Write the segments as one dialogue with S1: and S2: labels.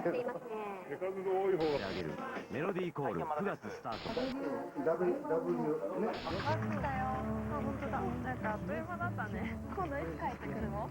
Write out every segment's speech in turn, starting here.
S1: っていますね。
S2: 手数の多い方が。
S3: 上げるメロディーコール9月スタート。
S1: 分かったよ。あ、本当だ。なんかあっという間だったね。今度いつ帰ってくるの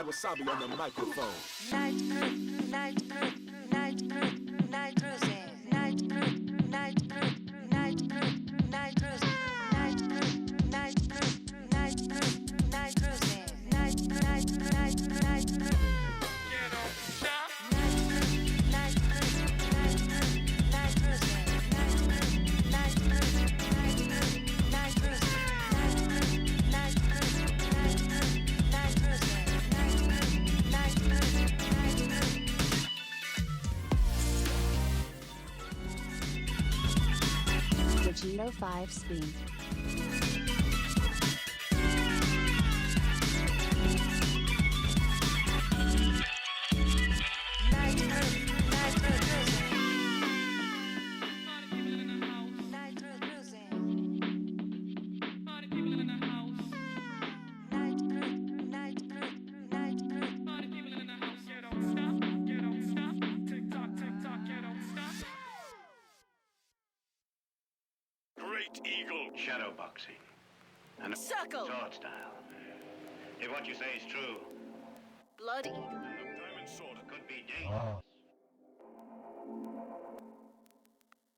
S1: ？Wasabi
S4: on the microphone.
S5: Night cruising, night cruising, night cruising, night cruising, night cruising, night cruising, night cruising, night cruising, night cruising, night cruising, night cruising, night cruising, night cruising. Get on stop. Night cruising, night cruising, night cruising, night cruising, night cruising, night cruising, night cruising, night cruising, night cruising, night cruising, night cruising.
S6: Vegito 5 speed.
S7: Eagle shadowboxing and
S5: Suckle
S7: sword style. If what you say is true,
S5: Blood Eagle.
S7: diamond sword could be dangerous.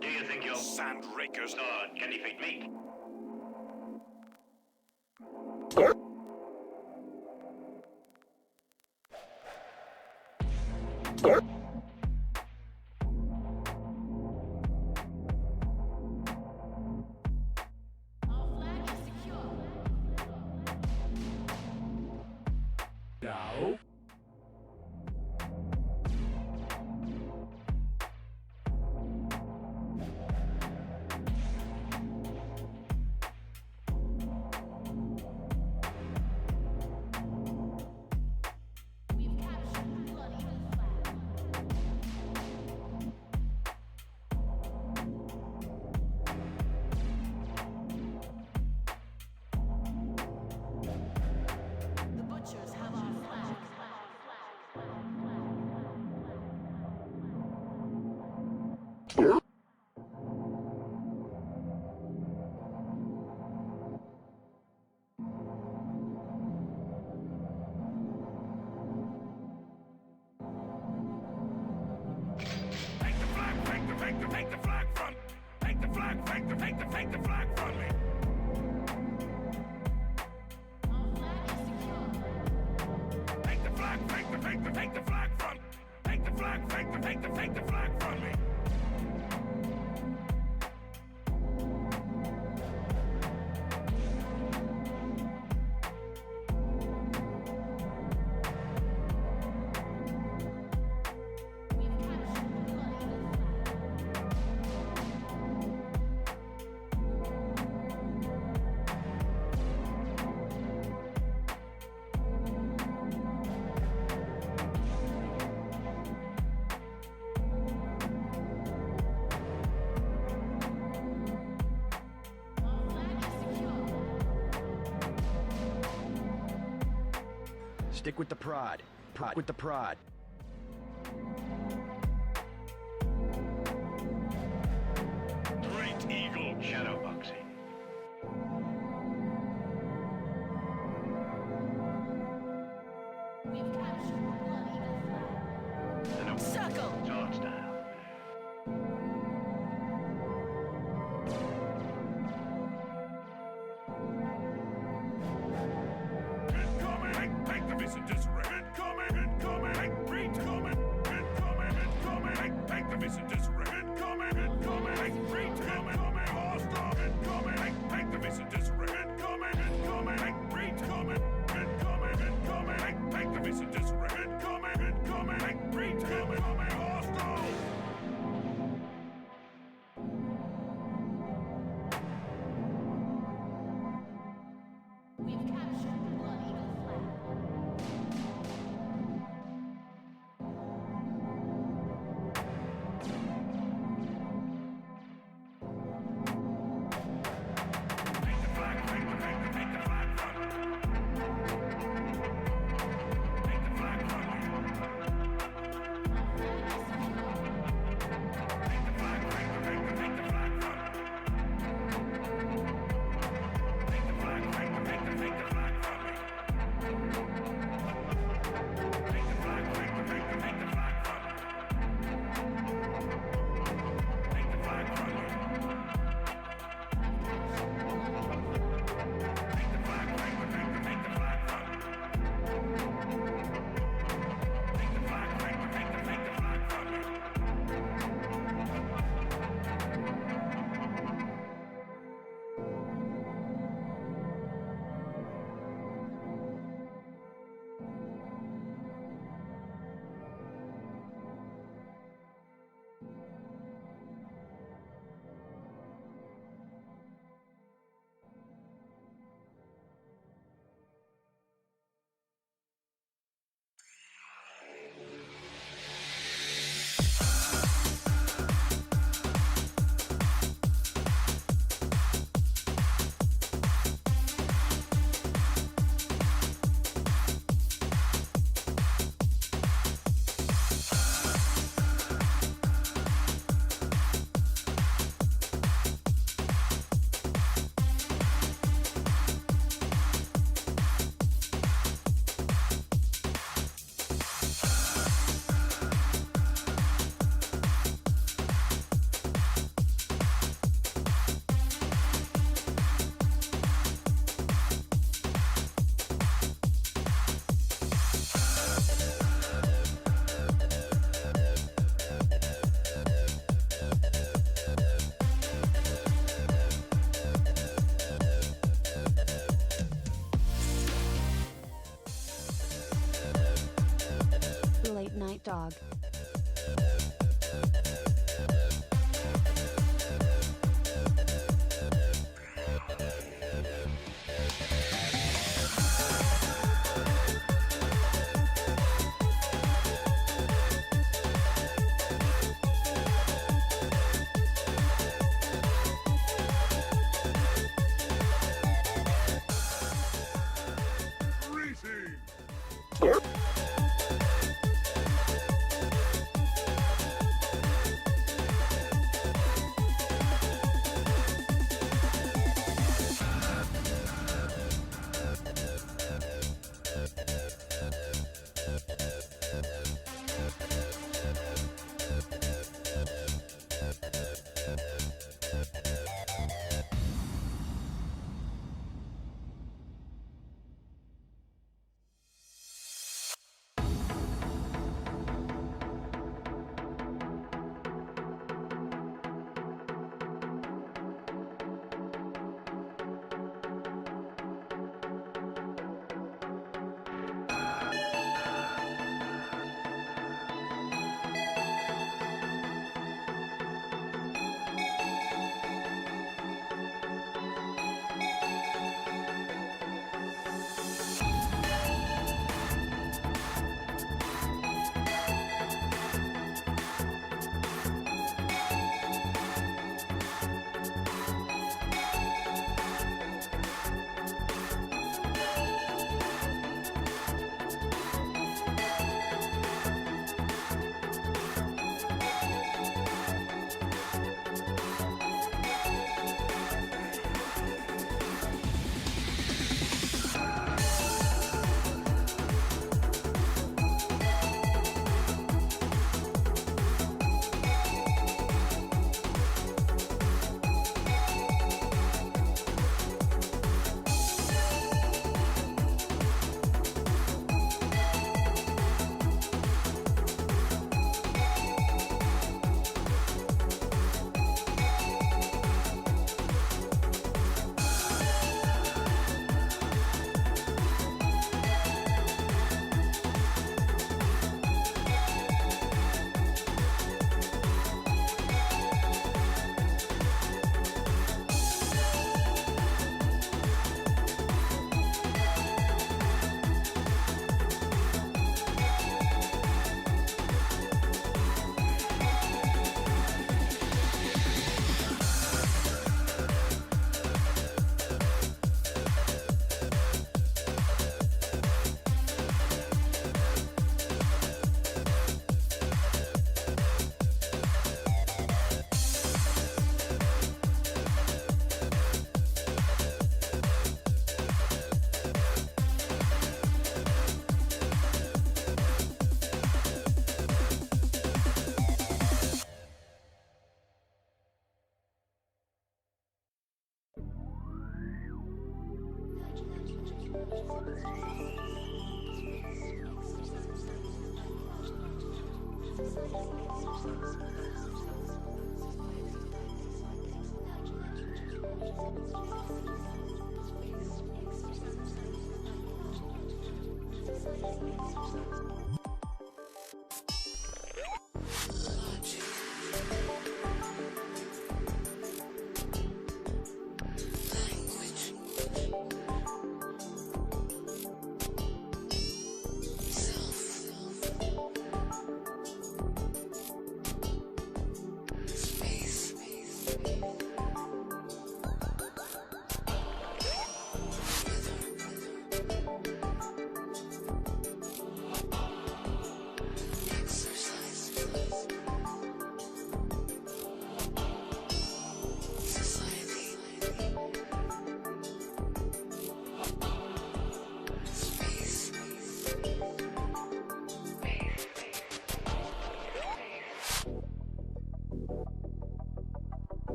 S7: Do you think your sand rakers sword can defeat me?
S3: Now.
S7: Take the flag from. Take the flag, take the flag from me. Take the flag, take the flag from. Take the flag, take the flag from me.
S3: Stick with the prod. Prod with the prod.
S7: Great Eagle shadowboxing.
S5: Circle!
S7: Sword style. Incoming! Take the mission disarray. Incoming! Read coming! Incoming! Take the mission disarray. Incoming! Read coming! Hostile! Incoming! Take the mission disarray. Incoming! Read coming! Incoming! Take the mission disarray. Incoming! Read coming! Hostile! Take the flag from.
S6: like dog.
S7: Greetings!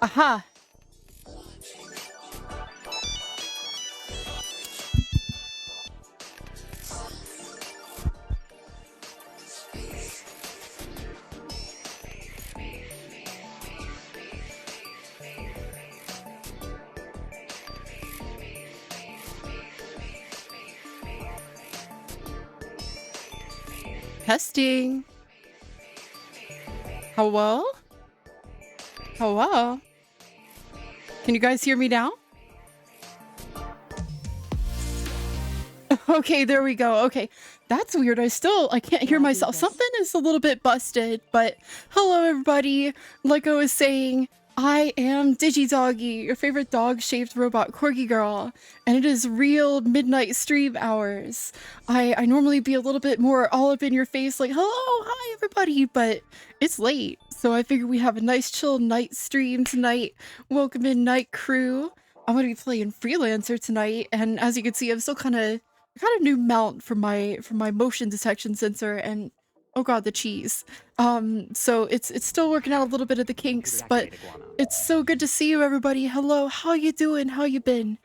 S2: Aha! Testing. Hello? Hello? Can you guys hear me now? Okay, there we go. Okay, that's weird. I can't hear myself. Something is a little bit busted, but hello everybody. Like I was saying, I am DigiDoggi, your favorite dog-shaped robot corgi girl, and it is real midnight stream hours. I normally be a little bit more all up in your face like, hello, hi everybody, but it's late, so I figured we have a nice chill night stream tonight. Welcome in night crew. I'm gonna be playing Freelancer tonight, and as you can see, I'm still kind of new mount for my motion detection sensor, and oh god, the cheese. So it's still working out a little bit of the kinks, but it's so good to see you everybody. Hello, how you doing? How you been?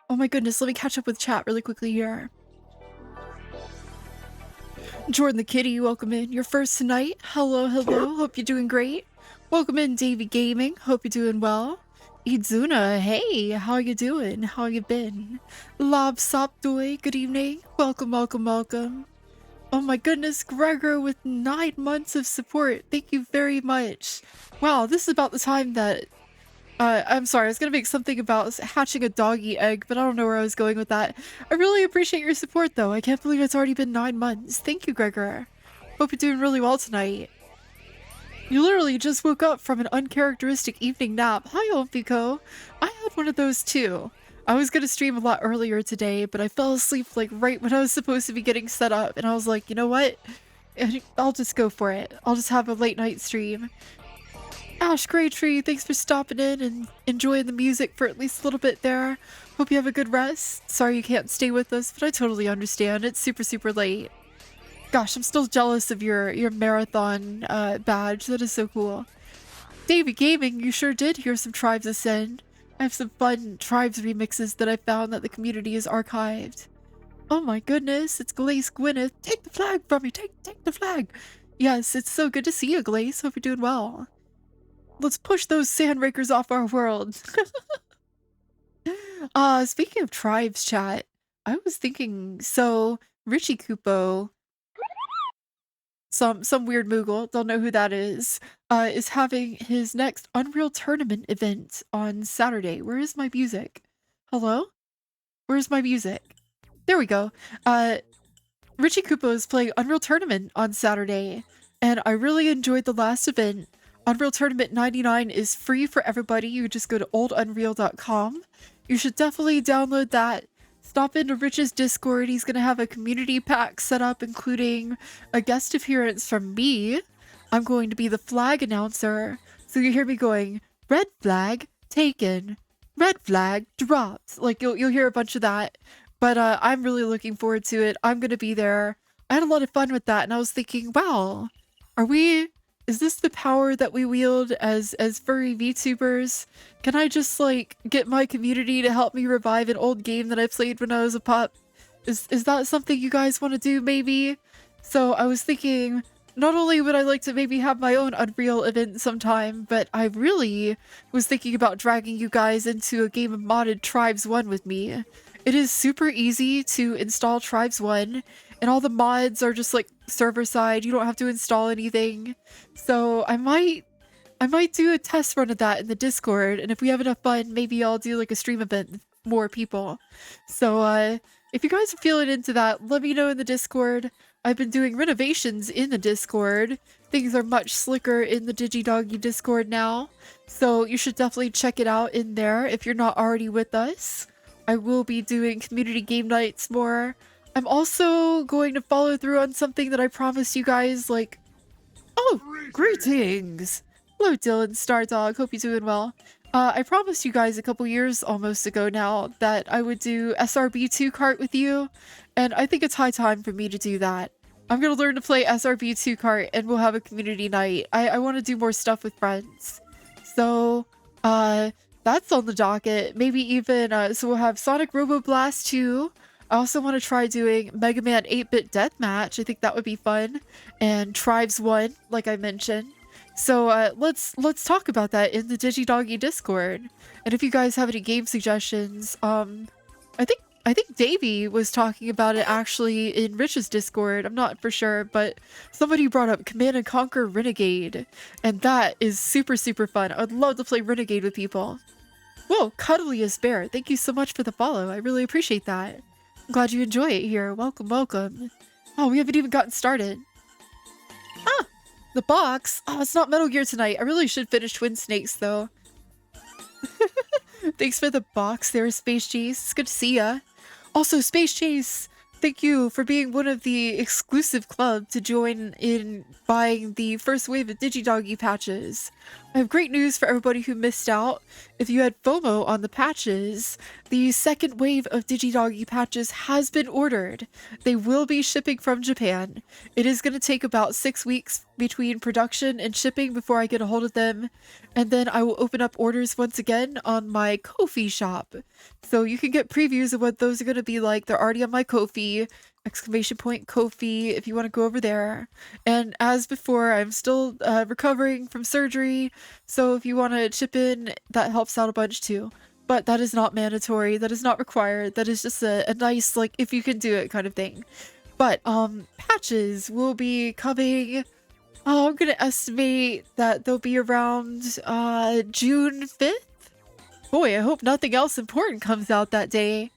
S2: Oh my goodness, let me catch up with chat really quickly here. Jordan the Kitty, welcome in. You're first tonight. Hello, hello. Hope you're doing great. Welcome in, Davey Gaming. Hope you're doing well. Izuna, hey, how you doing? How you been? Lob Sopdoy, good evening. Welcome, welcome, welcome. Oh my goodness, Gregor with 9 months of support. Thank you very much. Wow, this is about the time that... I'm sorry, I was gonna make something about hatching a doggy egg, but I don't know where I was going with that. I really appreciate your support though. I can't believe it's already been 9 months. Thank you, Gregor. Hope you're doing really well tonight. You literally just woke up from an uncharacteristic evening nap. Hi, Ompiko. I had one of those too. I was gonna stream a lot earlier today, but I fell asleep like right when I was supposed to be getting set up, and I was like, you know what? I'll just go for it. I'll just have a late night stream. Ash Greytree, thanks for stopping in and enjoying the music for at least a little bit there. Hope you have a good rest. Sorry you can't stay with us, but I totally understand. It's super, super late. Gosh, I'm still jealous of your marathon badge. That is so cool. Davey Gaming, you sure did hear some Tribes Ascend. I have some fun Tribes remixes that I found that the community has archived. Oh my goodness, it's Glace Gwyneth. Take the flag from me, take the flag. Yes, it's so good to see you, Glace. Hope you're doing well. Let's push those sandrakers off our world. Speaking of Tribes chat, I was thinking, so Richie Kupo, some weird Moogle, don't know who that is having his next Unreal Tournament event on Saturday. Where is my music? Hello? Where's my music? There we go. Richie Kupo is playing Unreal Tournament on Saturday, and I really enjoyed the last event. Unreal Tournament 99 is free for everybody. You just go to oldunreal.com. You should definitely download that. Stop into Rich's Discord. He's going to have a community pack set up, including a guest appearance from me. I'm going to be the flag announcer. So you hear me going, red flag taken, red flag dropped. Like you'll hear a bunch of that. But I'm really looking forward to it. I'm going to be there. I had a lot of fun with that, and I was thinking, wow, is this the power that we wield as furry VTubers? Can I just like get my community to help me revive an old game that I played when I was a pup? Is that something you guys want to do maybe? So I was thinking, not only would I like to maybe have my own Unreal event sometime, but I really was thinking about dragging you guys into a game of modded Tribes 1 with me. It is super easy to install Tribes 1, and all the mods are just like server side. You don't have to install anything. So I might do a test run of that in the Discord, and if we have enough fun, maybe I'll do like a stream event with more people. So if you guys are feeling into that, let me know in the Discord. I've been doing renovations in the Discord. Things are much slicker in the DigiDoggi Discord now, so you should definitely check it out in there if you're not already with us. I will be doing community game nights more. I'm also going to follow through on something that I promised you guys, like... Oh, greetings! Hello, Dylan Stardog. Hope you're doing well. I promised you guys a couple years almost ago now that I would do SRB2 kart with you, and I think it's high time for me to do that. I'm gonna learn to play SRB2 kart, and we'll have a community night. I want to do more stuff with friends. So, That's on the docket. Maybe even, so we'll have Sonic Robo Blast 2. I also want to try doing Mega Man 8-Bit Deathmatch. I think that would be fun. And Tribes 1, like I mentioned. So let's talk about that in the DigiDoggi Discord. And if you guys have any game suggestions, I think Davey was talking about it actually in Rich's Discord. I'm not for sure, but somebody brought up Command & Conquer Renegade, and that is super, super fun. I'd love to play Renegade with people. Whoa, Cuddliest Bear, thank you so much for the follow. I really appreciate that. I'm glad you enjoy it here. Welcome, welcome. Oh, we haven't even gotten started. Ah, the box. Oh, it's not Metal Gear tonight. I really should finish Twin Snakes, though. Thanks for the box there, Space Chase. It's good to see ya. Also, Space Chase, thank you for being one of the exclusive club to join in buying the first wave of DigiDoggi patches. I have great news for everybody who missed out. If you had FOMO on the patches, the second wave of DigiDoggi patches has been ordered. They will be shipping from Japan. It is going to take about 6 weeks between production and shipping before I get a hold of them. And then I will open up orders once again on my Ko-fi shop. So you can get previews of what those are going to be like. They're already on my Ko-fi. Ko-fi if you want to go over there. And as before, I'm still recovering from surgery, so if you want to chip in, that helps out a bunch too. But that is not mandatory, that is not required, that is just a nice, like, if you can do it kind of thing. But patches will be coming, I'm gonna estimate that they'll be around June 5th? Boy, I hope nothing else important comes out that day.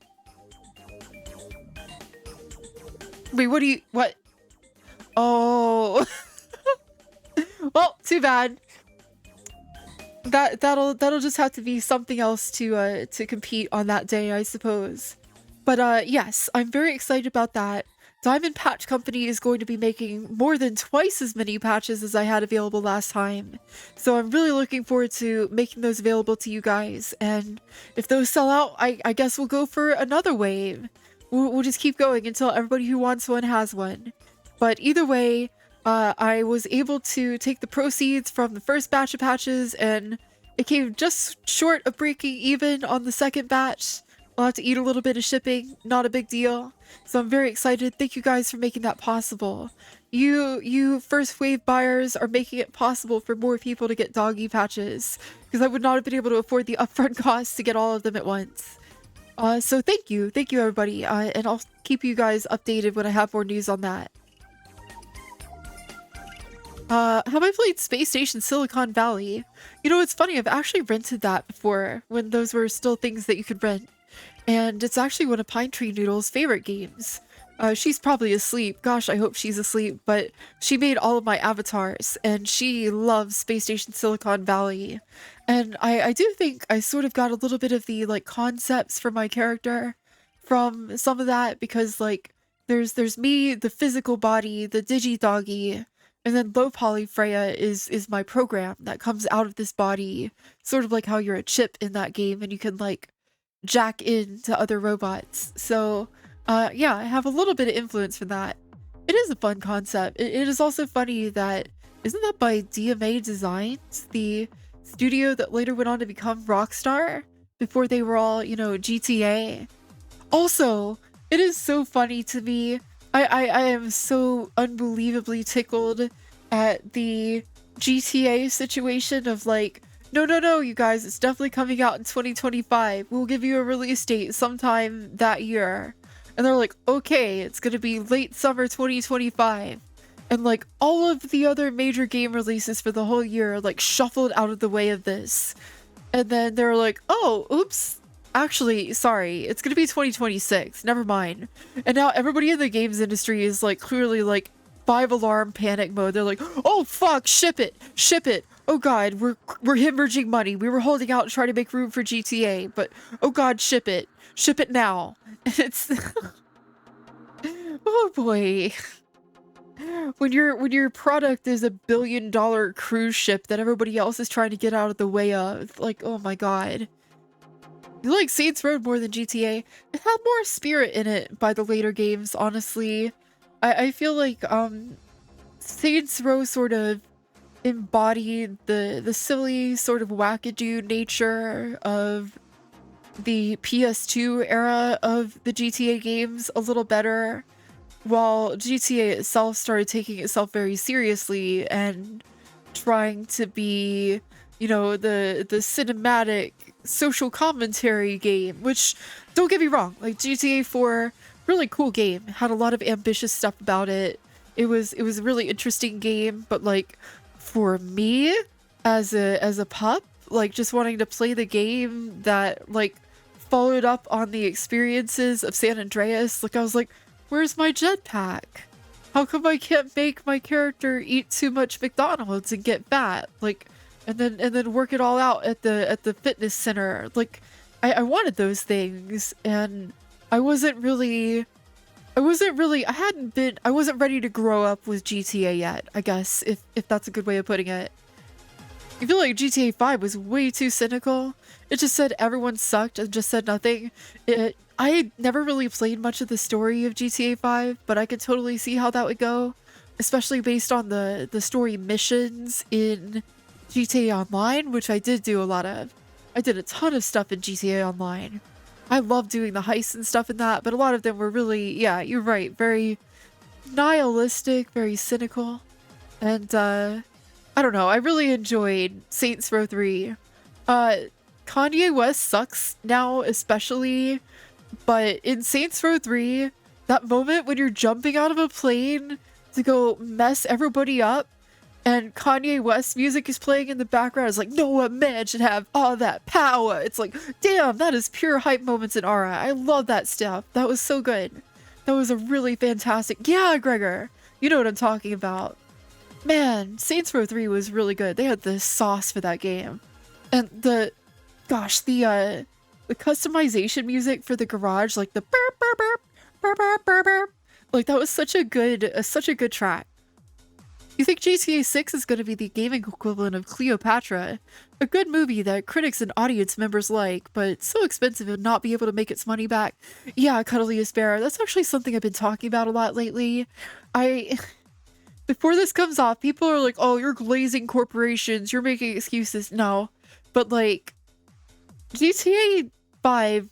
S2: Wait, what? Oh. Well, too bad. That'll just have to be something else to compete on that day, I suppose. But yes, I'm very excited about that. Diamond Patch Company is going to be making more than twice as many patches as I had available last time. So I'm really looking forward to making those available to you guys. And if those sell out, I guess we'll go for another wave. We'll just keep going until everybody who wants one has one. But either way, I was able to take the proceeds from the first batch of patches, and it came just short of breaking even on the second batch. I'll have to eat a little bit of shipping, not a big deal. So I'm very excited. Thank you guys for making that possible. You first wave buyers are making it possible for more people to get doggy patches, because I would not have been able to afford the upfront costs to get all of them at once. So thank you everybody, and I'll keep you guys updated when I have more news on that. Have I played Space Station Silicon Valley? You know, it's funny, I've actually rented that before, when those were still things that you could rent. And it's actually one of Pine Tree Noodle's favorite games. She's probably asleep. Gosh, I hope she's asleep, but she made all of my avatars, and she loves Space Station Silicon Valley. And I do think I sort of got a little bit of the, like, concepts for my character from some of that, because, like, there's me, the physical body, the DigiDoggi, and then low poly Freya is my program that comes out of this body, sort of like how you're a chip in that game and you can, like, jack into other robots. So yeah, I have a little bit of influence from that. It is a fun concept. It is also funny that, isn't that by DMA Designs, the studio that later went on to become Rockstar before they were all, you know, GTA? Also, it is so funny to me. I am so unbelievably tickled at the GTA situation of, like, no, you guys, it's definitely coming out in 2025. We'll give you a release date sometime that year. And they're like, okay, it's gonna be late summer 2025. And, like, all of the other major game releases for the whole year are, like, shuffled out of the way of this. And then they're like, oh, oops, actually, sorry, it's gonna be 2026, never mind. And now everybody in the games industry is, like, clearly, like, 5-alarm panic mode. They're like, oh fuck, ship it, oh god, we're hemorrhaging money. We were holding out to try to make room for GTA, but oh god, ship it now. And it's oh boy, when your product is a $1 billion cruise ship that everybody else is trying to get out of the way of, like, oh my god. You like Saints Row more than GTA? It had more spirit in it by the later games, honestly. I feel like Saints Row sort of embodied the silly sort of wackadoo nature of the PS2 era of the GTA games a little better, while GTA itself started taking itself very seriously and trying to be, you know, the cinematic social commentary game, which, don't get me wrong, like GTA 4, really cool game, had a lot of ambitious stuff about it. It was a really interesting game, but like for me as a pup, like just wanting to play the game that like followed up on the experiences of San Andreas, like I was like, where's my jetpack? How come I can't make my character eat too much McDonald's and get fat? Like, and then work it all out at the fitness center. Like, I wanted those things, and I wasn't ready to grow up with GTA yet, I guess, if that's a good way of putting it. I feel like GTA 5 was way too cynical. It just said everyone sucked and just said nothing. I never really played much of the story of GTA 5, but I could totally see how that would go, especially based on the story missions in GTA Online, which I did do a lot of. I did a ton of stuff in GTA Online. I love doing the heists and stuff in that, but a lot of them were really, yeah, you're right, very nihilistic, very cynical. And, I don't know, I really enjoyed Saints Row 3. Kanye West sucks now, especially, but in Saints Row 3, that moment when you're jumping out of a plane to go mess everybody up, and Kanye West music is playing in the background, it's like, no man should have all that power. It's like, damn, that is pure hype moments in aura. I love that stuff. That was so good. That was a really fantastic, yeah, Gregor, you know what I'm talking about. Man, Saints Row 3 was really good. They had the sauce for that game. And the customization music for the garage, like the burp, burp, burp, burp, burp, burp, burp. Like, that was such a good track. You think GTA 6 is going to be the gaming equivalent of Cleopatra? A good movie that critics and audience members like, but so expensive it would not be able to make its money back. Yeah, Cuddliest Bear, that's actually something I've been talking about a lot lately. Before this comes off, people are like, oh, you're glazing corporations, you're making excuses. No, but like, GTA 5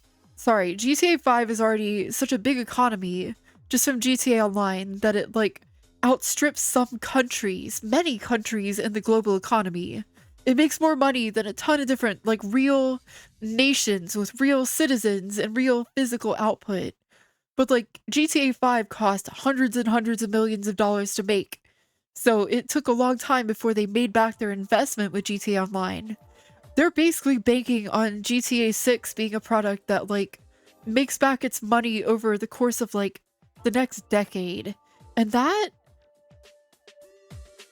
S2: is already such a big economy just from GTA Online that it like outstrips some countries, many countries in the global economy. It makes more money than a ton of different like real nations with real citizens and real physical output. But like GTA 5 cost hundreds and hundreds of millions of dollars to make. So it took a long time before they made back their investment with GTA Online. They're basically banking on GTA 6 being a product that like makes back its money over the course of like the next decade. And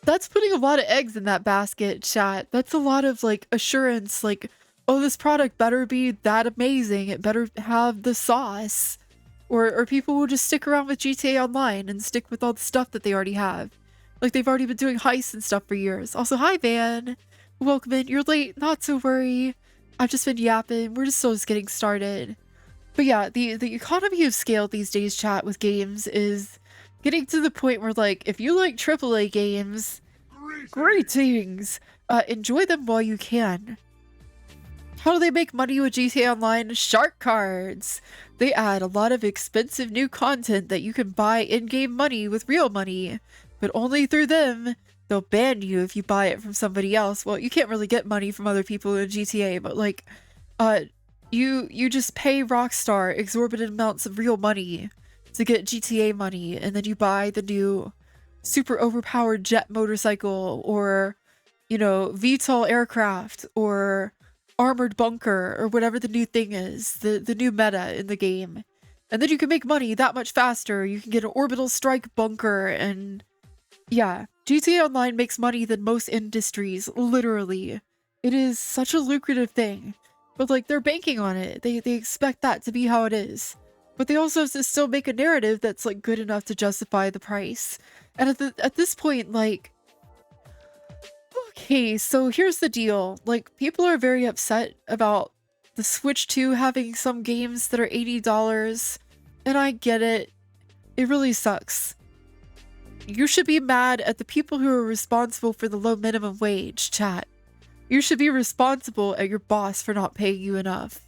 S2: that's putting a lot of eggs in that basket, chat. That's a lot of like assurance, like, oh, this product better be that amazing. It better have the sauce. Or people will just stick around with GTA Online and stick with all the stuff that they already have. Like, they've already been doing heists and stuff for years. Also, hi, Van. Welcome in. You're late. Not to worry. I've just been yapping. We're just still just getting started. But yeah, the economy of scale these days, chat, with games is getting to the point where, like, if you like AAA games, greetings! Enjoy them while you can. How do they make money with GTA Online? Shark cards! They add a lot of expensive new content that you can buy in-game money with real money, but only through them. They'll ban you if you buy it from somebody else. Well, you can't really get money from other people in GTA, but like, you just pay Rockstar exorbitant amounts of real money to get GTA money, and then you buy the new super overpowered jet motorcycle, or, you know, VTOL aircraft, or armored bunker, or whatever the new thing is, the new meta in the game. And then you can make money that much faster. You can get an orbital strike bunker, and yeah, GTA Online makes money than most industries, literally. It is such a lucrative thing. But like, they're banking on it. They expect that to be how it is. But they also have to still make a narrative that's like good enough to justify the price. And at this point, like, okay, so here's the deal. Like, people are very upset about the Switch 2 having some games that are $80, and I get it. It really sucks. you should be mad at the people who are responsible for the low minimum wage, chat. You should be responsible at your boss for not paying you enough.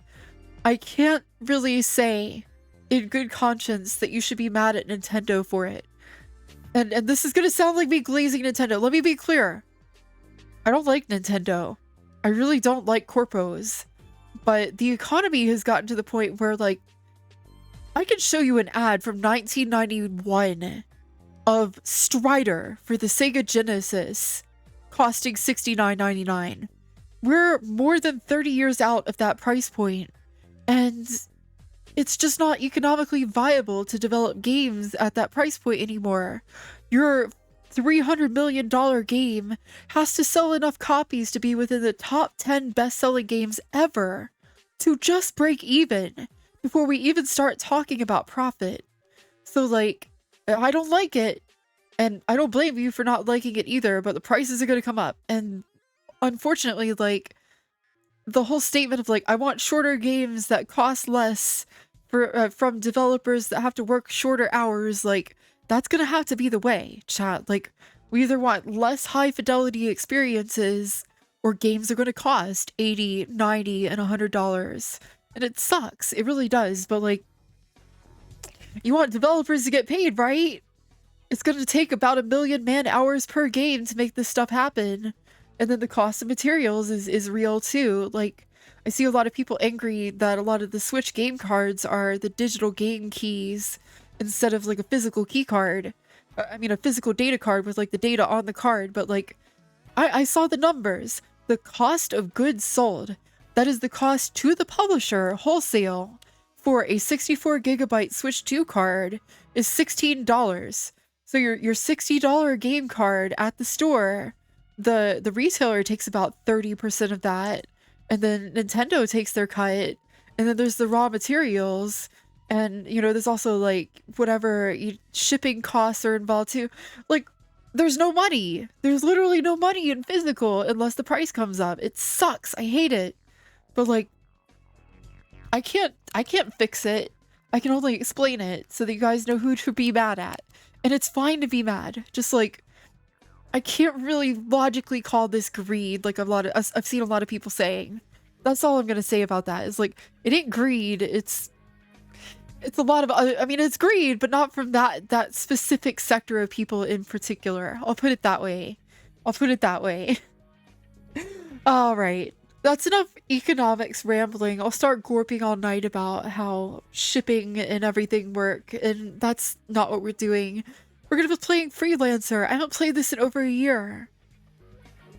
S2: I can't really say in good conscience that you should be mad at Nintendo for it. And this is gonna sound like me glazing Nintendo. Let me be clear. I don't like Nintendo. I really don't like corpos. But the economy has gotten to the point where, like, I can show you an ad from 1991 of Strider for the Sega Genesis costing $69.99. We're more than 30 years out of that price point, and it's just not economically viable to develop games at that price point anymore. Your $300 million game has to sell enough copies to be within the top 10 best-selling games ever to just break even before we even start talking about profit. So, like, I don't like it, and I don't blame you for not liking it either, but the prices are going to come up. And unfortunately, like, the whole statement of, like, I want shorter games that cost less for from developers that have to work shorter hours, like, that's going to have to be the way, chat. Like, we either want less high-fidelity experiences, or games are going to cost $80, $90, and $100. And it sucks. It really does. But, like, you want developers to get paid, right? It's going to take about 1 million man-hours per game to make this stuff happen. And then the cost of materials is real, too. Like, I see a lot of people angry that a lot of the Switch game cards are the digital game keys instead of, like, a physical key card. I mean, a physical data card with, like, the data on the card. But, like, I saw the numbers. The cost of goods sold, that is the cost to the publisher wholesale for a 64 gigabyte Switch 2 card, is $16. So your $60 game card at the store, the retailer takes about 30% of that, and then Nintendo takes their cut, and then there's the raw materials, and, you know, there's also, like, whatever shipping costs are involved too. Like, there's no money. There's literally no money in physical unless the price comes up. It sucks. I hate it. But, like, I can't fix it. I can only explain it so that you guys know who to be mad at. And it's fine to be mad. Just, like, I can't really logically call this greed like I've seen a lot of people saying. That's all I'm gonna say about that. Is, like, it ain't greed. It's a lot of other, I mean, it's greed, but not from that specific sector of people in particular. I'll put it that way. All right. That's enough economics rambling. I'll start gorping all night about how shipping and everything work, and that's not what we're doing. We're gonna be playing Freelancer. I haven't played this in over a year.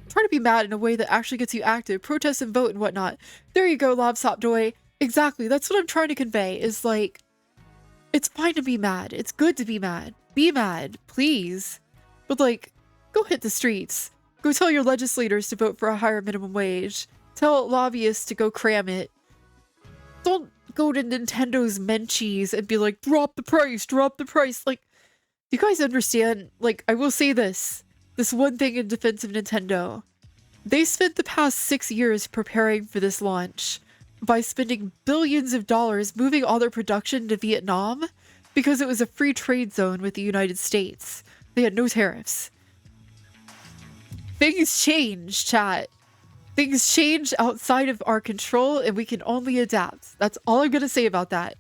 S2: Try to be mad in a way that actually gets you active. Protest and vote and whatnot. There you go, Lobsopdoy. Exactly. That's what I'm trying to convey, is, like, it's fine to be mad. It's good to be mad. Be mad, please. But, like, go hit the streets. Go tell your legislators to vote for a higher minimum wage. Tell lobbyists to go cram it. Don't go to Nintendo's Menchies and be like, drop the price, drop the price. Like, do you guys understand? Like, I will say this one thing in defense of Nintendo. They spent the past 6 years preparing for this launch by spending billions of dollars moving all their production to Vietnam because it was a free trade zone with the United States. They had no tariffs. Things change, chat. Things change outside of our control, and we can only adapt. That's all I'm gonna say about that.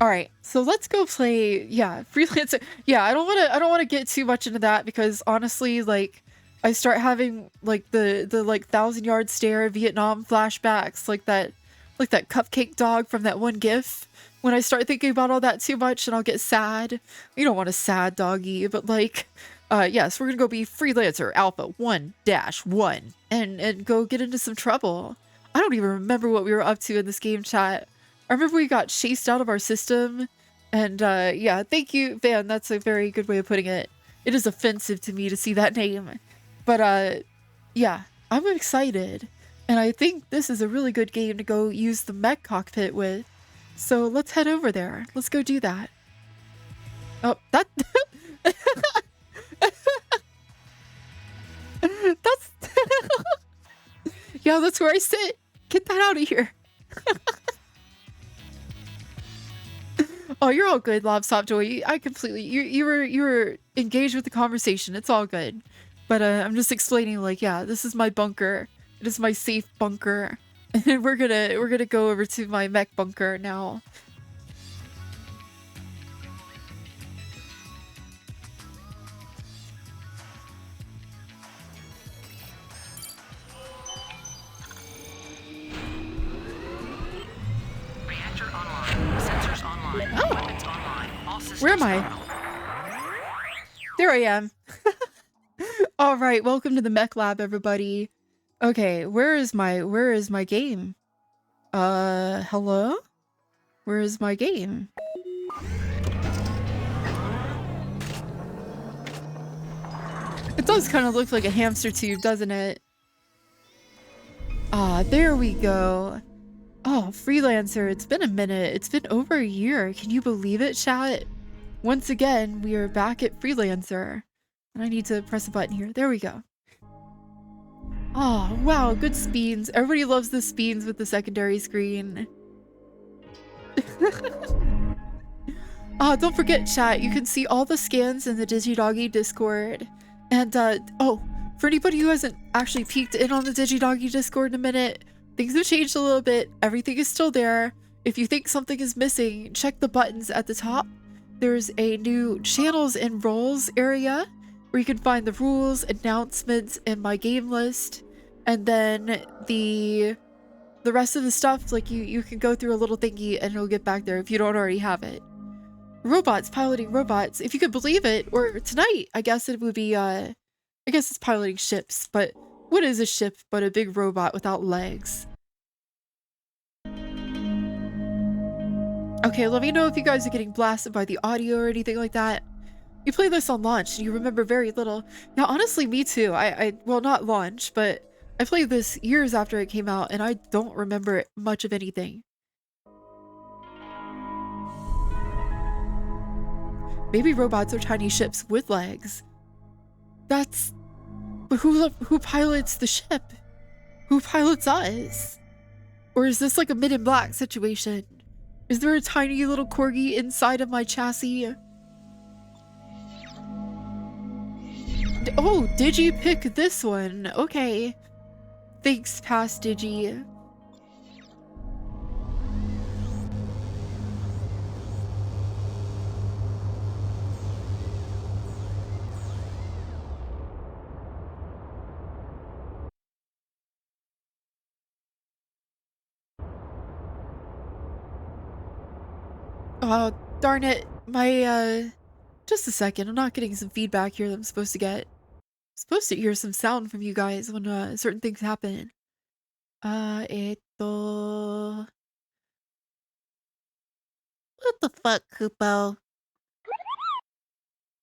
S2: Alright, so let's go play, yeah, Freelancer. Yeah, I don't wanna get too much into that because honestly, like, I start having, like, the like 1,000-yard stare Vietnam flashbacks, like that cupcake dog from that one GIF. When I start thinking about all that too much, and I'll get sad. You don't want a sad doggy, but, like, yes, we're gonna go be Freelancer Alpha 1-1 and go get into some trouble. I don't even remember what we were up to in this game, chat. I remember we got chased out of our system, and yeah, thank you, Van. That's a very good way of putting it. It is offensive to me to see that name. But, yeah, I'm excited. And I think this is a really good game to go use the mech cockpit with. So let's head over there. Let's go do that. Oh, that... That's... Yeah, that's where I sit. Get that out of here. Oh, you're all good, Lobstop Joy. I completely you were engaged with the conversation. It's all good. But I'm just explaining, like, yeah, this is my bunker. It is my safe bunker. And we're gonna go over to my mech bunker now.
S8: Reactor online. Sensors online.
S2: Oh.
S8: Weapons online. All systems
S2: Where am I?
S8: nominal.
S2: There I am. All right, welcome to the mech lab, everybody. Okay, where is my game? Hello? Where is my game? It does kind of look like a hamster tube, doesn't it? Ah, there we go. Oh, Freelancer, it's been a minute. It's been over a year. Can you believe it, chat? Once again, we are back at Freelancer. And I need to press a button here. There we go. Oh, wow, good speeds. Everybody loves the speeds with the secondary screen. Oh, don't forget, chat, you can see all the scans in the DigiDoggi Discord. And, oh, for anybody who hasn't actually peeked in on the DigiDoggi Discord in a minute, things have changed a little bit. Everything is still there. If you think something is missing, check the buttons at the top. There's a new channels and roles area where you can find the rules, announcements, and my game list. And then the rest of the stuff, like you can go through a little thingy and it'll get back there if you don't already have it. Robots, piloting robots. If you could believe it, or tonight, I guess it would be, I guess it's piloting ships, but what is a ship but a big robot without legs? Okay, let me know if you guys are getting blasted by the audio or anything like that. You played this on launch and you remember very little. Now, honestly, me too. Well, not launch, but I played this years after it came out and I don't remember much of anything. Maybe robots are tiny ships with legs. But who pilots the ship? Who pilots us? Or is this like a Men in Black situation? Is there a tiny little corgi inside of my chassis? Oh, Digi pick this one. Okay. Thanks, past Digi. Oh, darn it. My, just a second. I'm not getting some feedback here that I'm supposed to get. I'm supposed to hear some sound from you guys when, certain things happen. What the fuck, Kupo?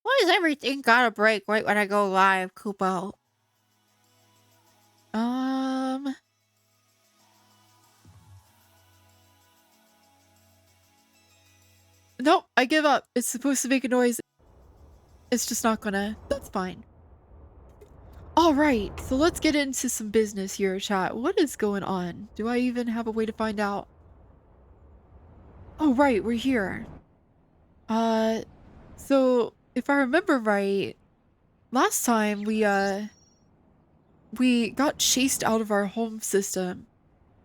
S2: Why is everything gotta break right when I go live, Kupo? Nope, I give up. It's supposed to make a noise. It's just not gonna. That's fine. Alright, so let's get into some business here, chat. What is going on? Do I even have a way to find out? Oh, right, we're here. So if I remember right, last time we got chased out of our home system.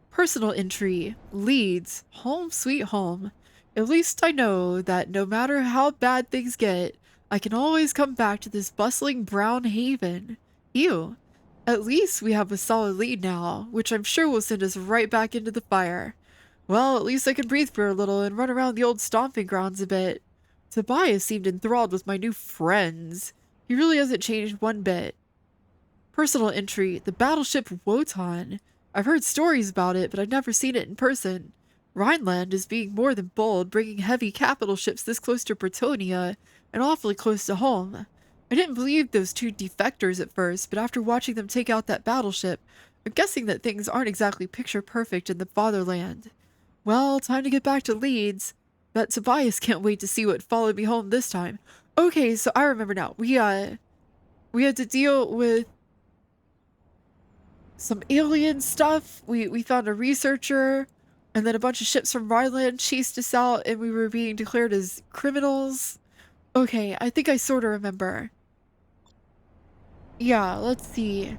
S2: Personal entry, Leeds, home sweet home. At least I know that no matter how bad things get, I can always come back to this bustling brown haven. Ew. At least we have a solid lead now, which I'm sure will send us right back into the fire. Well, at least I can breathe for a little and run around the old stomping grounds a bit. Tobias seemed enthralled with my new friends. He really hasn't changed one bit. Personal entry, the battleship Wotan. I've heard stories about it, but I've never seen it in person. Rhineland is being more than bold, bringing heavy capital ships this close to Bretonia and awfully close to home. I didn't believe those two defectors at first, but after watching them take out that battleship, I'm guessing that things aren't exactly picture perfect in the fatherland. Well, time to get back to Leeds. Bet Tobias can't wait to see what followed me home this time. Okay, so I remember now. We had to deal with some alien stuff. We found a researcher. And then a bunch of ships from Rhineland chased us out and we were being declared as criminals. Okay, I think I sort of remember. Yeah, let's see.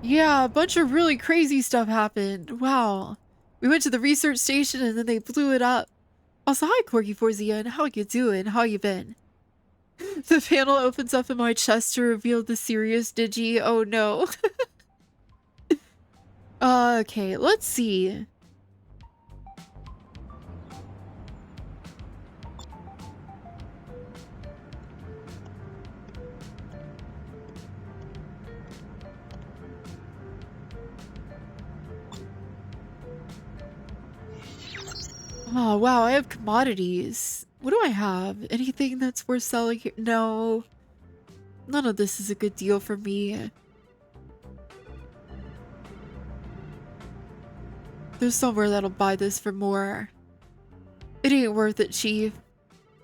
S2: Yeah, a bunch of really crazy stuff happened. Wow. We went to the research station and then they blew it up. Also, hi Corky Forzian. How you doing? How you been? The panel opens up in my chest to reveal the serious Digi. Oh no. Okay, let's see. Oh, wow, I have commodities. What do I have? Anything that's worth selling here? No. None of this is a good deal for me. There's somewhere that'll buy this for more. It ain't worth it, Chief.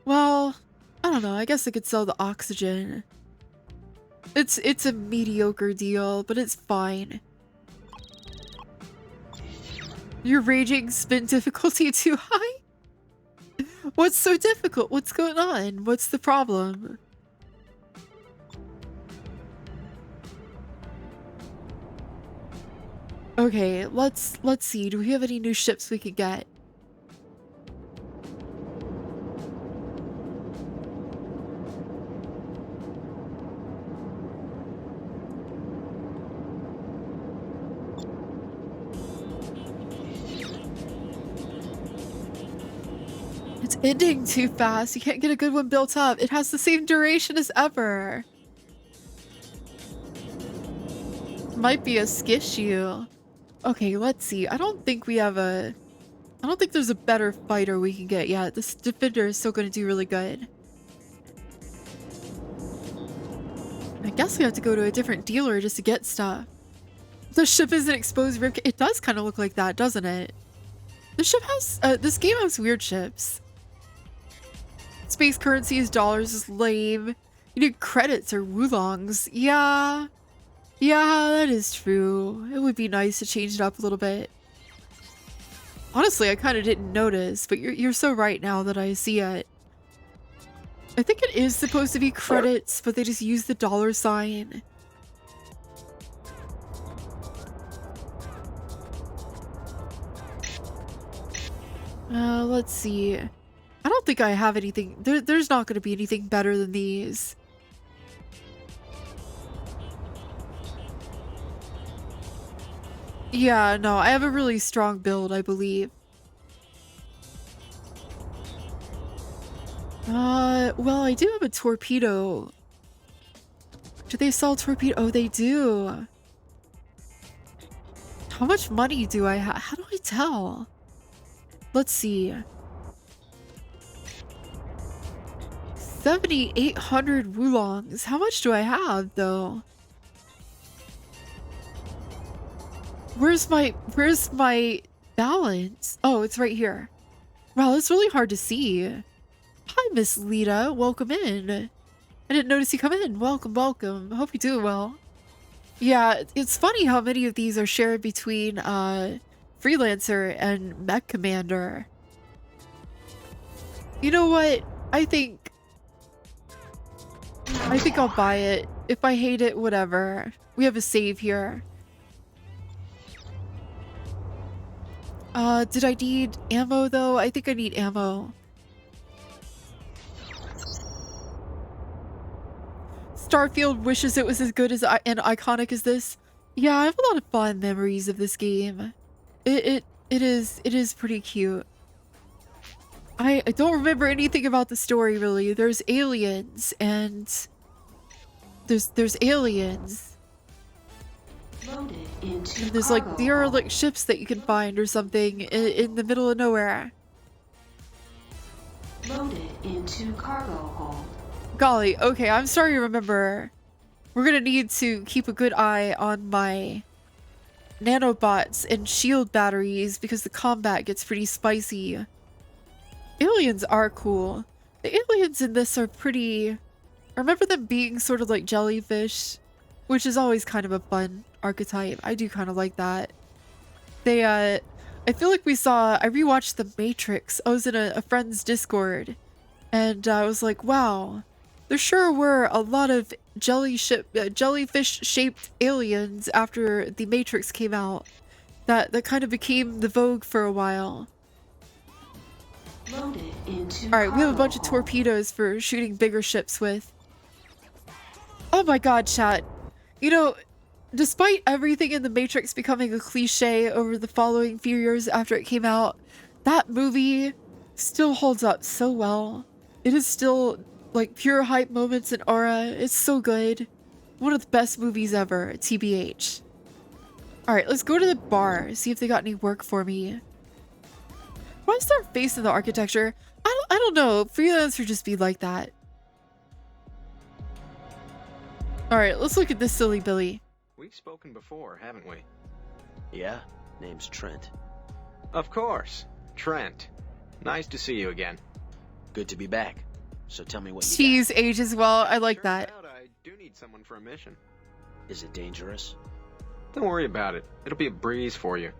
S2: Well, I don't know. I guess I could sell the oxygen. It's a mediocre deal, but it's fine. You're raging spin difficulty too high? What's so difficult? What's going on? What's the problem? Okay, let's see. Do we have any new ships we could get? It's ending too fast. You can't get a good one built up. It has the same duration as ever. Might be a skissue. Okay, let's see. I don't think we have a... I don't think there's a better fighter we can get yet. This defender is still going to do really good. I guess we have to go to a different dealer just to get stuff. The ship is an exposed rib. It does kind of look like that, doesn't it? The ship has... this game has weird ships. Space currency is dollars is lame. You need credits or wulongs. Yeah. Yeah, that is true. It would be nice to change it up a little bit. Honestly, I kind of didn't notice, but you're so right now that I see it. I think it is supposed to be credits, but they just use the dollar sign. Let's see. I don't think I have anything. There's not going to be anything better than these. Yeah, no, I have a really strong build, I believe. Well, I do have a torpedo. Do they sell torpedo? Oh, they do. How much money do I have? How do I tell? Let's see. 7,800 wulongs. How much do I have, though? Where's my balance? Oh, it's right here. Wow, it's really hard to see. Hi, Miss Lita. Welcome in. I didn't notice you come in. Welcome, welcome. Hope you're doing well. Yeah, it's funny how many of these are shared between Freelancer and Mech Commander. You know what? I think I'll buy it. If I hate it, whatever. We have a save here. Did I need ammo though? I think I need ammo. Starfield wishes it was as good as and iconic as this. Yeah, I have a lot of fond memories of this game. It is pretty cute. I don't remember anything about the story really. There's aliens and there's aliens.
S6: Loaded into
S2: And there's like
S6: cargo
S2: derelict ships that you can find or something in the middle of nowhere.
S6: hold. Loaded into cargo hold.
S2: Golly, okay, I'm starting to remember. We're gonna need to keep a good eye on my nanobots and shield batteries because the combat gets pretty spicy. Aliens are cool. The aliens in this are pretty... I remember them being sort of like jellyfish, which is always kind of a fun archetype. I do kind of like that. They, I feel like I rewatched The Matrix. I was in a friend's Discord, and I was like, wow, there sure were a lot of jellyfish-shaped aliens after The Matrix came out. That kind of became the vogue for a while.
S6: Loaded into
S2: Alright, we have a
S6: cargo
S2: bunch of
S6: hold.
S2: torpedoes for shooting bigger ships with. Oh my god, chat. You know, despite everything in The Matrix becoming a cliche over the following few years after it came out, that movie still holds up so well. It is still, like, pure hype moments and aura. It's so good. One of the best movies ever, TBH. Alright, let's go to the bar, see if they got any work for me. Why is there a face in the architecture? I don't know. Freelancer just be like that. Alright, let's look at this silly Billy.
S9: We've spoken before, haven't we?
S3: Yeah, name's Trent.
S9: Of course. Trent. Nice to see you again.
S3: Good to be back. So tell me what you
S2: She's ages well. I like
S9: Turns
S2: that.
S9: out I do need someone for a mission.
S3: got. Is it dangerous?
S9: Don't worry about it. It'll be a breeze for you.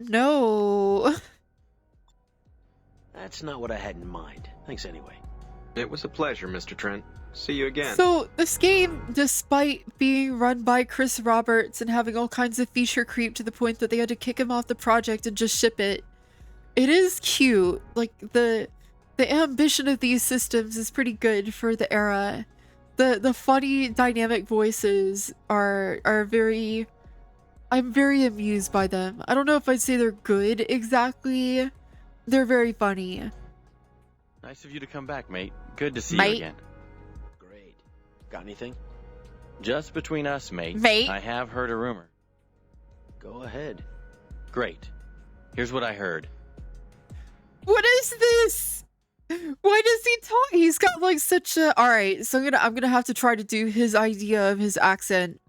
S2: No.
S3: That's not what I had in mind. Thanks anyway.
S9: It was a pleasure, Mr. Trent. See you again.
S2: So, this game, despite being run by Chris Roberts and having all kinds of feature creep to the point that they had to kick him off the project and just ship it, it is cute. Like, the ambition of these systems is pretty good for the era. The funny dynamic voices are very... I'm very amused by them. I don't know if I'd say they're good exactly. They're very funny.
S10: Nice of you to come back, mate. Good to see
S2: Mate.
S10: you again.
S3: Great. Got anything?
S10: Just between us, mate.
S2: Mate.
S10: I have heard a rumor.
S3: Go ahead.
S10: Great. Here's what I heard.
S2: What is this? Why does he talk? He's got like such a... Alright, so I'm gonna have to try to do his idea of his accent.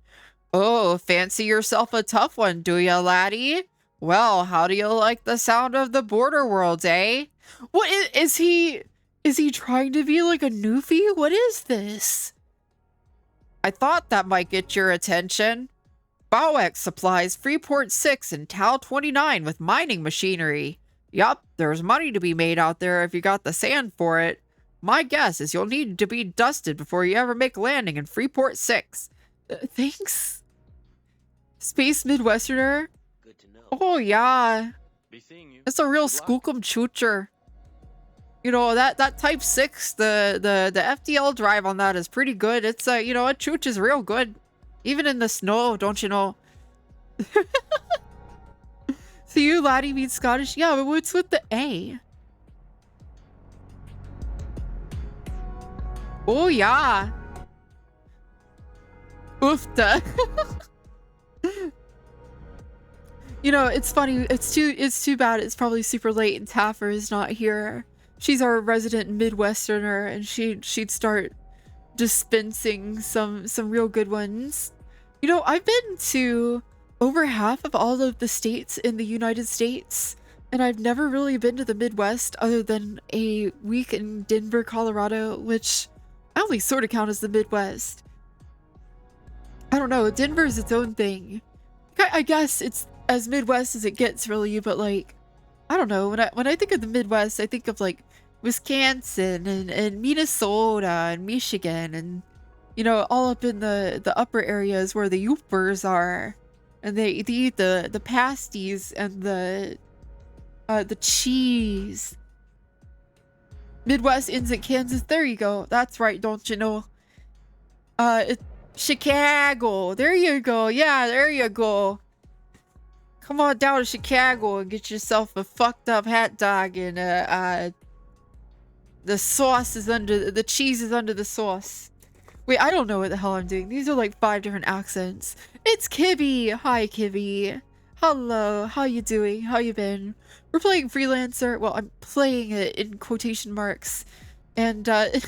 S2: Oh, fancy yourself a tough one, do ya, laddie? Well, how do you like the sound of the border worlds, eh? What is he trying to be like a Newfie? What is this? I thought that might get your attention. Bowex supplies Freeport 6 and Tau 29 with mining machinery. Yup, there's money to be made out there if you got the sand for it. My guess is you'll need to be dusted before you ever make landing in Freeport 6. Thanks. Space Midwesterner?
S3: Good to know.
S2: Oh, yeah.
S10: Be seeing you.
S2: It's a real
S10: Good luck.
S2: skookum choocher. You know, that Type 6, the FTL drive on that is pretty good. It's, you know, a chooch is real good. Even in the snow, don't you know? So you, laddie, mean Scottish? Yeah, but what's with the A? Oh, yeah. Oofta. You know, it's funny. It's too bad it's probably super late and Taffer is not here. She's our resident Midwesterner, and she'd start dispensing some real good ones. You know, I've been to over half of all of the states in the United States, and I've never really been to the Midwest other than a week in Denver, Colorado, which I only sort of count as the Midwest. I don't know, Denver's its own thing. I guess it's as Midwest as it gets, really, but like, I don't know, when I think of the Midwest, I think of like Wisconsin and Minnesota and Michigan and, you know, all up in the upper areas where the Yoopers are, and they eat the pasties and the cheese. Midwest ends at Kansas. There you go. That's right, don't you know? Chicago. There you go. Yeah, there you go. Come on down to Chicago and get yourself a fucked up hot dog, and the sauce is under the cheese is under the sauce. Wait, I don't know what the hell I'm doing. These are like 5 different accents. It's Kibby. Hi, Kibby. Hello. How you doing? How you been? We're playing Freelancer. Well, I'm playing it in quotation marks. And I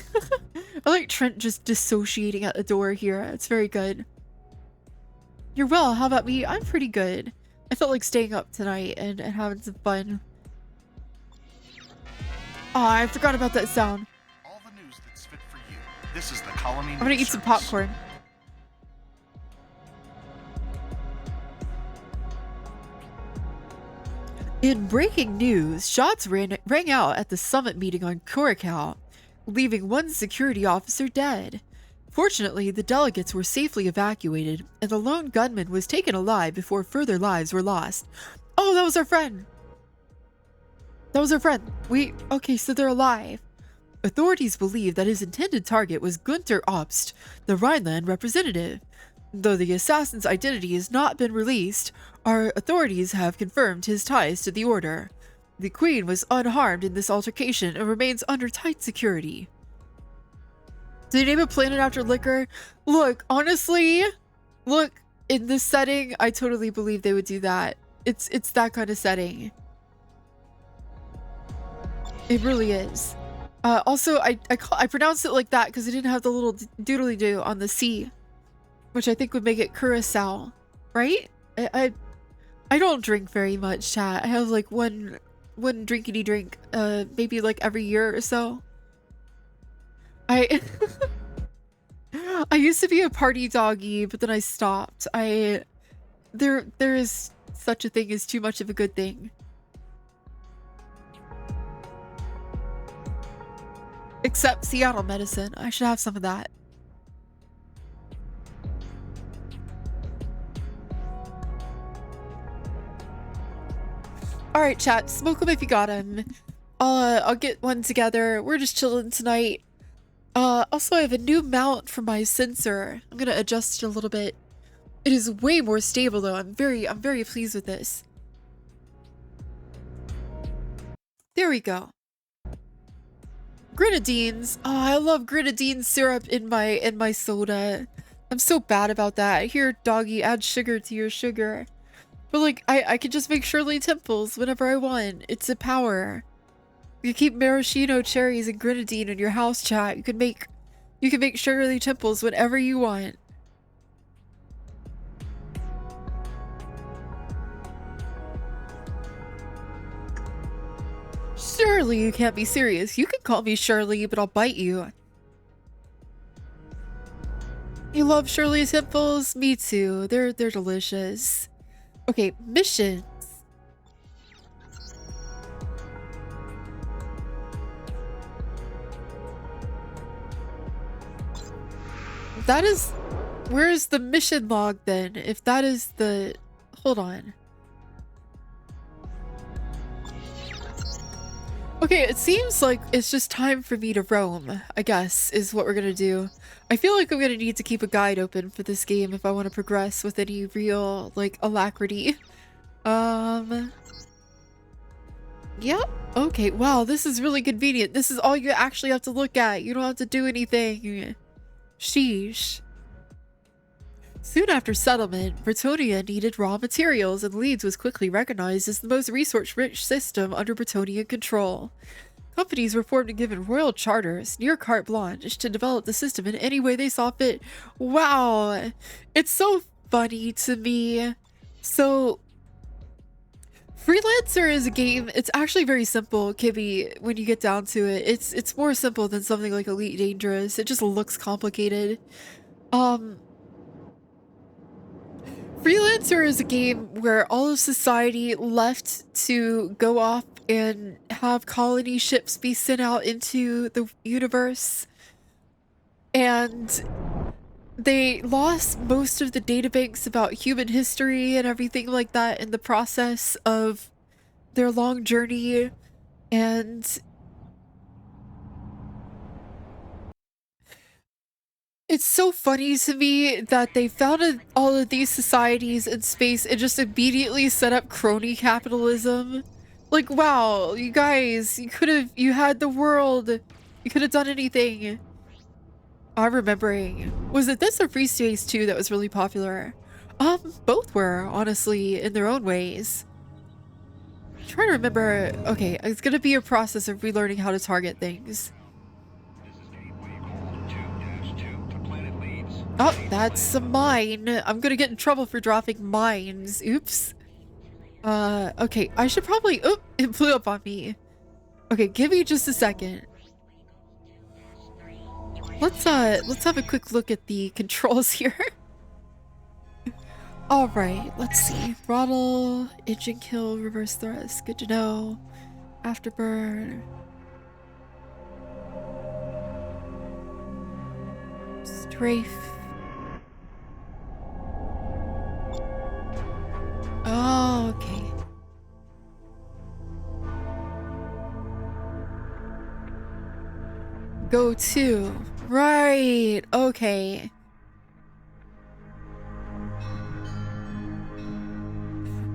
S2: like Trent just dissociating at the door here. It's very good. You're well. How about me? I'm pretty good. I felt like staying up tonight and having some fun. Oh, I forgot about that sound.
S7: All the news that's fit for you.
S11: This is the colony.
S2: I'm gonna eat some popcorn. In breaking news, shots rang out at the summit meeting on Curacao, leaving one security officer dead. Fortunately, the delegates were safely evacuated, and the lone gunman was taken alive before further lives were lost. Oh, that was our friend! That was our friend. Okay, so they're alive. Authorities believe that his intended target was Günther Obst, the Rhineland representative. Though the assassin's identity has not been released, our authorities have confirmed his ties to the Order. The Queen was unharmed in this altercation and remains under tight security. Did they name a planet after liquor? Look, honestly, in this setting, I totally believe they would do that. It's that kind of setting. It really is. Also, I pronounced it like that because it didn't have the little doodly-doo on the C, which I think would make it Curacao, right? I don't drink very much, chat. I have like one drinkity drink, maybe like every year or so. I used to be a party doggy, but then I stopped. There is such a thing as too much of a good thing. Except Seattle medicine. I should have some of that. Alright, chat. Smoke them if you got them. I'll get one together. We're just chilling tonight. Also, I have a new mount for my sensor. I'm gonna adjust it a little bit. It is way more stable, though. I'm very pleased with this. There we go. Grenadines. Oh, I love grenadine syrup in my soda. I'm so bad about that. I hear doggy add sugar to your sugar. But like, I could just make Shirley Temples whenever I want. It's a power. You keep maraschino cherries and grenadine in your house, chat. You can make Shirley Temples whenever you want. Surely you can't be serious. You can call me Shirley, but I'll bite you. You love Shirley Temples? Me too. They're delicious. Okay, missions. That is... Where's the mission log then? If that is the... Hold on. Okay, it seems like it's just time for me to roam, I guess, is what we're gonna do. I feel like I'm gonna need to keep a guide open for this game if I want to progress with any real, like, alacrity. Yep. Okay, wow, this is really convenient. This is all you actually have to look at. You don't have to do anything. Sheesh. Soon after settlement, Bretonia needed raw materials, and Leeds was quickly recognized as the most resource-rich system under Bretonian control. Companies were formed and given royal charters, near carte blanche, to develop the system in any way they saw fit. Wow! It's so funny to me. So, Freelancer is a game, it's actually very simple, Kibby, when you get down to it. It's more simple than something like Elite Dangerous. It just looks complicated. Freelancer is a game where all of society left to go off and have colony ships be sent out into the universe. And they lost most of the databanks about human history and everything like that in the process of their long journey. And it's so funny to me that they founded all of these societies in space and just immediately set up crony capitalism. Like, wow, you guys, you had the world. You could have done anything. I'm remembering. Was it this or Free Space 2 that was really popular? Both were, honestly, in their own ways. I'm trying to remember. Okay, it's gonna be a process of relearning how to target things. Oh, that's a mine. I'm gonna get in trouble for dropping mines. Oops. Okay, I should probably... Oh, it blew up on me. Okay, give me just a second. Let's have a quick look at the controls here. All right, let's see. Throttle, engine kill, reverse thrust. Good to know. Afterburn. Strafe. Oh, okay. Go to. Right. Okay.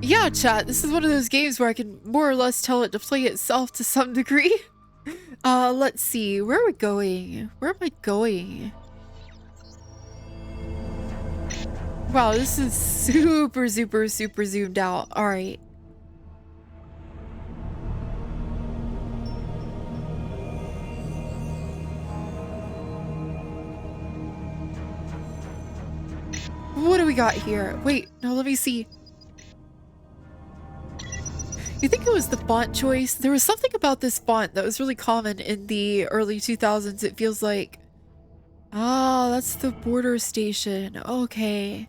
S2: Yeah, chat. This is one of those games where I can more or less tell it to play itself to some degree. Let's see. Where are we going? Where am I going? Wow, this is super zoomed out. All right. What do we got here? Wait, no, let me see. You think it was the font choice? There was something about this font that was really common in the early 2000s, it feels like. Oh, that's the border station. Okay.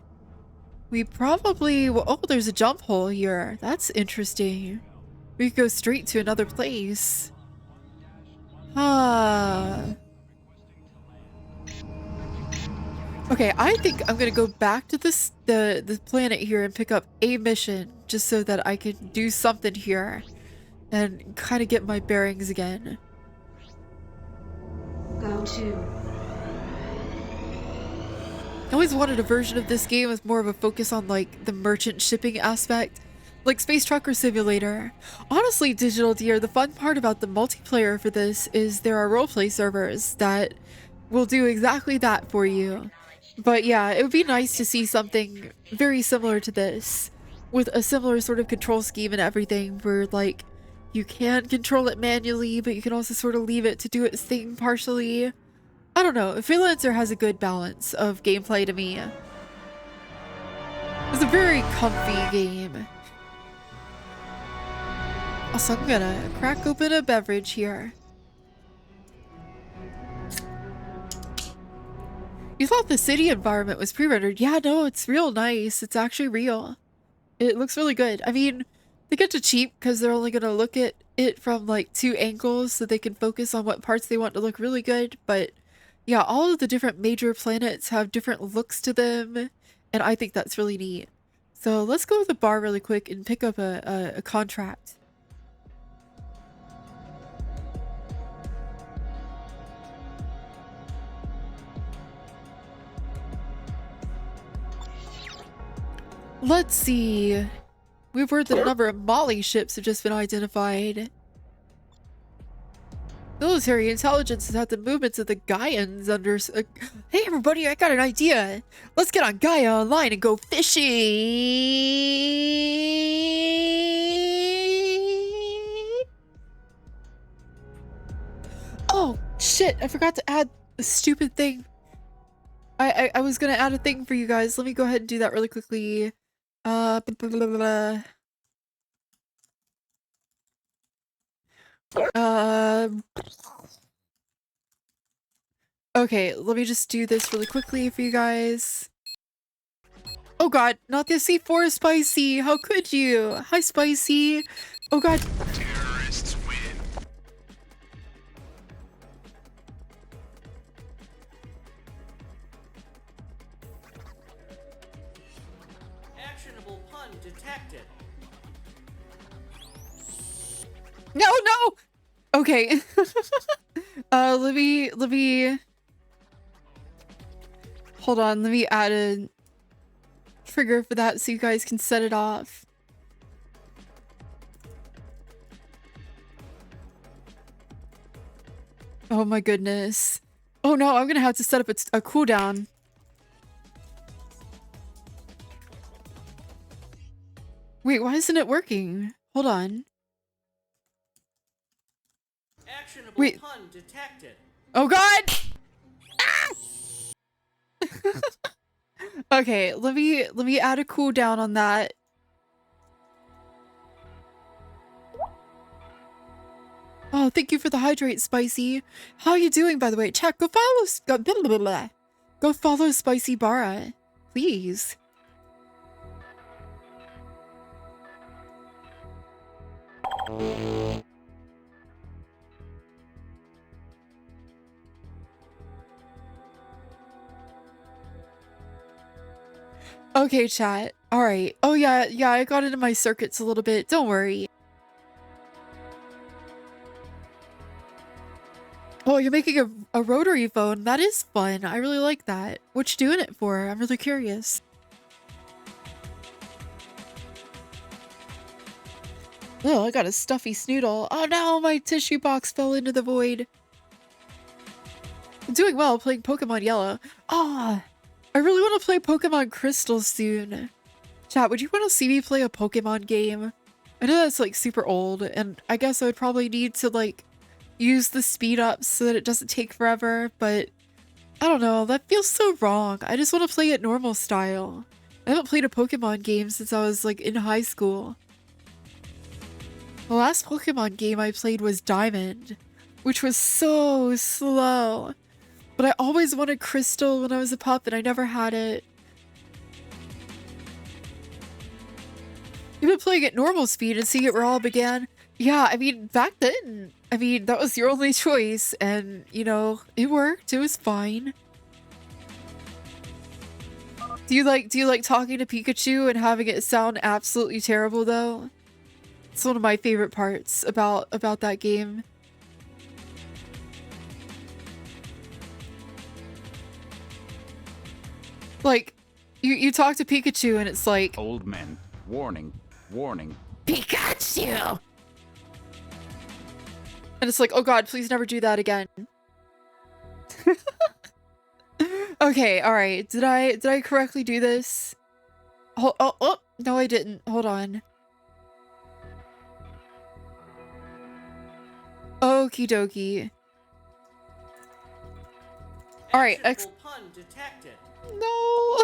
S2: We probably... Oh, there's a jump hole here. That's interesting. We could go straight to another place. Huh. Okay, I think I'm gonna go back to the planet here and pick up a mission just so that I can do something here and kind of get my bearings again.
S6: Go to.
S2: I always wanted a version of this game with more of a focus on like the merchant shipping aspect, like Space Trucker Simulator. Honestly, Digital Deer, the fun part about the multiplayer for this is there are roleplay servers that will do exactly that for you. But yeah, it would be nice to see something very similar to this, with a similar sort of control scheme and everything, where like you can control it manually, but you can also sort of leave it to do its thing partially. I don't know, Freelancer has a good balance of gameplay to me. It's a very comfy game. Also, I'm gonna crack open a beverage here. You thought the city environment was pre-rendered. Yeah, no, it's real nice. It's actually real. It looks really good. I mean, they get to cheap because they're only going to look at it from like 2 angles so they can focus on what parts they want to look really good. But yeah, all of the different major planets have different looks to them. And I think that's really neat. So let's go to the bar really quick and pick up a contract. Let's see. We've heard that a number of Mali ships have just been identified. Military intelligence has had the movements of the Gaians under... Hey everybody, I got an idea! Let's get on Gaia Online and go fishing! Oh, shit! I forgot to add a stupid thing. I was gonna add a thing for you guys. Let me go ahead and do that really quickly. Okay, let me just do this really quickly for you guys. Oh god, not the C4 Spicy! How could you? Hi, Spicy! Oh god.
S7: Terrorists win.
S8: Actionable pun detected.
S2: No, no! Okay. Let me... Hold on, let me add a trigger for that so you guys can set it off. Oh my goodness. Oh no, I'm gonna have to set up a cooldown. Wait, why isn't it working? Hold on.
S8: Actionable
S2: Wait.
S8: pun detected.
S2: Oh god! Ah! Okay, let me add a cooldown on that. Oh, thank you for the hydrate, Spicy. How you doing, by the way? Chat, go follow, go follow Spicy Bara, please. Okay, chat. All right. Oh yeah, I got into my circuits a little bit. Don't worry. Oh, you're making a rotary phone. That is fun. I really like that. What you doing it for? I'm really curious. Oh, I got a stuffy snoodle. Oh no, my tissue box fell into the void. I'm doing well playing Pokemon Yellow. Ah, I really want to play Pokemon Crystal soon. Chat, would you want to see me play a Pokemon game? I know that's like super old, and I guess I would probably need to like use the speed up so that it doesn't take forever, but I don't know, that feels so wrong. I just want to play it normal style. I haven't played a Pokemon game since I was like in high school. The last Pokemon game I played was Diamond, which was so slow. But I always wanted Crystal when I was a pup and I never had it. You've been playing at normal speed and seeing it where it all began. Yeah, I mean, back then, I mean, that was your only choice and, you know, it worked. It was fine. Do you like talking to Pikachu and having it sound absolutely terrible though? It's one of my favorite parts about that game. Like, you talk to Pikachu and it's like,
S7: Old men. Warning. Warning.
S2: Pikachu! And it's like, oh god, please never do that again. Okay, alright. Did I correctly do this? Oh, no I didn't. Hold on. Okie dokie. Alright,
S8: Actionable pun detected.
S2: No!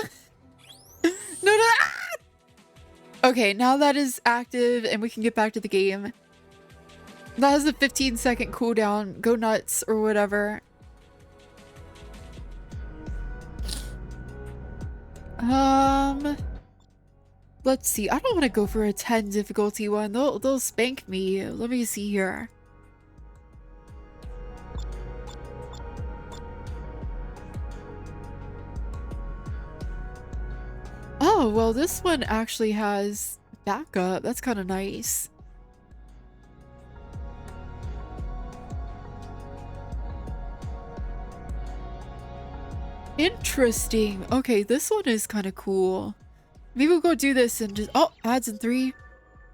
S2: No! Ah! Okay, now that is active and we can get back to the game. That has a 15-second cooldown. Go nuts or whatever. Let's see. I don't want to go for a 10 difficulty one. They'll spank me. Let me see here. Oh, well, this one actually has backup. That's kind of nice. Interesting. Okay, this one is kind of cool. Maybe we'll go do this and just... Oh, ads in 3.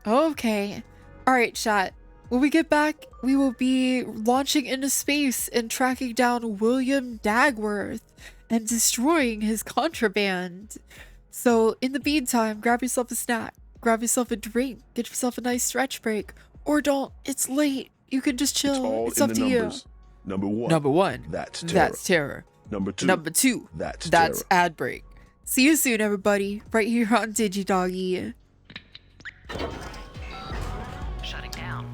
S2: Okay. Alright, chat. When we get back, we will be launching into space and tracking down William Dagworth and destroying his contraband. So, in the meantime, grab yourself a snack, grab yourself a drink, get yourself a nice stretch break, or don't. It's late. You can just chill. It's up to you.
S7: Number one.
S2: Number 1.
S7: That's terror.
S2: That's terror.
S7: Number 2.
S2: Number 2.
S7: That's
S2: That's
S7: terror.
S2: ad break. See you soon, everybody. Right here on DigiDoggi.
S6: Shutting down.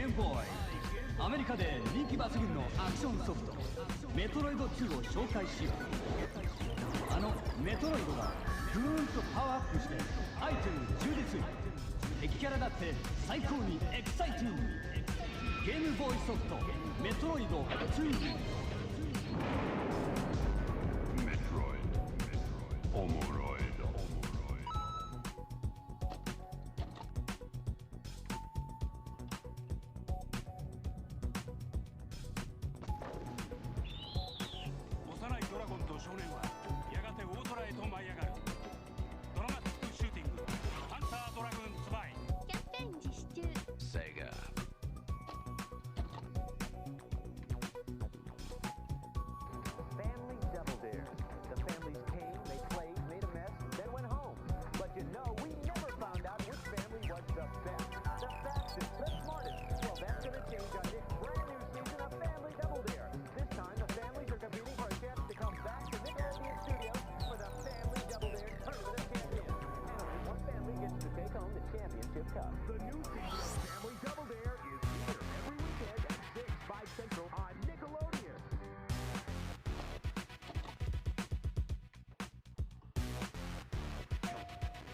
S11: ームボーイアメリカで人気抜群のアクションソフトメトロイド2を紹介しよう。あのメトロイドがぐーんとパワーアップしてアイテム充実、敵キャラだって最高にエキサイティング。ゲームボーイソフトメトロイド2。
S7: メトロイドおもろい。幼いドラゴンと少年はやがて大空へと舞い上がる。ドラマティックシューティングハンタードラグーンズバイ
S5: キャンペーン実施中。
S3: Sega.
S12: Family Double Dare. The families came, they played, made a mess, then went home. But you know, we never found out which family was the best, the fastest, the smartest. Well, that's gonna change on this brand new season of Family Double Dare. This time, the families are competing for a chance to come back to Nickelodeon Studios for the Family Double Dare Tournament of Champions. And only one family gets to take home the championship cup. The new season of Family Double Dare is here every weekend at 6, 5 Central on Nickelodeon.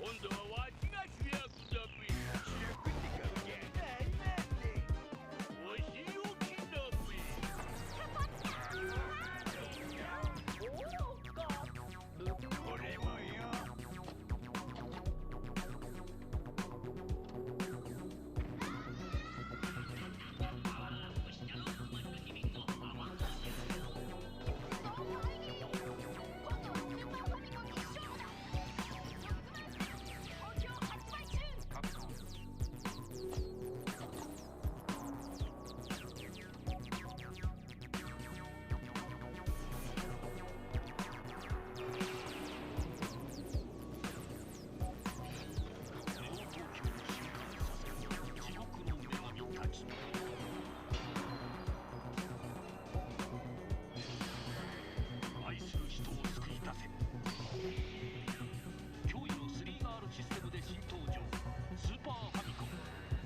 S7: 今度はわしが主役だべ。主役って顔じゃないなんで。お仕置きだべ。これもよ。愛する人を救い出せ。驚異の 3R システムで新登場スーパーファミコン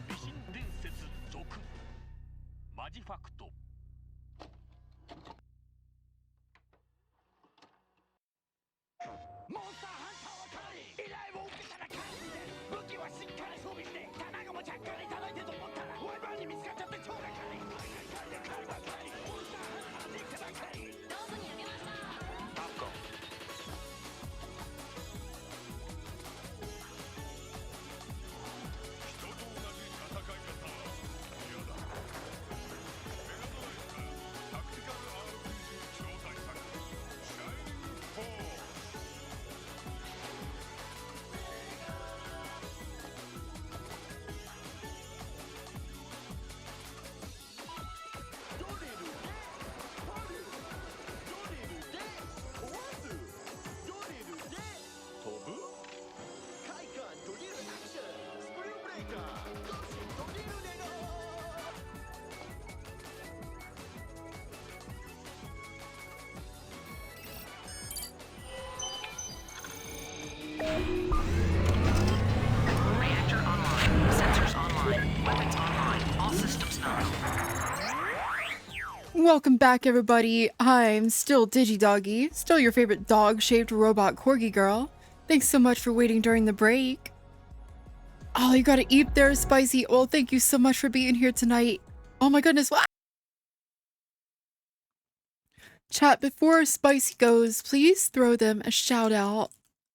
S7: 美人伝説続マジファクト。モンスターハンターはかなり依頼を受けたら感じで武器はしっかり装備して卵もちゃっかり叩いてと思ったらワイバーに見つかっちゃって超がかりモンスターハンターできたばかり。
S5: どこにあげました。
S9: パプコン。
S7: 人と同じ戦い方嫌だ。メガドライブタクティカル RPG 超大作シャイニングフォース。ドリルでパリュドリルで壊すドリルで飛ぶ快感ドリルアクションスプリングブレイカードシドリルネゴ。
S6: Reactor online. Sensors online. Weapons online. All systems nominal.
S2: Welcome back, everybody. I'm still DigiDoggi, still your favorite dog-shaped robot corgi girl. Thanks so much for waiting during the break. Oh, you gotta eat there, Spicy. Well, thank you so much for being here tonight. Oh my goodness. Ah! Chat, before Spicy goes, please throw them a shout out.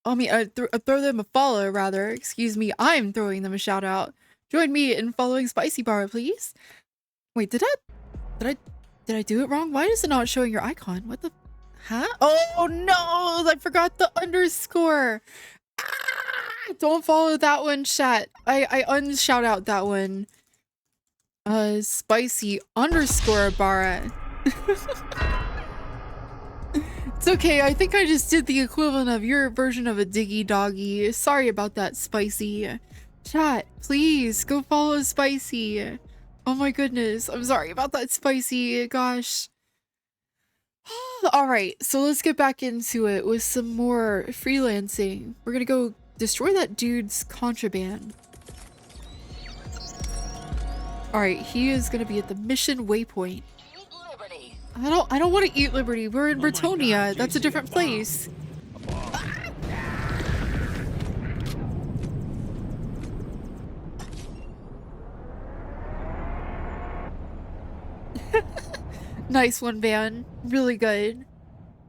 S2: I mean, throw them a follow, rather. Excuse me, I'm throwing them a shout out. Join me in following Spicy Bar, please. Wait, did I do it wrong? Why is it not showing your icon? What the? Huh? Oh no! I forgot the underscore. Ah, don't follow that one, chat. I unshout out that one. Spicy underscore Bara. It's okay. I think I just did the equivalent of your version of a DigiDoggi. Sorry about that, Spicy. Chat, please go follow Spicy. Oh my goodness. I'm sorry about that, Spicy. Gosh. Alright, so let's get back into it with some more freelancing. We're gonna go destroy that dude's contraband. Alright, he is gonna be at the mission waypoint. I don't want to eat Liberty. We're in Britonia. That's a different place. Nice one, Van. Really good.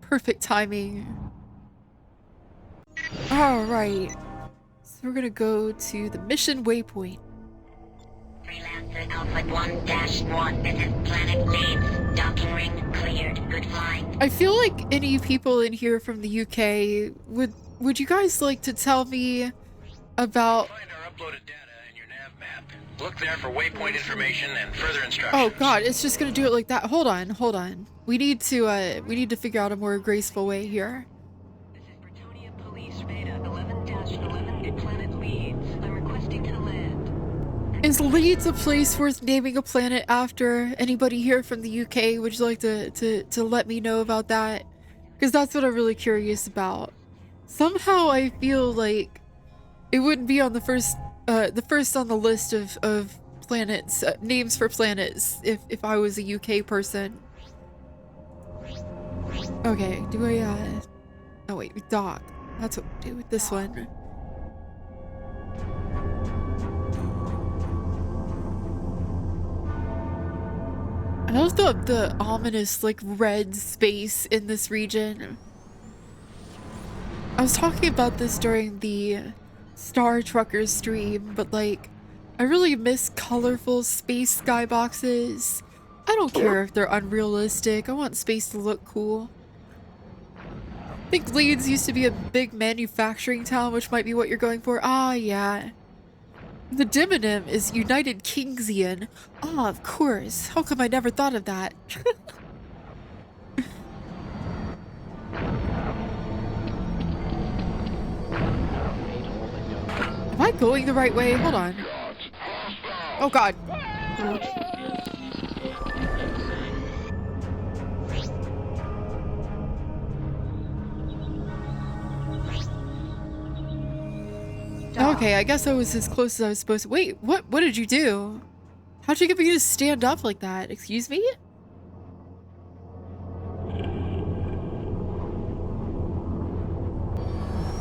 S2: Perfect timing. Alright. So we're gonna go to the mission waypoint.
S13: Freelancer Alpha 1-1, this is Planet Leeds. Docking ring cleared. Good flying.
S2: I feel like any people in here from the UK, would you guys like to tell me about...
S3: Find our uploaded data in your nav map. Look there for waypoint information and further instructions.
S2: Oh god, it's just gonna do it like that. Hold on. We need to figure out a more graceful way here.
S6: This is Britonia Police Beta 11-11 at Planet Leeds. I'm requesting to land.
S2: Is Leeds a place worth naming a planet after? Anybody here from the UK, would you like to let me know about that? Because that's what I'm really curious about. Somehow I feel like it wouldn't be on the first on the list of planets, names for planets, if I was a UK person. Okay, do I, oh wait, dock. That's what we do with this one. I love the ominous, like, red space in this region. I was talking about this during the Star Truckers stream, but like, I really miss colorful space skyboxes. I don't care if they're unrealistic. I want space to look cool. I think Leeds used to be a big manufacturing town, which might be what you're going for. Ah, yeah. The demonym is United Kingsian. Ah, of course. How come I never thought of that? Am I going the right way? Hold on. Oh god. Okay, I guess I was as close as I was supposed to. Wait, what did you do? How'd you get me to stand up like that? Excuse me?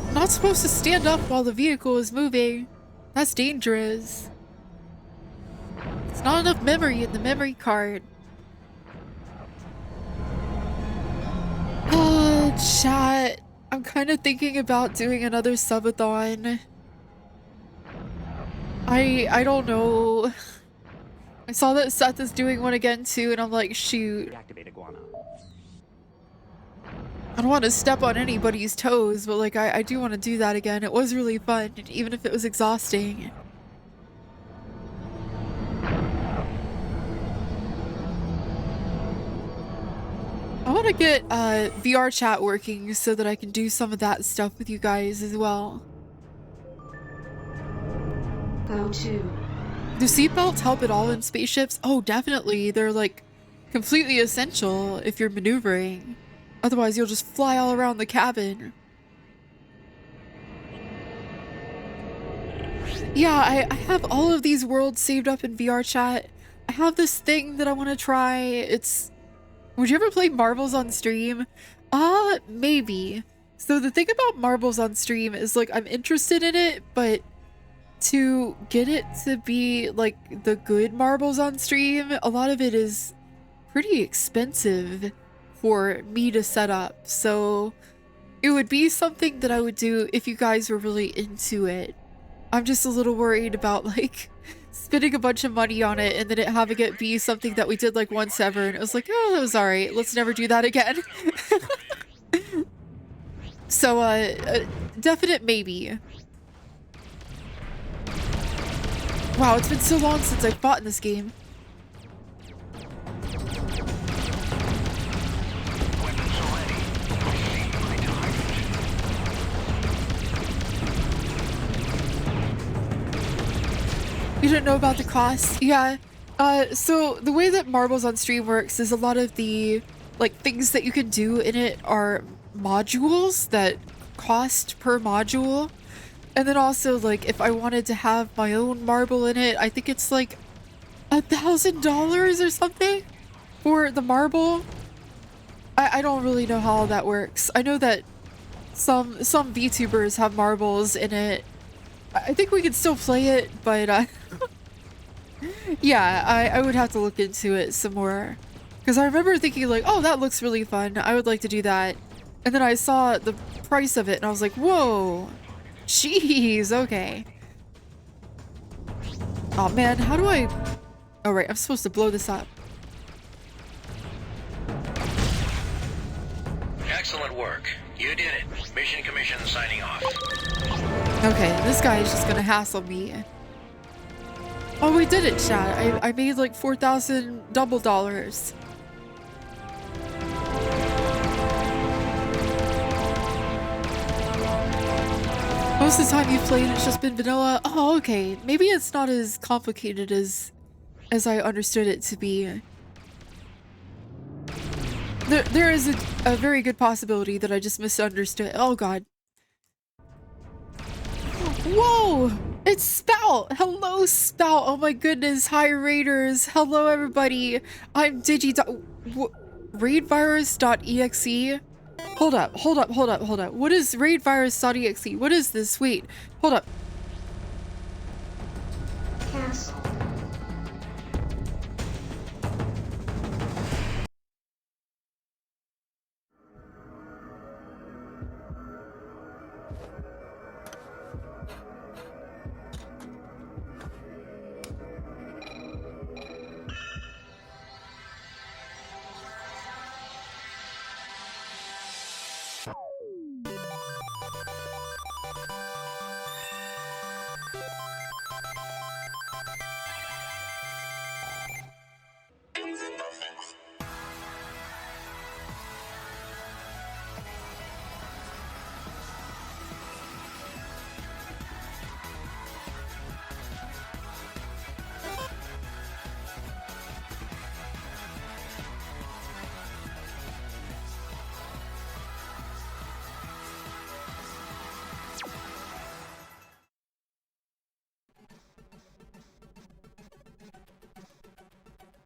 S2: I'm not supposed to stand up while the vehicle is moving. That's dangerous. It's not enough memory in the memory card. Oh, chat. I'm kind of thinking about doing another subathon. I don't know. I saw that Seth is doing one again too, and I'm like, shoot. I don't want to step on anybody's toes, but like, I do want to do that again. It was really fun, even if it was exhausting. I want to get VR chat working so that I can do some of that stuff with you guys as well.
S14: Go to.
S2: Do seatbelts help at all in spaceships? Oh, definitely. They're like completely essential if you're maneuvering. Otherwise, you'll just fly all around the cabin. Yeah, I have all of these worlds saved up in VR chat. I have this thing that I want to try. It's... Would you ever play Marbles on stream? Maybe. So the thing about Marbles on stream is like, I'm interested in it, but to get it to be like the good marbles on stream, a lot of it is pretty expensive for me to set up. So it would be something that I would do if you guys were really into it. I'm just a little worried about like spending a bunch of money on it and then it having it be something that we did like once ever and it was like, oh, that was alright, let's never do that again. So definite maybe. Wow, it's been so long since I fought in this game. You didn't know about the cost? Yeah. So the way that Marbles on stream works is a lot of the like things that you can do in it are modules that cost per module. And then also like if I wanted to have my own marble in it, I think it's like $1,000 or something for the marble? I don't really know how that works. I know that some VTubers have marbles in it. I think we can still play it, but yeah, I would have to look into it some more. Because I remember thinking like, oh, that looks really fun. I would like to do that. And then I saw the price of it and I was like, whoa, jeez, okay. Oh man, how do I... Oh right, I'm supposed to blow this up.
S3: Excellent work. You did it. Mission commission signing off.
S2: Okay, this guy is just gonna hassle me. Oh, we did it, chat. I made like 4,000 double dollars. Most of the time you've played, it's just been vanilla. Oh, okay. Maybe it's not as complicated as I understood it to be. There is a very good possibility that I just misunderstood. Oh god. Whoa! It's Spout! Hello, Spout! Oh my goodness. Hi, Raiders. Hello, everybody. I'm raidvirus.exe? Hold up. What is raidvirus.exe? What is this? Wait. Hold up.
S14: Cancel.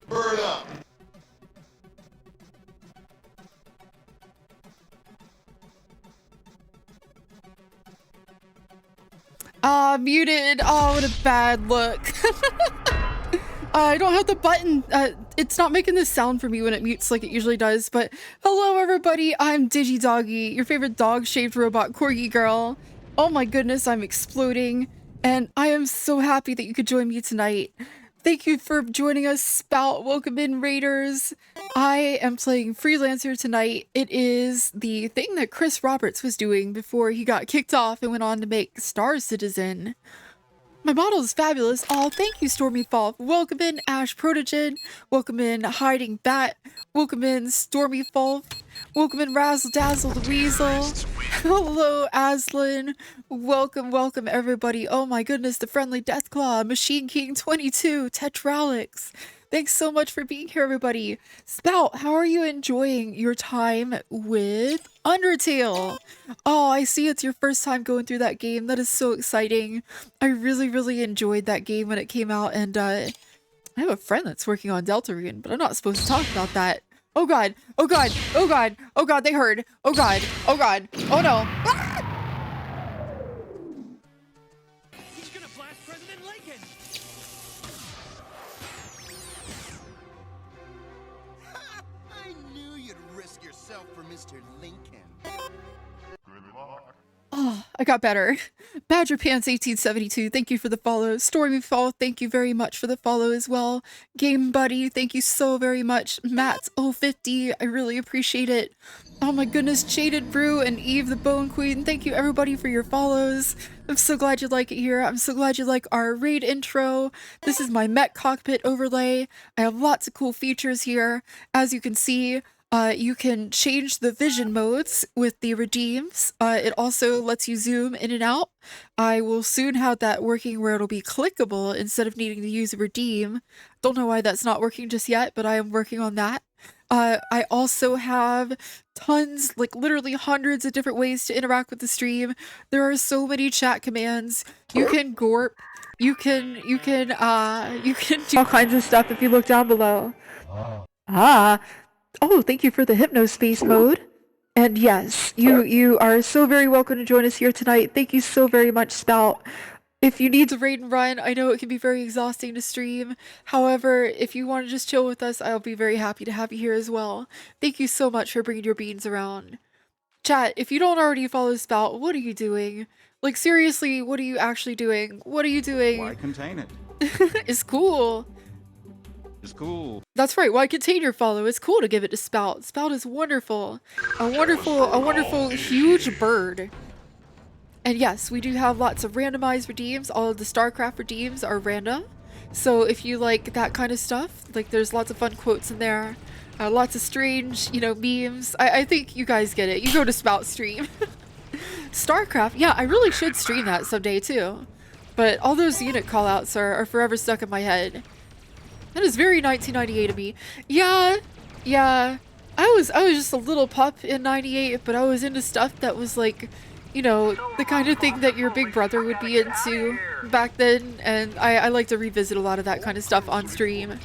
S4: Burn up!
S2: Muted. Oh, what a bad look. I don't have the button. It's not making this sound for me when it mutes like it usually does, but hello everybody, I'm DigiDoggi, your favorite dog-shaped robot corgi girl. Oh my goodness, I'm exploding, and I am so happy that you could join me tonight. Thank you for joining us, Spout. Welcome in, Raiders. I am playing Freelancer tonight. It is the thing that Chris Roberts was doing before he got kicked off and went on to make Star Citizen. My model is fabulous. Oh, thank you, Stormy Fall. Welcome in, Ash Protogen. Welcome in, Hiding Bat. Welcome in, Stormy Fall. Welcome in, Razzle Dazzle the Weasel. Hello, Aslan. Welcome, everybody. Oh my goodness, the Friendly Deathclaw, Machine King 22, Tetralix. Thanks so much for being here, everybody. Spout, how are you enjoying your time with Undertale? Oh, I see it's your first time going through that game. That is so exciting. I really enjoyed that game when it came out, and I have a friend that's working on Deltarune, but I'm not supposed to talk about that. Oh god, oh god, oh god, oh god, they heard. Oh god, oh god, oh no. Ah!
S7: He's gonna blast President Lincoln!
S4: I knew you'd risk yourself for Mr. Lincoln. Good luck.
S2: Oh, I got better. Badger Pants 1872, thank you for the follow. Stormyfall, thank you very much for the follow as well. Game Buddy, thank you so very much. Matt 050, I really appreciate it. Oh my goodness, Jaded Brew and Eve the Bone Queen, thank you everybody for your follows. I'm so glad you like it here. I'm so glad you like our raid intro. This is my mech cockpit overlay. I have lots of cool features here. As you can see, you can change the vision modes with the redeems. It also lets you zoom in and out. I will soon have that working where it'll be clickable instead of needing to use a redeem. Don't know why that's not working just yet, but I am working on that. I also have tons, like literally hundreds of different ways to interact with the stream. There are so many chat commands. You can gorp. You can do all kinds of stuff if you look down below. Ah. Oh, thank you for the hypnospace mode. And yes, you are so very welcome to join us here tonight. Thank you so very much, Spout. If you need to raid and run, I know it can be very exhausting to stream. However, if you want to just chill with us, I'll be very happy to have you here as well. Thank you so much for bringing your beans around. Chat, if you don't already follow Spout, what are you doing? Like, seriously, what are you actually doing? What are you doing?
S15: Why contain it?
S2: It's cool.
S15: It's cool.
S2: That's right. Why contain your follow? It's cool to give it to Spout. Spout is wonderful. A wonderful, huge bird. And yes, we do have lots of randomized redeems. All of the StarCraft redeems are random. So if you like that kind of stuff, like there's lots of fun quotes in there. Lots of strange, memes. I think you guys get it. You go to Spout stream. StarCraft, yeah, I really should stream that someday too. But all those unit callouts are forever stuck in my head. That is very 1998 of me. Yeah. I was just a little pup in 98, but I was into stuff that was like, the kind of thing that your big brother would be into back then, and I like to revisit a lot of that kind of stuff on stream.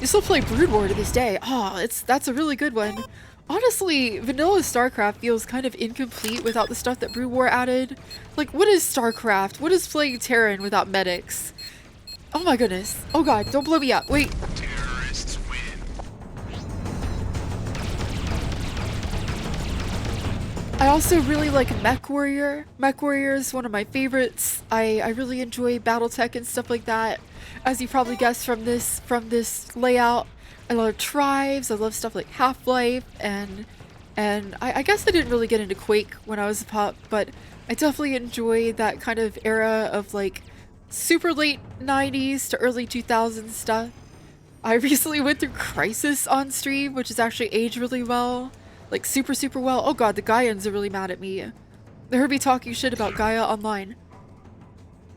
S2: You still play Brood War to this day. Oh, that's a really good one. Honestly, vanilla StarCraft feels kind of incomplete without the stuff that Brood War added. Like, what is StarCraft? What is playing Terran without medics? Oh my goodness. Oh god, don't blow me up. Wait.
S7: Terrorists win.
S2: I also really like Mech Warrior. Mech Warrior is one of my favorites. I really enjoy Battletech and stuff like that. As you probably guessed from this layout, I love Tribes. I love stuff like Half-Life, and I guess I didn't really get into Quake when I was a pup, but I definitely enjoy that kind of era of like super late 90s to early 2000s stuff. I recently went through Crisis on stream, which has actually aged really well. Like, super well. Oh god, the Gaians are really mad at me. They heard me talking shit about Gaia online.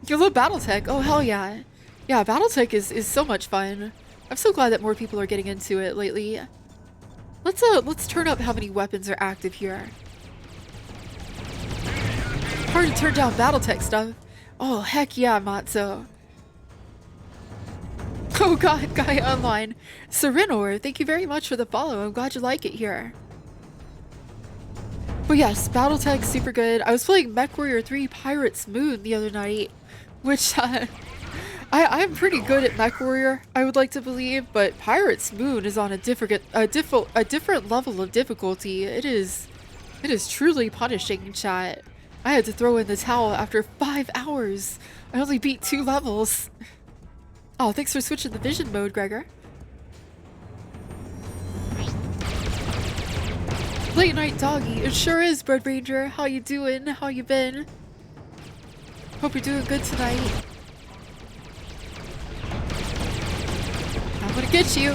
S2: You love Battletech? Oh, hell yeah. Yeah, Battletech is so much fun. I'm so glad that more people are getting into it lately. Let's turn up how many weapons are active here. Hard to turn down Battletech stuff. Oh, heck yeah, Matzo. Oh god, Gaia Online. Serenor, thank you very much for the follow. I'm glad you like it here. But yes, Battletech's super good. I was playing MechWarrior 3 Pirates Moon the other night, which I'm pretty good at MechWarrior, I would like to believe, but Pirates Moon is on a different level of difficulty. It is truly punishing, chat. I had to throw in the towel after 5 hours. I only beat 2 levels. Oh, thanks for switching the vision mode, Gregor. Late night doggy. It sure is, Bread Ranger. How you doing? How you been? Hope you're doing good tonight. I'm gonna get you.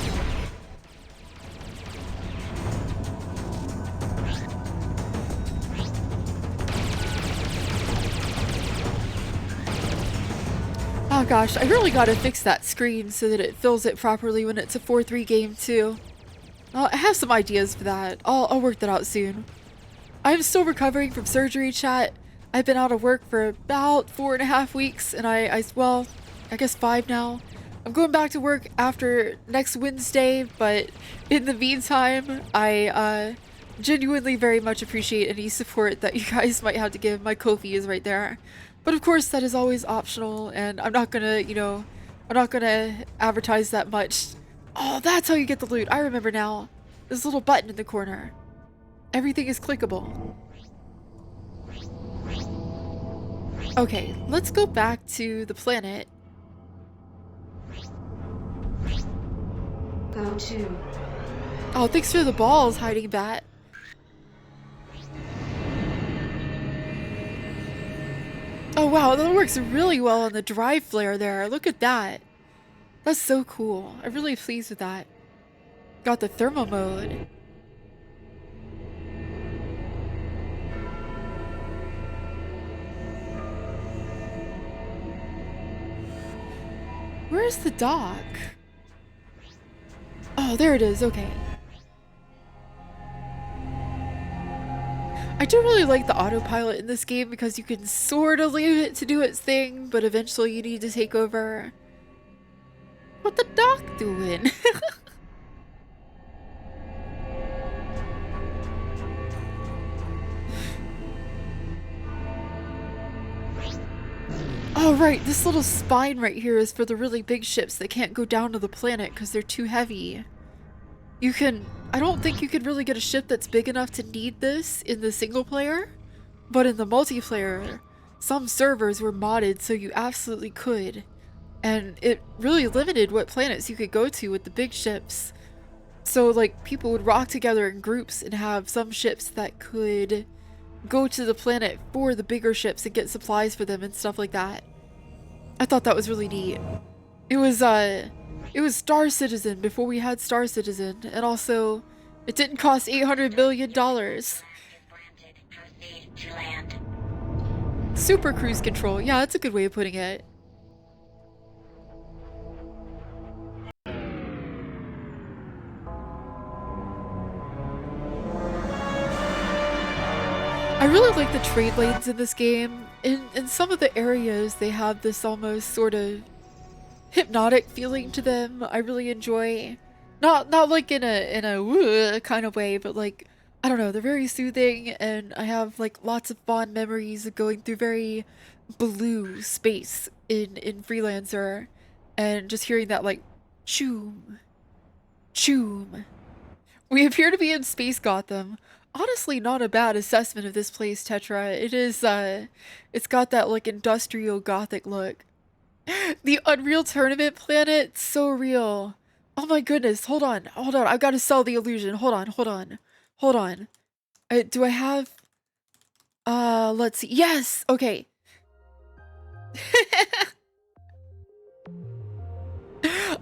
S2: Oh gosh, I really gotta fix that screen so that it fills it properly when it's a 4-3 game too. I have some ideas for that. I'll work that out soon. I'm still recovering from surgery, chat. I've been out of work for about 4.5 weeks, and well, I guess 5 now. I'm going back to work after next Wednesday, but in the meantime, I genuinely very much appreciate any support that you guys might have to give. My Ko-fi is right there. But of course, that is always optional, and I'm not gonna, I'm not gonna advertise that much. Oh, that's how you get the loot. I remember now. There's a little button in the corner. Everything is clickable. Okay, let's go back to the planet.
S14: Go to.
S2: Oh, thanks for the balls, Hiding Bat. Oh wow, that works really well on the drive flare there. Look at that. That's so cool. I'm really pleased with that. Got the thermal mode. Where's the dock? Oh, there it is. Okay. I do really like the autopilot in this game because you can sort of leave it to do its thing, but eventually you need to take over. What the doc doing? Oh right, this little spine right here is for the really big ships that can't go down to the planet because they're too heavy. I don't think you could really get a ship that's big enough to need this in the single player, but in the multiplayer, some servers were modded so you absolutely could. And it really limited what planets you could go to with the big ships. So like people would rock together in groups and have some ships that could go to the planet for the bigger ships and get supplies for them and stuff like that. I thought that was really neat. It was Star Citizen before we had Star Citizen, and also it didn't cost $800 million. Super cruise control. Yeah, that's a good way of putting it. I really like the trade lanes in this game. In some of the areas, they have this almost sort of hypnotic feeling to them. I really enjoy, not like in a kind of way, but like, I don't know, they're very soothing, and I have like lots of fond memories of going through very blue space in Freelancer, and just hearing that like choom, choom. We appear to be in Space Gotham. Honestly, not a bad assessment of this place, Tetra. It is, it's got that, like, industrial gothic look. The Unreal Tournament planet, so real. Oh my goodness, hold on. I've got to sell the illusion. Hold on. Do I have, let's see. Yes, okay.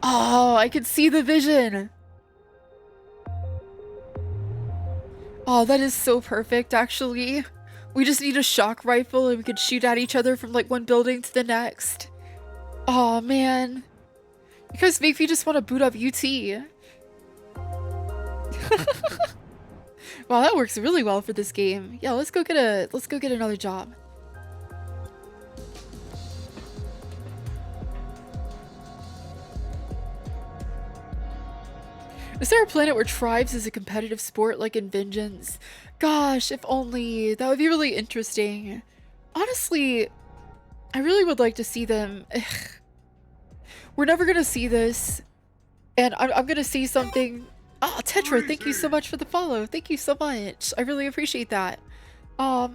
S2: Oh, I can see the vision. Oh, that is so perfect, actually. We just need a shock rifle and we could shoot at each other from like one building to the next. Oh man. You guys make me just want to boot up UT. Wow, that works really well for this game. Yeah, let's go get another job. Is there a planet where tribes is a competitive sport like in Vengeance? Gosh, if only. That would be really interesting. Honestly, I really would like to see them. We're never gonna see this. And I'm gonna see something. Oh, Tetra, thank you so much for the follow. Thank you so much. I really appreciate that. I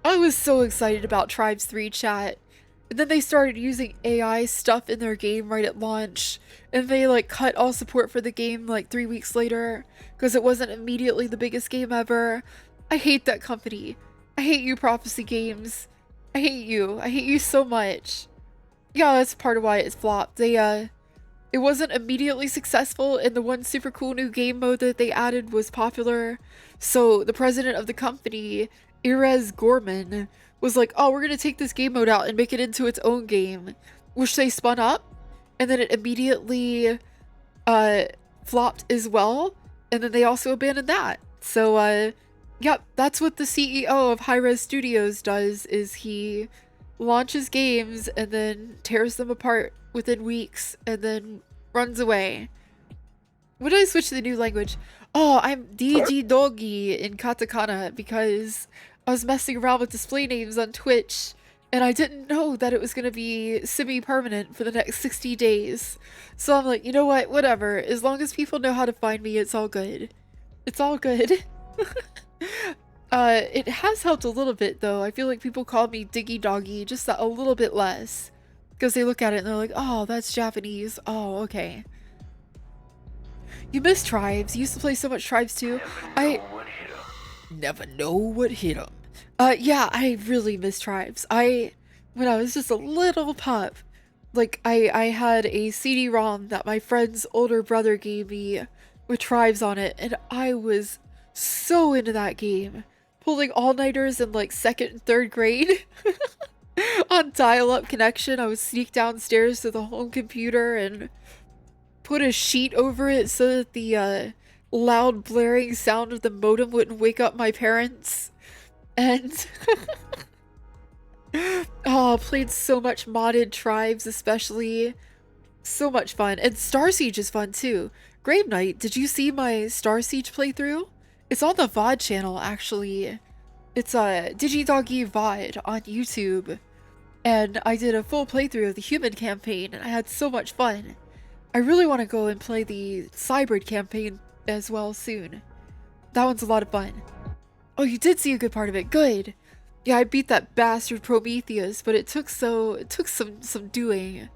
S2: was so excited about Tribes 3 chat. And then they started using AI stuff in their game right at launch, and they like cut all support for the game like 3 weeks later because it wasn't immediately the biggest game ever. I hate that company. I hate you, Prophecy Games. I hate you so much. Yeah, that's part of why it's flopped. It wasn't immediately successful, and the one super cool new game mode that they added was popular. So the president of the company, Irez Gorman, was like, oh, we're gonna take this game mode out and make it into its own game, which they spun up, and then it immediately flopped as well, and then they also abandoned that. So yeah, that's what the CEO of Hi-Res Studios does, is he launches games and then tears them apart within weeks and then runs away. When did I switch to the new language? Oh, I'm DigiDoggi in katakana because I was messing around with display names on Twitch, and I didn't know that it was going to be semi-permanent for the next 60 days. So I'm like, you know what? Whatever. As long as people know how to find me, it's all good. It's all good. It has helped a little bit, though. I feel like people call me DigiDoggi just a little bit less. Because they look at it and they're like, oh, that's Japanese. Oh, okay. You miss Tribes. You used to play so much Tribes, too. Never know what hit 'em. Yeah, I really miss Tribes. When I was just a little pup, like, I had a CD-ROM that my friend's older brother gave me with Tribes on it, and I was so into that game. Pulling all-nighters in, like, 2nd and 3rd grade. On dial-up connection, I would sneak downstairs to the home computer and put a sheet over it so that the loud blaring sound of the modem wouldn't wake up my parents. And oh, played so much modded Tribes, especially. So much fun. And Star Siege is fun too. Grave Knight, did you see my Star Siege playthrough? It's on the VOD channel, actually. It's a DigiDoggi VOD on YouTube. And I did a full playthrough of the human campaign, and I had so much fun. I really want to go and play the Cybrid campaign as well soon. That one's a lot of fun. Oh, you did see a good part of it. Good. Yeah, I beat that bastard Prometheus, but it took some doing.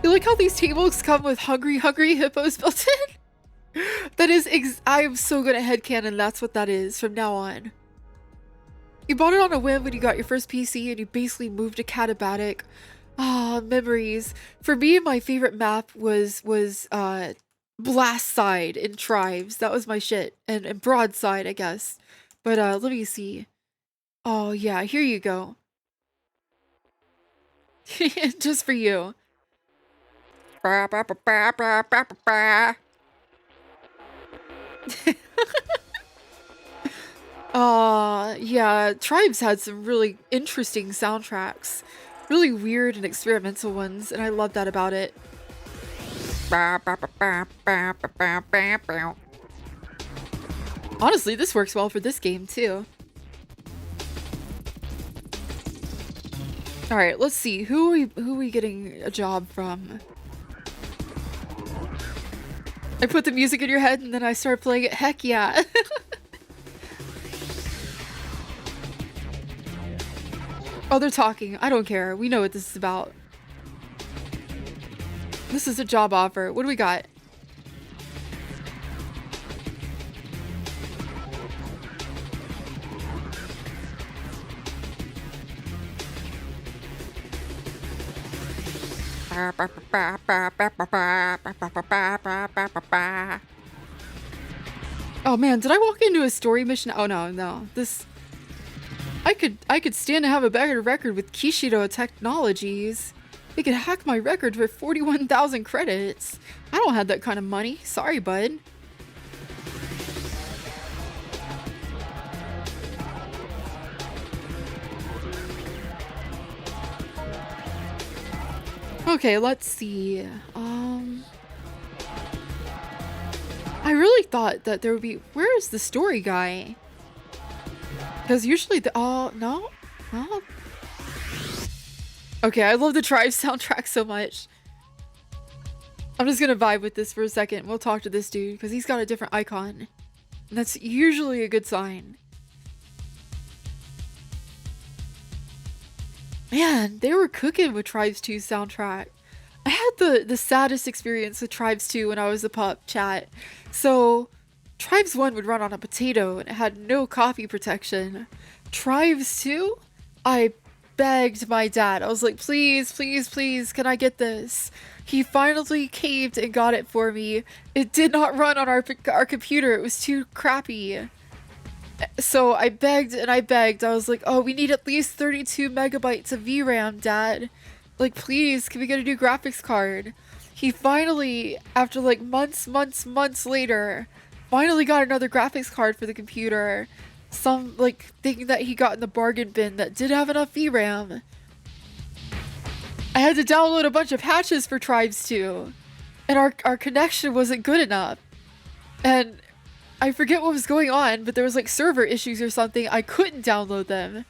S2: You like how these tables come with hungry hippos built in? That is I am so good at headcanon, that's what that is from now on. You bought it on a whim when you got your first PC and you basically moved to Katabatic. Ah, memories. For me, my favorite map was Blast Side in Tribes. That was my shit. And Broadside, I guess. But let me see. Oh yeah, here you go. Just for you. Yeah, Tribes had some really interesting soundtracks. Really weird and experimental ones, and I love that about it. Honestly, this works well for this game too. Alright, let's see. Who are we getting a job from? I put the music in your head and then I start playing it. Heck yeah. Oh, they're talking. I don't care. We know what this is about. This is a job offer. What do we got? Oh man, did I walk into a story mission? Oh no. This I could stand to have a better record with Kishido Technologies. They could hack my record for 41,000 credits. I don't have that kind of money. Sorry, bud. Okay, let's see. I really thought that there would be... Where is the story guy? Because usually the... Oh, no? Oh. Okay, I love the Tribe soundtrack so much. I'm just gonna vibe with this for a second. We'll talk to this dude, because he's got a different icon. And that's usually a good sign. Man, they were cooking with Tribes 2 soundtrack. I had the saddest experience with Tribes 2 when I was a pup, chat. So, Tribes 1 would run on a potato and it had no copy protection. Tribes 2? I begged my dad. I was like, please, please, please, can I get this? He finally caved and got it for me. It did not run on our computer. It was too crappy. So I begged and I begged. I was like, oh, we need at least 32 megabytes of VRAM, Dad. Like, please, can we get a new graphics card? He finally, after like months later, finally got another graphics card for the computer. Some, like, thing that he got in the bargain bin that did have enough VRAM. I had to download a bunch of patches for Tribes 2. And our connection wasn't good enough. And I forget what was going on, but there was like server issues or something. I couldn't download them.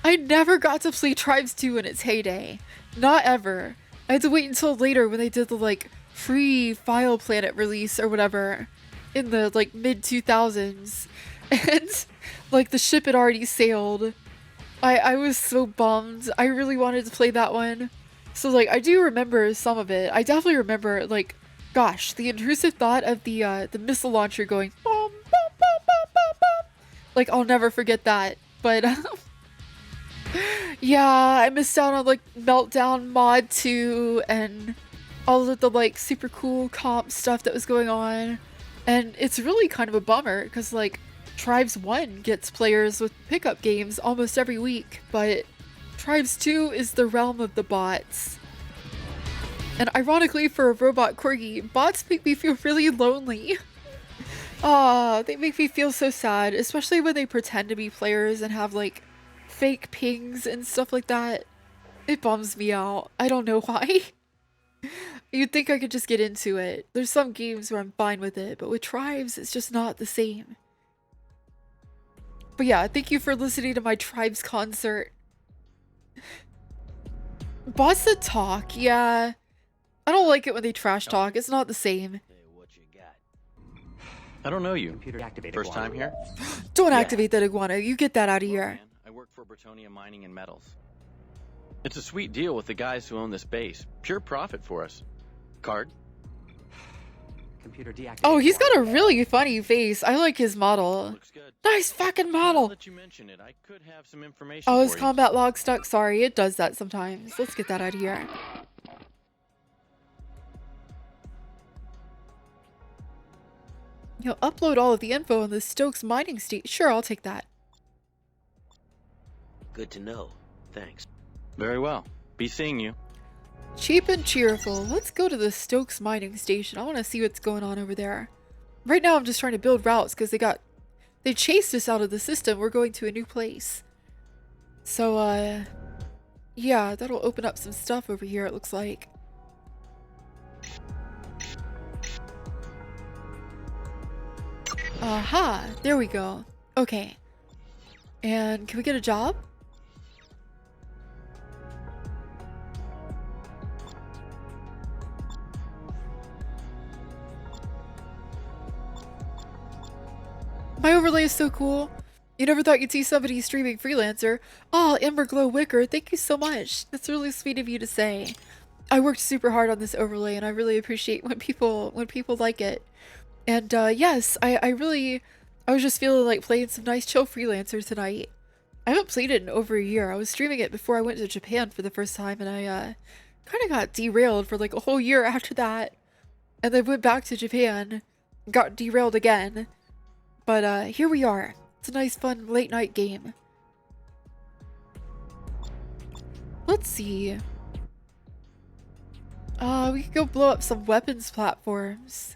S2: I never got to play Tribes 2 in its heyday. Not ever. I had to wait until later when they did the like free File Planet release or whatever in the like mid 2000s. And like the ship had already sailed. I was so bummed. I really wanted to play that one. So like I do remember some of it. I definitely remember like, gosh, the intrusive thought of the missile launcher going bom, bom, bom, bom, bom, bom. Like I'll never forget that. But yeah, I missed out on like Meltdown Mod 2 and all of the like super cool comp stuff that was going on. And it's really kind of a bummer because like Tribes 1 gets players with pickup games almost every week, but Tribes 2 is the realm of the bots. And ironically, for a robot corgi, bots make me feel really lonely. Ah, they make me feel so sad, especially when they pretend to be players and have like fake pings and stuff like that. It bums me out. I don't know why. You'd think I could just get into it. There's some games where I'm fine with it, but with Tribes, it's just not the same. But yeah, thank you for listening to my Tribes concert. Bots that talk, yeah. I don't like it when they trash talk. It's not the same.
S10: I don't know you. First time here?
S2: Don't activate that iguana. You get that out of here.
S10: I work for Britonia Mining and Metals. It's a sweet deal with the guys who own this base. Pure profit for us. Card?
S12: Computer deactivated.
S2: Oh, he's got a really funny face. I like his model.
S10: Looks good.
S2: Nice fucking model.
S10: Now that you mention it, I could have some information
S2: Oh,
S10: for
S2: his
S10: you.
S2: combat log stuck. Sorry, it does that sometimes. Let's get that out of here. You'll upload all of the info on the Stokes mining state. Sure, I'll take that.
S3: Good to know. Thanks.
S10: Very well. Be seeing you.
S2: Cheap and cheerful. Let's go to the Stokes mining station. I want to see what's going on over there. Right now, I'm just trying to build routes because they chased us out of the system. We're going to a new place. So, yeah, that'll open up some stuff over here, it looks like. Aha, there we go. Okay. And can we get a job? My overlay is so cool. You never thought you'd see somebody streaming Freelancer. Oh, Emberglow Wicker, thank you so much. That's really sweet of you to say. I worked super hard on this overlay and I really appreciate when people like it. And yes, I was just feeling like playing some nice chill Freelancer tonight. I haven't played it in over a year. I was streaming it before I went to Japan for the first time and I kind of got derailed for like a whole year after that. And then went back to Japan, got derailed again. But here we are. It's a nice fun late night game. Let's see. We could go blow up some weapons platforms.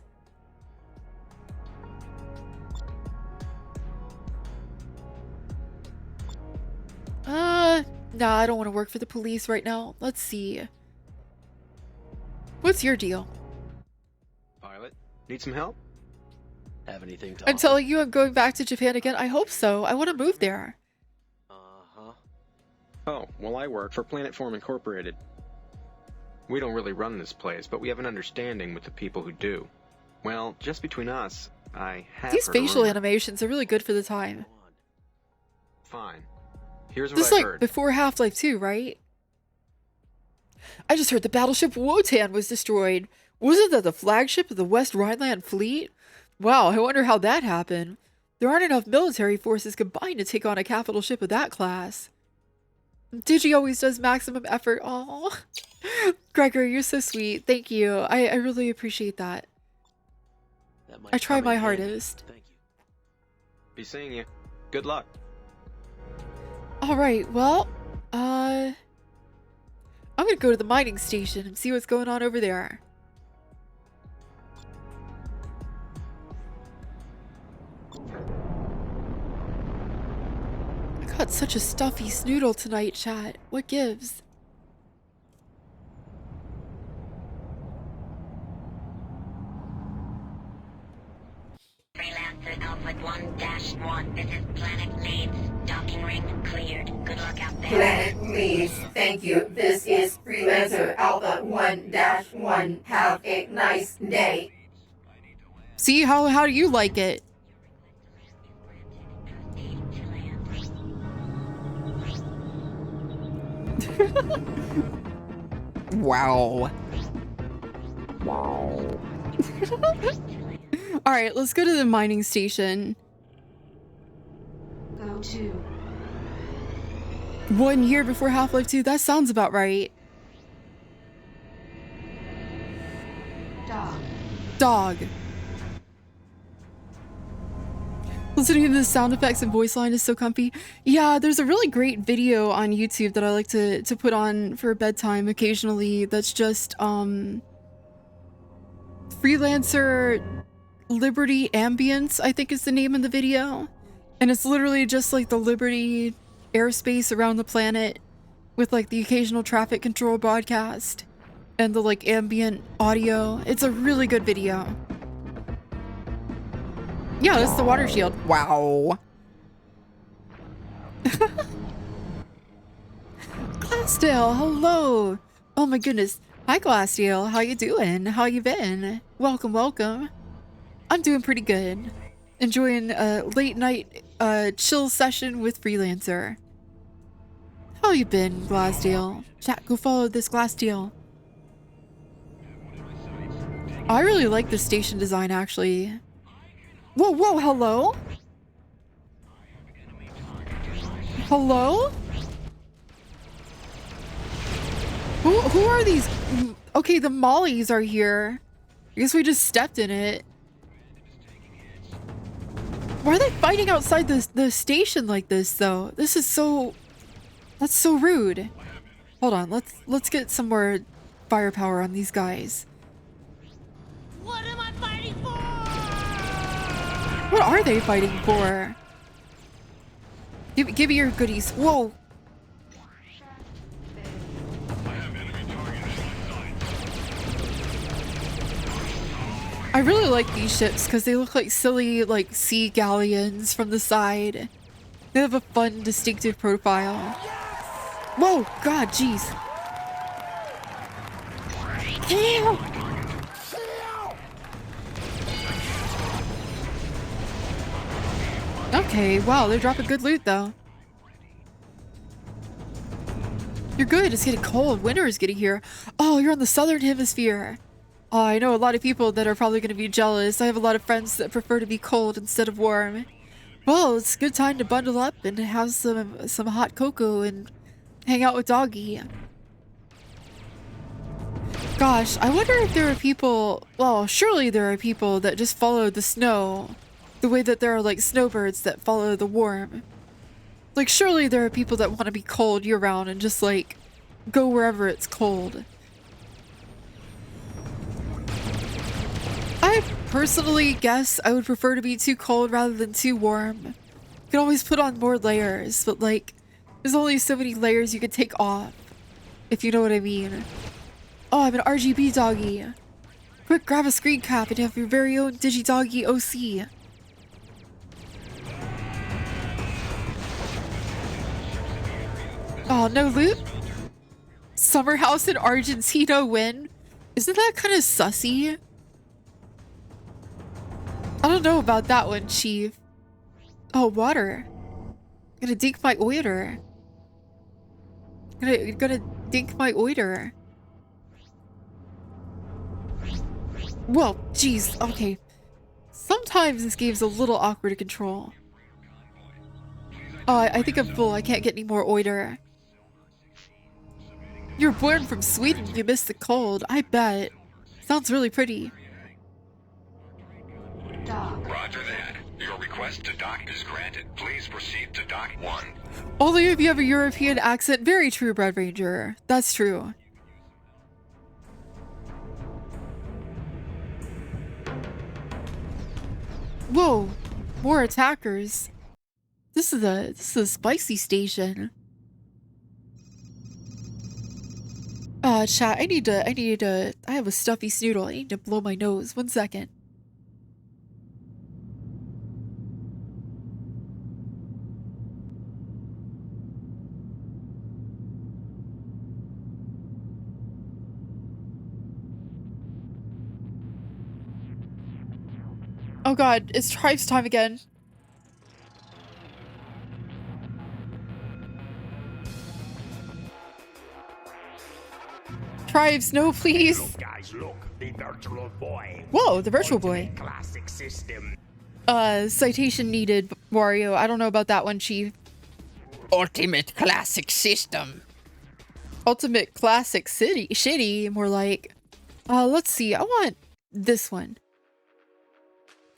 S2: Nah, I don't want to work for the police right now. Let's see. What's your deal?
S9: Pilot, need some help?
S3: Have anything to
S2: I'm
S3: offer?
S2: telling you I'm going back to Japan again. I hope so. I want to move there.
S3: Uh-huh.
S9: Oh, well, I work for Planetform Incorporated. We don't really run this place, but we have an understanding with the people who do. Well, just between us, I have
S2: These
S9: heard a
S2: facial
S9: rumor.
S2: animations are really good for the time.
S9: Fine. Here's what
S2: This is
S9: I
S2: like
S9: heard.
S2: before Half-Life 2, right? I just heard the battleship Wotan was destroyed. Wasn't that the flagship of the West Rhineland fleet? Wow, I wonder how that happened. There aren't enough military forces combined to take on a capital ship of that class. Digi always does maximum effort. Aw. Gregor, you're so sweet. Thank you. I really appreciate that. I try my hardest.
S3: Thank you.
S9: Be seeing you. Good luck.
S2: Alright, well, I'm gonna go to the mining station and see what's going on over there. I got such a stuffy snoodle tonight, chat. What gives?
S13: Freelancer Alpha 1-1. This is Planet Leeds. Docking ring cleared. Good luck out there.
S16: Planet Leeds, thank you. This is Freelancer Alpha 1-1. Have a nice day.
S2: See, how do you like it? Wow. Wow. All right, let's go to the mining station.
S14: Go to.
S2: 1 year before Half-Life 2. That sounds about right.
S14: Dog.
S2: Dog. Listening to the sound effects and voice line is so comfy. Yeah, there's a really great video on YouTube that I like to put on for bedtime occasionally. That's just Freelancer Liberty Ambience, I think is the name of the video. And it's literally just like the Liberty airspace around the planet with like the occasional traffic control broadcast and the like ambient audio. It's a really good video. Yeah, that's the water shield. Wow. Glassdale, hello. Oh my goodness. Hi Glassdale, how you doing? How you been? Welcome, welcome. I'm doing pretty good. Enjoying a late night chill session with Freelancer. How you been, Glassdale? Chat, go follow this Glassdale. I really like the station design actually. Whoa, whoa, hello? Hello? Who are these? Okay, the mollies are here. I guess we just stepped in it. Why are they fighting outside the station like this though? This is so... That's so rude. Hold on, let's get some more firepower on these guys.
S5: What am I fighting for?
S2: What are they fighting for? Give me your goodies. Whoa. I really like these ships because they look like silly like sea galleons from the side. They have a fun, distinctive profile. Whoa, God, jeez. Damn. Okay, wow, they're dropping good loot though. You're good, it's getting cold. Winter is getting here. Oh, you're on the southern hemisphere. Oh, I know a lot of people that are probably going to be jealous. I have a lot of friends that prefer to be cold instead of warm. Well, it's a good time to bundle up and have some hot cocoa and hang out with Doggy. Gosh, I wonder if there are people... Well, surely there are people that just follow the snow. The way that there are like snowbirds that follow the warm. Like surely there are people that want to be cold year round and just like go wherever it's cold. I personally guess I would prefer to be too cold rather than too warm. You can always put on more layers, but like there's only so many layers you can take off, if you know what I mean. Oh, I'm an RGB doggy. Quick, grab a screen cap and have your very own DigiDoggi OC. Oh, no loot? Summer house in Argentina win? Isn't that kind of sussy? I don't know about that one, Chief. Oh, water. Gonna dink my oiter. Gonna dink my oiter. Whoa, jeez, okay. Sometimes this game's a little awkward to control. Oh, I think I'm full. I can't get any more oiter. You were born from Sweden. You missed the cold. I bet. Sounds really pretty.
S3: Roger that. Your request to dock is granted. Please proceed to dock 1.
S2: Only if you have a European accent. Very true, Bread Ranger. That's true. Whoa, more attackers. This is a spicy station. Chat, I have a stuffy snoodle. I need to blow my nose. 1 second. Oh god, it's Tribes time again. Tribes, no please.
S7: Look, guys, look. The virtual boy.
S2: Whoa, the virtual boy.
S7: Classic system.
S2: Citation needed, Wario. I don't know about that one, Chief.
S17: Ultimate classic system.
S2: Ultimate classic shitty, more like. Let's see. I want this one.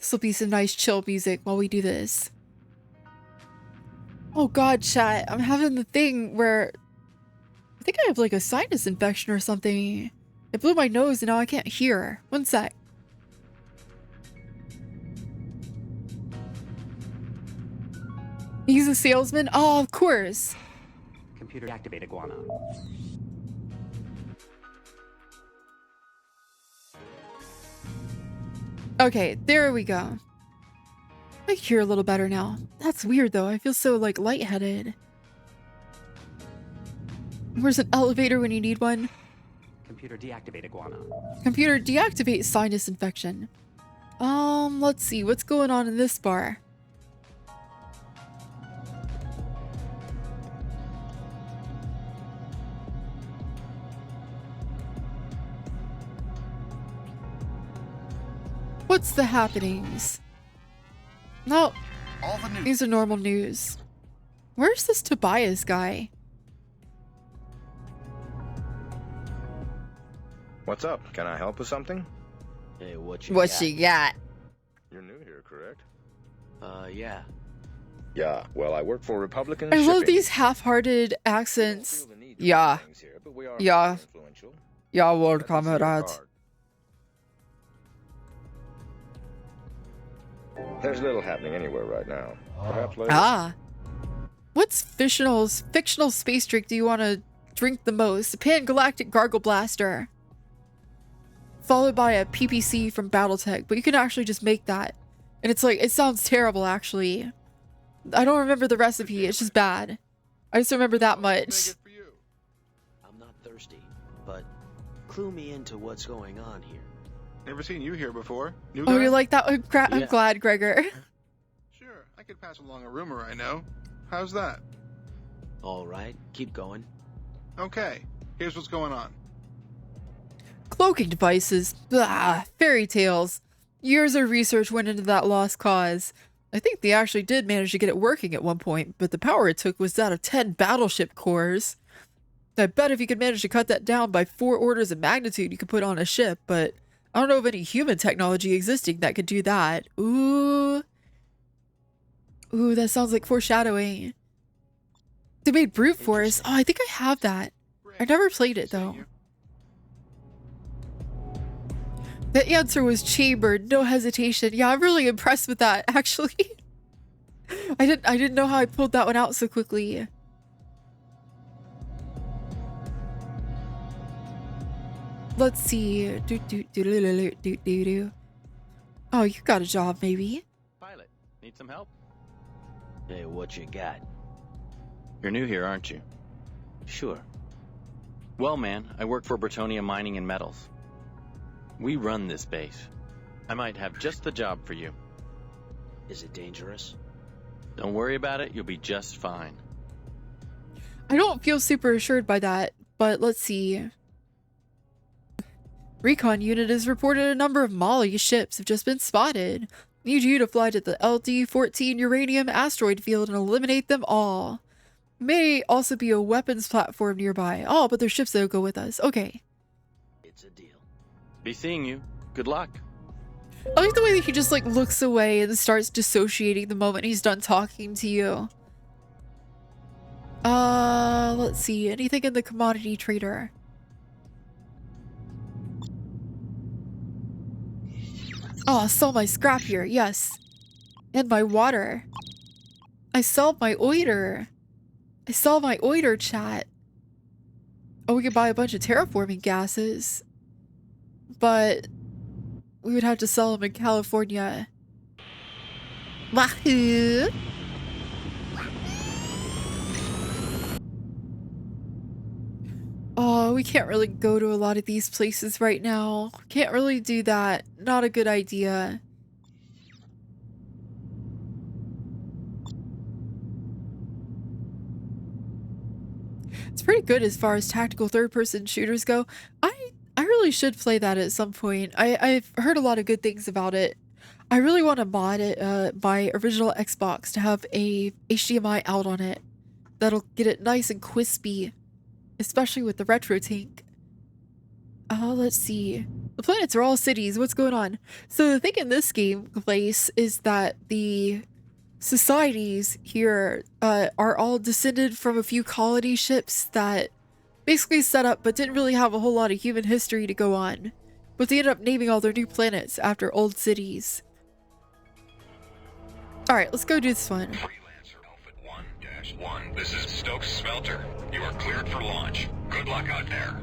S2: This will be some nice chill music while we do this. Oh god, chat. I'm having the thing where I think I have like a sinus infection or something. It blew my nose and now I can't hear. One sec. He's a salesman? Oh, of course.
S12: Computer activate iguana.
S2: Okay, there we go. I can hear a little better now. That's weird though. I feel so like lightheaded. Where's an elevator when you need one?
S12: Computer deactivate iguana.
S2: Computer deactivate sinus infection. Let's see. What's going on in this bar? What's the happenings? No, these are normal news. Where's this Tobias guy?
S18: What's up? Can I help with something?
S17: Hey, what you
S2: got?
S18: You're new here, correct?
S17: Yeah.
S18: Yeah, well, I work for Republican
S2: I love
S18: Shipping.
S2: these half-hearted accents. Yeah. Yeah. Yeah, world comrades.
S18: There's little happening anywhere right now. Perhaps later.
S2: Ah. What's fictional space drink do you want to drink the most? A Pan-Galactic Gargle Blaster. Followed by a PPC from Battletech, but you can actually just make that. And it's like, it sounds terrible actually. I don't remember the recipe, it's just bad. I just remember that much.
S17: I'm not thirsty, but clue me into what's going on here.
S19: Never seen you here before. New
S2: Oh,
S19: guy?
S2: you like that? I'm
S17: Yeah.
S2: glad, Gregor.
S19: Sure, I could pass along a rumor I know. How's that?
S17: All right, keep going.
S19: Okay, here's what's going on.
S2: Cloaking devices. Blah, fairy tales. Years of research went into that lost cause. I think they actually did manage to get it working at one point, but the power it took was that of 10 battleship cores. I bet if you could manage to cut that down by 4 orders of magnitude, you could put on a ship, but I don't know of any human technology existing that could do that. Ooh. Ooh, that sounds like foreshadowing. They made brute force. Oh, I think I have that. I never played it though. The answer was chambered, no hesitation. Yeah, I'm really impressed with that, actually. I didn't know how I pulled that one out so quickly. Let's see. Oh, you got a job, maybe?
S10: Pilot, need some help?
S17: Hey, what you got?
S10: You're new here, aren't you?
S17: Sure.
S10: Well, man, I work for Bretonia Mining and Metals. We run this base. I might have just the job for you.
S17: Is it dangerous?
S10: Don't worry about it, you'll be just fine.
S2: I don't feel super assured by that, but let's see. Recon unit has reported a number of Mali ships have just been spotted. Need you to fly to the LD-14 uranium asteroid field and eliminate them all. May also be a weapons platform nearby. Oh, but there's ships that'll go with us. Okay.
S17: It's a deal.
S10: Be seeing you. Good luck.
S2: I like the way that he just like looks away and starts dissociating the moment he's done talking to you. Let's see. Anything in the commodity trader? Oh, I sell my scrap here. Yes. And my water. I sell my oiter. I sell my oiter, chat. Oh, we could buy a bunch of terraforming gases. But we would have to sell them in California. Wahoo! Oh, we can't really go to a lot of these places right now. Can't really do that. Not a good idea. It's pretty good as far as tactical third-person shooters go. I really should play that at some point. I've heard a lot of good things about it. I really want to mod it, my original Xbox to have a HDMI out on it. That'll get it nice and crispy. Especially with the retro tank. Let's see. The planets are all cities. What's going on? So the thing in this game place is that the societies here are all descended from a few colony ships that basically set up but didn't really have a whole lot of human history to go on. But they ended up naming all their new planets after old cities. Alright, let's go do this one.
S3: Freelancer Alpha 1-1. This is Stokes Smelter. You are cleared for launch. Good luck out there.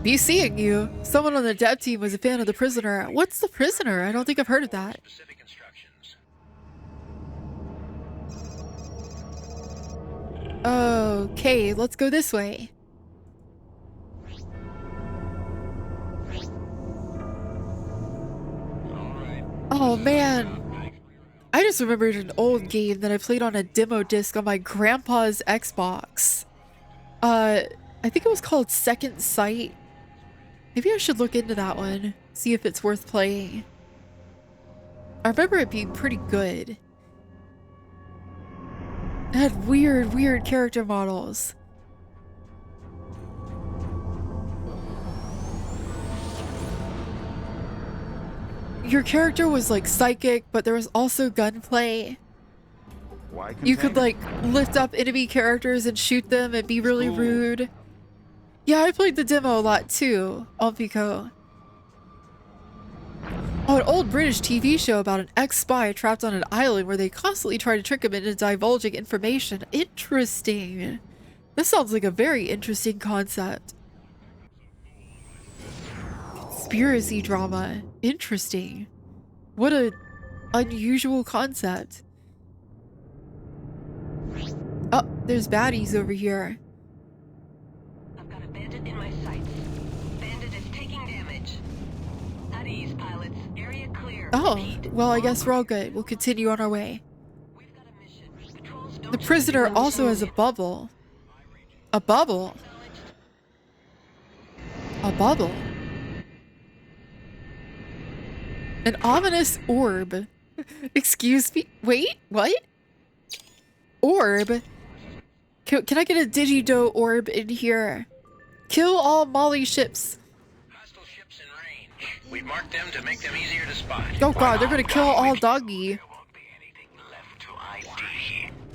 S2: Be seeing you. Someone on the dev team was a fan of The Prisoner. What's The Prisoner? I don't think I've heard of that.
S3: Specific instructions.
S2: Okay, let's go this way. Oh man, I just remembered an old game that I played on a demo disc on my grandpa's Xbox. I think it was called Second Sight. Maybe I should look into that one, see if it's worth playing. I remember it being pretty good. It had weird character models. Your character was like psychic, but there was also gunplay. You could like lift up enemy characters and shoot them and be really rude. Yeah, I played the demo a lot too, on Pico. Oh, an old British TV show about an ex-spy trapped on an island where they constantly try to trick him into divulging information. Interesting. This sounds like a very interesting concept. Conspiracy drama. Interesting. What a unusual concept. Oh, there's baddies over here.
S6: I've got a bandit in my sights. Bandit is taking damage. At ease, pilots. Area clear.
S2: Oh,
S6: Repeat.
S2: well, I guess we're all good. We'll continue on our way. The prisoner also has a bubble. A bubble? A bubble? An ominous orb. Excuse me? Wait, what? Orb? Can I get a DigiDoggi orb in here? Kill all Molly ships.
S3: Hostile ships in range. We marked them to make them easier to spot.
S2: Oh god, they're gonna kill all doggy.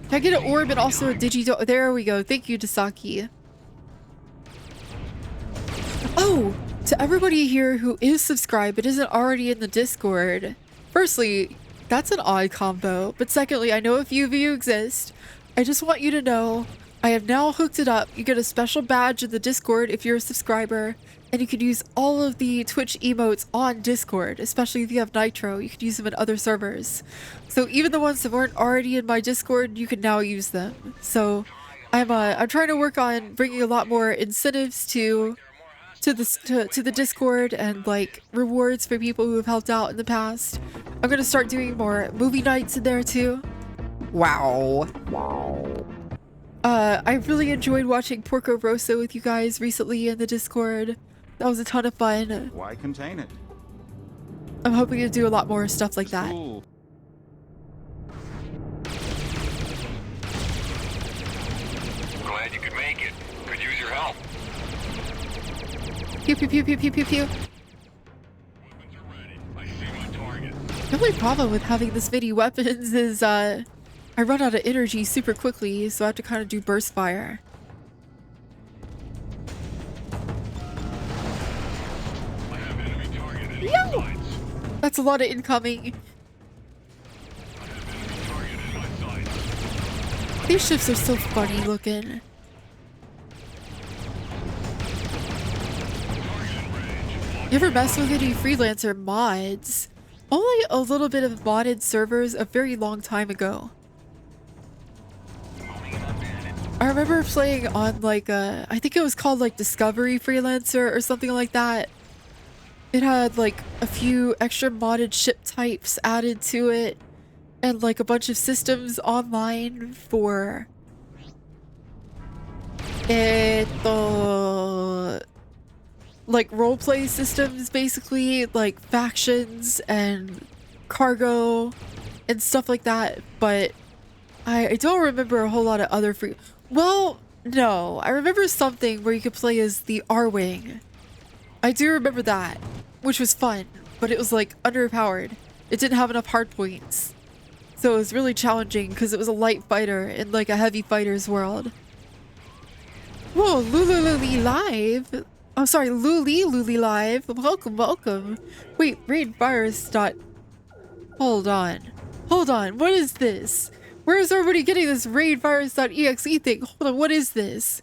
S2: Can I get an orb and also a DigiDoggi? There we go. Thank you, Dasaki. Oh! To everybody here who is subscribed but isn't already in the Discord. Firstly, that's an odd combo. But secondly, I know a few of you exist. I just want you to know I have now hooked it up. You get a special badge in the Discord if you're a subscriber. And you can use all of the Twitch emotes on Discord, especially if you have Nitro. You can use them in other servers. So even the ones that weren't already in my Discord, you can now use them. So I'm trying to work on bringing a lot more incentives to the Discord and like rewards for people who have helped out in the past. I'm gonna start doing more movie nights in there too. Wow. I really enjoyed watching Porco Rosso with you guys recently in the Discord. That was a ton of fun.
S15: Why contain it?
S2: I'm hoping to do a lot more stuff like that.
S15: Cool.
S3: Glad you could make it. Could use your help.
S2: Pew pew pew pew pew pew pew.
S3: I see my target.
S2: The only problem with having this many weapons is I run out of energy super quickly, so I have to kind of do burst fire.
S3: I have enemy target in
S2: Yo!
S3: my sights.
S2: That's a lot of incoming.
S3: I have enemy target in my sights.
S2: These ships are so funny looking. You ever mess with any Freelancer mods? Only a little bit of modded servers a very long time ago. I remember playing on like I think it was called like Discovery Freelancer or something like that. It had like a few extra modded ship types added to it and like a bunch of systems online for like roleplay systems, basically, like factions and cargo and stuff like that, but I don't remember a whole lot of other well, no, I remember something where you could play as the R-Wing, I do remember that, which was fun, but it was like underpowered. It didn't have enough hard points. So it was really challenging because it was a light fighter in like a heavy fighter's world. Whoa, Lululi Live. I'm sorry, Luli Live. Welcome, welcome. Wait, raid virus dot. Hold on. Hold on. What is this? Where is everybody getting this raid virus.exe thing? Hold on, what is this?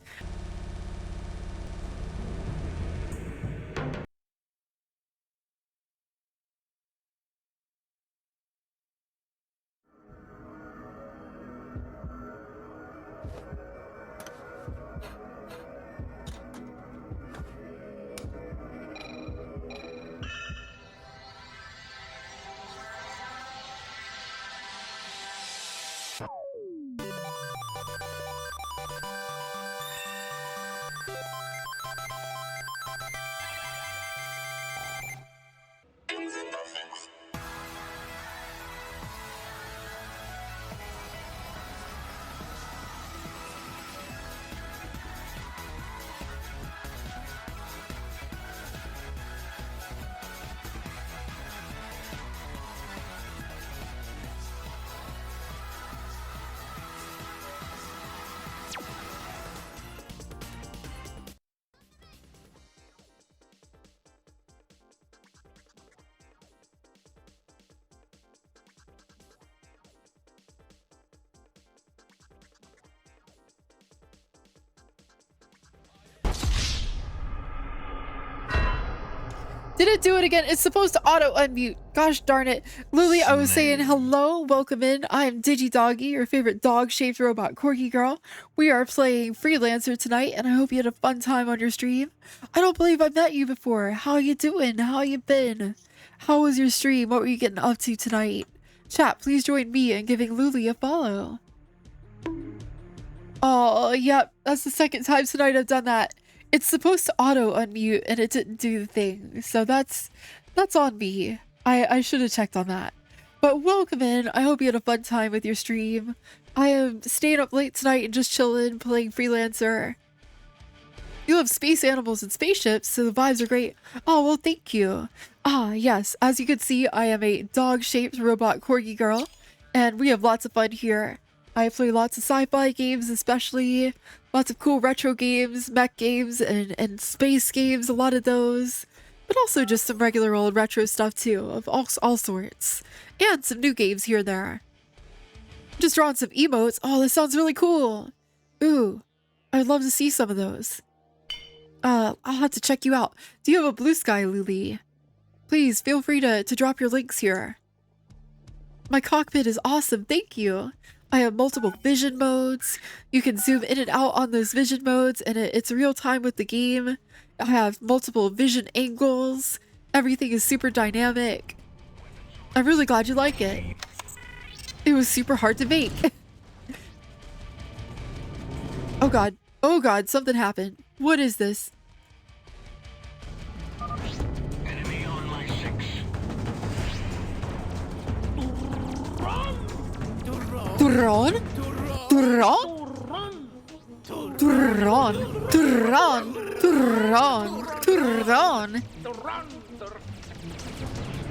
S2: Did it do it again? It's supposed to auto unmute. Gosh darn it. Lily, I was saying hello, welcome in. I'm DigiDoggi, your favorite dog-shaped robot corgi girl. We are playing Freelancer tonight, and I hope you had a fun time on your stream. I don't believe I've met you before. How you doing? How you been? How was your stream? What were you getting up to tonight? Chat, please join me in giving Luli a follow. Oh, yep. That's the second time tonight I've done that. It's supposed to auto unmute and it didn't do the thing. So that's on me. I should have checked on that. But welcome in. I hope you had a fun time with your stream. I am staying up late tonight and just chilling, playing Freelancer. You love space animals and spaceships, so the vibes are great. Oh, well, thank you. Ah, yes. As you can see, I am a dog-shaped robot corgi girl, and we have lots of fun here. I play lots of sci-fi games, especially lots of cool retro games, mech games, and space games, a lot of those. But also just some regular old retro stuff too, of all sorts. And some new games here and there. Just drawing some emotes. Oh, this sounds really cool. Ooh, I'd love to see some of those. I'll have to check you out. Do you have a blue sky, Luli? Please feel free to drop your links here. My cockpit is awesome, thank you. I have multiple vision modes. You can zoom in and out on those vision modes, and it's real time with the game. I have multiple vision angles. Everything is super dynamic. I'm really glad you like it. It was super hard to make. Oh god. Oh god, something happened. What is this?
S3: Enemy on my 6.
S2: Turon? Turon? Turon? Turon? Turon? Turon?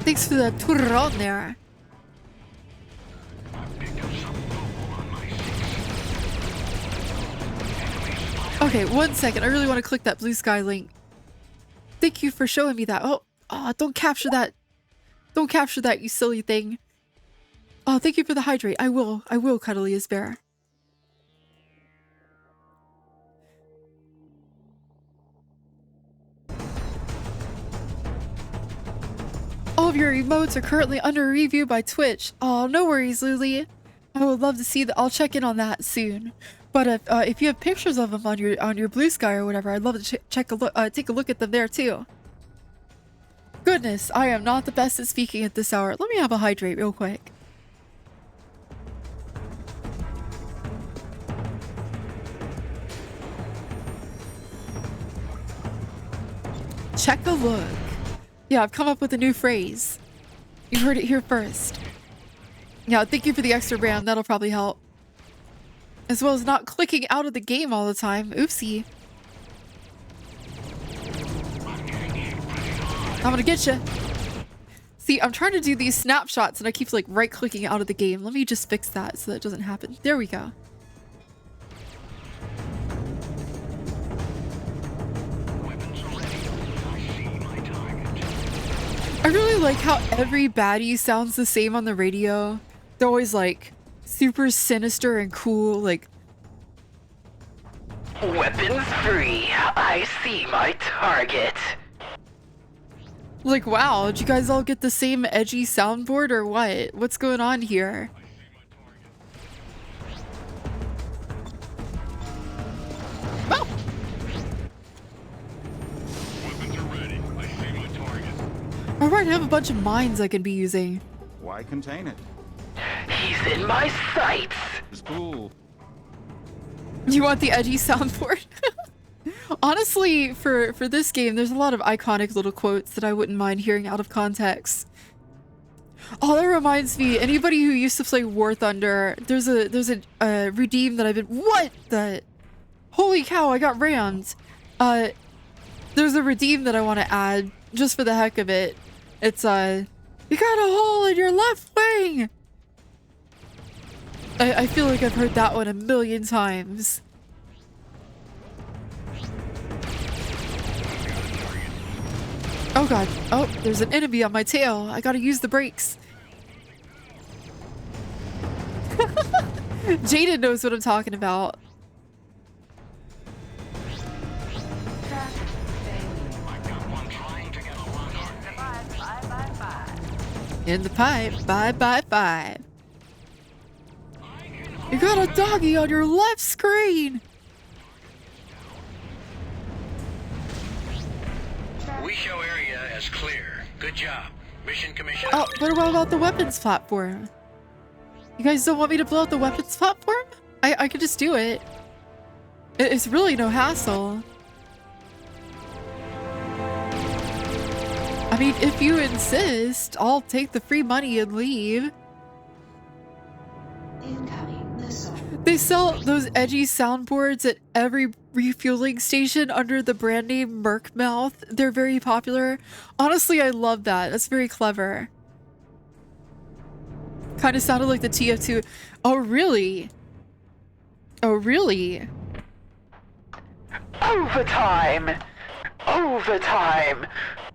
S2: Thanks for the Turon there. Okay, 1 second. I really want to click that blue sky link. Thank you for showing me that. Oh, don't capture that. Don't capture that, you silly thing. Oh, thank you for the hydrate. I will, Cuddliest Bear. All of your emotes are currently under review by Twitch. Oh, no worries, Luli. I would love to see that. I'll check in on that soon. But if you have pictures of them on your blue sky or whatever, I'd love to take a look at them there too. Goodness, I am not the best at speaking at this hour. Let me have a hydrate real quick. Check a look. Yeah, I've come up with a new phrase. You heard it here first. Yeah, thank you for the extra RAM. That'll probably help. As well as not clicking out of the game all the time. Oopsie. I'm gonna get you. See, I'm trying to do these snapshots and I keep like right clicking out of the game. Let me just fix that so that doesn't happen. There we go. I really like how every baddie sounds the same on the radio. They're always like super sinister and cool, like
S20: weapons free. I see my target.
S2: like, wow, did you guys all get the same edgy soundboard or what? What's going on here? Oh. Alright, I have a bunch of mines I can be using.
S15: Why contain it?
S20: He's in my sights.
S15: It's cool.
S2: You want the edgy soundboard? Honestly, for this game, there's a lot of iconic little quotes that I wouldn't mind hearing out of context. Oh, that reminds me, anybody who used to play War Thunder, there's a redeem that I've been— what the— holy cow, I got rammed. There's a redeem that I want to add just for the heck of it. It's you got a hole in your left wing. I feel like I've heard that one a million times. Oh god. Oh, there's an enemy on my tail. I gotta use the brakes. Jaden knows what I'm talking about. In the pipe, 5x5. You got a doggy on your left screen.
S3: We show area as clear. Good job. Mission commission.
S2: Oh, what about the weapons platform? You guys don't want me to blow up the weapons platform? I could just do it. It's really no hassle. I mean, if you insist, I'll take the free money and leave. They sell those edgy soundboards at every refueling station under the brand name Merkmouth. They're very popular. Honestly, I love that. That's very clever. Kind of sounded like the TF2. Oh, really? Oh, really?
S20: Overtime! Overtime!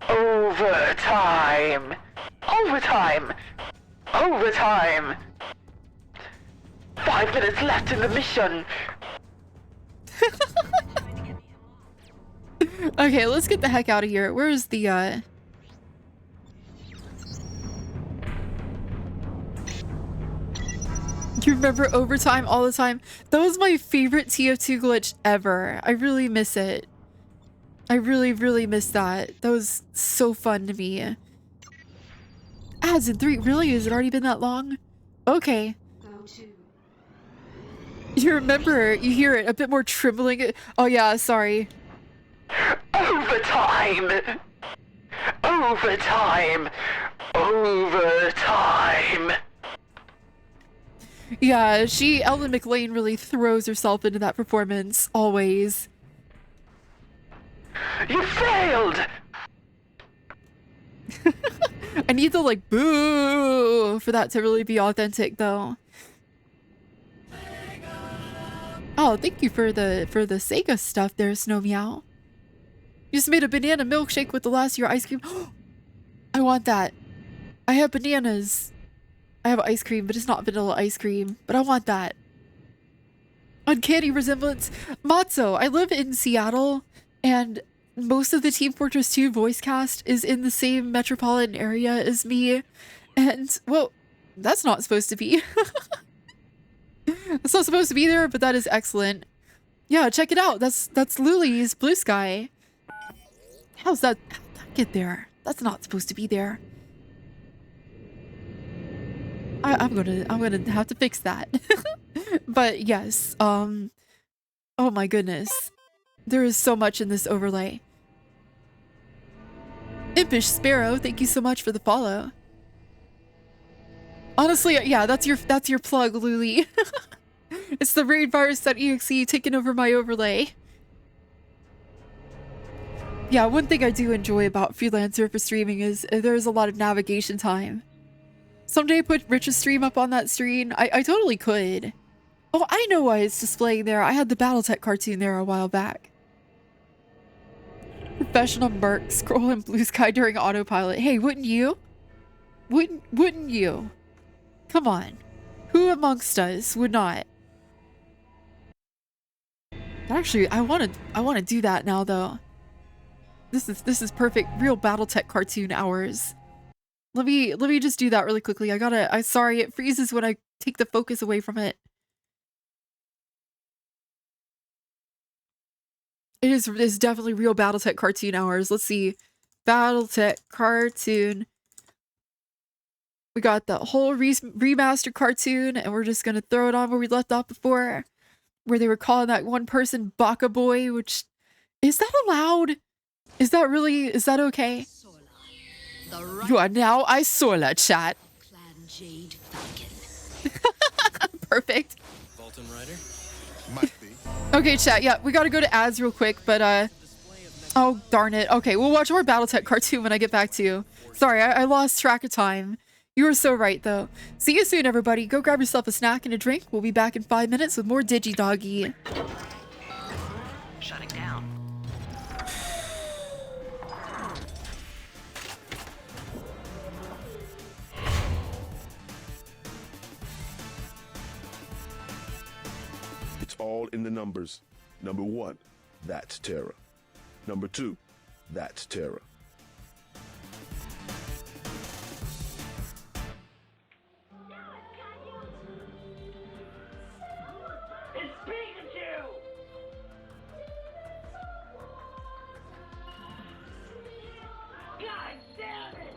S20: Overtime! Overtime! Overtime! 5 minutes left in the mission!
S2: Okay, let's get the heck out of here. Where's the, You remember overtime all the time? That was my favorite TF2 glitch ever. I really miss it. I really, really miss that. That was so fun to me. Ads in 3. Really? Has it already been that long? Okay. You remember, you hear it, a bit more trembling. Oh yeah, sorry.
S20: Overtime! Overtime! Overtime!
S2: Yeah, Ellen McLean really throws herself into that performance, always.
S20: You failed!
S2: I need the like boo for that to really be authentic though. Oh, thank you for the Sega stuff there, Snow Meow. You just made a banana milkshake with the last of your ice cream. I want that. I have bananas. I have ice cream, but it's not vanilla ice cream. But I want that. Uncanny resemblance. Matzo, I live in Seattle, and most of the Team Fortress 2 voice cast is in the same metropolitan area as me. And, well, that's not supposed to be. That's not supposed to be there, but that is excellent. Yeah, check it out. That's Luli's Blue Sky. How'd that get there? That's not supposed to be there. I'm gonna have to fix that. But yes, oh my goodness. There is so much in this overlay. Impish Sparrow, thank you so much for the follow. Honestly, yeah, that's your plug, Luli. It's the raid virus.exe taking over my overlay. Yeah, one thing I do enjoy about Freelancer for streaming is there's a lot of navigation time. Someday put Rich's stream up on that screen. I totally could. Oh, I know why it's displaying there. I had the Battletech cartoon there a while back. Professional Merc scroll in blue sky during autopilot. Hey, wouldn't you? Wouldn't you? Come on. Who amongst us would not? Actually, I want to do that now though. This is perfect. Real Battletech cartoon hours. Let me just do that really quickly. I'm sorry, it freezes when I take the focus away from it. It's definitely real Battletech cartoon hours. Let's see. Battletech cartoon. We got the whole remastered cartoon, and we're just gonna throw it on where we left off before, where they were calling that one person Baka Boy, which... Is that allowed? Is that okay? You are now Isola, chat. Perfect.
S21: Bolton Rider?
S19: Might be.
S2: Okay, chat, yeah, we gotta go to ads real quick, but oh, darn it. Okay, we'll watch more Battletech cartoon when I get back to you. Sorry, I lost track of time. You were so right, though. See you soon, everybody. Go grab yourself a snack and a drink. We'll be back in 5 minutes with more DigiDoggi.
S20: Shutting down.
S7: It's all in the numbers. Number 1, that's terror. Number 2, that's terror.
S20: It's Pikachu! God damn it!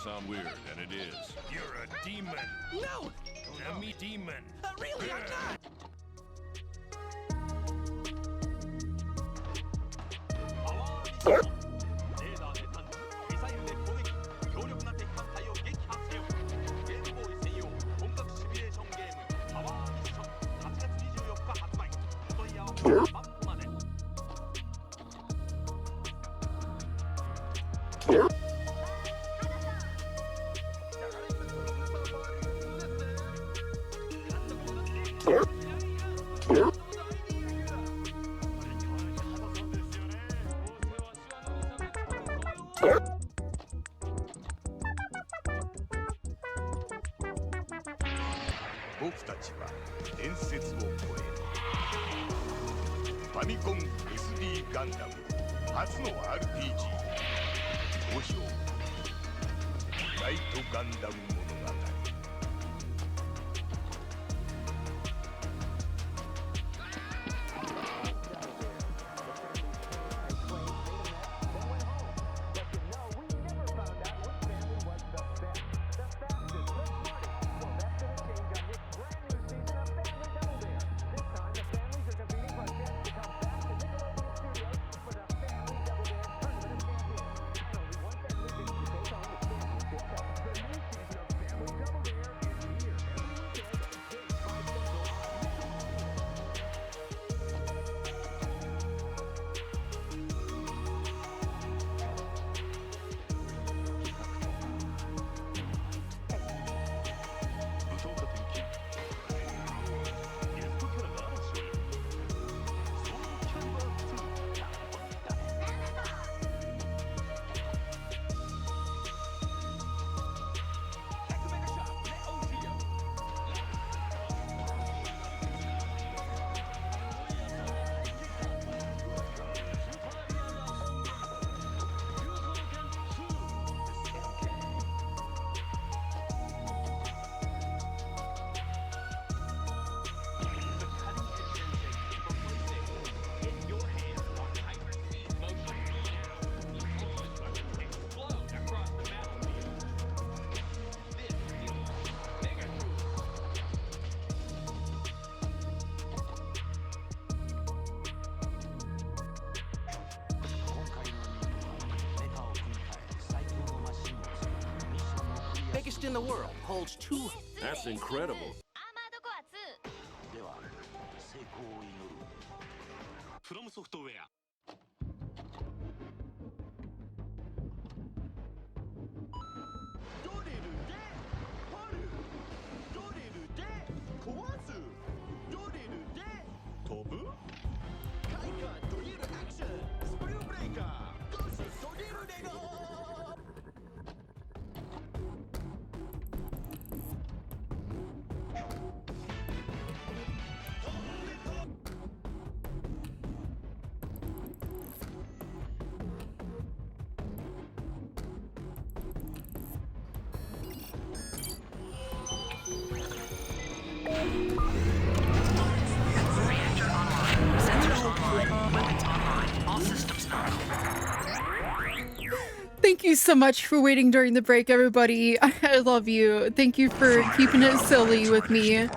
S7: Sound weird, and it is.
S19: You're a demon.
S20: No!
S19: I'm a demon.
S20: Really, I'm not!
S12: biggest in the world, holds 2...
S7: That's incredible.
S12: では、成功を祈る。フロムソフトウェア。ドリルで掘る。ドリルで壊す。ドリルで飛ぶ。開花ドリルアクション。スプリングブレイカー。ゴースドリルレゴー。
S2: Thank you so much for waiting during the break, everybody. I love you. Thank you for keeping it silly with me.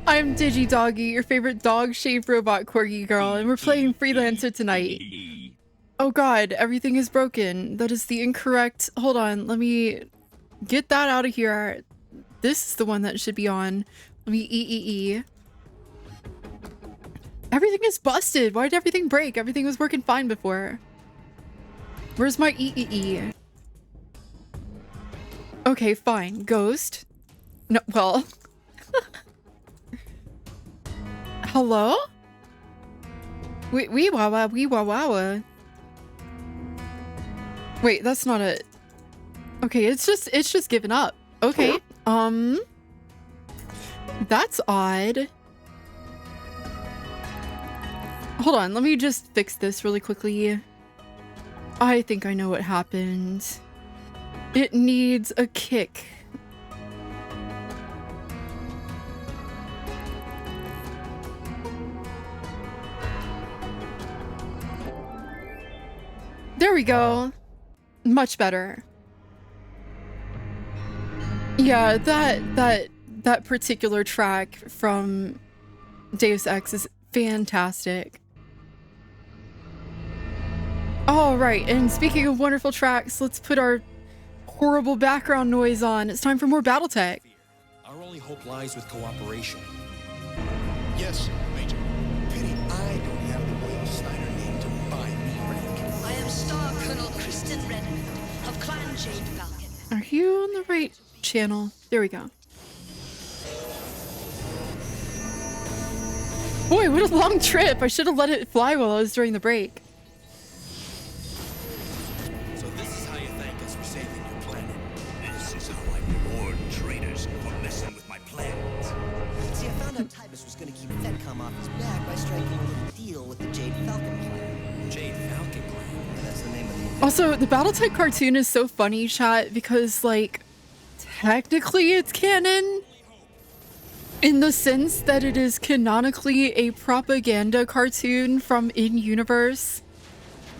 S2: I'm DigiDoggi, your favorite dog-shaped robot corgi girl, and we're playing Freelancer tonight. Oh god, everything is broken. That is the incorrect... Hold on, let me get that out of here. This is the one that should be on. Let me E. Everything is busted. Why did everything break? Everything was working fine before. Where's my E? Okay, fine. Ghost. No, well. Hello? Wee wawa. Wait, that's not it. Okay, it's just given up. Okay. That's odd. Hold on, let me just fix this really quickly. I think I know what happened. It needs a kick. There we go. Much better. Yeah, that particular track from Deus Ex is fantastic. All right, and speaking of wonderful tracks, let's put our horrible background noise on. It's time for more BattleTech.
S21: Our only hope lies with cooperation.
S4: Yes, Major. Pity I don't have the Will Snyder name to buy me rank.
S5: I am Star Colonel Kristen Redden of Clan Jade Falcon.
S2: Are you on the right channel? There we go. Boy, what a long trip. I should have let it fly while I was during the break.
S21: So this is how you thank us for saving your planet.
S7: This is how I reward traitors for messing with my plans.
S22: See, I found out Tybus was going to keep Fedcom off his back by striking a little deal with the Jade Falcon clan.
S21: Jade Falcon clan?
S22: Yeah, that's the name of the...
S2: Also, the BattleTech cartoon is so funny, chat, because, like, technically it's canon. In the sense that it is canonically a propaganda cartoon from in-universe.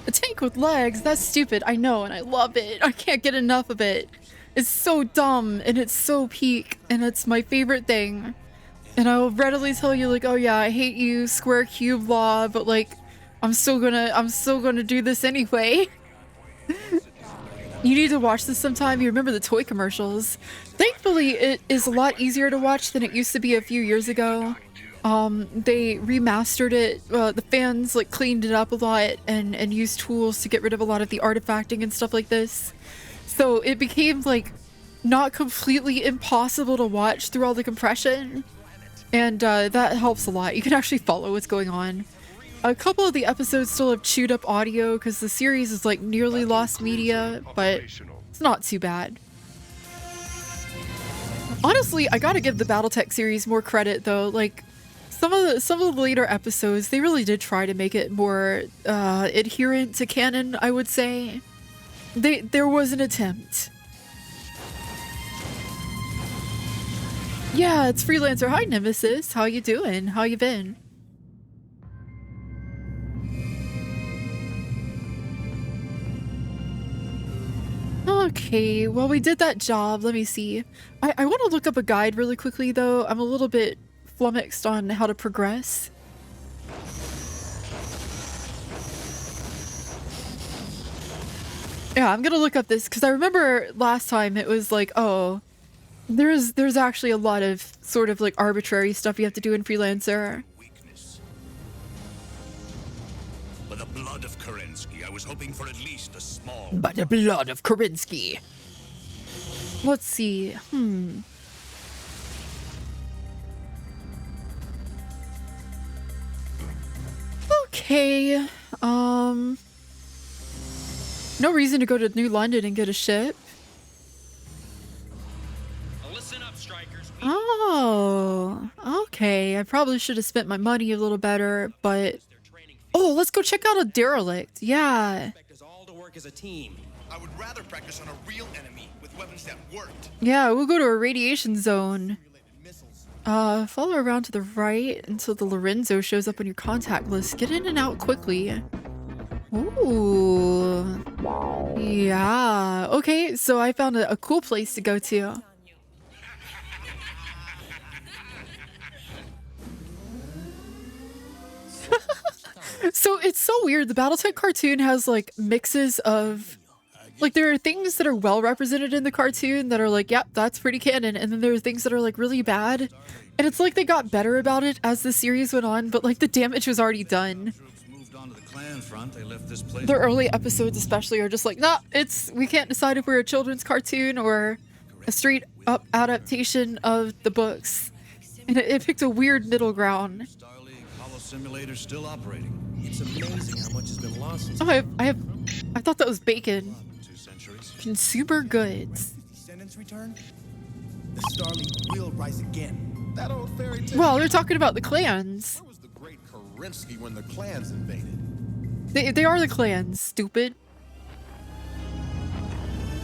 S2: A tank with legs, that's stupid, I know, and I love it. I can't get enough of it. It's so dumb, and it's so peak, and it's my favorite thing. And I will readily tell you, like, oh yeah, I hate you, square cube law, but like, I'm still gonna do this anyway. You need to watch this sometime. You remember the toy commercials. Thankfully, it is a lot easier to watch than it used to be a few years ago. They remastered it. The fans like cleaned it up a lot and used tools to get rid of a lot of the artifacting and stuff like this. So it became like not completely impossible to watch through all the compression. And that helps a lot. You can actually follow what's going on. A couple of the episodes still have chewed up audio because the series is like nearly lost media, but it's not too bad. Honestly, I gotta give the BattleTech series more credit though. Like some of the later episodes, they really did try to make it more adherent to canon, I would say. There was an attempt. Yeah, it's Freelancer. Hi Nemesis, how you doing? How you been? Okay, well, we did that job. Let me see. I want to look up a guide really quickly, though. I'm a little bit flummoxed on how to progress. Yeah, I'm gonna look up this because I remember last time it was like, oh, there's actually a lot of sort of like arbitrary stuff you have to do in Freelancer.
S7: By the blood of Kerensky, I was hoping for at least a small...
S2: By the blood of Kerensky. Let's see. Okay. No reason to go to New London and get a ship.
S21: Listen up, strikers.
S2: Oh, okay. I probably should have spent my money a little better, but... Oh, let's go check out a derelict. Yeah.
S21: All to work as a team.
S4: I would rather practice on a real enemy with weapons that worked.
S2: Yeah, we'll go to a radiation zone. Follow around to the right until the Lorenzo shows up on your contact list. Get in and out quickly. Ooh. Yeah. Okay, so I found a cool place to go to. So it's so weird. The Battletech cartoon has like mixes of like there are things that are well represented in the cartoon that are like, yep, that's pretty canon, and then there are things that are like really bad. And it's like they got better about it as the series went on, but like the damage was already done. The early episodes especially are just like, nah, we can't decide if we're a children's cartoon or a straight up adaptation of the books. And it picked a weird middle ground.
S7: Simulator still operating.
S21: It's amazing how much has been lost.
S2: Oh, I thought that was bacon. Consumer goods.
S4: Descendants return? The Starleague will rise again. That old fairy tale.
S2: Well, they're talking about the clans.
S4: Where was the great Kerensky when the clans invaded?
S2: They are the clans, stupid.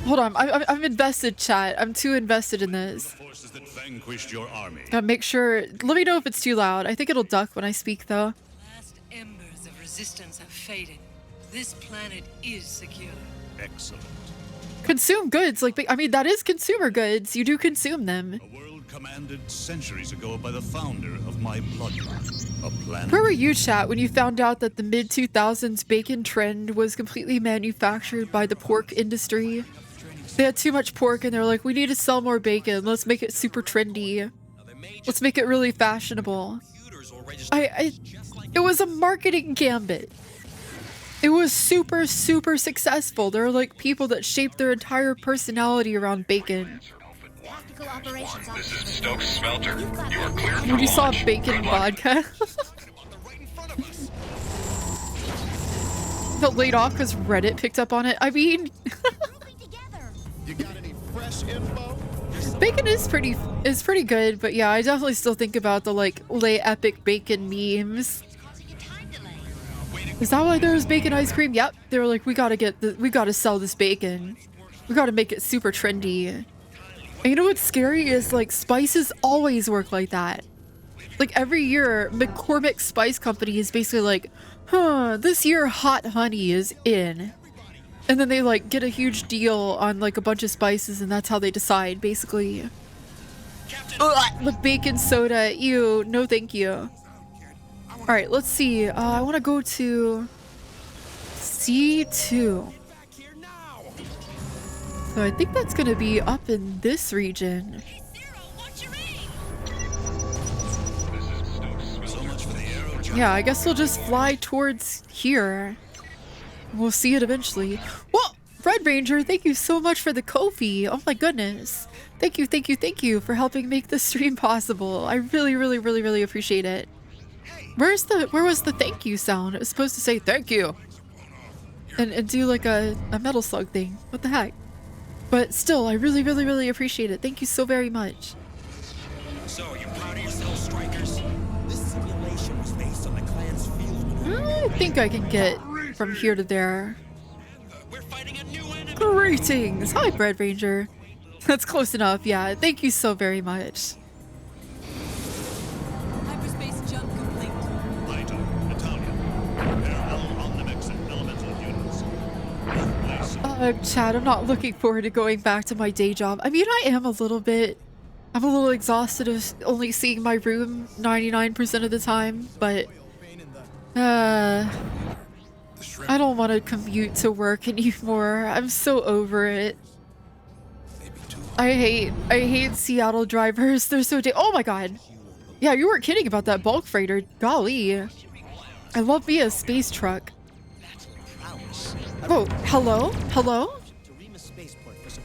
S2: Hold on, I'm invested, chat. I'm too invested in this.
S7: The forces that vanquished your army.
S2: Gotta make sure. Let me know if it's too loud. I think it'll duck when I speak, though.
S1: Last embers of resistance have faded. This planet is secure.
S7: Excellent.
S2: Consume goods, like, I mean, that is consumer goods. You do consume them.
S7: A world commanded centuries ago by the founder of my bloodline. A planet.
S2: Where were you, chat, when you found out that the mid-2000s bacon trend was completely manufactured by the pork industry? They had too much pork and they were like, we need to sell more bacon. Let's make it super trendy. Let's make it really fashionable. It was a marketing gambit. It was super, super successful. There are like people that shaped their entire personality around bacon.
S3: This is Stokes Smelter. You are cleared for
S2: When you saw
S3: launch.
S2: bacon
S3: Good luck.
S2: vodka. Got laid off because Reddit picked up on it. I mean...
S4: You got any fresh info?
S2: Bacon is pretty good, but yeah, I definitely still think about the like lay epic bacon memes. Is that why there was bacon ice cream? Yep. They were like, we gotta sell this bacon. We gotta make it super trendy. And you know what's scary is like spices always work like that. Like every year, McCormick Spice Company is basically like, this year hot honey is in. And then they like get a huge deal on like a bunch of spices and that's how they decide basically. Ugh, the bacon soda, ew, no thank you. Alright, let's see. I want to go to C2. So I think that's going to be up in this region. Yeah, I guess we'll just fly towards here. We'll see it eventually. Whoa! Red Ranger, thank you so much for the Ko-fi. Oh my goodness. Thank you for helping make this stream possible. I really appreciate it. Where was the thank you sound? It was supposed to say thank you. And do like a metal slug thing. What the heck? But still, I really appreciate it. Thank you so very much.
S21: So, are you proud of yourselves, strikers?
S22: This simulation was based on the clan's field.
S2: I think I can get from here to there. Greetings! Hi, Bread Ranger. That's close enough, yeah. Thank you so very much.
S1: Hyperspace jump complete.
S7: Later, Italian. Prepare all Omnimex and elemental units.
S2: Chad, I'm not looking forward to going back to my day job. I mean, I am a little bit... I'm a little exhausted of only seeing my room 99% of the time, but... I don't want to commute to work anymore. I'm so over it. I hate Seattle drivers. They're so oh my god. Yeah, you weren't kidding about that bulk freighter. Golly. I love me a space truck. Oh, hello? Hello?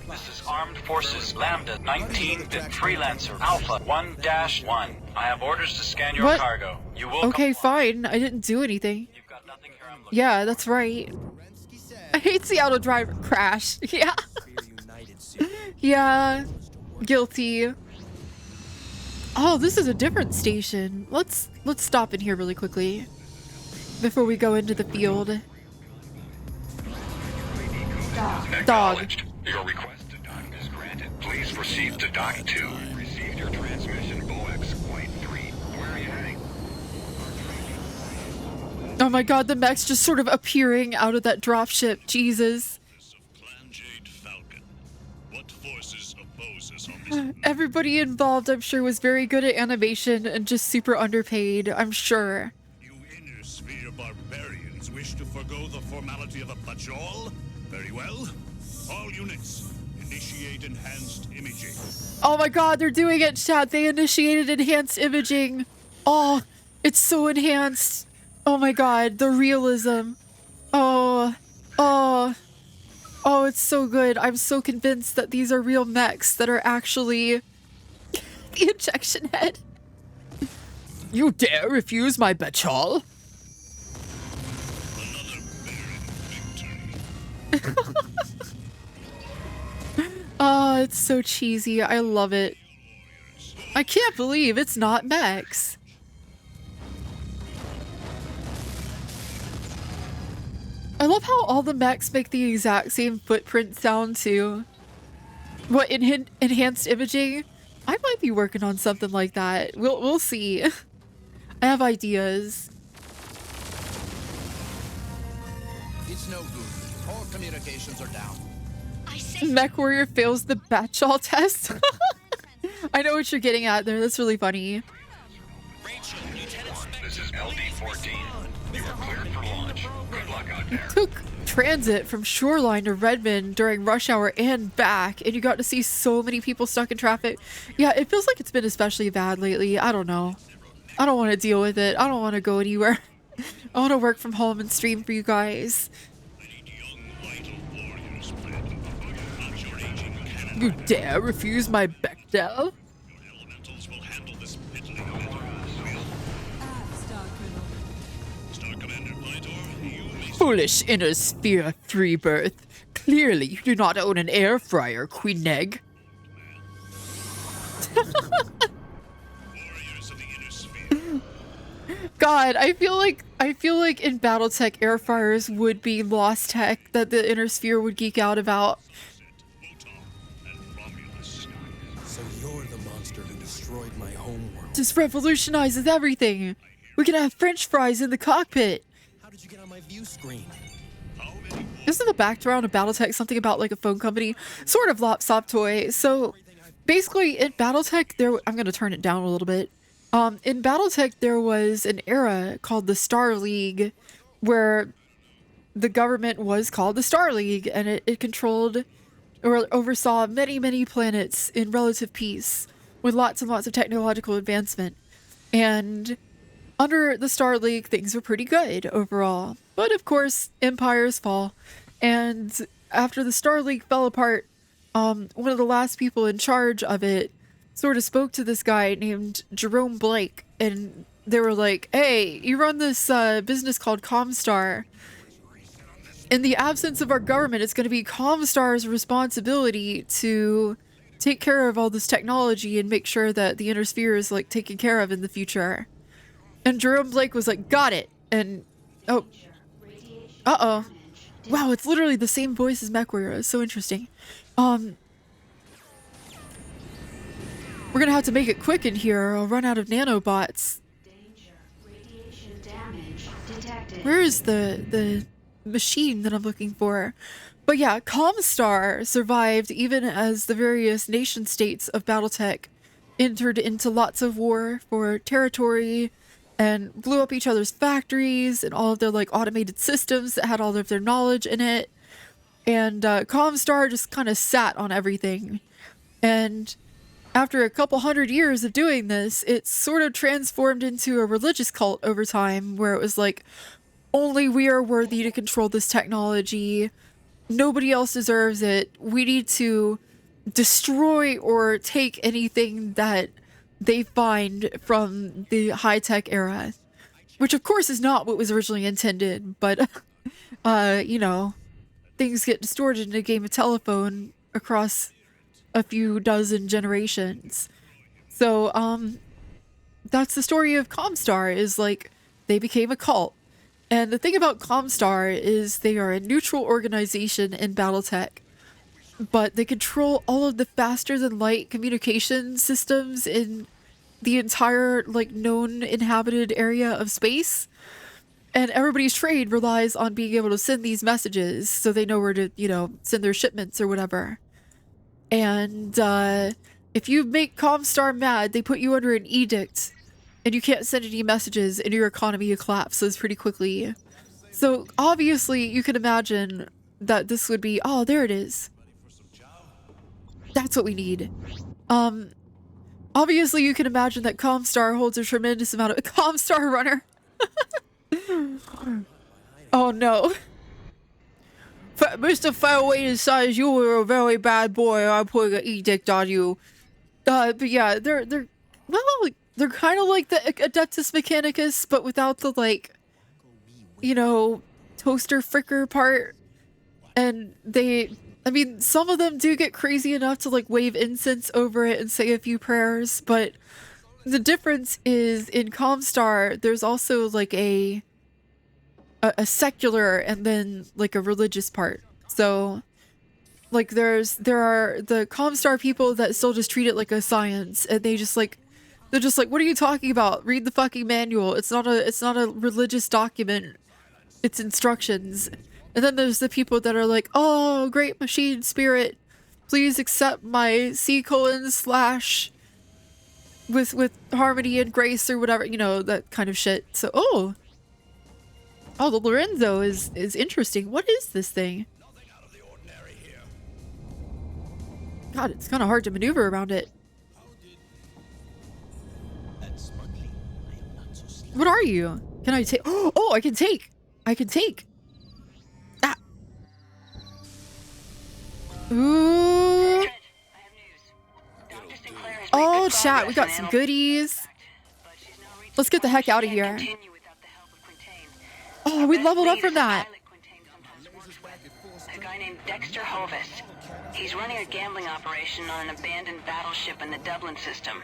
S8: This is Armed Forces Lambda 19 bit Freelancer Alpha 1-1. I have orders to scan your cargo. You will
S2: Okay, fine. I didn't do anything. Yeah, that's right. I hate Seattle driver crash. Yeah. Yeah. Guilty. Oh, this is a different station. Let's stop in here really quickly before we go into the field. Dog.
S3: Your request to dock is granted. Please proceed to dock 2. Received your transmission, BOX Point 3. Where are you heading?
S2: Oh my god, the mech's just sort of appearing out of that dropship. Jesus. Everybody involved, I'm sure, was very good at animation and just super underpaid, I'm sure.
S7: You inner sphere barbarians wish to forgo the formality of a patrol? Very well. All units, initiate enhanced imaging.
S2: Oh my god, they're doing it, chat. They initiated enhanced imaging. Oh, it's so enhanced. Oh my god, the realism. Oh, it's so good. I'm so convinced that these are real mechs that are actually the injection head. You dare refuse my patrol? Oh, it's so cheesy. I love it. I can't believe it's not mechs. I love how all the mechs make the exact same footprint sound too. What, enhanced imaging? I might be working on something like that. We'll see. I have ideas.
S11: It's no good. All communications are down.
S2: Mech Warrior fails the Batchall test. I know what you're getting at there. That's really funny.
S3: This is LD-14. You are cleared for launch. Good luck out there.
S2: Took transit from Shoreline to Redmond during rush hour and back, and you got to see so many people stuck in traffic. Yeah, it feels like it's been especially bad lately. I don't know. I don't want to deal with it. I don't want to go anywhere. I want to work from home and stream for you guys. You dare refuse my Bechdel? Foolish inner sphere 3 birth. Clearly you do not own an air fryer, Queen Egg. God, I feel like in BattleTech air fryers would be lost tech that the inner sphere would geek out about.
S21: So you're the monster who destroyed my homeworld.
S2: Just revolutionizes everything. We can have French fries in the cockpit.
S21: How did you get on my view screen?
S2: Isn't the background of BattleTech something about like a phone company? Sort of Lopsop toy. So basically in BattleTech I'm gonna turn it down a little bit. In BattleTech there was an era called the Star League where the government was called the Star League, and it controlled or oversaw many planets in relative peace with lots and lots of technological advancement. And under the Star League, things were pretty good overall. But of course, empires fall. And after the Star League fell apart, one of the last people in charge of it sort of spoke to this guy named Jerome Blake. And they were like, hey, you run this business called Comstar. In the absence of our government, it's going to be Comstar's responsibility to take care of all this technology and make sure that the inner sphere is like taken care of in the future. And Jerome Blake was like, got it. And oh, uh-oh. Wow, it's literally the same voice as MechWarrior. It's so interesting. We're gonna have to make it quick in here or I'll run out of nanobots. Where is the machine that I'm looking for? But yeah, Comstar survived even as the various nation states of BattleTech entered into lots of war for territory and blew up each other's factories and all of their like automated systems that had all of their knowledge in it. And Comstar just kind of sat on everything. And after a couple hundred years of doing this, it sort of transformed into a religious cult over time, where it was like, only we are worthy to control this technology. Nobody else deserves it. We need to destroy or take anything that they find from the high-tech era. Which of course is not what was originally intended, but, you know, things get distorted in a game of telephone across a few dozen generations. So, that's the story of Comstar, is like, they became a cult. And the thing about Comstar is they are a neutral organization in Battletech, but they control all of the faster-than-light communication systems in the entire, like, known inhabited area of space. And everybody's trade relies on being able to send these messages so they know where to, you know, send their shipments or whatever. And if you make Comstar mad, they put you under an edict, and you can't send any messages, and your economy collapses pretty quickly. So obviously you can imagine that this would be, oh, there it is. That's what we need. Obviously you can imagine that Comstar holds a tremendous amount of Comstar runner. Oh no. Mr. Fairway decides you were a very bad boy. I'm putting an edict on you. But yeah, they're well, they're kind of like the Adeptus Mechanicus, but without the, like, you know, toaster fricker part. And they, I mean, some of them do get crazy enough to, like, wave incense over it and say a few prayers, but the difference is in Comstar, there's also, like, a secular and then, like, a religious part. So, like, there are the Comstar people that still just treat it like a science, and they just, like, they're just like, what are you talking about? Read the fucking manual. It's not a religious document. It's instructions. And then there's the people that are like, oh, great machine spirit, please accept my C:/ with harmony and grace or whatever, you know, that kind of shit. So, oh, the Lorenzo is interesting. What is this thing? God, it's kind of hard to maneuver around it. What are you? Can I take? Oh, I can take. I can take. Ah. Ooh. Oh, chat, we got some goodies. Let's get the heck out of here. Oh, we leveled up from that.
S6: A guy named Dexter Hovis. He's running a gambling operation on an abandoned battleship in the Dublin system.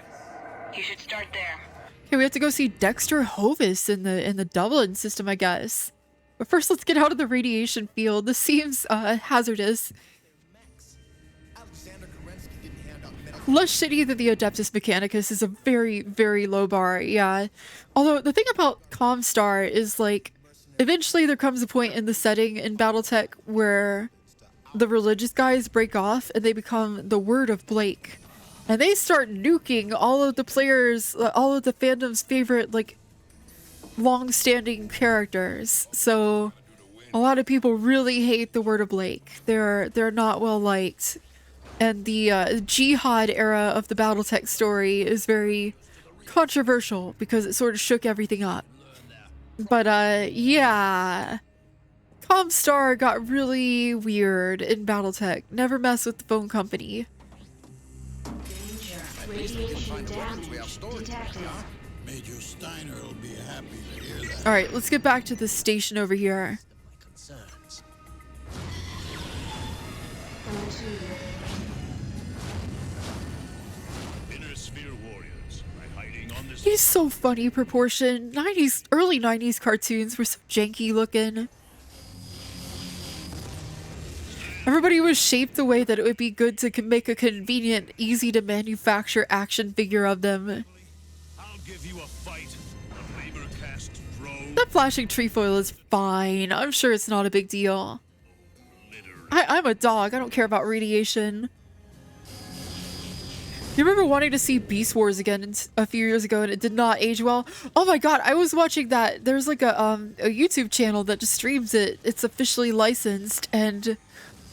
S6: You should start there.
S2: Okay, we have to go see Dexter Hovis in the Dublin system, I guess. But first, let's get out of the radiation field. This seems hazardous. Less shitty than the Adeptus Mechanicus is a very, very low bar, yeah. Although, the thing about Comstar is, like, eventually there comes a point in the setting in Battletech where the religious guys break off and they become the Word of Blake. And they start nuking all of the players, all of the fandom's favorite, like, long-standing characters. So, a lot of people really hate the Word of Blake. They're not well liked. And the Jihad era of the Battletech story is very controversial because it sort of shook everything up. But, yeah. Comstar got really weird in Battletech. Never mess with the phone company.
S14: Radiation damage detected.
S21: Major Steiner will be happy to hear that.
S2: Alright, let's get back to the station over here. He's so funny proportion. Early 90s cartoons were so janky looking. Everybody was shaped the way that it would be good to make a convenient, easy to manufacture action figure of them. That flashing trefoil is fine. I'm sure it's not a big deal. I'm a dog. I don't care about radiation. You remember wanting to see Beast Wars again a few years ago and it did not age well? Oh my god, I was watching that. There's like a YouTube channel that just streams it. It's officially licensed and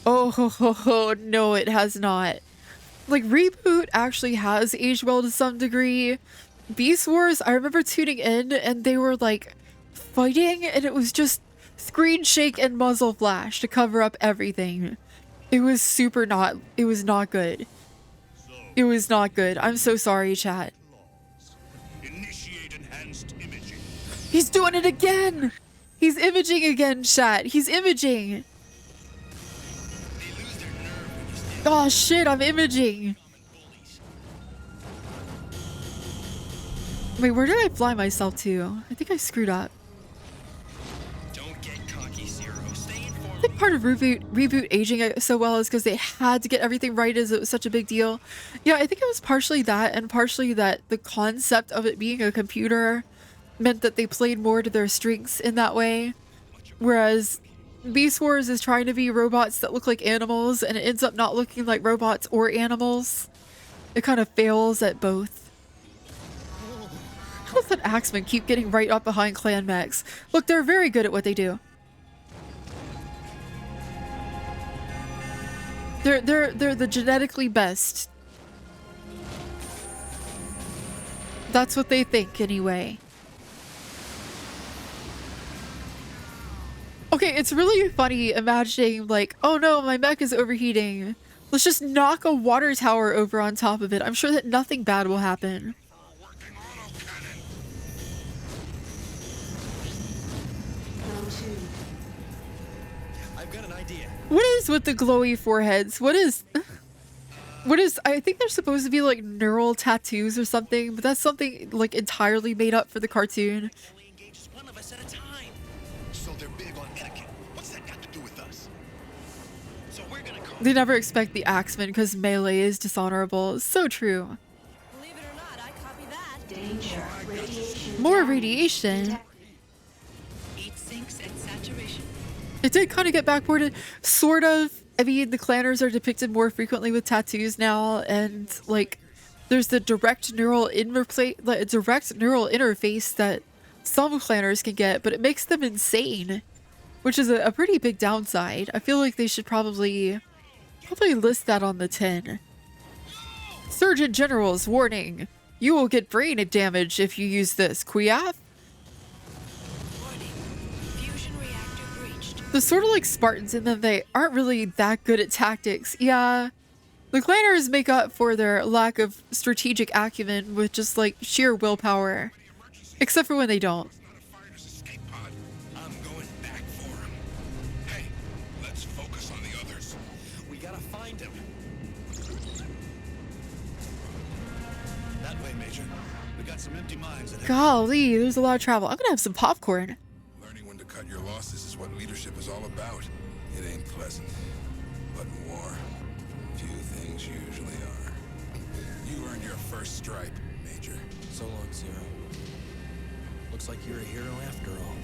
S2: oh no, it has not. Like Reboot actually has aged well to some degree. Beast Wars, I remember tuning in and they were like fighting and it was just screen shake and muzzle flash to cover up everything. It was it was not good. It was not good. I'm so sorry, chat.
S7: Initiate enhanced imaging.
S2: He's doing it again! He's imaging again, chat. He's imaging. Oh shit, I'm imaging. Wait, where did I fly myself to? I think I screwed up. I think part of reboot aging so well is because they had to get everything right as it was such a big deal. Yeah, I think it was partially that and partially that the concept of it being a computer meant that they played more to their strengths in that way. Whereas Beast Wars is trying to be robots that look like animals and it ends up not looking like robots or animals. It kind of fails at both. How does that Axeman keep getting right up behind clan mechs? Look, they're very good at what they do. They're the genetically best. That's what they think anyway. Okay, it's really funny imagining like, oh no, my mech is overheating. Let's just knock a water tower over on top of it. I'm sure that nothing bad will happen.
S11: I've got an idea.
S2: What is with the glowy foreheads? What is I think they're supposed to be like neural tattoos or something, but that's something like entirely made up for the cartoon.
S7: So they're big on etiquette. What's that got to do with us? So we're gonna call.
S2: They never expect the Axeman because melee is dishonorable. So true.
S5: Believe it or not, I copy that.
S14: Danger. Radiation.
S2: More radiation.
S1: Heat sinks and saturation.
S2: It did kind of get backboarded, sort of. I mean, the clanners are depicted more frequently with tattoos now, and like, there's the direct neural interface that some clanners can get, but it makes them insane, which is a pretty big downside. I feel like they should probably list that on the tin. Surgeon General's warning: you will get brain damage if you use this. Quiaf. The sort of like Spartans in that they aren't really that good at tactics. Yeah, the clanners make up for their lack of strategic acumen with just like sheer willpower. Except for when they don't.
S7: I'm going back for him. Hey, let's focus on the others. We gotta find him. That way, Major. We got some empty mines.
S2: Golly, there's a lot of travel. I'm gonna have some popcorn.
S7: Learning when to cut your losses is what leadership is all about. It ain't pleasant, but in war, few things usually are. You earned your first stripe, Major.
S21: So long, Zero. Looks like you're a hero after all.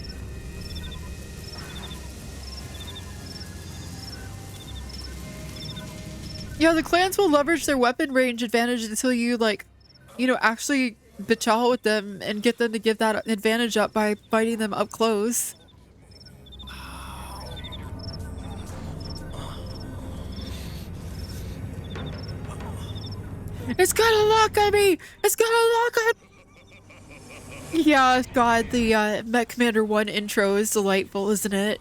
S2: Yeah, the clans will leverage their weapon range advantage until you like, you know, actually bitch out with them and get them to give that advantage up by fighting them up close. It's gonna lock on me! It's gonna lock on me! Yeah, God, the Mech Commander 1 intro is delightful, isn't it?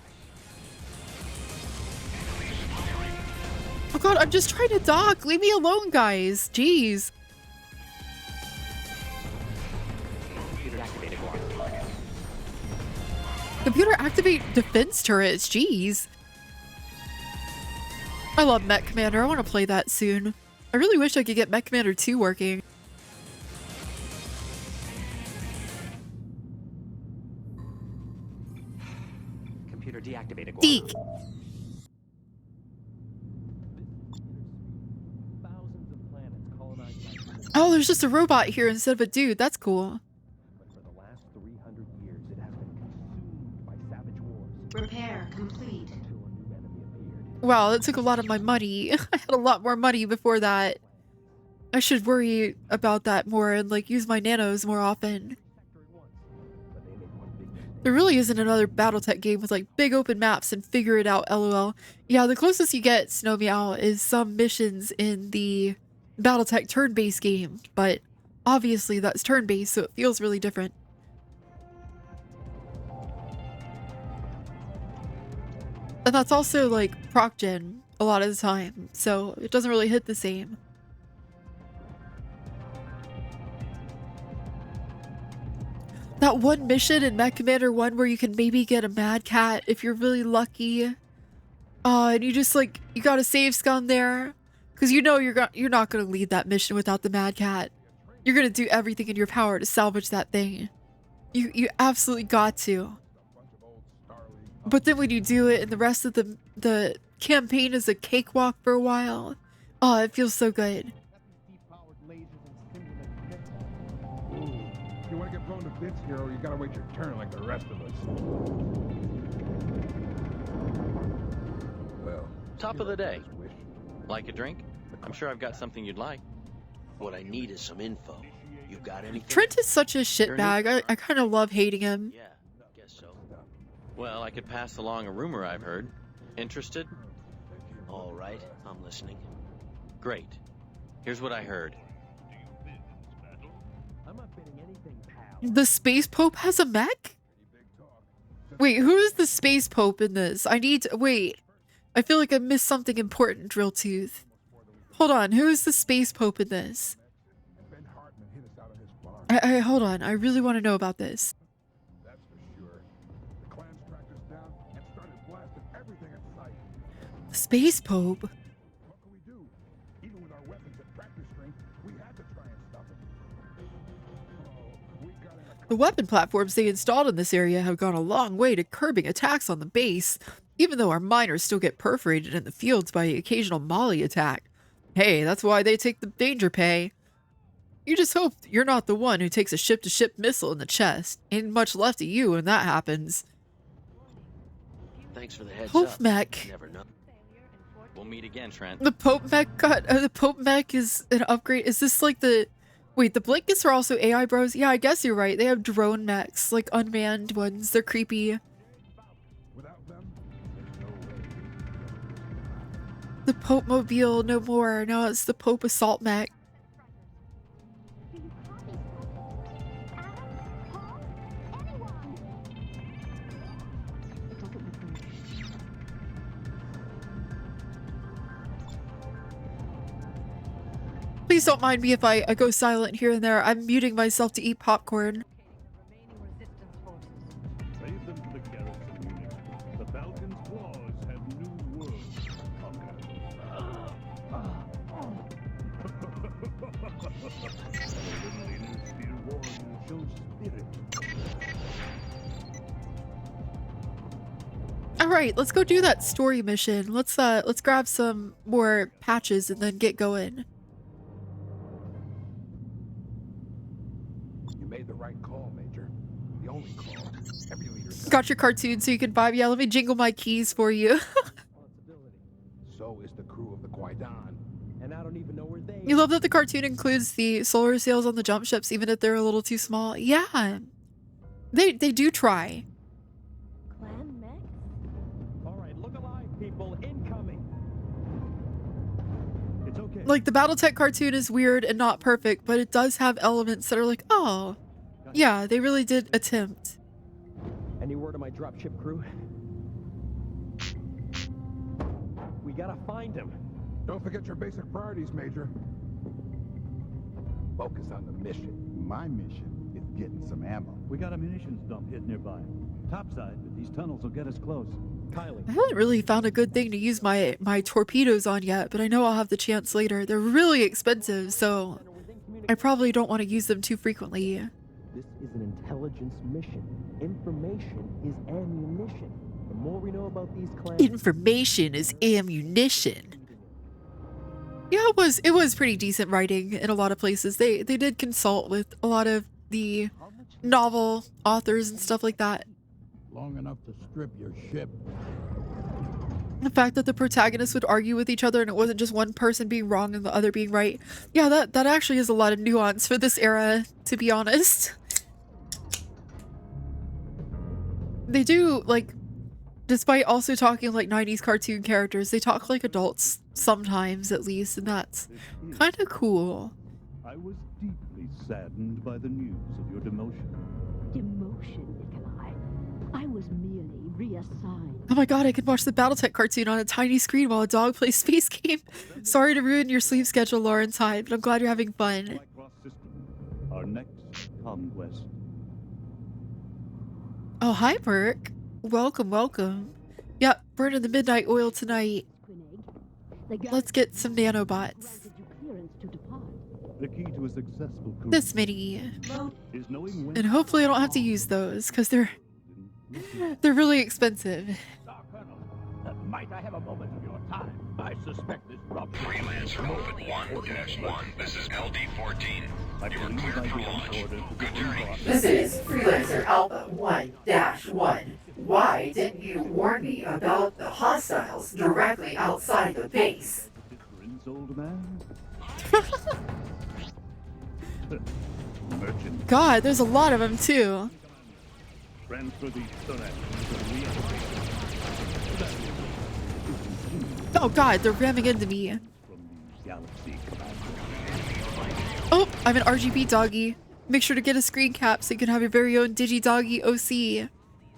S2: Oh god, I'm just trying to dock! Leave me alone, guys! Jeez! Computer activate defense turrets, jeez! I love Mech Commander, I want to play that soon. I really wish I could get Mech Commander 2 working.
S12: Computer deactivated.
S2: Deek! Oh, there's just a robot here instead of a dude. That's cool.
S14: Repair complete.
S2: Wow, that took a lot of my money. I had a lot more money before that. I should worry about that more and like use my nanos more often. There really isn't another Battletech game with like big open maps and figure it out LOL. Yeah, the closest you get, Snow Meow, is some missions in the Battletech turn-based game, but obviously that's turn-based, so it feels really different. And that's also like proc gen a lot of the time, so it doesn't really hit the same. That one mission in Mech Commander 1 where you can maybe get a Mad Cat if you're really lucky. And you just like, you gotta save scum there. Because you know you're not gonna lead that mission without the Mad Cat. You're gonna do everything in your power to salvage that thing. You absolutely got to. But then when you do it and the rest of the campaign is a cakewalk for a while, oh, it feels so good.
S7: You want to get blown to bits, hero, you gotta wait your turn like the rest of us.
S10: Well, top of the day. Like a drink? I'm sure I've got something you'd like.
S17: What I need is some info. You got anything?
S2: Trent is such a shitbag. I kind of love hating him.
S17: Yeah, guess so.
S10: Well, I could pass along a rumor I've heard. Interested?
S17: All right, I'm listening.
S10: Great. Here's what I heard.
S2: The Space Pope has a mech? Wait, who is the Space Pope in this? I need to... Wait. I feel like I missed something important, Drill Tooth. Hold on, who is the Space Pope in this? Hold on, I really want to know about this. The Space Pope? The weapon platforms they installed in this area have gone a long way to curbing attacks on the base, even though our miners still get perforated in the fields by the occasional Molly attack. Hey, that's why they take the danger pay. You just hope you're not the one who takes a ship-to-ship missile in the chest. Ain't much left of you when that happens.
S17: Thanks for the heads
S2: Pope
S17: up.
S2: mech.
S17: Never know.
S10: We'll meet again, Trent.
S2: The Pope mech the Pope mech is an upgrade. Is this like the... Wait, the blankets are also AI bros? Yeah, I guess you're right. They have drone mechs, like unmanned ones. They're creepy. The Pope Mobile, no more. Now it's the Pope Assault mech. Please don't mind me if I go silent here and there. I'm muting myself to eat popcorn.
S7: Save them to the garrison unit. The Falcon's claws have new worlds to conquer. Little innards be warned, show spirit.
S2: All right, let's go do that story mission. Let's grab some more patches and then get going.
S7: Made the right call, Major. The only call. Every leader.
S2: Got your cartoon so you can vibe. Yeah, let me jingle my keys for you.
S7: So is the crew of the Quaidan. And I don't even know where they
S2: You love that the cartoon includes the solar sails on the jump ships, even if they're a little too small. Yeah, they do try.
S12: Clan mech? Alright, look alive, people. Incoming. It's okay.
S2: Like, the Battletech cartoon is weird and not perfect, but it does have elements that are like, oh, yeah, they really did attempt.
S12: Any word on my dropship crew? We gotta find him.
S7: Don't forget your basic priorities, Major. Focus on the mission.
S9: My mission is getting some ammo.
S13: We got a munitions dump hid nearby. Topside, but these tunnels will get us close. Kylie.
S2: I haven't really found a good thing to use my torpedoes on yet, but I know I'll have the chance later. They're really expensive, so I probably don't want to use them too frequently.
S12: This is an intelligence mission. Information is ammunition. The more we know about these clans...
S2: Information is ammunition. Yeah, it was pretty decent writing in a lot of places. They did consult with a lot of the novel authors and stuff like that.
S9: Long enough to strip your ship.
S2: The fact that the protagonists would argue with each other and it wasn't just one person being wrong and the other being right. Yeah, that actually is a lot of nuance for this era, to be honest. They do, like, despite also talking like 90s cartoon characters, they talk like adults sometimes, at least, and that's kind of cool.
S13: I was deeply saddened by the news of your demotion.
S16: Demotion, Nikolai. I was merely reassigned.
S2: Oh my god, I could watch the Battletech cartoon on a tiny screen while a dog plays Space Game. Sorry to ruin your sleep schedule, Lauren Hyde, but I'm glad you're having fun.
S13: Our next conquest.
S2: Oh, hi, Burke. Welcome, welcome. Yep, burning the midnight oil tonight. Let's get some nanobots.
S13: The key to a successful cruise
S2: This many.
S13: is knowing when
S2: And hopefully I don't have to use those, because they're really expensive.
S7: Might I have a moment of your time? I suspect this robbery.
S3: Freelancer Alpha 1-1. This is LD-14. You are cleared for launch. Good journey.
S18: This is Freelancer Alpha 1-1. Why didn't you warn me about the hostiles directly outside the base?
S13: old man. Merchant.
S2: God, there's a lot of them too.
S13: Transfer these turrets.
S2: Oh god, they're ramming into me. Oh, I'm an RGB doggy. Make sure to get a screen cap so you can have your very own DigiDoggi OC.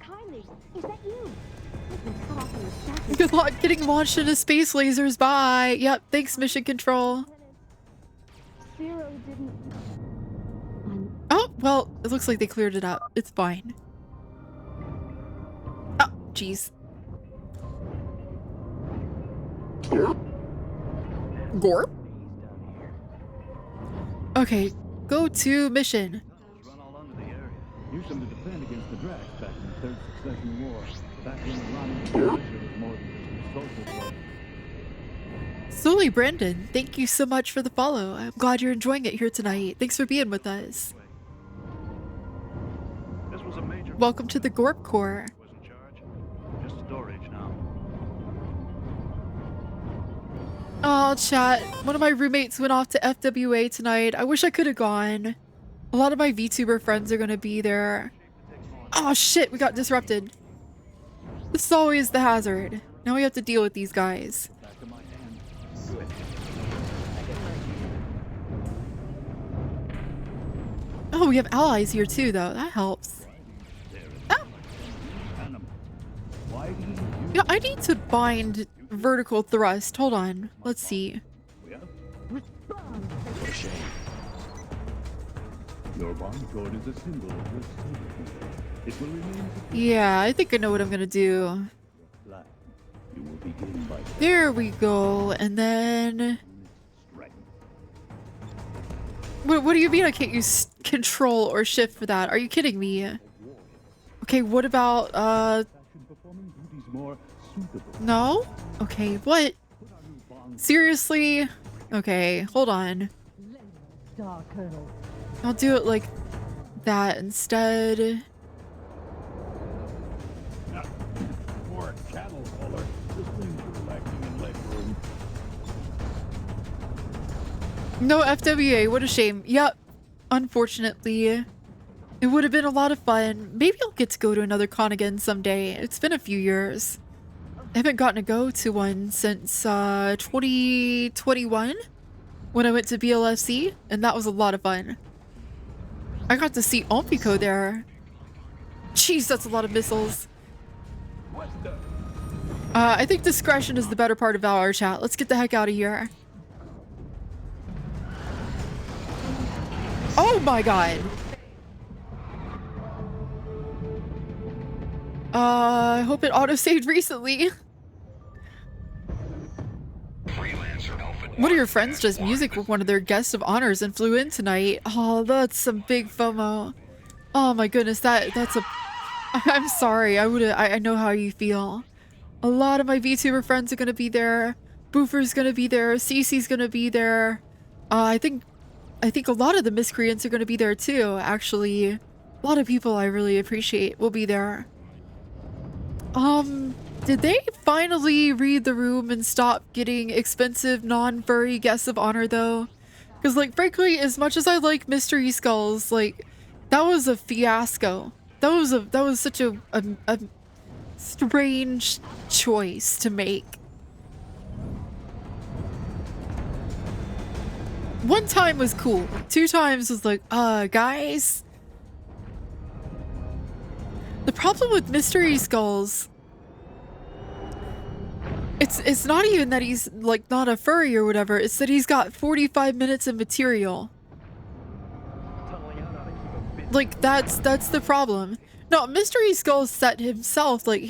S16: Kylie, is that you?
S2: Good luck getting launched into space lasers. Bye. Yep, thanks, Mission Control.
S16: Zero didn't.
S2: Oh, well, it looks like they cleared it up. It's fine. Oh, jeez. Gore? Okay, go to mission.
S13: Use them to defend against the Drax back in the Third Succession War. Back when the Ronnie was more than just a social club.
S2: Sully Brandon, thank you so much for the follow. I'm glad you're enjoying it here tonight. Thanks for being with us.
S13: This was a major.
S2: Welcome to the Gorp Corps.
S13: Just storage now.
S2: Oh, chat. One of my roommates went off to FWA tonight. I wish I could have gone. A lot of my VTuber friends are going to be there. Oh shit, we got disrupted. This is always the hazard. Now we have to deal with these guys. Oh, we have allies here too, though. That helps. Oh. Yeah, I need to bind vertical thrust. Hold on. Let's see.
S13: Your bond code is a symbol of your state. It will remain.
S2: Yeah, I think I know what I'm gonna do.
S13: You will begin by
S2: There we go, and then. What do you mean I can't use control or shift for that? Are you kidding me? Okay, what about no? Okay, what? Seriously? Okay, hold on. I'll do it like that instead.
S13: More channel color. This thing's lacking in leg room.
S2: No FWA, what a shame. Yep, unfortunately. It would have been a lot of fun. Maybe I'll get to go to another con again someday. It's been a few years. I haven't gotten to go to one since 2021 when I went to BLFC, and that was a lot of fun. I got to see Ompico there. Jeez, that's a lot of missiles. I think discretion is the better part of Valor, chat. Let's get the heck out of here. Oh my god. I hope it auto-saved recently. One of your friends does music with one of their guests of honors and flew in tonight. Oh, that's some big FOMO. Oh my goodness, that's a... I'm sorry, I know how you feel. A lot of my VTuber friends are gonna be there. Boofer's gonna be there. Cece's gonna be there. I think a lot of the miscreants are gonna be there too, actually. A lot of people I really appreciate will be there. Did they finally read the room and stop getting expensive non-furry guests of honor though? Because like frankly, as much as I like Mystery Skulls, like that was a fiasco. That was such a strange choice to make. One time was cool. 2 times was like, guys. The problem with Mystery Skulls, it's not even that he's like not a furry or whatever, it's that he's got 45 minutes of material. Like that's the problem. No, Mystery Skulls set himself, like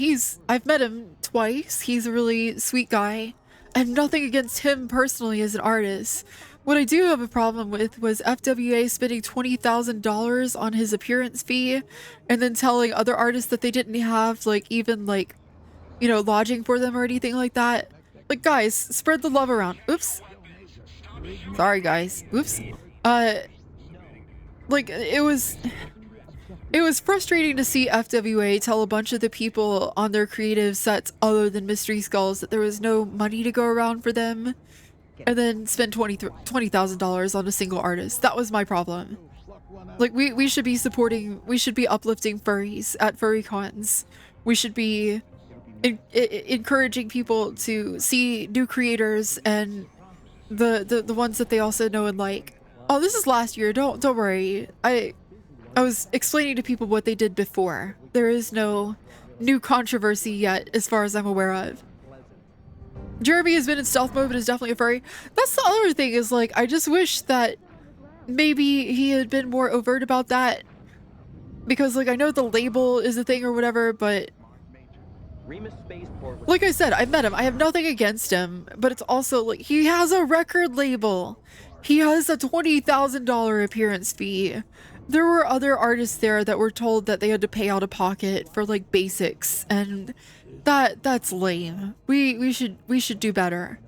S2: I've met him twice. He's a really sweet guy. I have nothing against him personally as an artist. What I do have a problem with was FWA spending $20,000 on his appearance fee and then telling other artists that they didn't have like even like, you know, lodging for them or anything like that. Like guys, spread the love around. Oops. Sorry guys. Oops. Like it was frustrating to see FWA tell a bunch of the people on their creative sets other than Mystery Skulls that there was no money to go around for them. And then spend $20,000 on a single artist. That was my problem. Like we should be uplifting furries at furry cons. We should be encouraging people to see new creators and the ones that they also know and like. Oh, this is last year. Don't worry. I was explaining to people what they did before. There is no new controversy yet, as far as I'm aware of. Jeremy has been in stealth mode, but is definitely a furry. That's the other thing is like, I just wish that maybe he had been more overt about that. Because like, I know the label is a thing or whatever, but like I said, I've met him. I have nothing against him, but it's also like, he has a record label. He has a $20,000 appearance fee. There were other artists there that were told that they had to pay out of pocket for like basics, and that's lame. We should do better.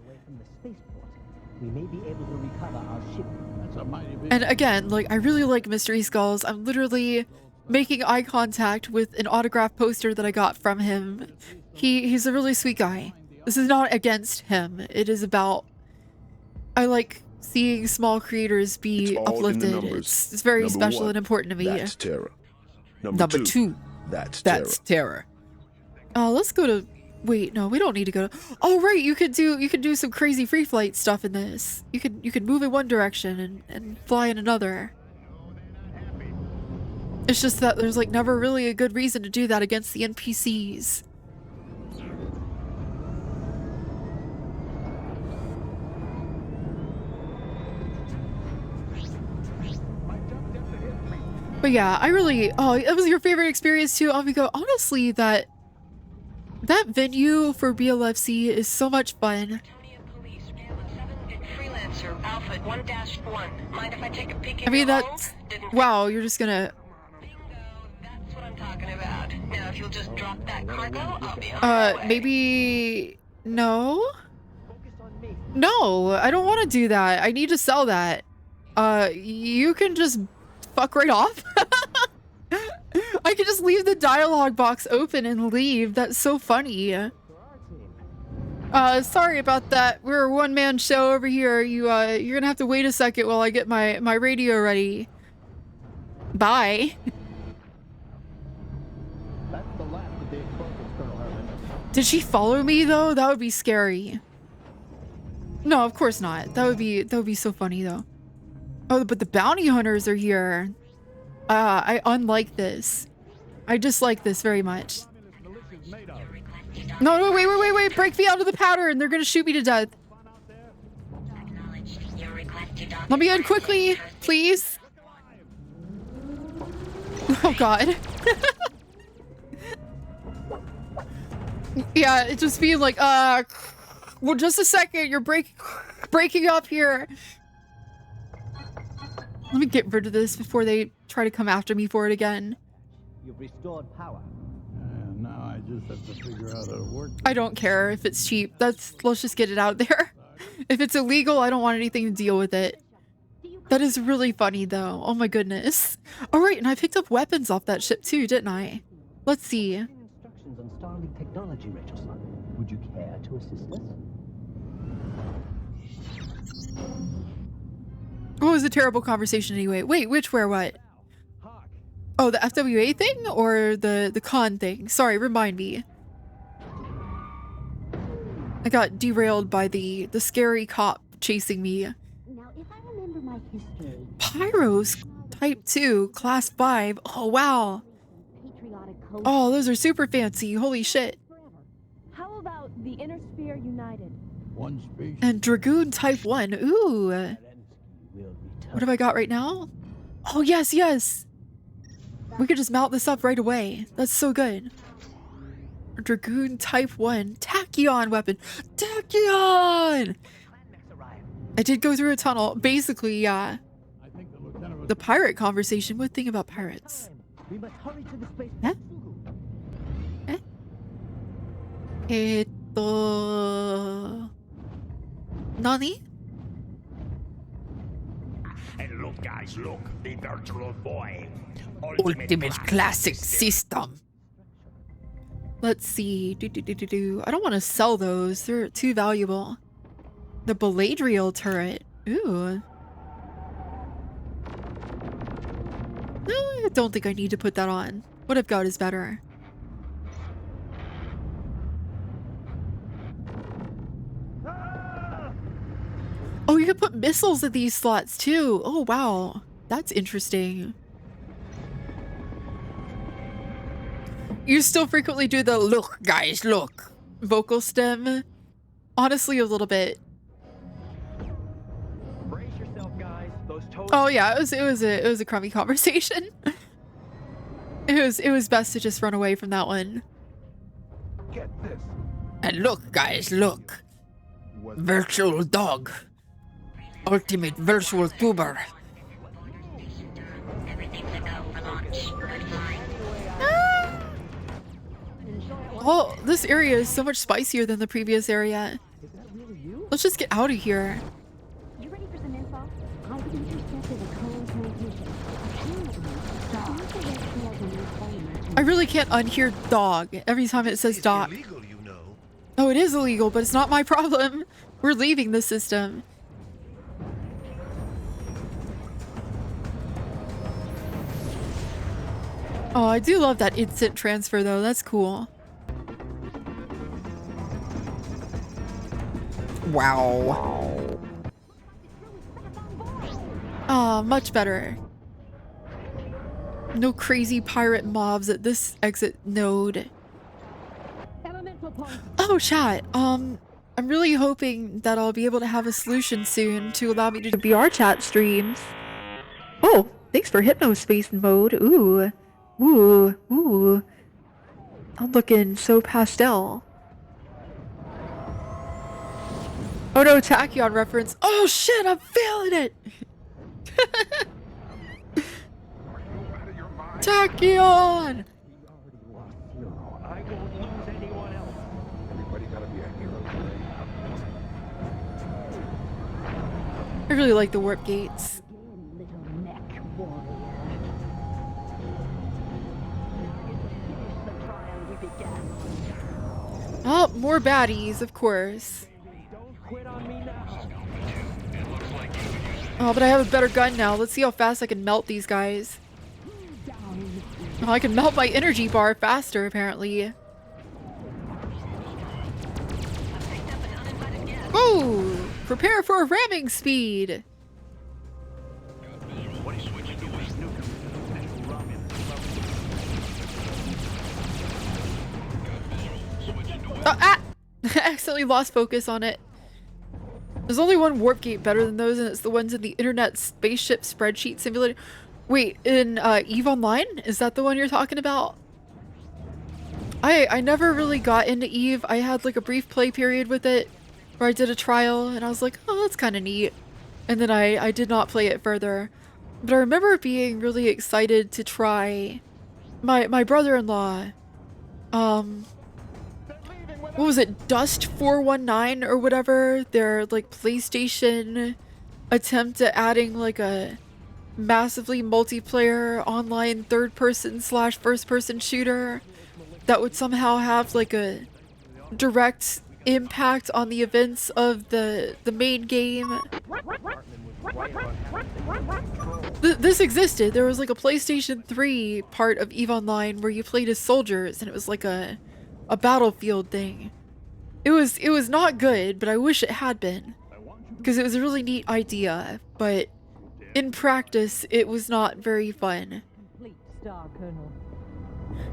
S2: And again, like I really like Mystery Skulls. I'm literally making eye contact with an autograph poster that I got from him. He's a really sweet guy. This is not against him. It is about, I like seeing small creators be uplifted. It's very special and important to me.
S15: That's terror.
S2: Number two.
S15: That's
S2: terror. Let's go to. Wait, no, we don't need to go to. Oh right, you could do some crazy free flight stuff in this. You could move in one direction and fly in another. It's just that there's like never really a good reason to do that against the NPCs. But yeah, I really, oh, it was your favorite experience too, Amigo. Honestly, that venue for BLFC is so much fun.
S6: Freelancer Alpha 1-1. Mind if I take a peek?
S2: I mean, that's, wow, you're just gonna.
S6: That's what I'm talking about. Now, if you'll just drop that cargo, I'll be on my way.
S2: Maybe no. No, I don't want to do that. I need to sell that. You can just fuck right off. I could just leave the dialogue box open and leave. That's so funny. Sorry about that. We're a one-man show over here. You're gonna have to wait a second while I get my radio ready. Bye. Did she follow me though? That would be scary. No, of course not. That would be so funny though. Oh, but the bounty hunters are here. I unlike this. I dislike this very much. No, wait. Break me out of the pattern. They're gonna shoot me to death. Let me in quickly, please. Oh god. Yeah, it just being like, well, just a second. You're breaking up here. Let me get rid of this before they try to come after me for it again.
S12: You've restored power.
S13: Now I just have to figure out how to work.
S2: I don't care if it's cheap. Let's just get it out there. If it's illegal, I don't want anything to deal with it. That is really funny though. Oh my goodness. All right, and I picked up weapons off that ship too, didn't I? Let's see.
S12: Instructions on Starlink technology, Rachel-san. Would you care to assist us?
S2: What was a terrible conversation anyway? Wait, which, where, what? Oh, the FWA thing or the con thing? Sorry, remind me. I got derailed by the scary cop chasing me.
S16: Now, if I remember my history,
S2: Pyros, type 2, class 5. Oh, wow.
S16: patriotic code.
S2: Oh, those are super fancy. Holy shit.
S16: How about the Inner Sphere United?
S13: One species.
S2: And Dragoon type 1. Ooh. What have I got right now? Oh, yes, yes. We could just mount this up right away. That's so good. Dragoon type 1. Tachyon weapon. Tachyon! I did go through a tunnel. Basically, yeah. The pirate conversation. What thing about pirates?
S12: We must hurry to the space.
S2: Huh? Nani?
S7: And look, guys, look, the virtual boy.
S2: Ultimate classic system. Let's see. I don't want to sell those. They're too valuable. The Beladriel turret. Ooh. No, I don't think I need to put that on. What I've got is better. Oh, you can put missiles in these slots too. Oh, wow. That's interesting. You still frequently do the look, guys, look vocal stem. Honestly, a little bit.
S12: Brace yourself, guys. Those toes.
S2: Oh yeah, it was a crummy conversation. It was best to just run away from that one.
S7: Get this.
S20: And look, guys, look. Virtual dog. Ultimate virtual tuber.
S2: Oh, this area is so much spicier than the previous area. Let's just get out of here.
S16: You ready for some info? I intercepted a code transmission.
S2: I really can't unhear dog every time it says dog. Oh, it is illegal, but it's not my problem. We're leaving the system. Oh, I do love that instant transfer though. That's cool.
S20: Wow.
S2: Ah, much better. No crazy pirate mobs at this exit node. Oh, chat. I'm really hoping that I'll be able to have a solution soon to allow me to do VR chat streams. Oh, thanks for hypnospace mode. Ooh. Ooh. Ooh. I'm looking so pastel. Oh no, Tachyon reference. Oh shit, I'm feeling it! Tachyon!
S12: I won't lose anyone else.
S7: Everybody gotta be a hero today.
S2: I really like the warp gates. Oh, more baddies, of course. Oh, but I have a better gun now. Let's see how fast I can melt these guys. Oh, I can melt my energy bar faster, apparently. Oh! Prepare for ramming speed! Oh, ah! I accidentally lost focus on it. There's only one warp gate better than those, and it's the ones in the Internet Spaceship Spreadsheet Simulator. Wait, in EVE Online? Is that the one you're talking about? I never really got into EVE. I had like a brief play period with it where I did a trial, and I was like, oh, that's kind of neat. And then I did not play it further. But I remember being really excited to try my brother-in-law. What was it? Dust 419 or whatever? Their like PlayStation attempt at adding like a massively multiplayer online third-person / first-person shooter that would somehow have like a direct impact on the events of the main game. This existed. There was like a PlayStation 3 part of EVE Online where you played as soldiers, and it was like a battlefield thing. It was not good, but I wish it had been, because it was a really neat idea, but in practice it was not very fun.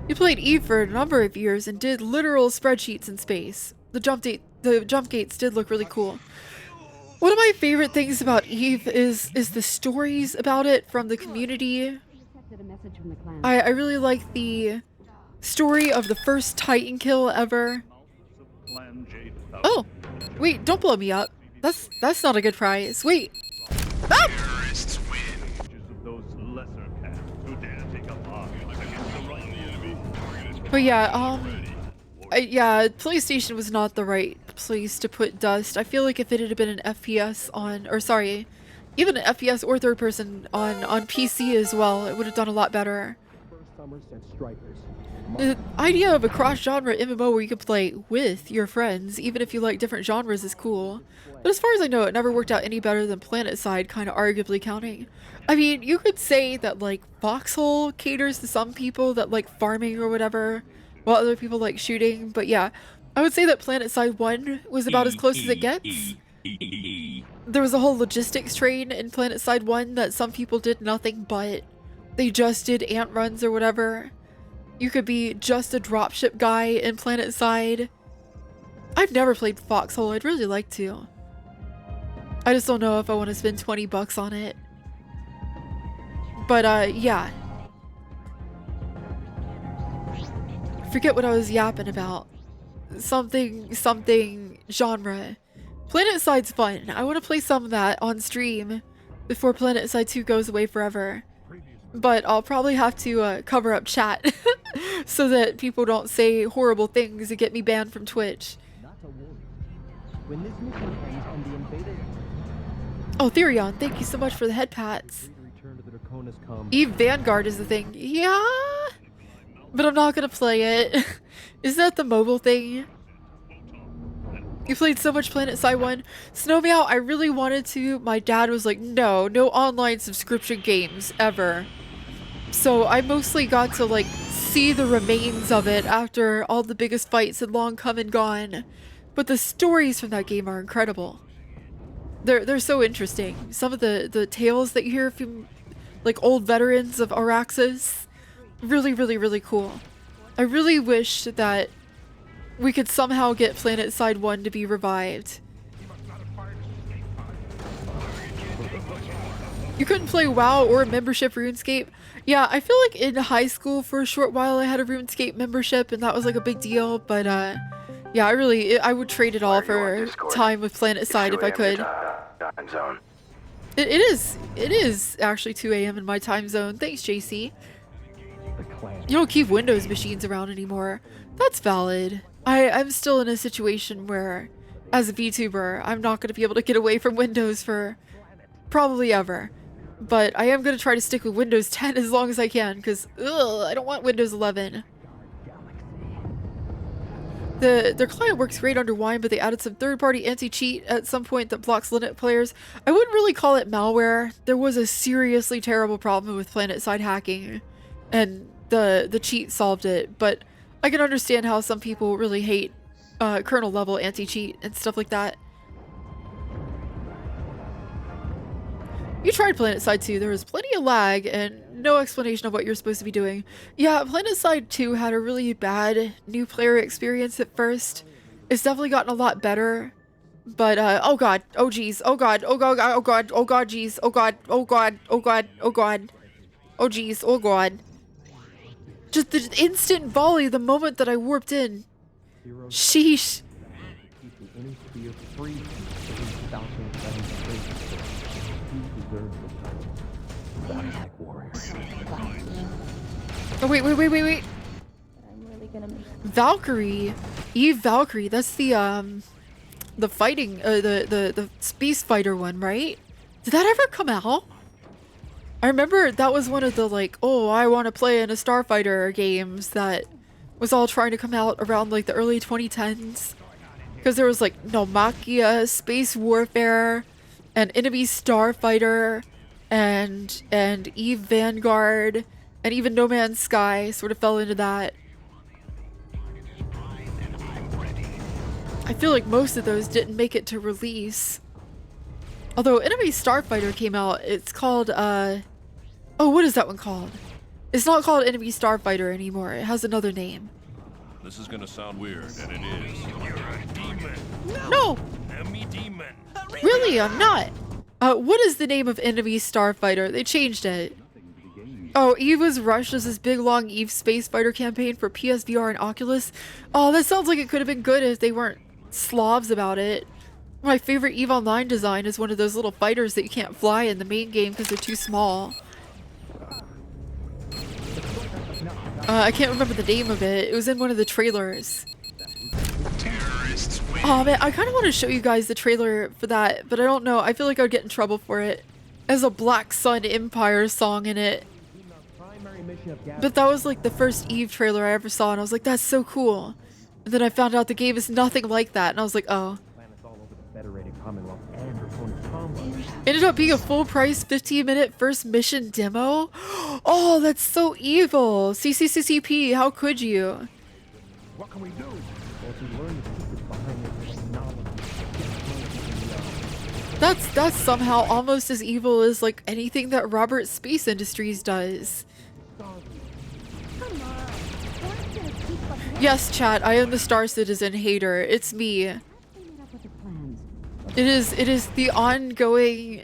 S2: You played EVE for a number of years and did literal spreadsheets in space. The jump gates did look really cool. One of my favorite things about EVE is the stories about it from the community. I really like the story of the first Titan kill ever. Oh, wait, don't blow me up. That's not a good prize. Wait. Ah! But yeah, yeah, PlayStation was not the right place to put Dust. I feel like if it had been an FPS on, or sorry, even an FPS or third person on PC as well, it would have done a lot better. The idea of a cross-genre MMO where you could play with your friends, even if you like different genres, is cool. But as far as I know, it never worked out any better than PlanetSide, kind of arguably counting. I mean, you could say that, like, Foxhole caters to some people that like farming or whatever, while other people like shooting, but yeah, I would say that PlanetSide 1 was about as close as it gets. There was a whole logistics train in PlanetSide 1 that some people did nothing but. They just did ant runs or whatever. You could be just a dropship guy in PlanetSide. I've never played Foxhole. I'd really like to. I just don't know if I want to spend 20 bucks on it. But yeah. Forget what I was yapping about. Something genre. PlanetSide's fun. I want to play some of that on stream before PlanetSide 2 goes away forever. But I'll probably have to cover up chat so that people don't say horrible things and get me banned from Twitch. Oh, Therion, thank you so much for the head pats. Eve Vanguard is the thing. Yeah, but I'm not gonna play it. Is that the mobile thing? You played so much PlanetSide 1. Snow Meow, I really wanted to. My dad was like, no online subscription games ever. So I mostly got to like see the remains of it after all the biggest fights had long come and gone. But the stories from that game are incredible. They're so interesting. Some of the tales that you hear from like old veterans of Araxis, really cool. I really wish that we could somehow get PlanetSide 1 to be revived. You couldn't play WoW or membership RuneScape. Yeah, I feel like in high school for a short while I had a RuneScape membership and that was like a big deal, but yeah, I would trade it all for time with PlanetSide if I could.
S3: Time zone.
S2: It is actually 2 AM in my time zone. Thanks, JC. You don't keep Windows machines around anymore. That's valid. I'm still in a situation where, as a VTuber, I'm not going to be able to get away from Windows for probably ever. But I am going to try to stick with Windows 10 as long as I can, because I don't want Windows 11. Their client works great under Wine, but they added some third-party anti-cheat at some point that blocks Linux players. I wouldn't really call it malware. There was a seriously terrible problem with PlanetSide hacking, and the cheat solved it, but I can understand how some people really hate kernel-level anti-cheat and stuff like that. You tried PlanetSide 2, there was plenty of lag and no explanation of what you're supposed to be doing. Yeah, PlanetSide 2 had a really bad new player experience at first. It's definitely gotten a lot better. But, oh god, oh geez, oh god, oh god, oh god, oh god, geez, oh god, oh god, oh god, oh god, oh geez, oh god. Just the instant volley the moment that I warped in. Sheesh. Oh wait. Valkyrie. Eve Valkyrie, that's the fighting, the Space Fighter one, right? Did that ever come out? I remember that was one of the like, oh, I want to play in a Starfighter games that was all trying to come out around like the early 2010s. Because there was like Nomakia, Space Warfare, and Enemy Starfighter, and Eve Vanguard, and even No Man's Sky sort of fell into that. I feel like most of those didn't make it to release. Although Enemy Starfighter came out, it's called, oh, what is that one called? It's not called Enemy Starfighter anymore. It has another name.
S7: This is gonna sound weird, and it is. You're a demon.
S2: No!
S7: Enemy demon.
S2: Really, I'm not. What is the name of Enemy Starfighter? They changed it. Oh, Eve was rushed as this big long Eve space fighter campaign for PSVR and Oculus. Oh, that sounds like it could have been good if they weren't slobs about it. My favorite Eve Online design is one of those little fighters that you can't fly in the main game because they're too small. I can't remember the name of it. It was in one of the trailers. Oh man, I kind of want to show you guys the trailer for that, but I don't know. I feel like I would get in trouble for it. There's a Black Sun Empire song in it. But that was like the first Eve trailer I ever saw, and I was like, that's so cool. And then I found out the game is nothing like that, and I was like, oh. Ended up being a full price 15-minute first mission demo? Oh, that's so evil. CCCCP, how could you?
S12: What can we do?
S2: That's somehow almost as evil as like anything that Robert Space Industries does. Yes, chat, I am the Star Citizen hater. It's me. It is the ongoing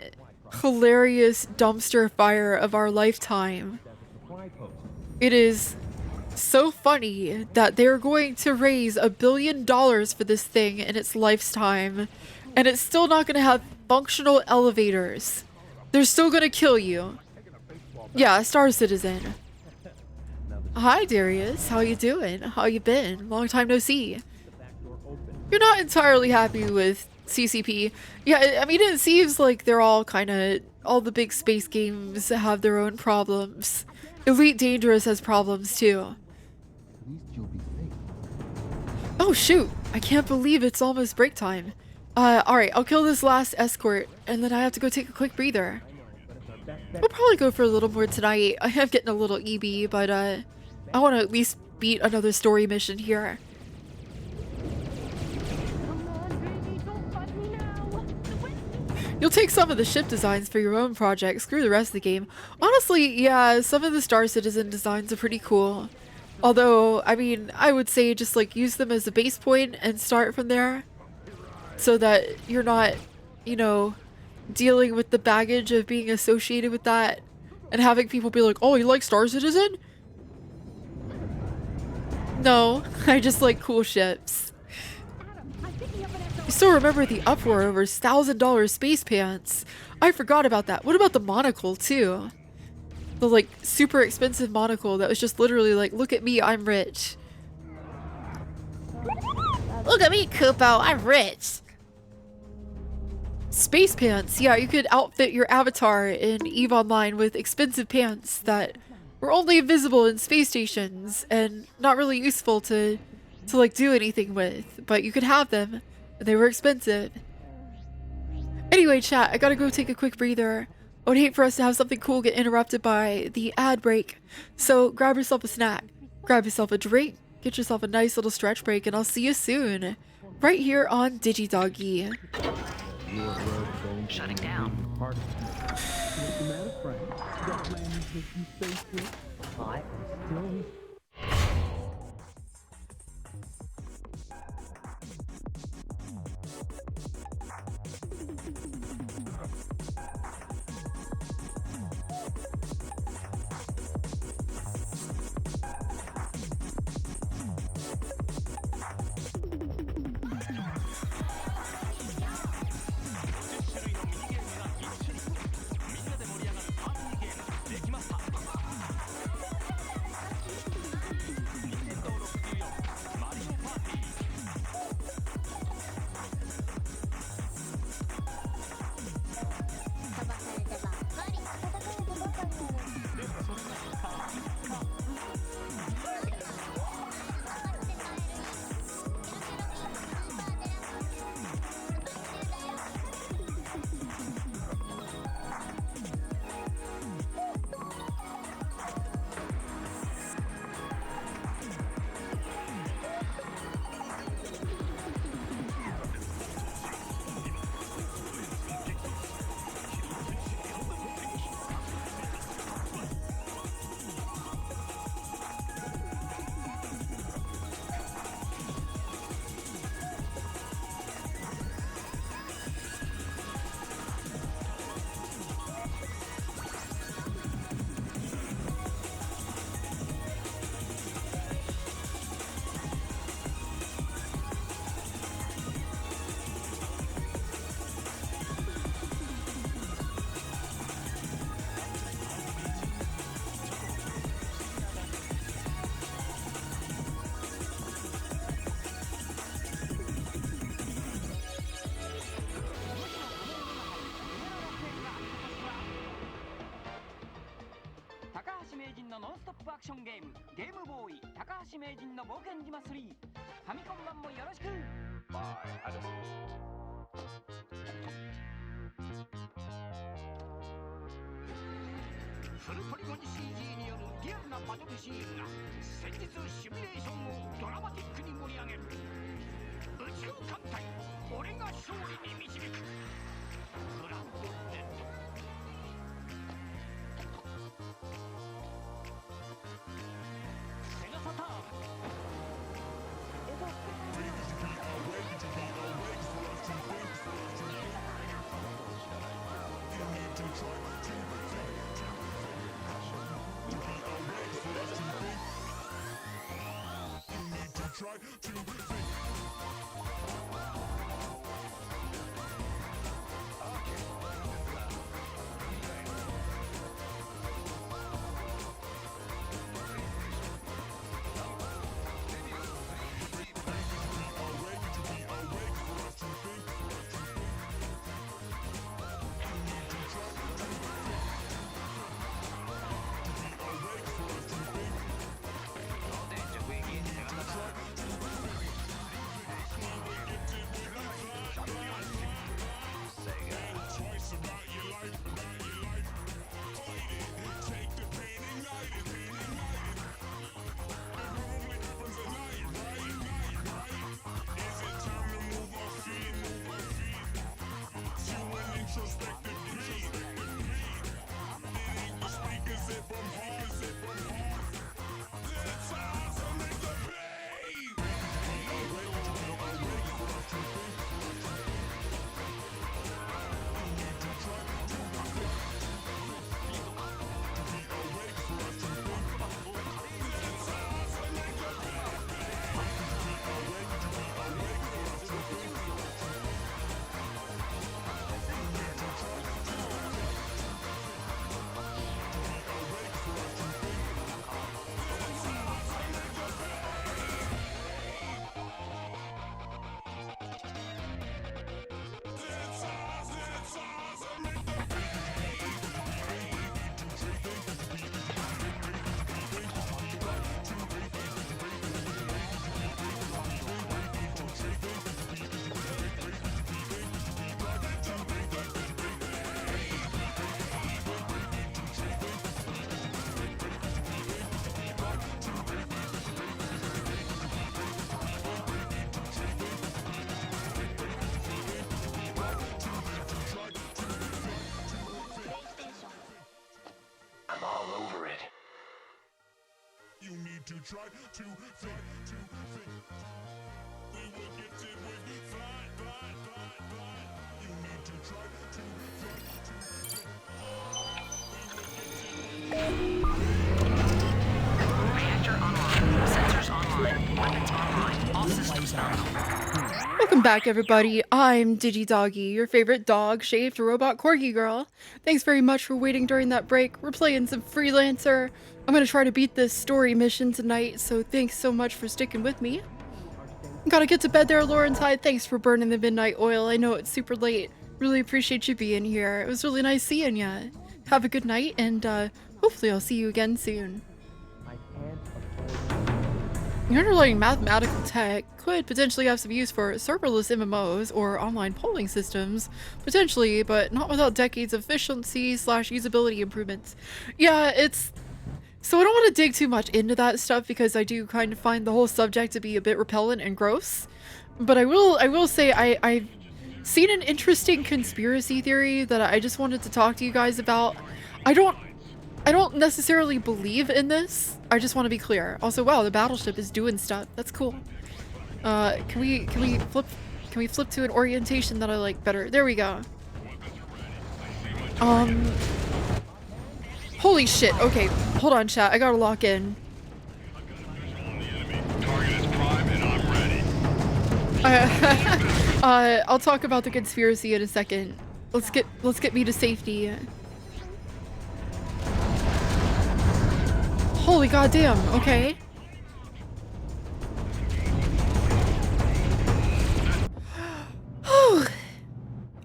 S2: hilarious dumpster fire of our lifetime. It is so funny that they're going to raise $1 billion for this thing in its lifetime, and it's still not going to have functional elevators. They're still going to kill you. Yeah, Star Citizen. Hi Darius, how you doing? How you been? Long time no see. You're not entirely happy with CCP. Yeah, I mean, it seems like they're all kind of, all the big space games have their own problems. Elite Dangerous has problems too. Oh shoot, I can't believe it's almost break time. Alright, I'll kill this last escort, and then I have to go take a quick breather. We'll probably go for a little more tonight. I am getting a little EB, but I want to at least beat another story mission here. You'll take some of the ship designs for your own project, screw the rest of the game. Honestly, yeah, some of the Star Citizen designs are pretty cool. Although, I mean, I would say just like use them as a base point and start from there. So that you're not, you know, dealing with the baggage of being associated with that. And having people be like, oh, you like Star Citizen? No, I just like cool ships. You still remember the uproar over $1,000 space pants? I forgot about that. What about the monocle too? The like super expensive monocle that was just literally like, look at me, I'm rich. Look at me, Kupo, I'm rich. Space pants. Yeah, you could outfit your avatar in EVE Online with expensive pants that were only visible in space stations and not really useful to like do anything with, but you could have them. They were expensive. Anyway, chat, I gotta go take a quick breather. I would hate for us to have something cool get interrupted by the ad break. So grab yourself a snack, grab yourself a drink, get yourself a nice little stretch break, and I'll see you soon. Right here on DigiDoggi.
S20: Shutting down.
S12: プアクションゲームゲームボーイ高橋名人の冒険島3ファミコン版もよろしく。フルポリゴン CG によるリアルなバトルシーンが戦術シミュレーションをドラマティックに盛り上げる。宇宙艦隊俺が勝利に導く。グランドレッド。セガサターン。
S7: Try to think. To try to think, we will get it when we fly. You need to try to think.
S20: Reactor online. Sensors online. Weapons online. All systems nominal.
S2: Welcome back, everybody. I'm DigiDoggi, your favorite dog-shaped robot corgi girl. Thanks very much for waiting during that break. We're playing some Freelancer. I'm gonna try to beat this story mission tonight, so thanks so much for sticking with me. Gotta get to bed there, Laurentide. Thanks for burning the midnight oil. I know it's super late. Really appreciate you being here. It was really nice seeing ya. Have a good night, and hopefully I'll see you again soon. Your underlying mathematical tech could potentially have some use for serverless MMOs or online polling systems, potentially, but not without decades of efficiency/usability improvements. Yeah, it's... So I don't want to dig too much into that stuff because I do kind of find the whole subject to be a bit repellent and gross. But I will say I've seen an interesting conspiracy theory that I just wanted to talk to you guys about. I don't necessarily believe in this. I just want to be clear. Also, wow, the battleship is doing stuff. That's cool. Can we flip to an orientation that I like better? There we go. Holy shit. Okay, hold on, chat. I gotta lock in. I'll talk about the conspiracy in a second. Let's get me to safety. Holy goddamn. Okay.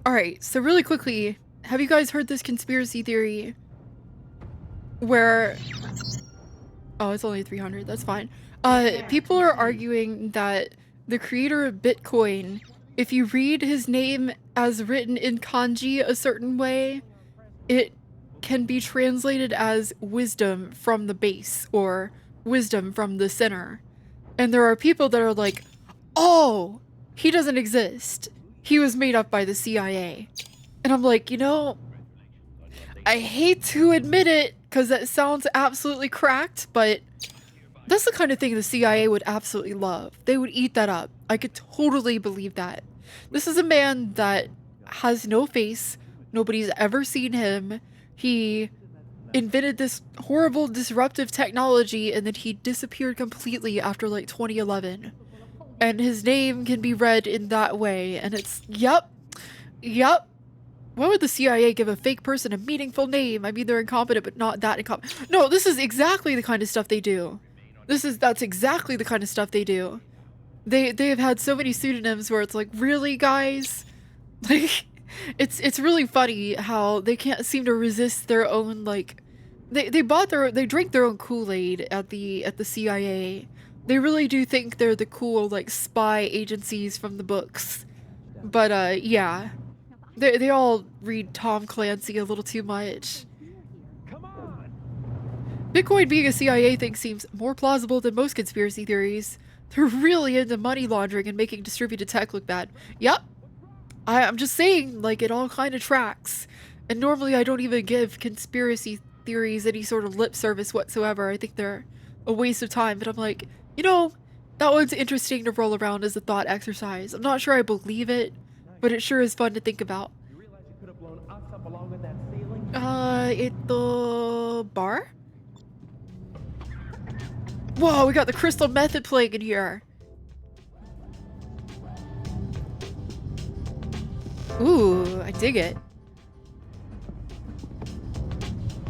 S2: Alright, so really quickly, have you guys heard this conspiracy theory where Oh, it's only 300. That's fine. People are arguing that the creator of Bitcoin, if you read his name as written in kanji a certain way, it can be translated as wisdom from the base or wisdom from the center. And there are people that are like, oh, he doesn't exist. He was made up by the CIA. And I'm like, you know, I hate to admit it because that sounds absolutely cracked, but that's the kind of thing the CIA would absolutely love. They would eat that up. I could totally believe that. This is a man that has no face. Nobody's ever seen him. He invented this horrible disruptive technology and then he disappeared completely after like 2011. And his name can be read in that way. And it's, yep. Why would the CIA give a fake person a meaningful name? I mean, they're incompetent, but not that incompetent. No, this is exactly the kind of stuff they do. That's exactly the kind of stuff they do. They have had so many pseudonyms where it's like, really, guys? Like, it's really funny how they can't seem to resist their own, like, they drink their own Kool-Aid at the CIA. They really do think they're the cool, like, spy agencies from the books. But, yeah. They all read Tom Clancy a little too much. Bitcoin being a CIA thing seems more plausible than most conspiracy theories. They're really into money laundering and making distributed tech look bad. Yep. I'm just saying, like, it all kind of tracks. And normally I don't even give conspiracy theories any sort of lip service whatsoever. I think they're a waste of time. But I'm like, you know, that one's interesting to roll around as a thought exercise. I'm not sure I believe it, but it sure is fun to think about. At the bar? Whoa, we got the crystal method playing in here. Ooh, I dig it.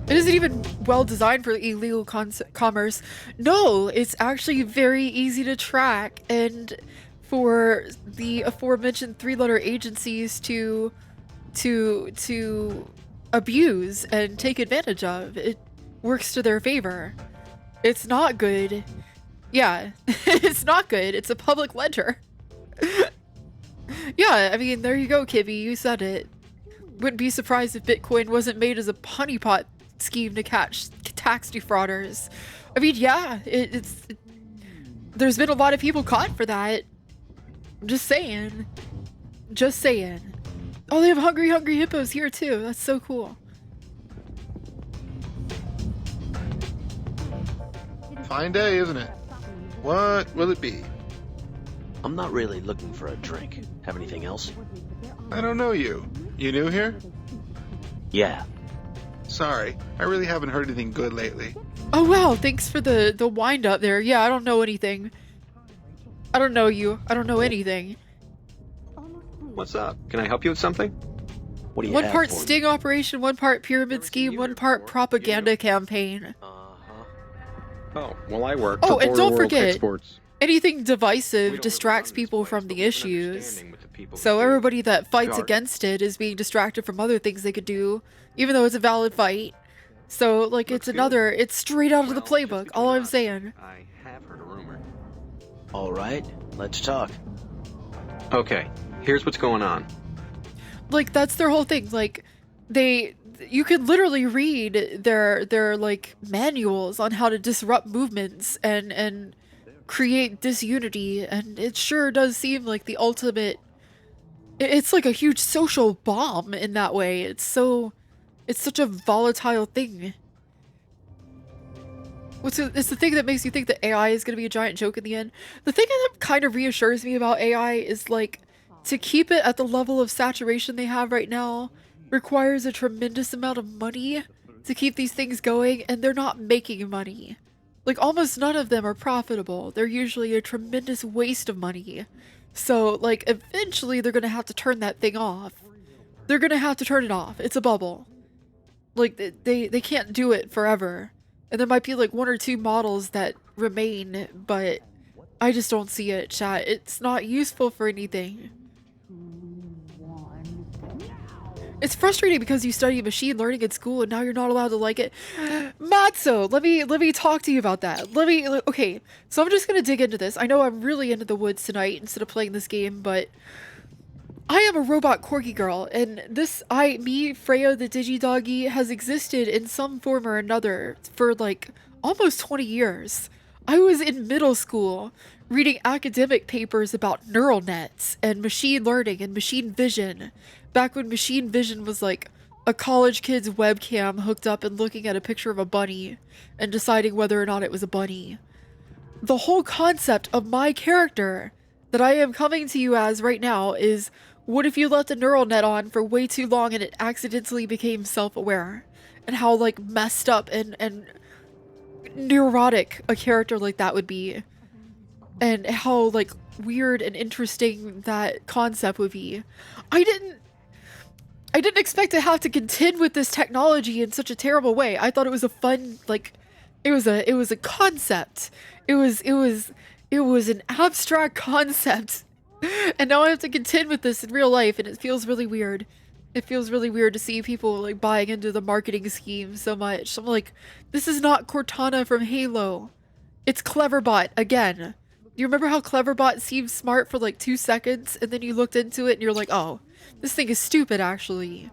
S2: It isn't even well designed for illegal commerce. No, it's actually very easy to track, and for the aforementioned three-letter agencies to abuse and take advantage of, it works to their favor. It's not good. Yeah, it's not good. It's a public ledger. Yeah, I mean, there you go, Kibby. You said it. Wouldn't be surprised if Bitcoin wasn't made as a honeypot scheme to catch tax defrauders. I mean, yeah, there's been a lot of people caught for that. I'm just saying. Just saying. Oh, they have hungry hippos here too. That's so cool.
S15: Fine day, isn't it? What will it be?
S17: I'm not really looking for a drink. Have anything else?
S15: I don't know you. You new here?
S17: Yeah.
S15: Sorry, I really haven't heard anything good lately.
S2: Oh wow, thanks for the wind up there. Yeah, I don't know anything. I don't know you. I don't know anything.
S19: What's up? Can I help you with something?
S17: What do you
S2: One
S17: have
S2: part
S17: for me?
S2: sting operation, one part pyramid scheme, one part propaganda campaign.
S19: Oh, well, I work.
S2: Oh,
S19: for
S2: and
S19: Border
S2: don't
S19: World
S2: forget,
S19: Exports.
S2: anything divisive distracts people from the issues. So everybody that fights against it is being distracted from other things they could do, even though it's a valid fight. So, like, it's straight out of the playbook, all I'm saying.
S19: I have heard a rumor.
S17: All right, let's talk.
S19: Okay, here's what's going on.
S2: Like, that's their whole thing. Like, you could literally read their like manuals on how to disrupt movements and create disunity, and it sure does seem like the ultimate. It's like a huge social bomb in that way. It's such a volatile thing. It's the thing that makes you think that AI is going to be a giant joke in the end. The thing that kind of reassures me about AI is, like, to keep it at the level of saturation they have right now requires a tremendous amount of money to keep these things going, and they're not making money. Like, almost none of them are profitable. They're usually a tremendous waste of money. So, like, eventually they're gonna have to turn that thing off. They're gonna have to turn it off. It's a bubble. Like, they can't do it forever. And there might be, like, one or two models that remain, but I just don't see it, chat. It's not useful for anything. It's frustrating because you study machine learning in school and now you're not allowed to like it. Matzo, let me talk to you about that. Okay, so I'm just gonna dig into this. I know I'm really into the woods tonight instead of playing this game, but I am a robot corgi girl, and Freya the DigiDoggi, has existed in some form or another for like almost 20 years. I was in middle school reading academic papers about neural nets and machine learning and machine vision, back when machine vision was like a college kid's webcam hooked up and looking at a picture of a bunny and deciding whether or not it was a bunny. The whole concept of my character that I am coming to you as right now is, what if you left a neural net on for way too long and it accidentally became self-aware? And how like messed up and neurotic a character like that would be. And how like weird and interesting that concept would be. I didn't expect to have to contend with this technology in such a terrible way. I thought it was a fun, like, it was a concept. It was an abstract concept. And now I have to contend with this in real life, and it feels really weird. It feels really weird to see people like buying into the marketing scheme so much. I'm like, this is not Cortana from Halo. It's Cleverbot again. Do you remember how Cleverbot seemed smart for like 2 seconds, and then you looked into it and you're like, oh, this thing is stupid actually.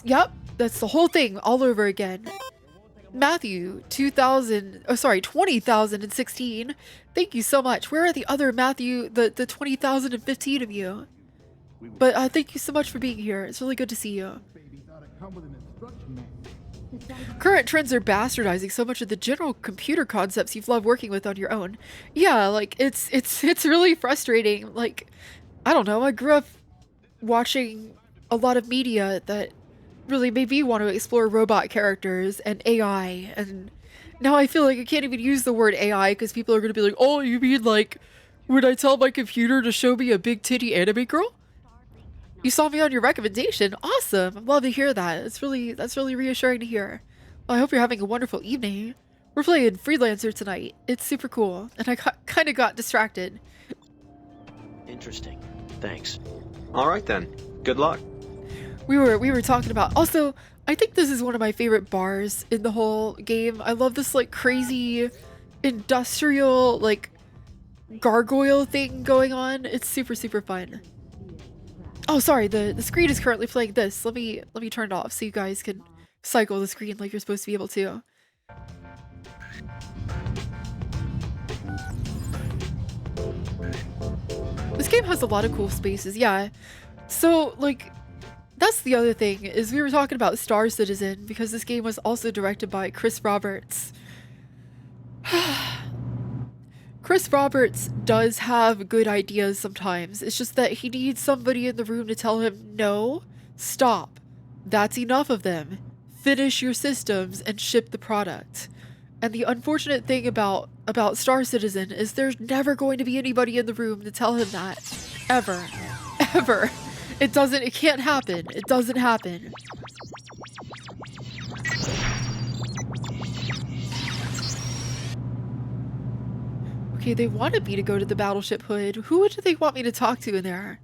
S2: Yep, that's the whole thing all over again. Matthew 20,016. Thank you so much. Where are the other Matthew, the 20,015 of you? But thank you so much for being here. It's really good to see you. Current trends are bastardizing so much of the general computer concepts you've loved working with on your own. Yeah, like it's really frustrating. Like, I don't know, I grew up watching a lot of media that really made me want to explore robot characters and AI, and now I feel like I can't even use the word AI because people are going to be like, oh, you mean like, would I tell my computer to show me a big titty anime girl? You saw me on your recommendation. Awesome. I'd love to hear that. That's really reassuring to hear. Well, I hope you're having a wonderful evening. We're playing Freelancer tonight. It's super cool, and I kind of got distracted.
S17: Interesting. Thanks.
S19: All right then. Good luck.
S2: We were talking about, also, I think this is one of my favorite bars in the whole game. I love this like crazy industrial like gargoyle thing going on. It's super fun. Oh, sorry, the screen is currently playing this. Let me turn it off so you guys can cycle the screen like you're supposed to be able to. This game has a lot of cool spaces, yeah. So, like, that's the other thing, is we were talking about Star Citizen, because this game was also directed by Chris Roberts. Chris Roberts does have good ideas sometimes. It's just that he needs somebody in the room to tell him, no, stop. That's enough of them. Finish your systems and ship the product. And the unfortunate thing about Star Citizen is there's never going to be anybody in the room to tell him that. Ever. Ever. It can't happen. It doesn't happen. Okay, they wanted me to go to the battleship hood. Who do they want me to talk to in there?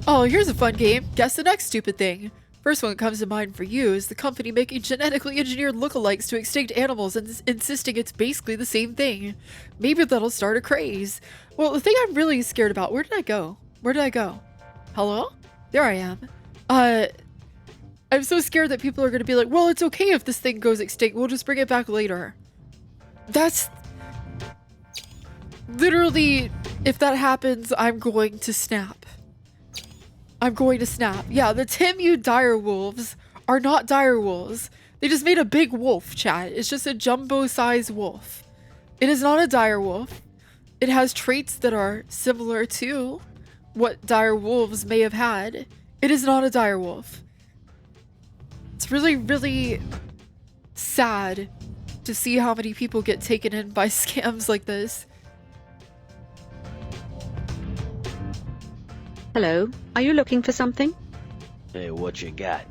S2: Oh, here's a fun game. Guess the next stupid thing. First one that comes to mind for you is the company making genetically engineered lookalikes to extinct animals and insisting it's basically the same thing. Maybe that'll start a craze. Well, the thing I'm really scared about, where did I go? Where did I go? Hello? There I am. I'm so scared that people are going to be like, well, it's okay if this thing goes extinct. We'll just bring it back later. That's... Literally, if that happens, I'm going to snap. I'm going to snap. Yeah, the Timu direwolves are not direwolves. They just made a big wolf, chat. It's just a jumbo-sized wolf. It is not a direwolf. It has traits that are similar to what direwolves may have had. It is not a direwolf. It's really, really sad to see how many people get taken in by scams like this.
S4: Hello, are you looking for something?
S17: Hey, what you got?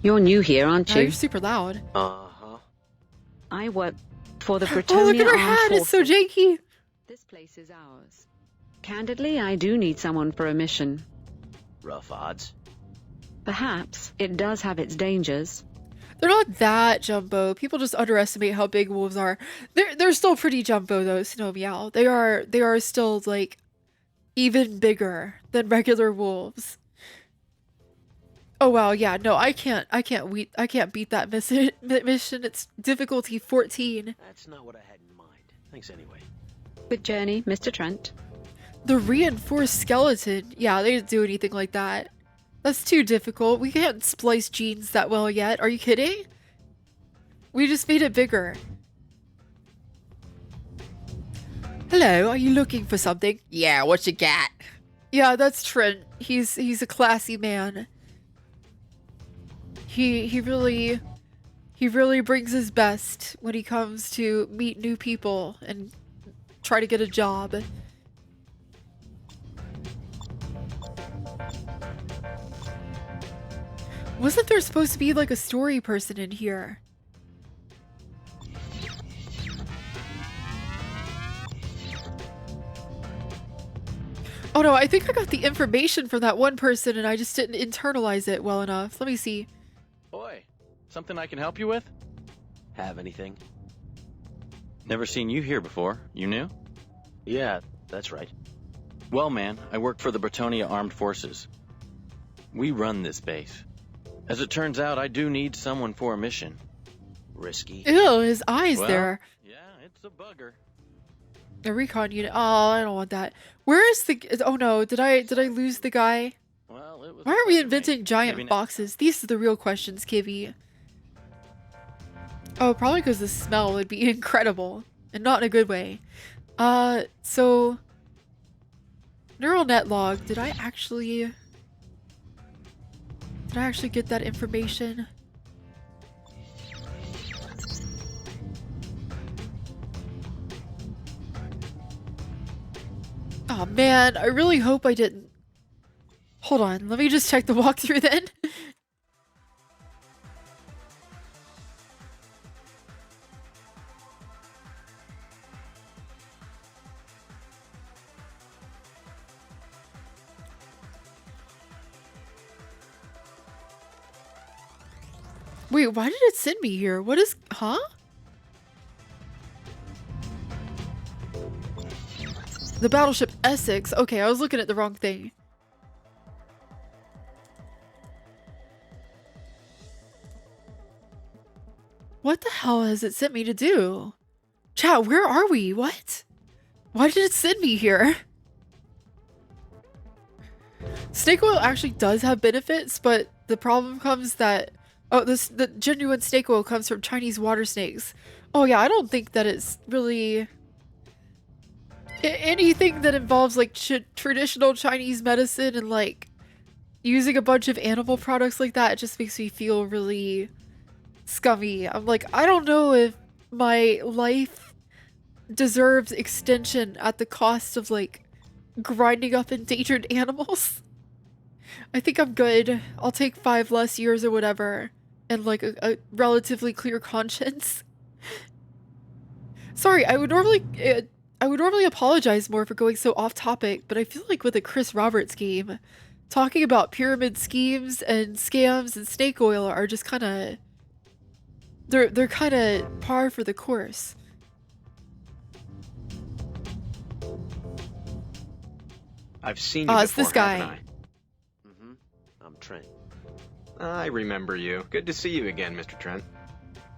S4: You're new here, aren't
S2: Oh,
S4: you?
S2: you're super loud.
S17: Uh-huh.
S4: I work for the
S2: Oh, look
S4: Bretonia
S2: at her
S4: Armed
S2: hat! It's so
S4: Forces.
S2: janky!
S4: This place is ours. Candidly, I do need someone for a mission.
S17: Rough odds.
S4: Perhaps it does have its dangers.
S2: They're not that jumbo. People just underestimate how big wolves are. They're still pretty jumbo though, Snow Meow. They are still like even bigger than regular wolves. Oh wow, yeah, no, I can't beat that mission. It's difficulty 14.
S17: That's not what I had in mind. Thanks anyway.
S4: Good journey, Mr. Trent.
S2: The reinforced skeleton. Yeah, they didn't do anything like that. That's too difficult. We can't splice genes that well yet. Are you kidding? We just made it bigger. Hello, are you looking for something? Yeah, what you got? Yeah, that's Trent. He's a classy man. He really brings his best when he comes to meet new people and try to get a job. Wasn't there supposed to be like a story person in here? Oh no, I think I got the information from that one person and I just didn't internalize it well enough. Let me see.
S10: Boy, something I can help you with?
S17: Have anything?
S10: Never seen you here before. You new?
S17: Yeah, that's right.
S10: Well, man, I work for the Bretonia Armed Forces. We run this base. As it turns out, I do need someone for a mission.
S17: Risky.
S2: Ew, his eyes
S10: Well,
S2: there.
S10: Yeah, it's a bugger.
S2: A recon unit. Oh, I don't want that. Where is the... Oh no, did I lose the guy?
S10: Well, it was
S2: Why are we inventing giant boxes? These are the real questions, Kibby. Oh, probably because the smell would be incredible. And not in a good way. So... Neural net log. Did I actually get that information? Oh man, I really hope I didn't. Hold on, let me just check the walkthrough then. Wait, why did it send me here? What is... Huh? The battleship Essex. Okay, I was looking at the wrong thing. What the hell has it sent me to do? Chat, where are we? What? Why did it send me here? Snake oil actually does have benefits, but the problem comes that... Oh, the genuine snake oil comes from Chinese water snakes. Oh yeah, I don't think that it's really... Anything that involves like traditional Chinese medicine and like using a bunch of animal products like that, it just makes me feel really scummy. I'm like, I don't know if my life deserves extension at the cost of like grinding up endangered animals. I think I'm good. I'll take 5 less years or whatever and like a relatively clear conscience. Sorry, I would normally apologize more for going so off topic, but I feel like with a Chris Roberts game, talking about pyramid schemes and scams and snake oil are just kind of... They're kind of par for the course.
S19: I've seen you before,
S2: it's this guy.
S19: haven't I?
S17: Mm-hmm. I'm Trent.
S19: I remember you. Good to see you again, Mr. Trent.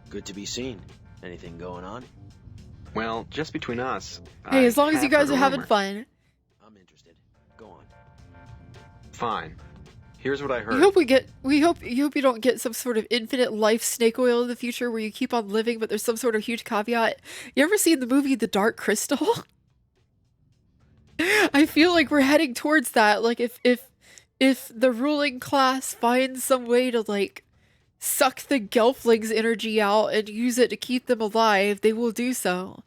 S17: Good to be seen. Anything going on?
S19: Well, just between us.
S2: Hey, as long as
S19: have
S2: you guys
S19: heard
S2: are
S19: a
S2: having
S19: rumor.
S2: fun.
S17: I'm interested. Go on.
S19: Fine. Here's what I heard.
S2: We hope you don't get some sort of infinite life snake oil in the future where you keep on living, but there's some sort of huge caveat. You ever seen the movie The Dark Crystal? I feel like we're heading towards that. Like if the ruling class finds some way to like suck the Gelfling's energy out and use it to keep them alive, they will do so.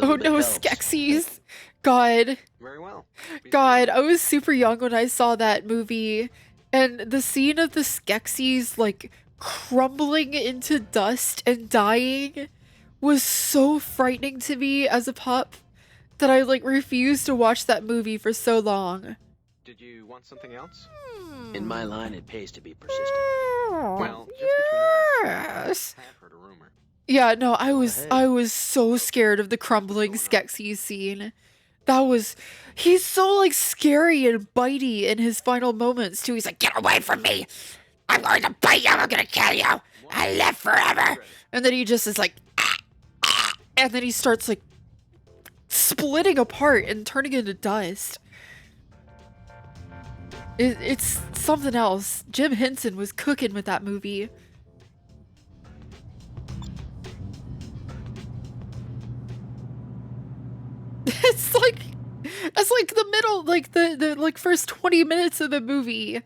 S2: Oh no, Skeksis! God.
S19: Very well.
S2: God, I was super young when I saw that movie, and the scene of the Skeksis like crumbling into dust and dying was so frightening to me as a pup that I like refused to watch that movie for so long.
S19: Did you want something else?
S17: In my line, it pays to be persistent.
S19: Well, just between us,
S2: Yes.
S19: I have heard a rumor.
S2: Yeah, no, I was so scared of the crumbling Skeksis scene. He's so like scary and bitey in his final moments too. He's like, "Get away from me! I'm going to bite you, I'm gonna kill you! I live forever!" And then he just is like, and then he starts like splitting apart and turning into dust. It's something else. Jim Henson was cooking with that movie. It's like the middle, like the like first 20 minutes of the movie.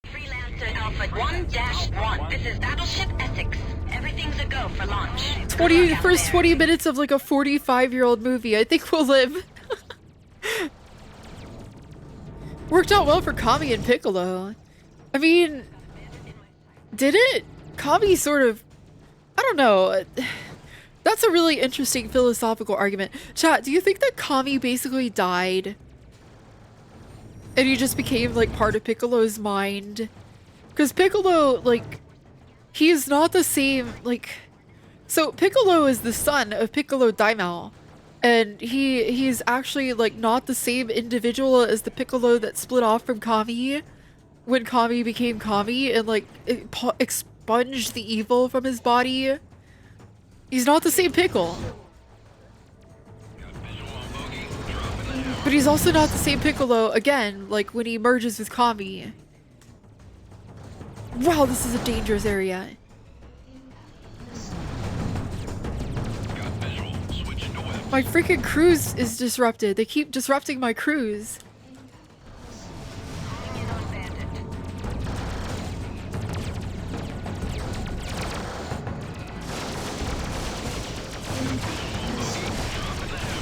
S6: Freelancer Alpha 1-1. This is Battleship Essex. Everything's a go for launch.
S2: The first 20 minutes of like a 45-year-old movie. I think we'll live. Worked out well for Kami and Piccolo. I mean, did it? Kami sort of, I don't know. That's a really interesting philosophical argument. Chat, do you think that Kami basically died and he just became like part of Piccolo's mind? Because Piccolo, like, he is not the same, like, so Piccolo is the son of Piccolo Daimao, and he's actually like not the same individual as the Piccolo that split off from Kami when Kami became Kami and like expunged the evil from his body. He's not the same Pickle. But he's also not the same Piccolo, again, like when he merges with Kami. Wow, this is a dangerous area. My freaking cruise is disrupted. They keep disrupting my cruise.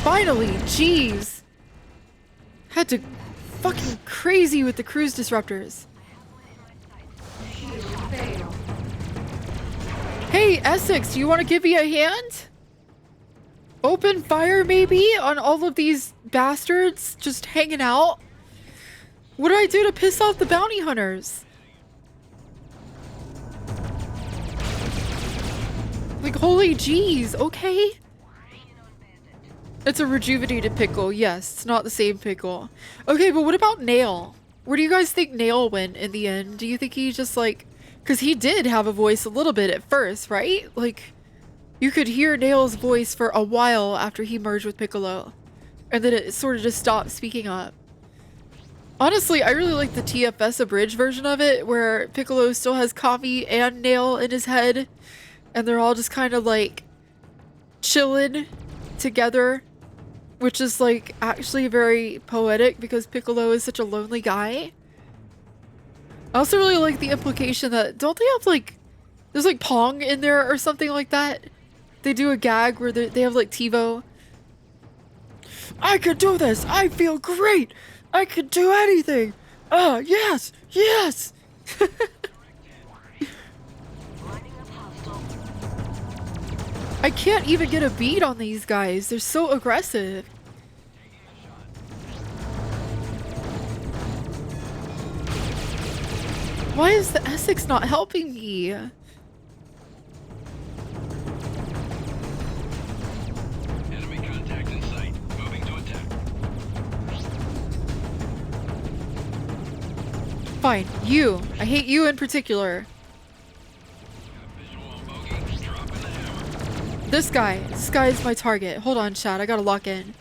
S2: Finally, jeez. Had to fucking crazy with the cruise disruptors. Hey, Essex, do you want to give me a hand? Open fire, maybe, on all of these bastards just hanging out? What do I do to piss off the bounty hunters? Like, holy jeez, okay. It's a rejuvenated Pickle, yes, it's not the same Pickle. Okay, but what about Nail? Where do you guys think Nail went in the end? Do you think he just like, because he did have a voice a little bit at first, right? Like, you could hear Nail's voice for a while after he merged with Piccolo. And then it sort of just stopped speaking up. Honestly, I really like the TFS abridged version of it, where Piccolo still has Kami and Nail in his head. And they're all just kind of like chilling together. Which is like actually very poetic because Piccolo is such a lonely guy. I also really like the implication that, don't they have like, there's like Pong in there or something like that? They do a gag where they have like TiVo. I could do this! I feel great! I could do anything! Yes! Yes! I can't even get a beat on these guys. They're so aggressive. Why is the Essex not helping me?
S3: Enemy contact in sight. Moving to attack.
S2: Fine, you. I hate you in particular. This guy is my target. Hold on, chat. I gotta lock in.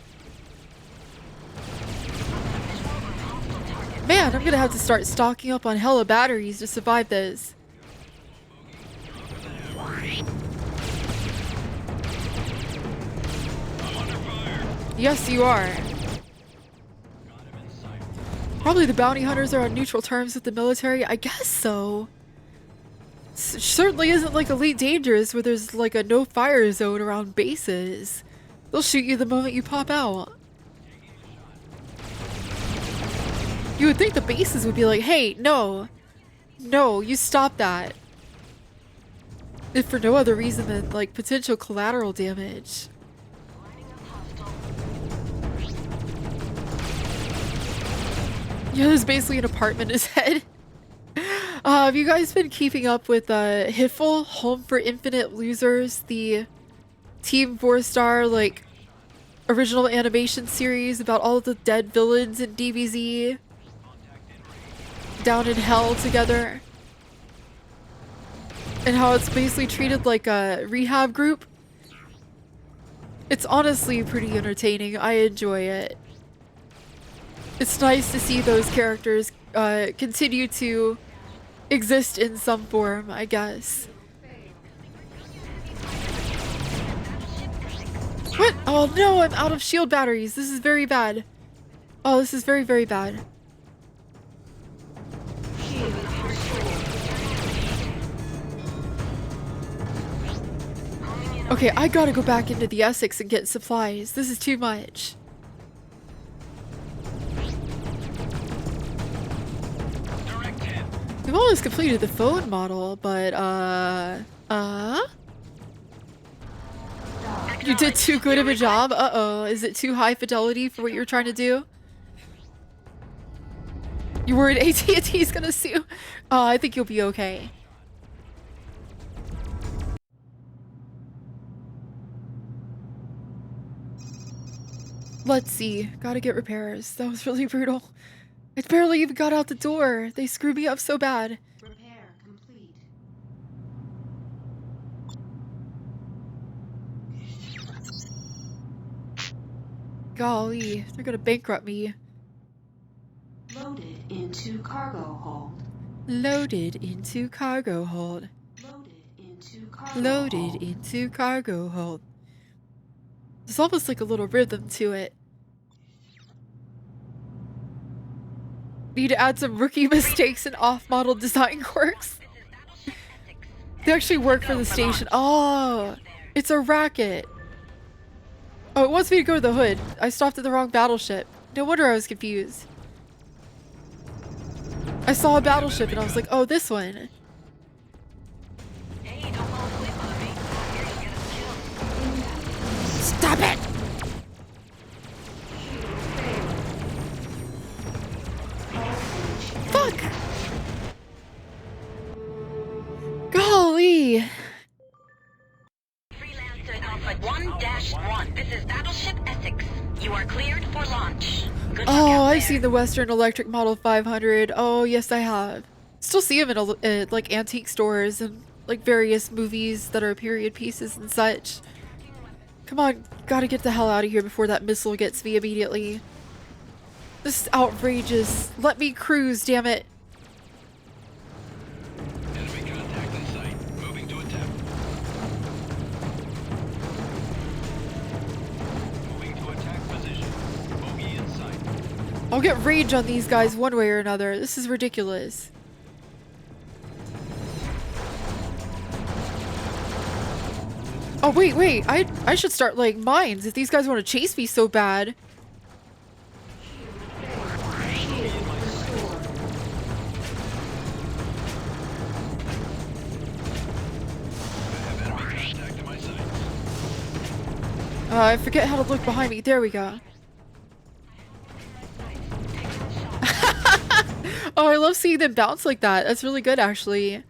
S2: Man, I'm gonna have to start stocking up on hella batteries to survive this. Yes, you are. Probably the bounty hunters are on neutral terms with the military. I guess so. Certainly isn't like Elite Dangerous where there's like a no fire zone around bases. They'll shoot you the moment you pop out. You would think the bases would be like, hey, no. No, you stop that. If for no other reason than like potential collateral damage. Yeah, there's basically an apartment in his head. Have you guys been keeping up with Hitful, Home for Infinite Losers, the Team 4-star like original animation series about all of the dead villains in DBZ down in hell together? And how it's basically treated like a rehab group? It's honestly pretty entertaining. I enjoy it. It's nice to see those characters continue to exist in some form, I guess. What? Oh no, I'm out of shield batteries. This is very bad. Oh, this is very, very bad. Okay, I gotta go back into the Essex and get supplies. This is too much. We've almost completed the phone model, but you did too good of a job? Uh-oh. Is it too high fidelity for what you're trying to do? You worried AT&T's gonna sue? I think you'll be okay. Let's see. Gotta get repairs. That was really brutal. I barely even got out the door. They screwed me up so bad.
S14: Repair complete.
S2: Golly, they're gonna bankrupt me.
S14: Loaded into cargo hold.
S2: Loaded into cargo hold.
S14: Loaded into cargo
S2: Loaded
S14: hold.
S2: into cargo hold. There's almost like a little rhythm to it. Need to add some rookie mistakes and off-model design quirks. They actually work for the station. Oh, it's a racket. Oh, it wants me to go to the hood. I stopped at the wrong battleship. No wonder I was confused. I saw a battleship and I was like, oh, this one. Stop it! Fuck! Golly!
S20: Freelancer Alpha 1-1. This is Battleship Essex. You are cleared for launch. Good luck
S2: Oh,
S20: out
S2: I've
S20: there.
S2: seen the Western Electric Model 500. Oh, yes, I have. Still see them in like antique stores and like various movies that are period pieces and such. Come on, gotta get the hell out of here before that missile gets me immediately. This is outrageous. Let me cruise, damn it.
S3: Enemy contact in sight. Moving to attack. Moving to attack position. Bogey in sight.
S2: I'll get rage on these guys one way or another. This is ridiculous. Oh, wait. I should start like mines if these guys want to chase me so bad. I forget how to look behind me. There we go. Oh, I love seeing them bounce like that. That's really good, actually.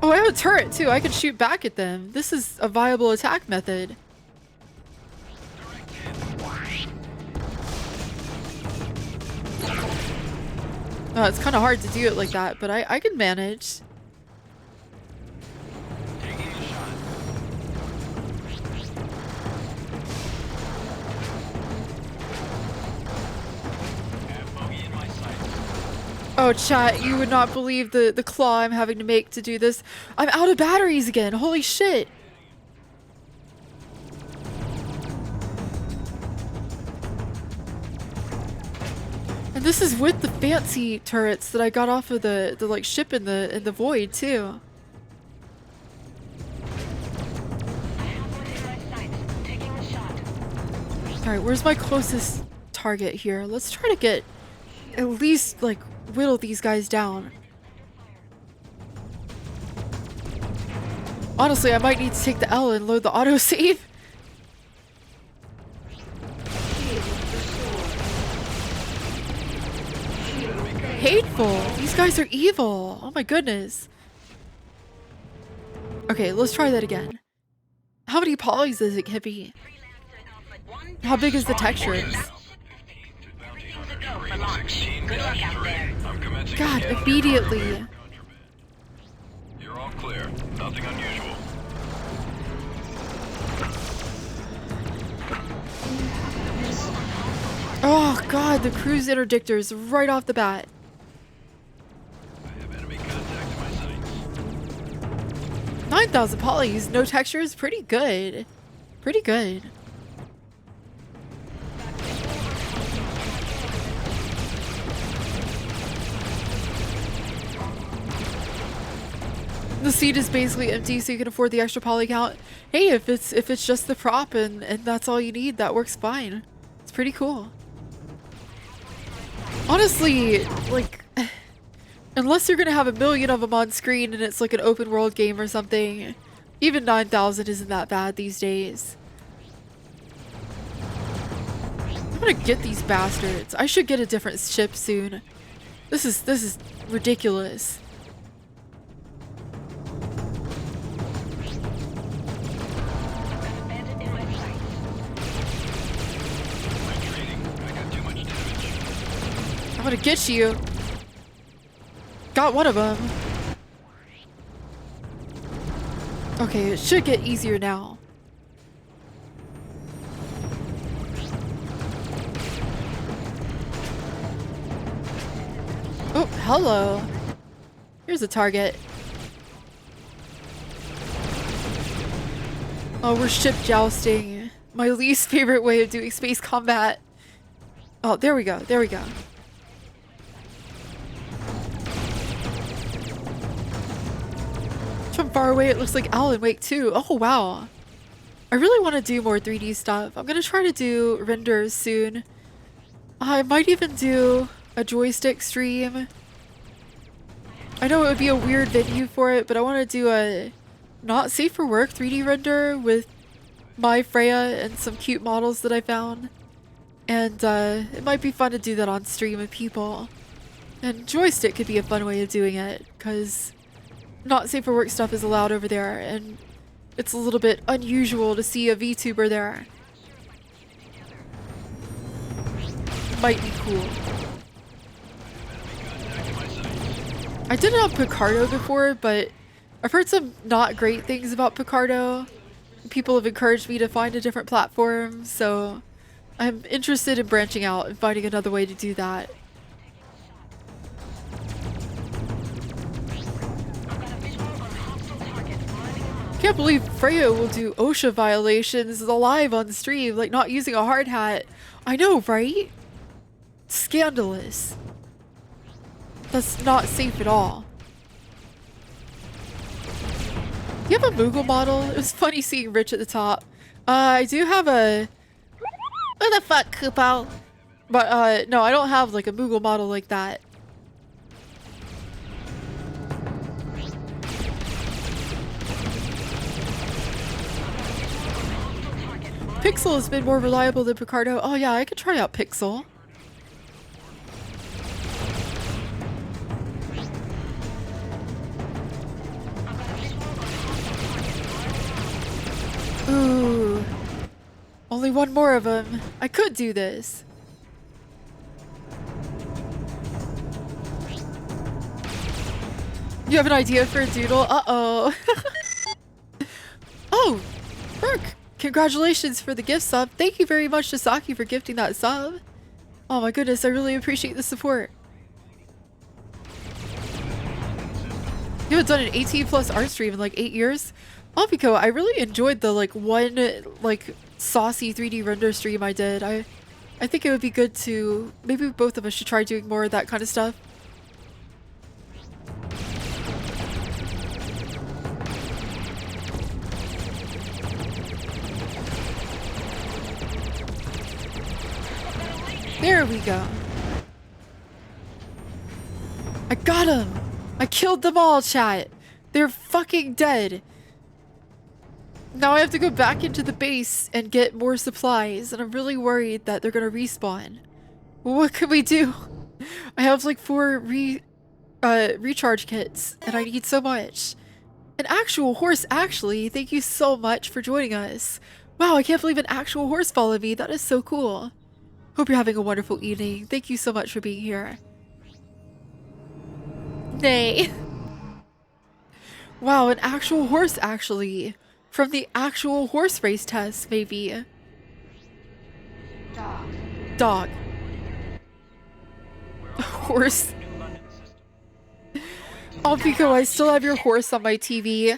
S2: Oh, I have a turret, too. I can shoot back at them. This is a viable attack method. Oh, it's kind of hard to do it like that, but I can manage. Oh, chat, you would not believe the claw I'm having to make to do this. I'm out of batteries again. Holy shit. And this is with the fancy turrets that I got off of the like ship in the void too. Alright, where's my closest target here? Let's try to get at least like whittle these guys down. Honestly, I might need to take the L and load the autosave. Hateful! These guys are evil! Oh my goodness. Okay, let's try that again. How many polys does it be? How big is the textures? God, immediately.
S3: You're all clear. Nothing unusual.
S2: Oh god, the cruise interdictors right off the bat. 9,000 polys, no textures, pretty good. Pretty good. The seat is basically empty, so you can afford the extra poly count. Hey, if it's just the prop and that's all you need, that works fine. It's pretty cool. Honestly, like, unless you're gonna have a million of them on screen and it's like an open world game or something, even 9,000 isn't that bad these days. I'm gonna get these bastards. I should get a different ship soon. This is ridiculous. I'm gonna get you. Got one of them. Okay, it should get easier now. Oh, hello. Here's a target. Oh, we're ship jousting. My least favorite way of doing space combat. Oh, there we go. There we go. From far away, it looks like Alan Wake 2. Oh, wow. I really want to do more 3D stuff. I'm going to try to do renders soon. I might even do a joystick stream. I know it would be a weird venue for it, but I want to do a not safe for work 3D render with my Freya and some cute models that I found. And it might be fun to do that on stream with people. And joystick could be a fun way of doing it, because not safe for work stuff is allowed over there, and it's a little bit unusual to see a VTuber there. Might be cool. I did it on Picardo before, but I've heard some not great things about Picardo. People have encouraged me to find a different platform, so I'm interested in branching out and finding another way to do that. Can't believe Freya will do OSHA violations live on stream, like not using a hard hat. I know, right? Scandalous. That's not safe at all. Do you have a Moogle model? It was funny seeing Rich at the top. I do have a... What the fuck, Kupo? But, no, I don't have like a Moogle model like that. Pixel has been more reliable than Picardo. Oh yeah, I could try out Pixel. Ooh. Only one more of them. I could do this. You have an idea for a doodle? Uh-oh. Oh, Brooke. Congratulations for the gift sub. Thank you very much to Saki for gifting that sub. Oh my goodness, I really appreciate the support. You haven't done an 18+ art stream in like 8 years? Oh, Pico, I really enjoyed the like one like saucy 3D render stream I did. I think it would be good to, maybe both of us should try doing more of that kind of stuff. There we go. I got him! I killed them all, chat! They're fucking dead! Now I have to go back into the base and get more supplies, and I'm really worried that they're gonna respawn. Well, what can we do? I have like 4 recharge kits, and I need so much. An actual horse, actually. Thank you so much for joining us. Wow, I can't believe an actual horse followed me. That is so cool. Hope you're having a wonderful evening. Thank you so much for being here. Nay. Wow, an actual horse, actually. From the actual horse race test, maybe. Dog. Horse. Oh, Pico, I still have your horse on my TV.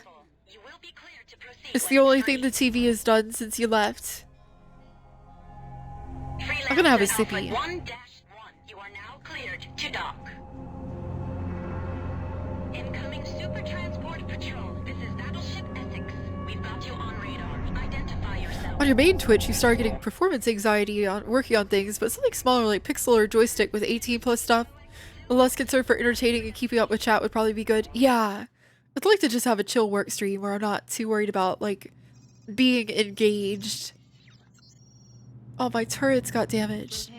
S2: It's the only thing the TV has done since you left. I'm gonna have a sippy.
S6: 1-1, you are now cleared to dock. Incoming Super Transport Patrol. This is Battleship Essex. We've got you on radar. Identify yourself.
S2: On your main Twitch, you started getting performance anxiety on working on things, but something smaller like Pixel or Joystick with 18 plus stuff. A less concern for entertaining and keeping up with chat would probably be good. Yeah. I'd like to just have a chill work stream where I'm not too worried about, like, being engaged. Oh, my turrets got damaged.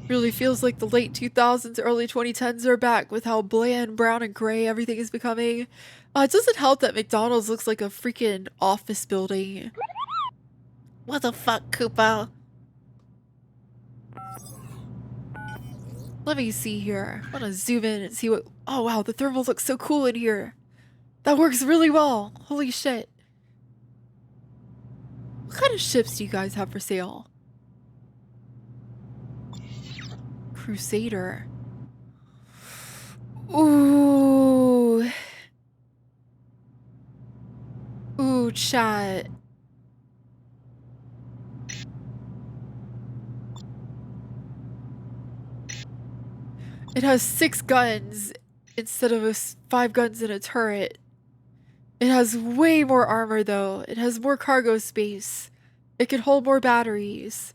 S2: Really feels like the late 2000s, early 2010s are back with how bland, brown, and gray everything is becoming. It doesn't help that McDonald's looks like a freaking office building. What the fuck, Koopa? Let me see here. I want to zoom in and see what... Oh wow, the thermal looks so cool in here. That works really well. Holy shit. What kind of ships do you guys have for sale? Crusader. Ooh. Ooh, chat. It has 6 guns instead of 5 guns in a turret. It has way more armor though. It has more cargo space. It can hold more batteries.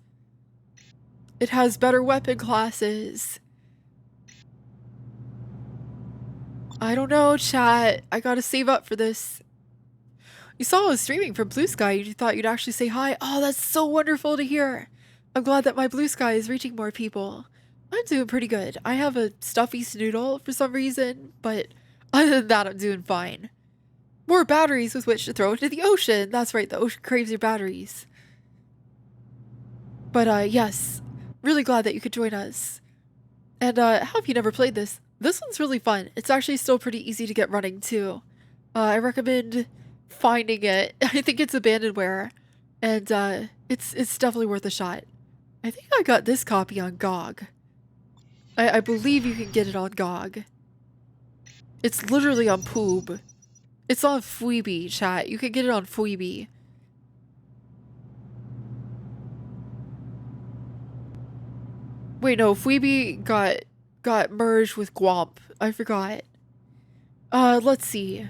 S2: It has better weapon classes. I don't know, chat. I gotta save up for this. You saw I was streaming from Blue Sky. You thought you'd actually say hi. Oh, that's so wonderful to hear. I'm glad that my Blue Sky is reaching more people. I'm doing pretty good. I have a stuffy snoodle for some reason, but other than that, I'm doing fine. More batteries with which to throw into the ocean. That's right, the ocean craves your batteries. But yes, really glad that you could join us. And how have you never played this? This one's really fun. It's actually still pretty easy to get running too. I recommend finding it. I think it's abandonware, and it's definitely worth a shot. I think I got this copy on GOG. I believe you can get it on GOG. It's literally on Poob. It's on Phoebe, chat. You can get it on Phoebe. Wait, no, Phoebe got merged with Gwomp. I forgot. Let's see.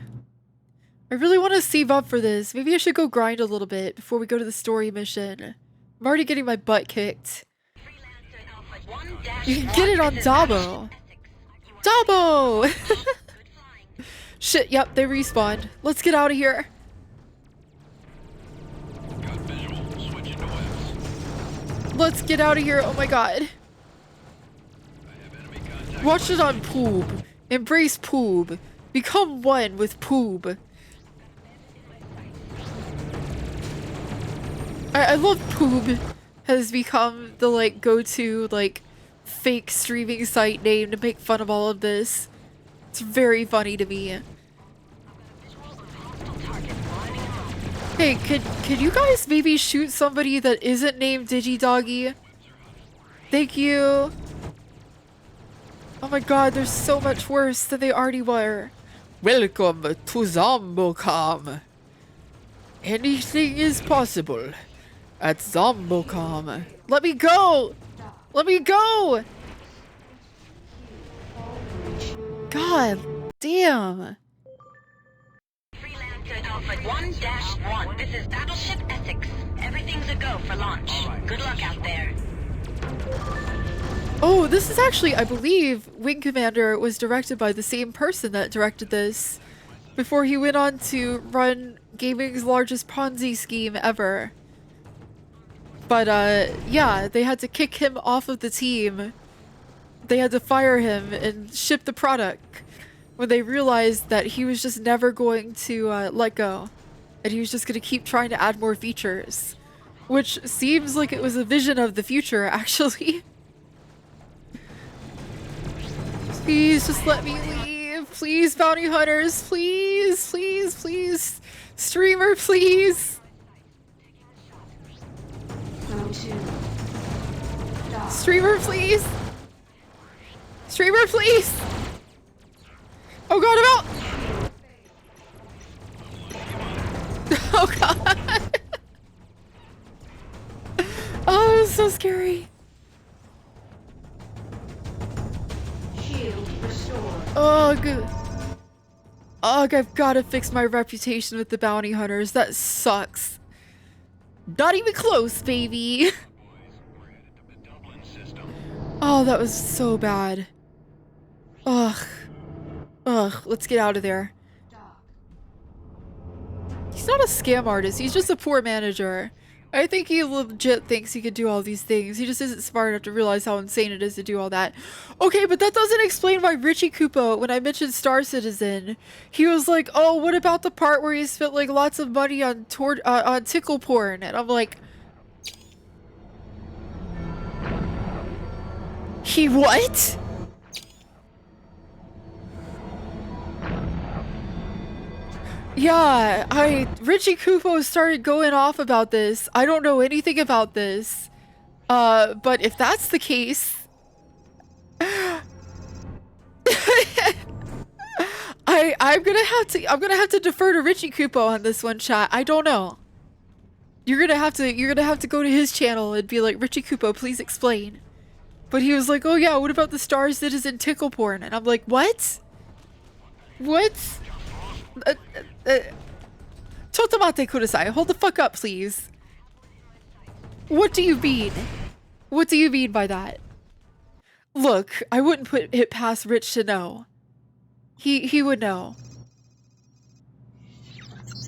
S2: I really want to save up for this. Maybe I should go grind a little bit before we go to the story mission. I'm already getting my butt kicked. You can get it on Dabo. Dabo! Shit, yep, they respawned. Let's get out of here. Let's get out of here. Oh my god. Watch it on Poob. Embrace Poob. Become one with Poob. I love Poob has become the like go-to like fake streaming site name to make fun of all of this. It's very funny to me. Hey, could you guys maybe shoot somebody that isn't named DigiDoggi? Thank you. Oh my god, they're so much worse than they already were. Welcome to Zombocom. Anything is possible at Zombocom. Let me go! Let me go! God damn.
S6: Freelancer Alpha 1-1. This is Battleship Essex. Everything's a go for launch. Good luck out there.
S2: Oh, this is actually, I believe, Wing Commander was directed by the same person that directed this. before he went on to run gaming's largest Ponzi scheme ever. But yeah, they had to kick him off of the team. They had to fire him and ship the product when they realized that he was just never going to let go. And he was just going to keep trying to add more features. Which seems like it was a vision of the future, actually. Please, just let me leave. Please, bounty hunters. Please, please, please. Streamer, please. Streamer, please. Streamer, please. Oh god, I'm out. Oh god. Oh, that was so scary.
S14: Shield restored.
S2: Ugh. Ugh, I've gotta fix my reputation with the bounty hunters. That sucks. Not even close, baby. Oh, that was so bad. Ugh. Ugh, let's get out of there. He's not a scam artist, he's just a poor manager. I think he legit thinks he could do all these things. He just isn't smart enough to realize how insane it is to do all that. Okay, but that doesn't explain why Richie Kupo, when I mentioned Star Citizen, he was like, oh, what about the part where he spent like lots of money on tickle porn? And I'm like, he what? Yeah, Richie Kupo started going off about this. I don't know anything about this. But if that's the case, I'm gonna have to defer to Richie Kupo on this one, chat. I don't know. You're gonna have to go to his channel and be like, Richie Kupo, please explain. But he was like, oh yeah, what about the Star Citizen tickle porn? And I'm like, what? What? Chotomate kudasai, hold the fuck up, please. What do you mean? What do you mean by that? Look, I wouldn't put it past Rich to know. He would know.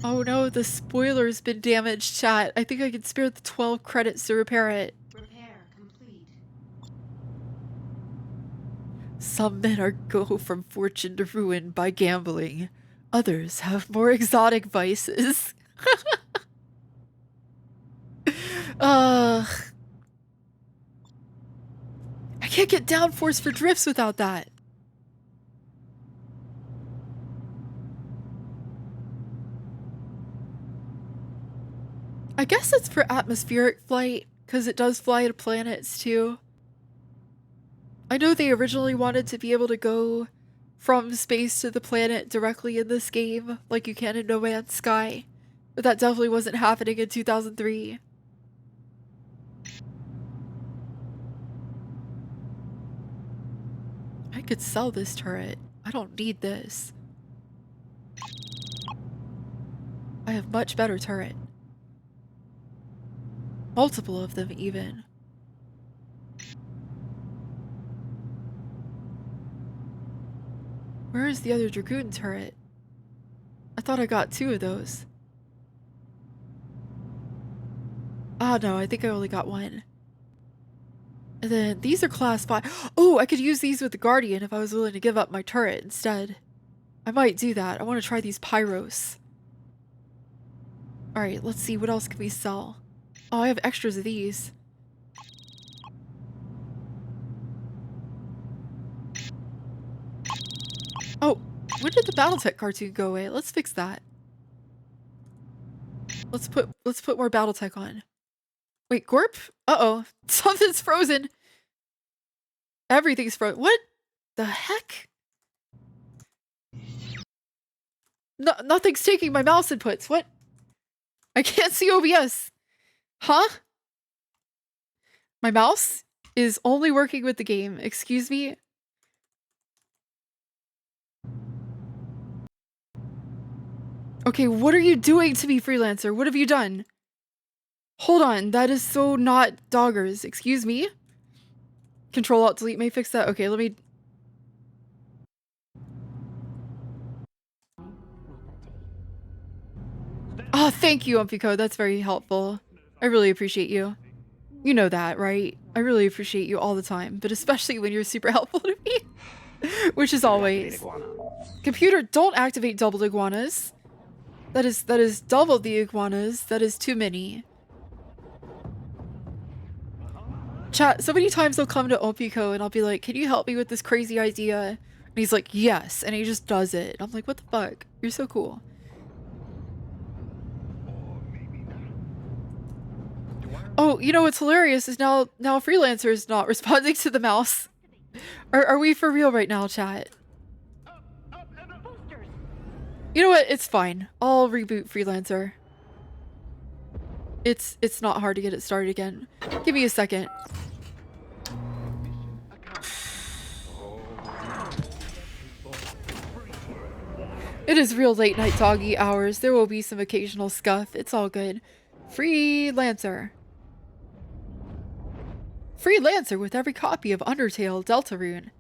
S2: Oh no, the spoiler's been damaged, chat. I think I can spare the 12 credits to repair it.
S14: Repair complete.
S2: Some men are go from fortune to ruin by gambling. Others have more exotic vices. I can't get downforce for drifts without that. I guess it's for atmospheric flight, because it does fly to planets too. I know they originally wanted to be able to go from space to the planet directly in this game, like you can in No Man's Sky. But that definitely wasn't happening in 2003. I could sell this turret. I don't need this. I have much better turret. Multiple of them, even. Where is the other Dragoon turret? I thought I got 2 of those. Ah, no, I think I only got 1. And then these are class 5. Oh, I could use these with the Guardian if I was willing to give up my turret instead. I might do that. I want to try these Pyros. Alright, let's see. What else can we sell? Oh, I have extras of these. Oh, when did the Battletech cartoon go away? Let's fix that. Let's put more Battletech on. Wait, Gorp? Uh-oh. Something's frozen. Everything's frozen. What the heck? No, nothing's taking my mouse inputs. What? I can't see OBS. Huh? My mouse is only working with the game. Excuse me? Okay, what are you doing to me, Freelancer? What have you done? Hold on, that is so not doggers. Excuse me? Control-Alt-Delete may fix that. Okay, let me... Thank you, Umpiko. That's very helpful. I really appreciate you. You know that, right? I really appreciate you all the time, but especially when you're super helpful to me. Which is always. Computer, don't activate double iguanas. That is double the iguanas. That is too many. Chat, so many times they'll come to Opiko and I'll be like, can you help me with this crazy idea? And he's like, yes. And he just does it. I'm like, what the fuck? You're so cool. Oh, you know what's hilarious is now Freelancer is not responding to the mouse. Are we for real right now, chat? You know what? It's fine. I'll reboot Freelancer. It's not hard to get it started again. Give me a second. It is real late night doggy hours. There will be some occasional scuff. It's all good. Freelancer. Freelancer with every copy of Undertale Deltarune.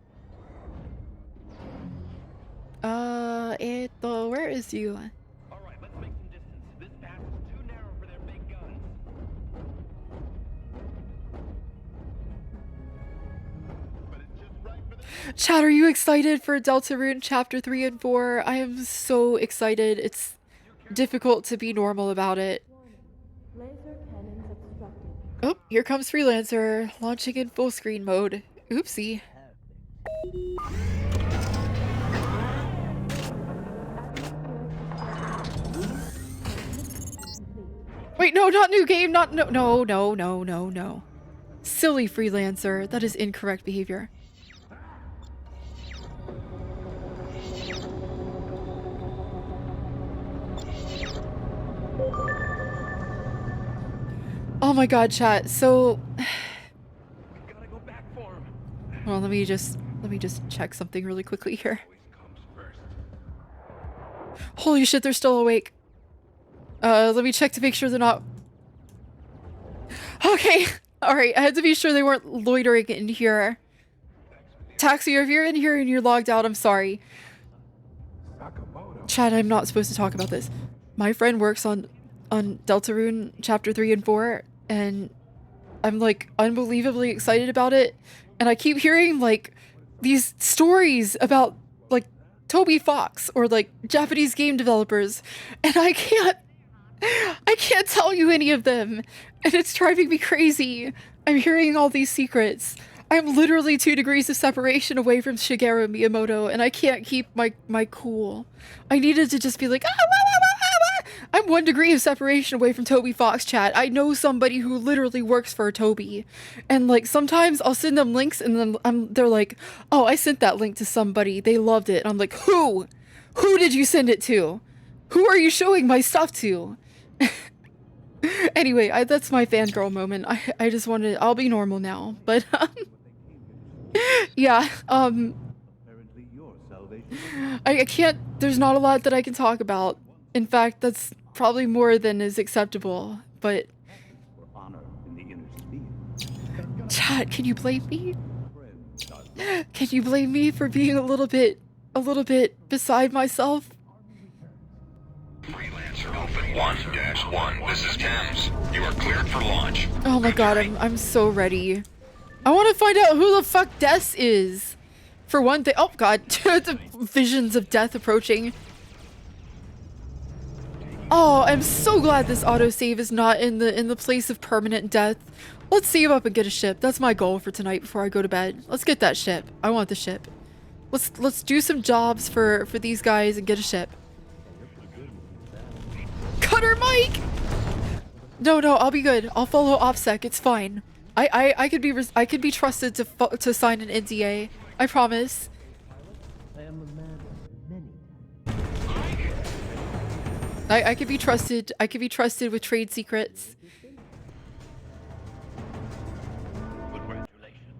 S2: Where is you?
S12: Alright, let's make some distance. This path is too narrow for their big guns.
S2: Chat, are you excited for Deltarune Chapter 3 and 4? I am so excited. It's difficult to be normal about it. Oh, here comes Freelancer, launching in full screen mode. Oopsie. Wait, no, not new game, no. Silly Freelancer, that is incorrect behavior. Oh my god, chat. So well, let me just check something really quickly here. Holy shit, they're still awake. Let me check to make sure they're not. Okay. Alright, I had to be sure they weren't loitering in here. Taxi, if you're in here and you're logged out, I'm sorry. Chat, I'm not supposed to talk about this. My friend works on Deltarune Chapter 3 and 4, and I'm like unbelievably excited about it. And I keep hearing like these stories about like Toby Fox or like Japanese game developers, and I can't tell you any of them, and it's driving me crazy. I'm hearing all these secrets. I'm literally 2 degrees of separation away from Shigeru Miyamoto, and I can't keep my cool. I needed to just be like, I'm 1 degree of separation away from Toby Fox, chat. I know somebody who literally works for Toby, and like sometimes I'll send them links, and then they're like, oh, I sent that link to somebody. They loved it. And I'm like, who? Who did you send it to? Who are you showing my stuff to? Anyway, that's my fangirl moment. I just wanted, I'll be normal now, but yeah, I can't, there's not a lot that I can talk about. In fact, that's probably more than is acceptable, but chat, can you blame me? Can you blame me for being a little bit beside myself?
S3: Freelancer open 1-1. This is Thames. You are cleared for launch.
S2: Oh my god, I'm so ready. I want to find out who the fuck Des is. For one thing, oh god, the visions of death approaching. Oh, I'm so glad this autosave is not in the place of permanent death. Let's save up and get a ship. That's my goal for tonight before I go to bed. Let's get that ship. I want the ship. Let's do some jobs for these guys and get a ship. Cutter Mike! No, I'll be good. I'll follow OPSEC. It's fine. I could be trusted to sign an NDA. I promise. I could be trusted. I could be trusted with trade secrets.
S12: Congratulations,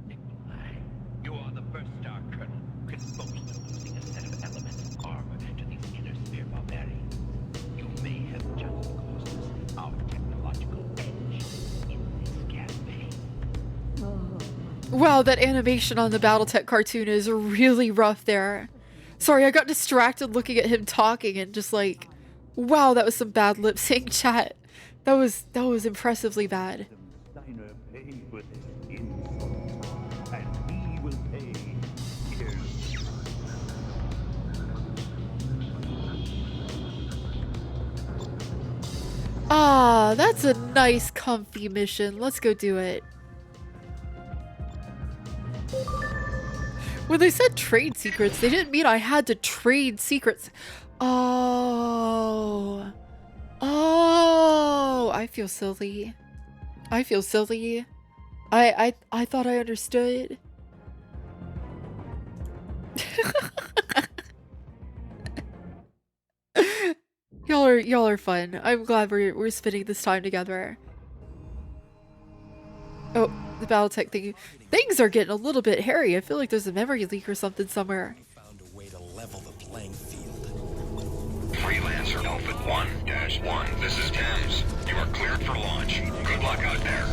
S12: Nikolai. You are the first Star Colonel who can boast of losing a set of elements armor to these inner sphere barbarians. You may have just caused us our technological edge in this campaign.
S2: Wow, that animation on the Battletech cartoon is really rough there. Sorry, I got distracted looking at him talking and just like Wow, that was some bad lip sync, chat. That was impressively bad.
S13: Steiner paid for this insult, and he will pay here.
S2: Ah, that's a nice, comfy mission. Let's go do it. When they said trade secrets, they didn't mean I had to trade secrets. Oh. Oh, I feel silly. I feel silly. I thought I understood. Y'all are fun. I'm glad we're spending this time together. Oh, the Battletech thing. Things are getting a little bit hairy. I feel like there's a memory leak or something somewhere.
S21: Found a way to level the playing field.
S3: Freelancer Alpha 1-1, this is Thames. You are cleared for launch. Good luck out there.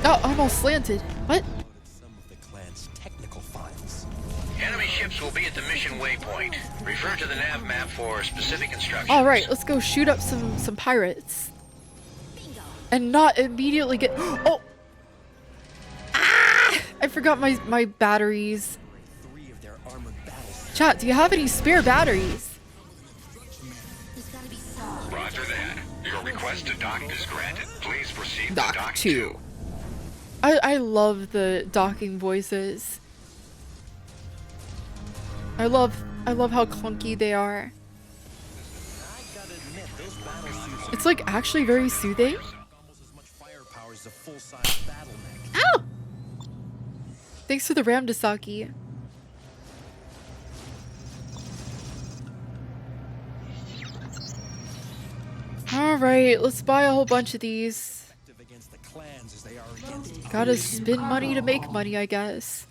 S2: Oh, I'm all slanted. What?
S21: Some of the clan's technical files.
S3: Enemy ships will be at the mission waypoint. Refer to the nav map for specific instructions.
S2: All right, let's go shoot up some pirates. And not immediately get... Oh! Ah! I forgot my batteries. Chat, do you have any spare batteries?
S3: Roger that. Your request to dock is granted. Please proceed to dock 2.
S2: I love the docking voices. I love how clunky they are. It's like actually very soothing. Ow! Thanks for the Ramdasaki. Alright, let's buy a whole bunch of these. Gotta spend money to make money, I guess.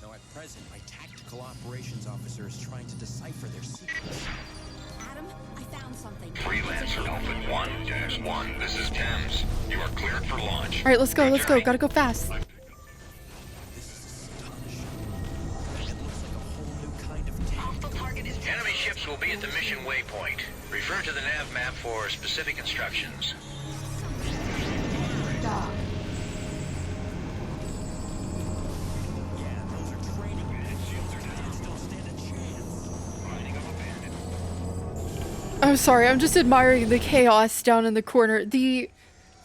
S21: Now at present, my tactical operations officer is trying to decipher their secrets.
S14: Adam, I found something.
S3: Freelancer Alpha 1-1, this is Thames. You are cleared for launch.
S2: Alright, let's go, let's go. Gotta go fast.
S3: Enemy ships will be at the mission waypoint. Refer to the nav map for specific instructions.
S14: Dock.
S2: I'm sorry, I'm just admiring the chaos down in the corner. The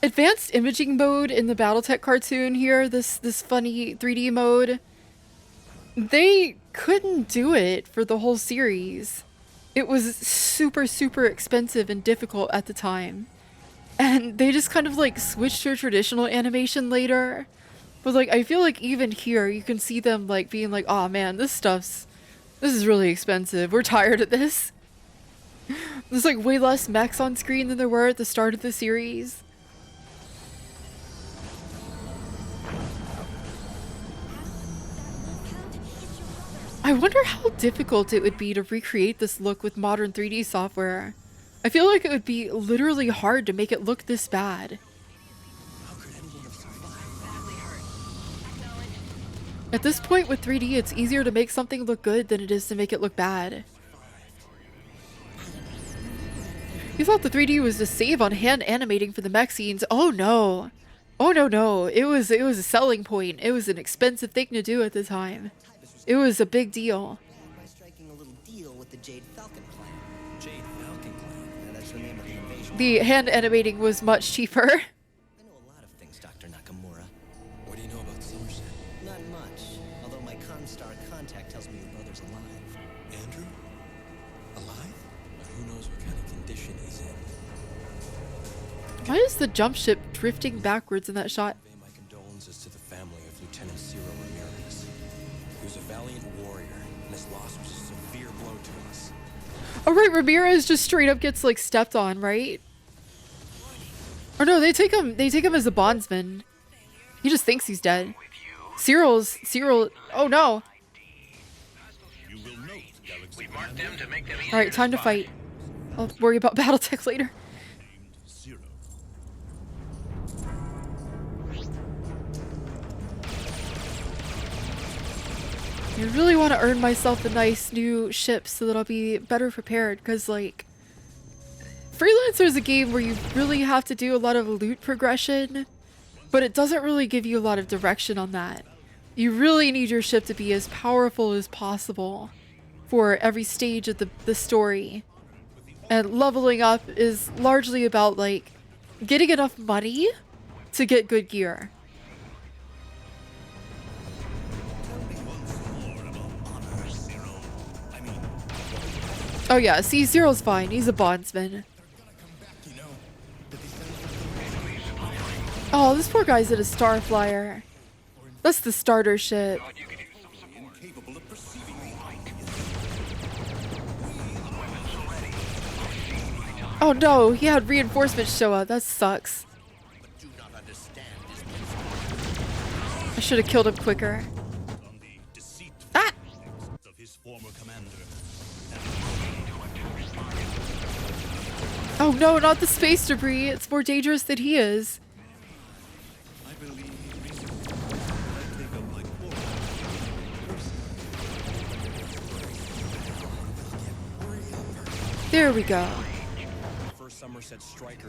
S2: advanced imaging mode in the Battletech cartoon here, this funny 3D mode, they couldn't do it for the whole series. It was super, super expensive and difficult at the time. And they just kind of like switched to traditional animation later. But like, I feel like even here, you can see them like being like, oh man, this is really expensive. We're tired of this. There's like way less mechs on screen than there were at the start of the series. I wonder how difficult it would be to recreate this look with modern 3D software. I feel like it would be literally hard to make it look this bad. At this point with 3D, it's easier to make something look good than it is to make it look bad. You thought the 3D was to save on hand animating for the mech scenes. Oh no. Oh no. It was a selling point. It was an expensive thing to do at the time. It was a big deal.
S8: By striking a little deal with the Jade Falcon clan. Jade Falcon clan? Yeah, that's the name of the invasion.
S2: The hand animating was much cheaper.
S8: I know a lot of things, Dr. Nakamura.
S21: What do you know about Somerset?
S8: Not much, although my Constar contact tells me your brother's alive.
S21: Andrew? Alive? But who knows what kind of condition he's in.
S2: Why is the jump ship drifting backwards in that shot?
S21: My condolences to the family of Lieutenant Ciro Ramirez. He was a valiant warrior, and his loss was a severe blow to us.
S2: Oh right, Ramirez just straight up gets like stepped on, right? Or no, they take him as a bondsman. He just thinks he's dead. Cyril, oh no. Alright, time to fight. I'll worry about Battletech later. I really want to earn myself a nice new ship so that I'll be better prepared, because like Freelancer is a game where you really have to do a lot of loot progression, but it doesn't really give you a lot of direction on that. You really need your ship to be as powerful as possible for every stage of the story. And leveling up is largely about like getting enough money to get good gear. Oh yeah, see, Zero's fine. He's a bondsman. Oh, this poor guy's in a star flyer. That's the starter ship. Oh no, he had reinforcements show up. That sucks. I should have killed him quicker. Ah! Oh no, not the space debris. It's more dangerous than he is. There we go.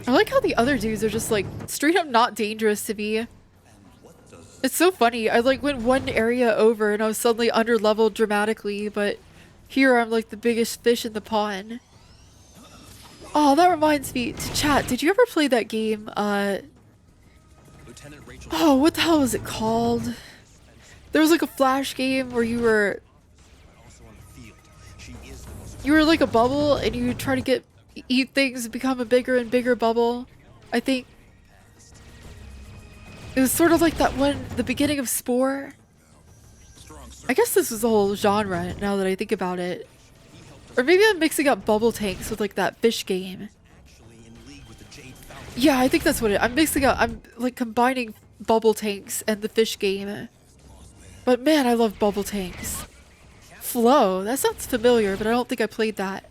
S2: I like how the other dudes are just like straight up not dangerous to me. It's so funny. I like went one area over and I was suddenly under leveled dramatically, but here I'm like the biggest fish in the pond. Oh, that reminds me to chat. Did you ever play that game? Oh, what the hell was it called? There was like a flash game where you were like a bubble and you would try to eat things and become a bigger and bigger bubble. I think it was sort of like that one, the beginning of Spore. I guess this was the whole genre now that I think about it. Or maybe I'm mixing up bubble tanks with like that fish game. Yeah, I think that's what I'm mixing up. I'm like combining bubble tanks and the fish game. But man, I love bubble tanks. Flow, that sounds familiar, but I don't think I played that.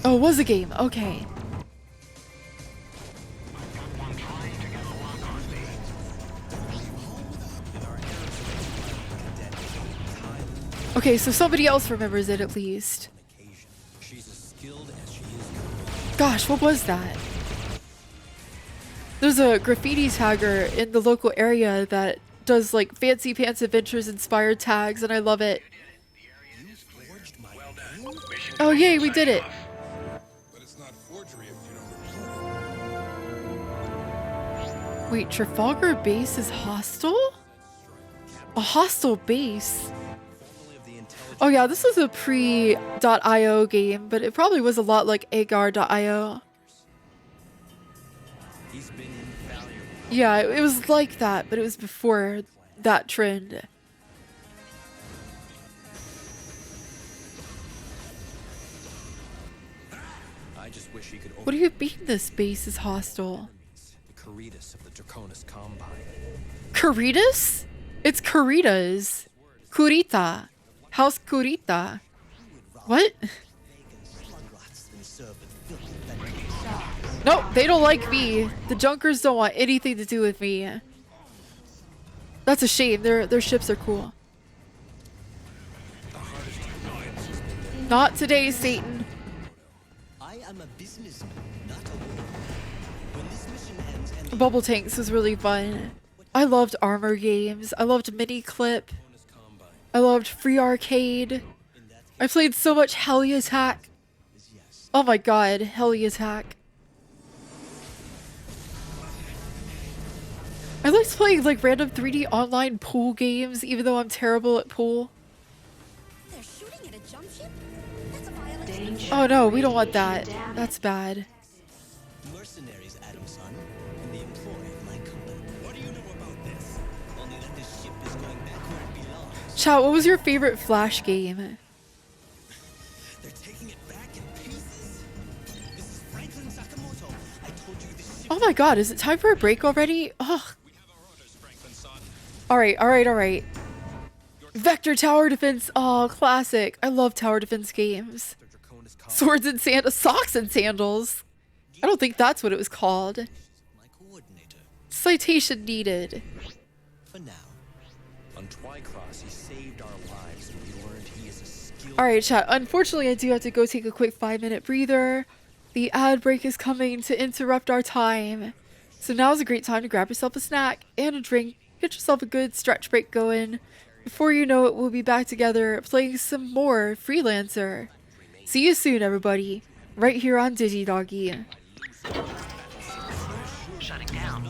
S2: Oh, it was a game. Okay. Okay, so somebody else remembers it at least. Gosh, what was that? There's a graffiti tagger in the local area that does like fancy pants adventures inspired tags, and I love it. Oh yay, we did it! Wait, Trafalgar base is hostile? A hostile base? Oh yeah, this is a pre.io game, but it probably was a lot like agar.io. Yeah, it was like that, but it was before that trend. What do you mean this base is hostile?
S21: Caritas of the Draconis Combine.
S2: Caritas? It's Caritas. Kurita. House Kurita. What? Nope, they don't like me. The Junkers don't want anything to do with me. That's a shame. Their ships are cool. Not today, Satan.
S8: I am a businessman, not a woman. When this mission ends and
S2: Bubble Tanks was really fun. I loved armor games. I loved Mini Clip. I loved Free Arcade. I played so much Heli Attack. Oh my god, Heli Attack. I liked playing like random 3D online pool games, even though I'm terrible at pool.
S14: They're shooting at a jump ship? That's a violation.
S2: Oh no, we don't want that. That's bad.
S8: mercenaries, Adam-san, in the employ of my company. What do you know about this? Only that this ship is going back where it belongs.
S2: Chat, what was your favorite Flash game?
S8: They're taking it back in pieces. This is Franklin Sakamoto. I told you this ship.
S2: Oh my god, is it time for a break already? Ugh. Alright. Vector Tower Defense. Oh, classic. I love tower defense games. Swords and sandals. Socks and sandals. I don't think that's what it was called. Citation needed.
S8: For now,
S21: On Twycross, he saved our lives, and we learned he is a skilled...
S2: Alright, chat. Unfortunately, I do have to go take a quick 5-minute breather. The ad break is coming to interrupt our time. So now's a great time to grab yourself a snack and a drink. Get yourself a good stretch break going. Before you know it, we'll be back together playing some more Freelancer. See you soon, everybody. Right here on DigiDoggi.
S20: Shutting down.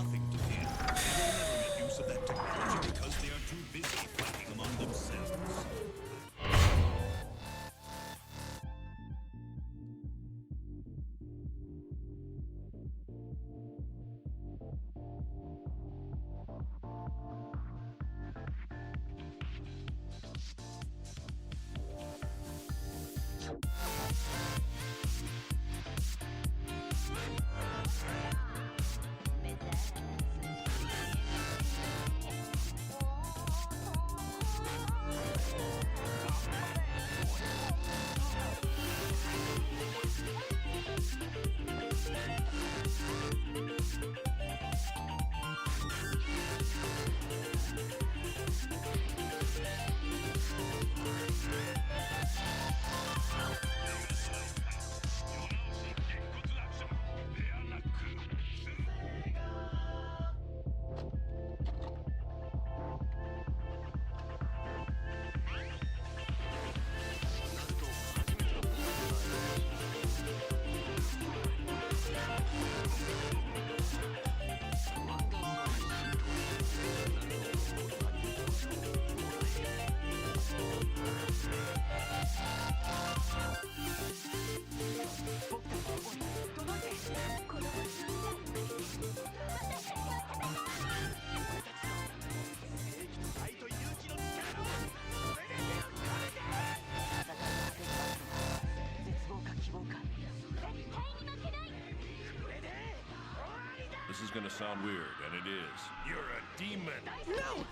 S7: This is gonna sound weird, and it is. You're a demon. No!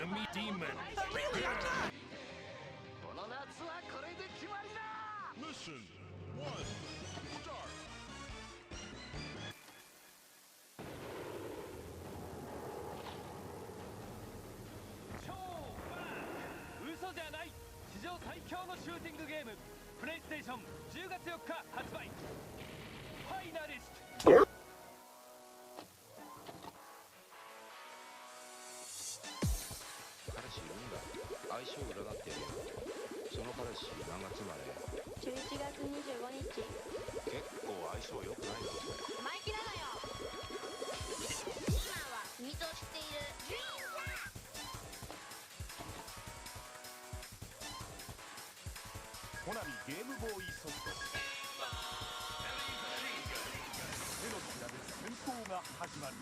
S7: Enemy demon. Really, I'm not! Mission 1, start!
S12: PlayStation 10月4日発売。ファイナリスト。
S11: 彼氏いるんだ。相性裏だってるよ。その彼氏何月生まれ？11月25日。結構相性良くないぞそれ。生意気なのよ。今は秘密を知っている。
S7: コナミゲームボーイソフト。手のひらで戦闘が始まる。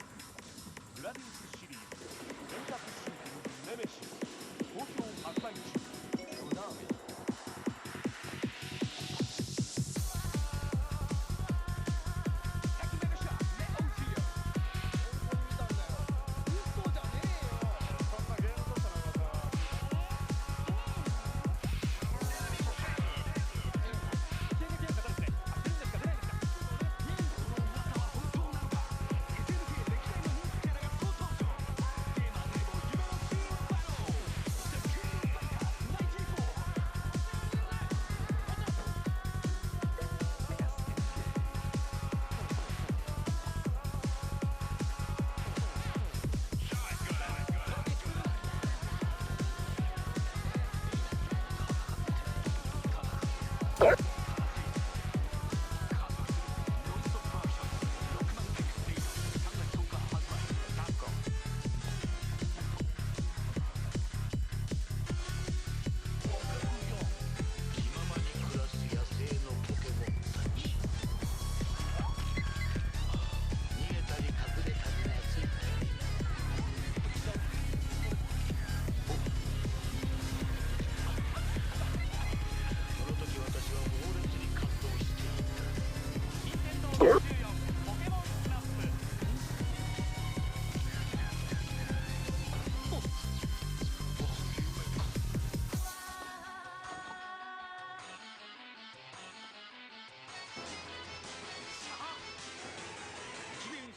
S7: グラディウスシリーズ連続シューティングネメシス好評発売中。コナミ。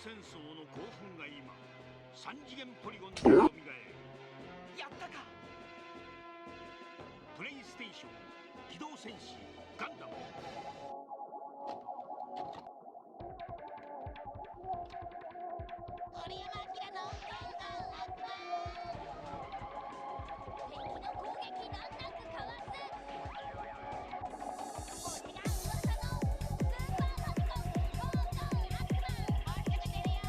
S7: 戦争の興奮が今3次元ポリゴンに蘇る。やったか。プレイステーション機動戦士ガンダム。
S14: 鳥山明のゴーゴー悪魔。敵の攻撃難なくかわす。俺が噂のスーパーファミコンゴーゴー悪魔。追いかけてるよ。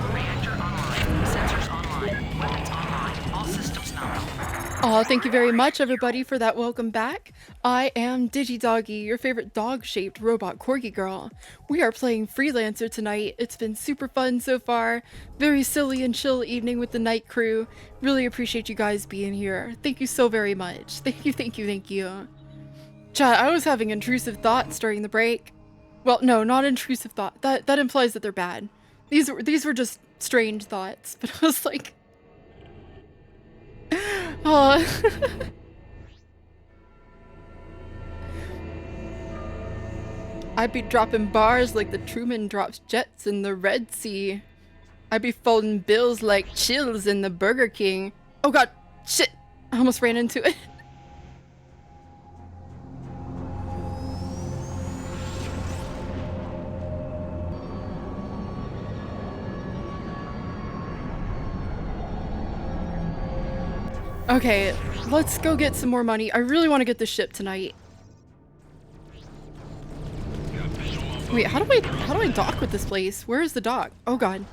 S20: Reactor online. Sensors online. Weapons online. All systems nominal.
S2: Aw, thank you very much, everybody, for that welcome back. I am DigiDoggi, your favorite dog-shaped robot corgi girl. We are playing Freelancer tonight. It's been super fun so far. Very silly and chill evening with the night crew. Really appreciate you guys being here. Thank you so very much. Thank you, thank you, thank you. Chat, I was having intrusive thoughts during the break. Well, no, not intrusive thought. That implies that they're bad. These were just strange thoughts, but I was like, oh. I'd be dropping bars like the Truman drops jets in the Red Sea. I'd be folding bills like chills in the Burger King. Oh god, shit! I almost ran into it. Okay, let's go get some more money. I really want to get this ship tonight. Wait, how do I dock with this place? Where is the dock? Oh god.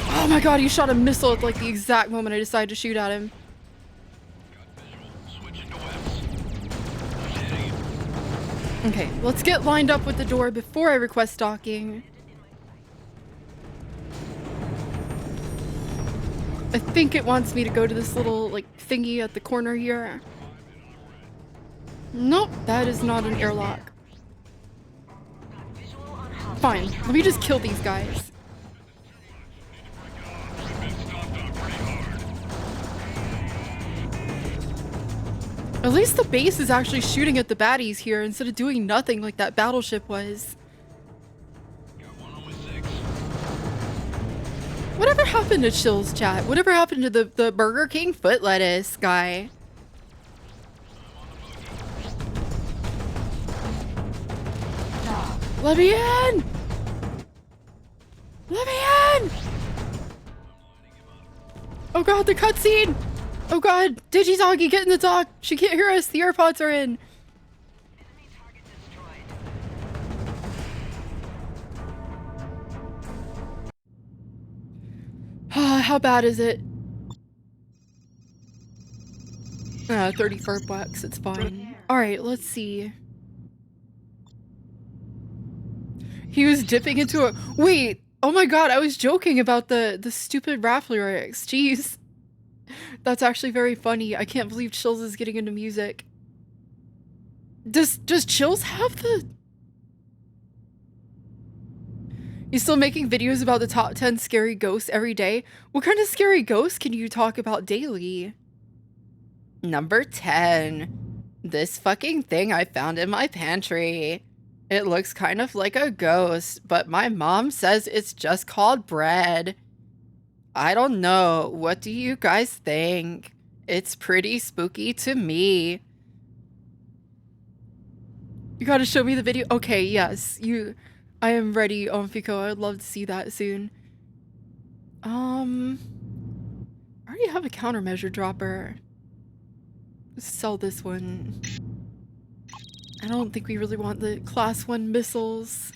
S2: Oh my god, he shot a missile at like the exact moment I decided to shoot at him. Okay, let's get lined up with the door before I request docking. I think it wants me to go to this little, like, thingy at the corner here. Nope, that is not an airlock. Fine, let me just kill these guys. At least the base is actually shooting at the baddies here instead of doing nothing like that battleship was. Whatever happened to Chill's chat? Whatever happened to the Burger King foot lettuce guy? Let me in! Let me in! Oh god, the cutscene! Oh god, DigiDoggi, get in the dock! She can't hear us, the AirPods are in! How bad is it? 34 bucks, it's fine. Alright, let's see. He was dipping into a- Wait! Oh my god, I was joking about the stupid rap lyrics. Jeez. That's actually very funny. I can't believe Chills is getting into music. Does Chills have the... He's still making videos about the top 10 scary ghosts every day? What kind of scary ghosts can you talk about daily? Number 10. This fucking thing I found in my pantry. It looks kind of like a ghost, but my mom says it's just called bread. I don't know. What do you guys think? It's pretty spooky to me. You gotta show me the video. Okay, yes. I am ready, Omfiko. I'd love to see that soon. I already have a countermeasure dropper. Sell this one. I don't think we really want the class 1 missiles.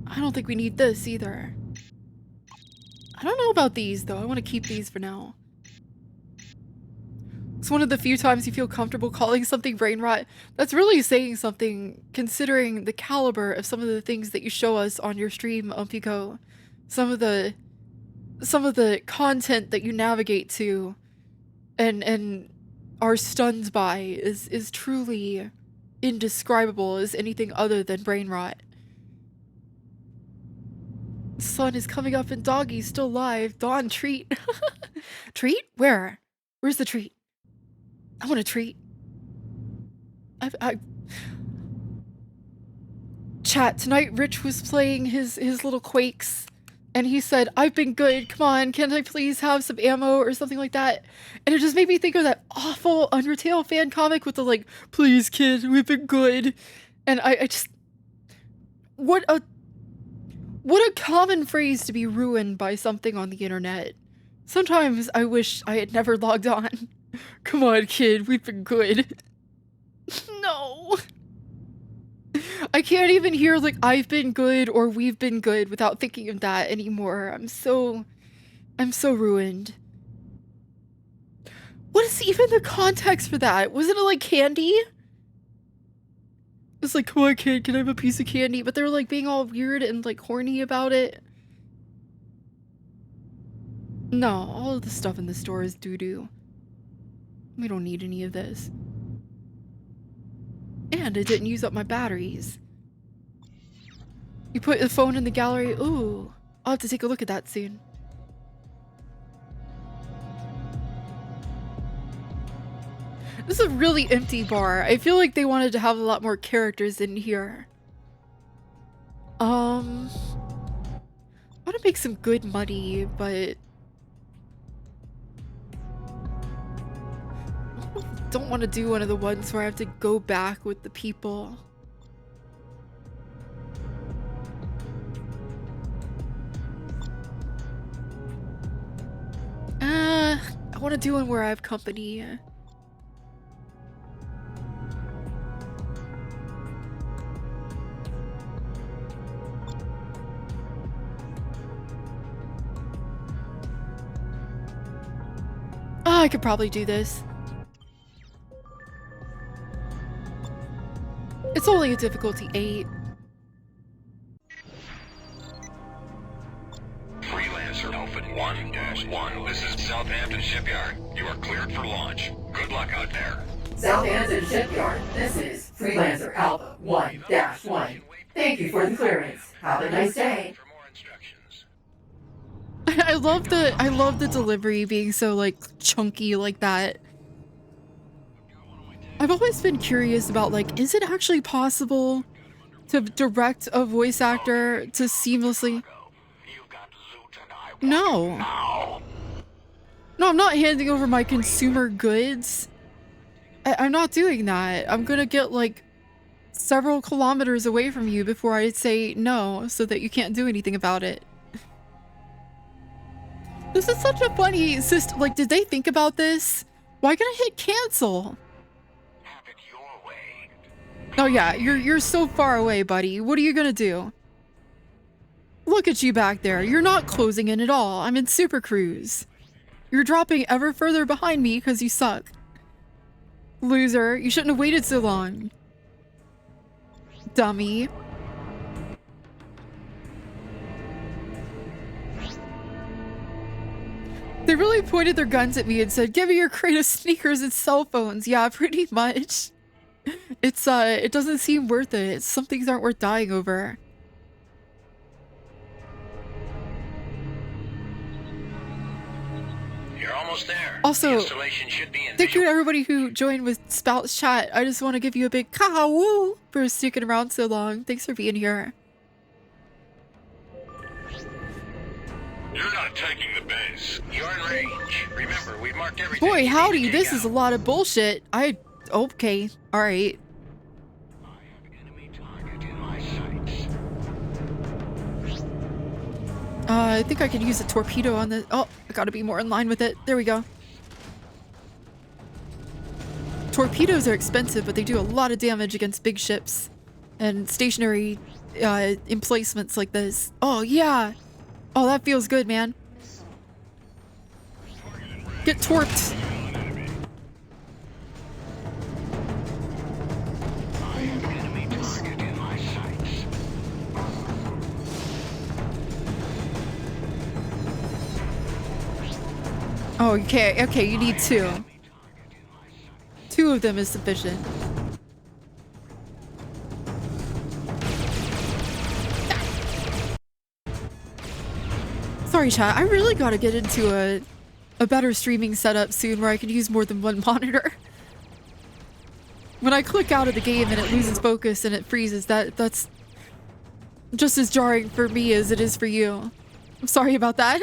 S2: I don't think we need this either. I don't know about these though. I want to keep these for now. It's one of the few times you feel comfortable calling something brain rot. That's really saying something considering the caliber of some of the things that you show us on your stream, Umpico. Some of the content that you navigate to and are stunned by is truly indescribable as anything other than brain rot. Sun is coming up and Doggy's still alive. Dawn, treat. Treat? Where? Where's the treat? I want a treat. Chat, tonight Rich was playing his little Quakes and he said, I've been good, come on, can I please have some ammo or something like that? And it just made me think of that awful Undertale fan comic with the like, please kid, we've been good. And I just, what a common phrase to be ruined by something on the internet. Sometimes I wish I had never logged on. Come on kid, we've been good. No. I can't even hear like I've been good or we've been good without thinking of that anymore. I'm so ruined. What is even the context for that? Wasn't it like candy? It's like, come on kid, can I have a piece of candy? But they're like being all weird and like horny about it. No, all of the stuff in the store is doo-doo. We don't need any of this. And it didn't use up my batteries. You put the phone in the gallery. Ooh, I'll have to take a look at that soon. This is a really empty bar. I feel like they wanted to have a lot more characters in here. I want to make some good money, but don't want to do one of the ones where I have to go back with the people. I want to do one where I have company. I could probably do this. It's only a difficulty 8.
S3: Freelancer Alpha 1-1. This is Southampton Shipyard. You are cleared for launch. Good luck out there.
S18: Southampton Shipyard, this is Freelancer Alpha 1-1. Thank you for the clearance. Have a nice day.
S2: I love the delivery being so like chunky like that. I've always been curious about like, is it actually possible to direct a voice actor to seamlessly? No. No, I'm not handing over my consumer goods. I'm not doing that. I'm gonna get like several kilometers away from you before I say no so that you can't do anything about it. This is such a funny system. Like, did they think about this? Why can't I hit cancel? Oh yeah, you're so far away, buddy. What are you gonna do? Look at you back there. You're not closing in at all. I'm in Super Cruise. You're dropping ever further behind me because you suck. Loser, you shouldn't have waited so long. Dummy. They really pointed their guns at me and said, give me your crate of sneakers and cell phones. Yeah, pretty much. It's, it doesn't seem worth it. Some things aren't worth dying over.
S3: You're almost there.
S2: Also,
S3: The installation should be in
S2: thank you to everybody who joined with Spout's chat. I just want to give you a big kaha-woo for sticking around so long. Thanks for being here.
S3: You're not taking the base. You're in range. Remember, we've marked everything.
S2: Boy, howdy, this is a lot of bullshit. Okay, alright. I think I could use a torpedo on the... Oh, I gotta be more in line with it. There we go. Torpedoes are expensive, but they do a lot of damage against big ships and stationary emplacements like this. Oh, yeah. Oh, that feels good, man. Get torped. Oh, okay, you need 2. 2 of them is sufficient. Sorry, chat. I really gotta get into a better streaming setup soon where I can use more than one monitor. When I click out of the game and it loses focus and it freezes, that's just as jarring for me as it is for you. I'm sorry about that.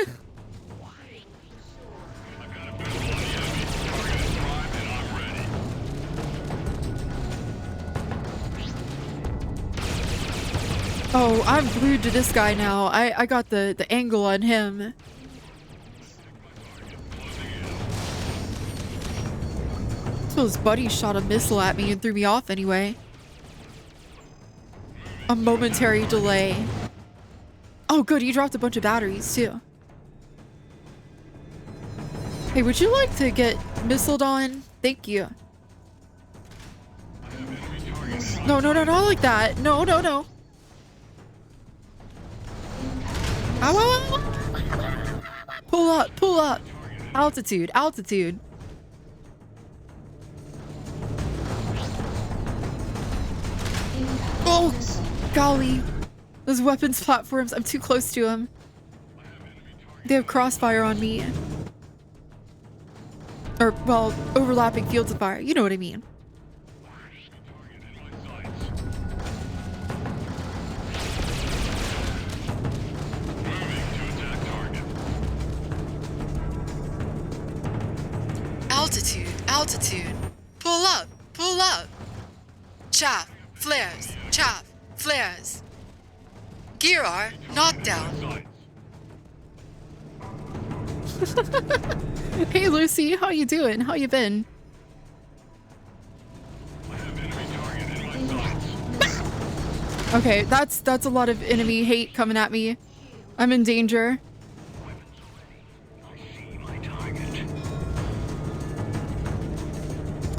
S2: Oh, I'm glued to this guy now. I got the angle on him. So his buddy shot a missile at me and threw me off anyway. A momentary delay. Oh good, he dropped a bunch of batteries too. Hey, would you like to get missiled on? Thank you. No, not like that. No. Ow, ow, ow. Pull up. Altitude. Oh, golly. Those weapons platforms, I'm too close to them. They have crossfire on me. Or, well, overlapping fields of fire. You know what I mean. Altitude. Pull up. Chaff, flares. Gear R, knockdown. Hey Lucy, how you doing? How you been? Okay, that's a lot of enemy hate coming at me. I'm in danger.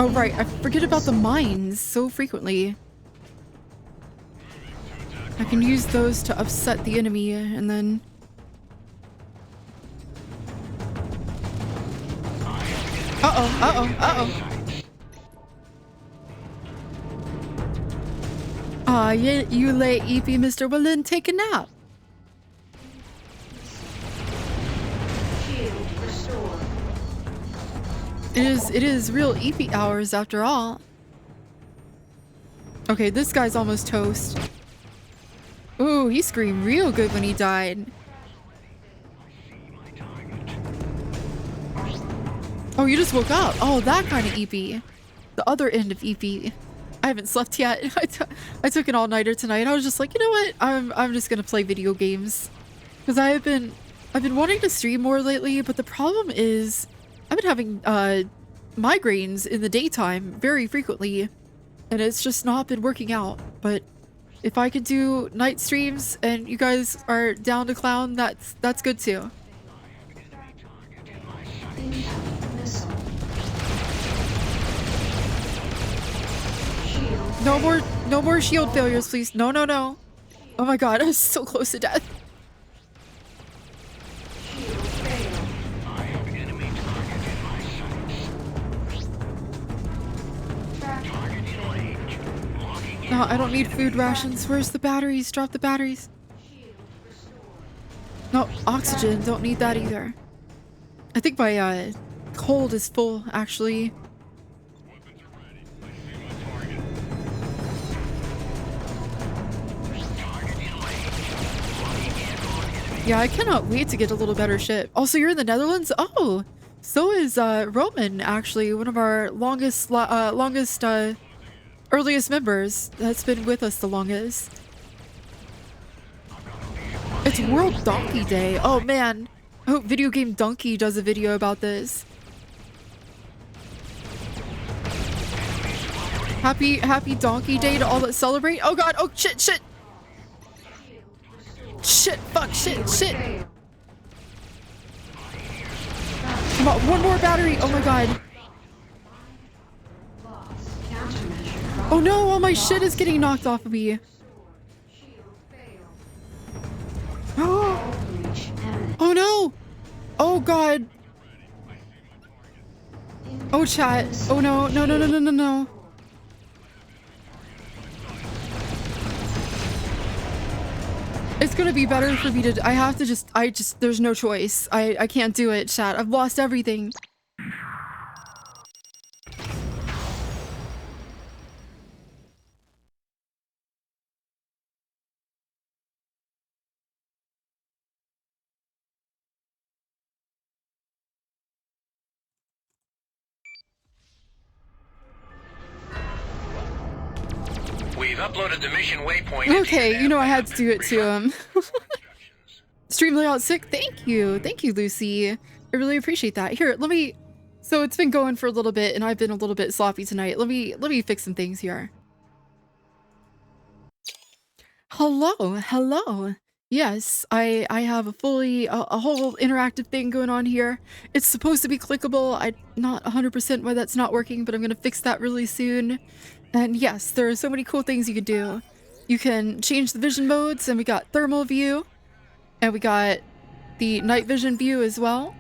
S2: Oh right, I forget about the mines so frequently. I can use those to upset the enemy and then... Uh-oh. Aw, you late, EP, Mr. Well then take a nap. It is real EP hours after all. Okay, this guy's almost toast. Ooh, he screamed real good when he died. Oh, you just woke up. Oh, that kind of EP. The other end of EP. I haven't slept yet. I took an all-nighter tonight. I was just like, you know what? I'm just gonna play video games. Because I've been wanting to stream more lately, but the problem is I've been having migraines in the daytime very frequently, and it's just not been working out. But if I could do night streams and you guys are down to clown, that's good too. No more shield failures, please. No. Oh my god, I was so close to death. No, I don't need food rations. Where's the batteries? Drop the batteries. No, oxygen. Don't need that either. I think my hold is full, actually. Yeah, I cannot wait to get a little better ship. Also, you're in the Netherlands? Oh, so is Roman, actually, one of our earliest members that's been with us the longest. It's World Donkey Day. Oh man, I hope Video Game Donkey does a video about this. Happy Donkey Day to all that celebrate. Oh god, oh shit. Fuck, shit. Come on, one more battery. Oh my god. Oh no, all my shit is getting knocked off of me. Oh no. Oh god. Oh, chat. Oh, no. No, no, no, no, no, no. It's gonna be better for me to... I have to just... There's no choice. I can't do it, chat. I've lost everything.
S3: We've uploaded the mission waypoint.
S2: Okay, you know I had to do it to him. Stream layout sick. Thank you. Thank you, Lucy. I really appreciate that. Here, let me... So it's been going for a little bit and I've been a little bit sloppy tonight. Let me fix some things here. Hello, hello. Yes, I have a whole interactive thing going on here. It's supposed to be clickable. I'm not 100% why that's not working, but I'm gonna fix that really soon. And yes, there are so many cool things you can do. You can change the vision modes, and we got thermal view, and we got the night vision view as well.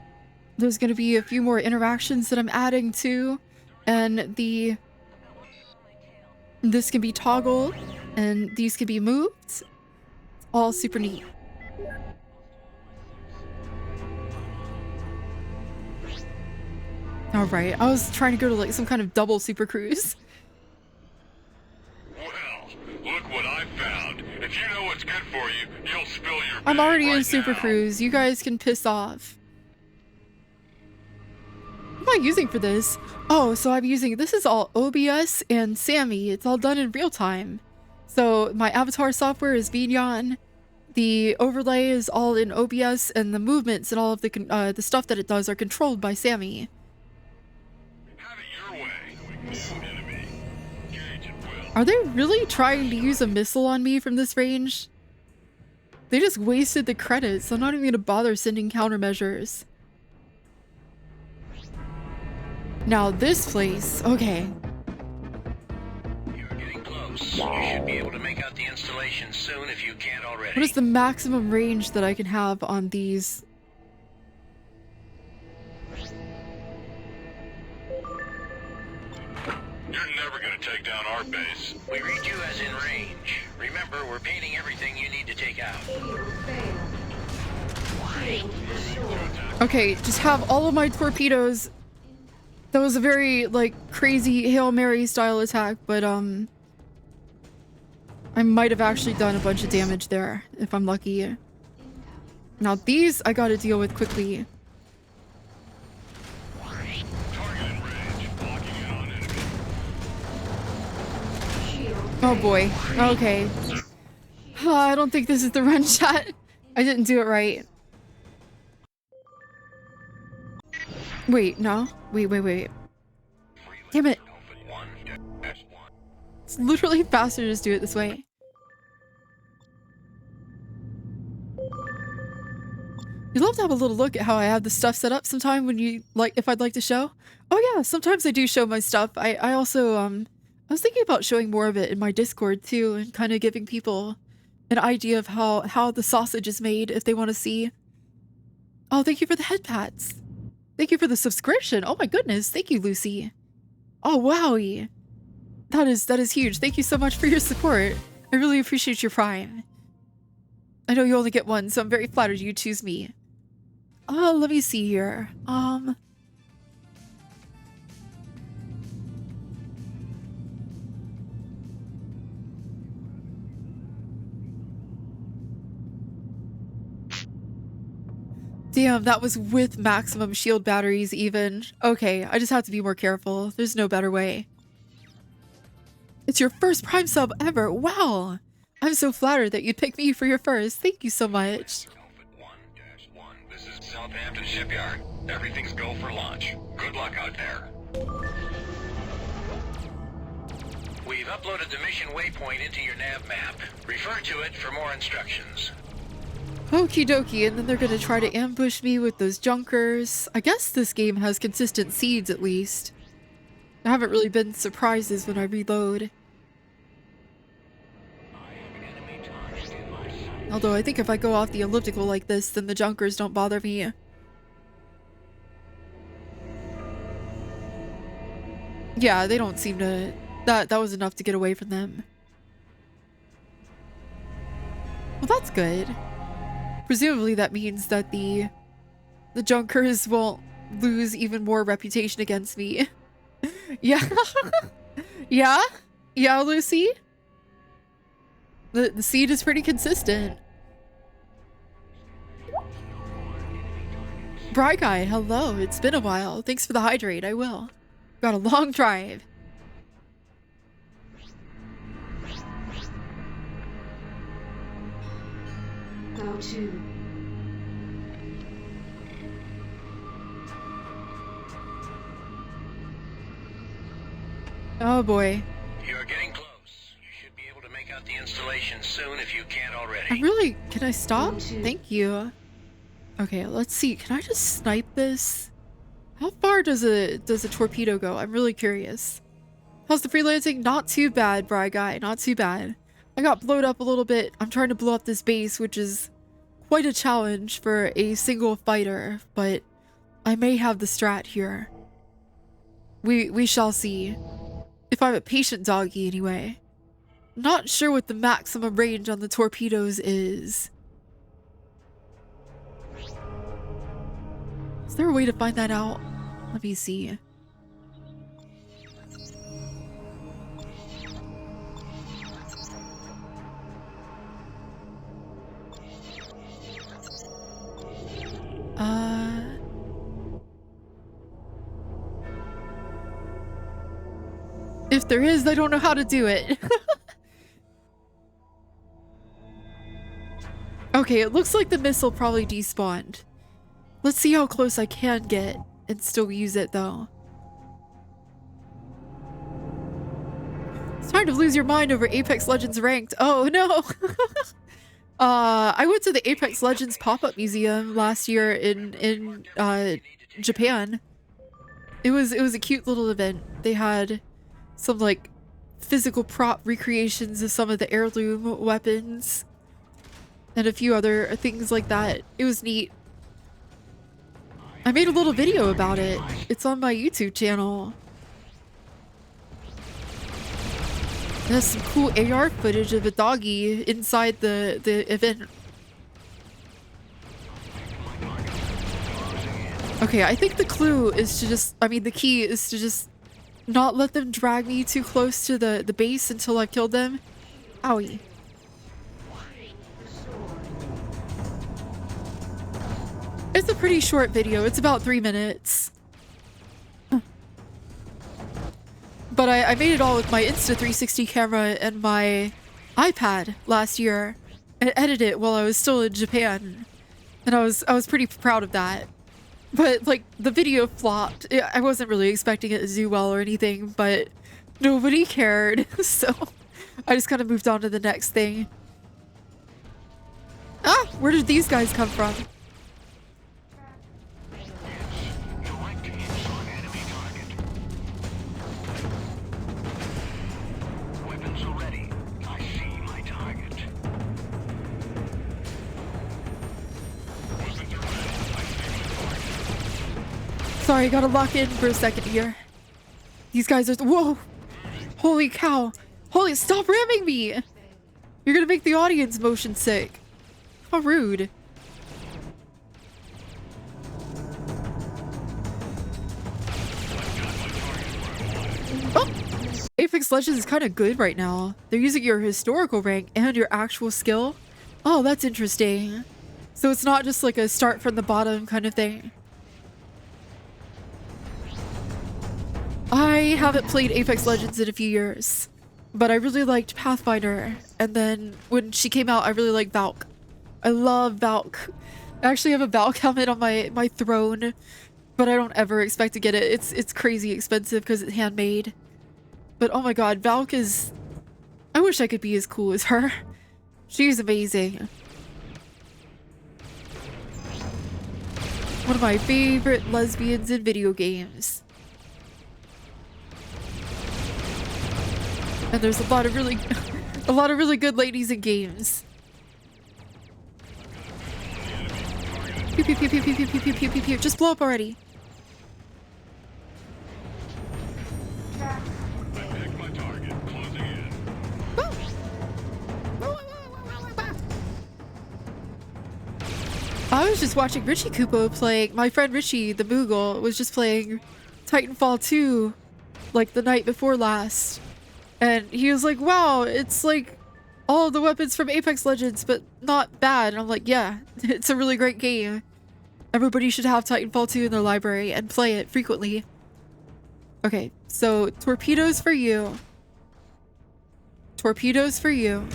S2: There's gonna be a few more interactions that I'm adding too, and this can be toggled, and these can be moved. It's all super neat. All right, I was trying to go to like some kind of double super cruise.
S7: Look what I found. If you know what's good for you, you'll spill your
S2: I'm already in
S7: right
S2: super
S7: now.
S2: cruise. You guys can piss off. What am I using for this? Oh, so I'm using, this is all OBS and Sammy. It's all done in real time. So my avatar software is Vignon. The overlay is all in OBS, and the movements and all of the stuff that it does are controlled by Sammy. Are they really trying to use a missile on me from this range? They just wasted the credits. I'm not even gonna bother sending countermeasures. Now this place, okay.
S3: You're getting close. You should be able to make out the installation soon if you can't already.
S2: What is the maximum range that I can have on these?
S7: You're never gonna take down our base.
S3: We read you as in range. Remember, we're painting everything you need to take out.
S2: Okay, just have all of my torpedoes. That was a very, like, crazy Hail Mary style attack, but, I might have actually done a bunch of damage there, if I'm lucky. Now these, I gotta deal with quickly. Oh boy. Okay. I don't think this is the run shot. I didn't do it right. Wait, no. Wait. Damn it. It's literally faster to just do it this way. You'd love to have a little look at how I have the stuff set up sometime when you, like, if I'd like to show. Oh yeah, sometimes I do show my stuff. I also, I was thinking about showing more of it in my Discord too, and kind of giving people an idea of how the sausage is made if they want to see. Oh, thank you for the head pats. Thank you for the subscription. Oh my goodness. Thank you, Lucy. Oh, wowie. That is huge. Thank you so much for your support. I really appreciate your prime. I know you only get one, so I'm very flattered you choose me. Let me see here. Damn, that was with maximum shield batteries even. Okay, I just have to be more careful. There's no better way. It's your first Prime sub ever. Wow. I'm so flattered that you'd pick me for your first. Thank you so much.
S3: This is Southampton Shipyard. Everything's go for launch. Good luck out there. We've uploaded the mission waypoint into your nav map. Refer to it for more instructions.
S2: Okie dokie, and then they're gonna try to ambush me with those junkers. I guess this game has consistent seeds at least. There haven't really been surprises when I reload. Although I think if I go off the elliptical like this, then the junkers don't bother me. Yeah, they don't seem to... That was enough to get away from them. Well, that's good. Presumably that means that the Junkers won't lose even more reputation against me. Yeah. Yeah? Yeah, Lucy? The seed is pretty consistent. Bright Guy, hello. It's been a while. Thanks for the hydrate. I will. Got a long drive.
S4: Go to.
S2: Oh boy.
S3: You're getting close. You should be able to make out the installation soon if you can't already.
S2: I'm really... Can I stop? Thank you. Okay, let's see. Can I just snipe this? How far does a torpedo go? I'm really curious. How's the freelancing? Not too bad, Bry Guy. Not too bad. I got blowed up a little bit. I'm trying to blow up this base, which is quite a challenge for a single fighter, but I may have the strat here. We shall see. If I'm a patient doggy, anyway. Not sure what the maximum range on the torpedoes is. Is there a way to find that out? Let me see. If there is, I don't know how to do it. Okay, it looks like the missile probably despawned. Let's see how close I can get and still use it though. It's hard to lose your mind over Apex Legends ranked. Oh no! I went to the Apex Legends pop-up museum last year in Japan. It was a cute little event. They had some like physical prop recreations of some of the heirloom weapons and a few other things like that. It was neat. I made a little video about it. It's on my YouTube channel. There's some cool AR footage of a doggy inside the event. Okay, I think the clue is to just, the key is to just not let them drag me too close to the base until I've killed them. Owie. It's a pretty short video. It's about 3 minutes. But I made it all with my Insta360 camera and my iPad last year and edited it while I was still in Japan. And I was pretty proud of that. But like the video flopped. I wasn't really expecting it to do well or anything, but nobody cared. So I just kind of moved on to the next thing. Ah, where did these guys come from? Sorry, gotta lock in for a second here. These guys are... Whoa! Holy cow! Holy... Stop ramming me! You're gonna make the audience motion sick. How rude. Oh! Apex Legends is kind of good right now. They're using your historical rank and your actual skill. Oh, that's interesting. So it's not just like a start from the bottom kind of thing. I haven't played Apex Legends in a few years, but I really liked Pathfinder, and then when she came out, I really liked Valk. I love Valk. I actually have a Valk helmet on my throne, but I don't ever expect to get it. It's crazy expensive because it's handmade. But oh my god, Valk is... I wish I could be as cool as her. She's amazing. One of my favorite lesbians in video games. And there's a lot of really good ladies in games. Pew pew pew pew pew pew pew pew pew pew pew. Just blow up already. I was just watching Richie Kupo playing. My friend Richie, the Moogle, was just playing Titanfall 2 like the night before last. And he was like, wow, it's like all the weapons from Apex Legends, but not bad. And I'm like, yeah, it's a really great game. Everybody should have Titanfall 2 in their library and play it frequently. Okay, so torpedoes for you. Torpedoes for you.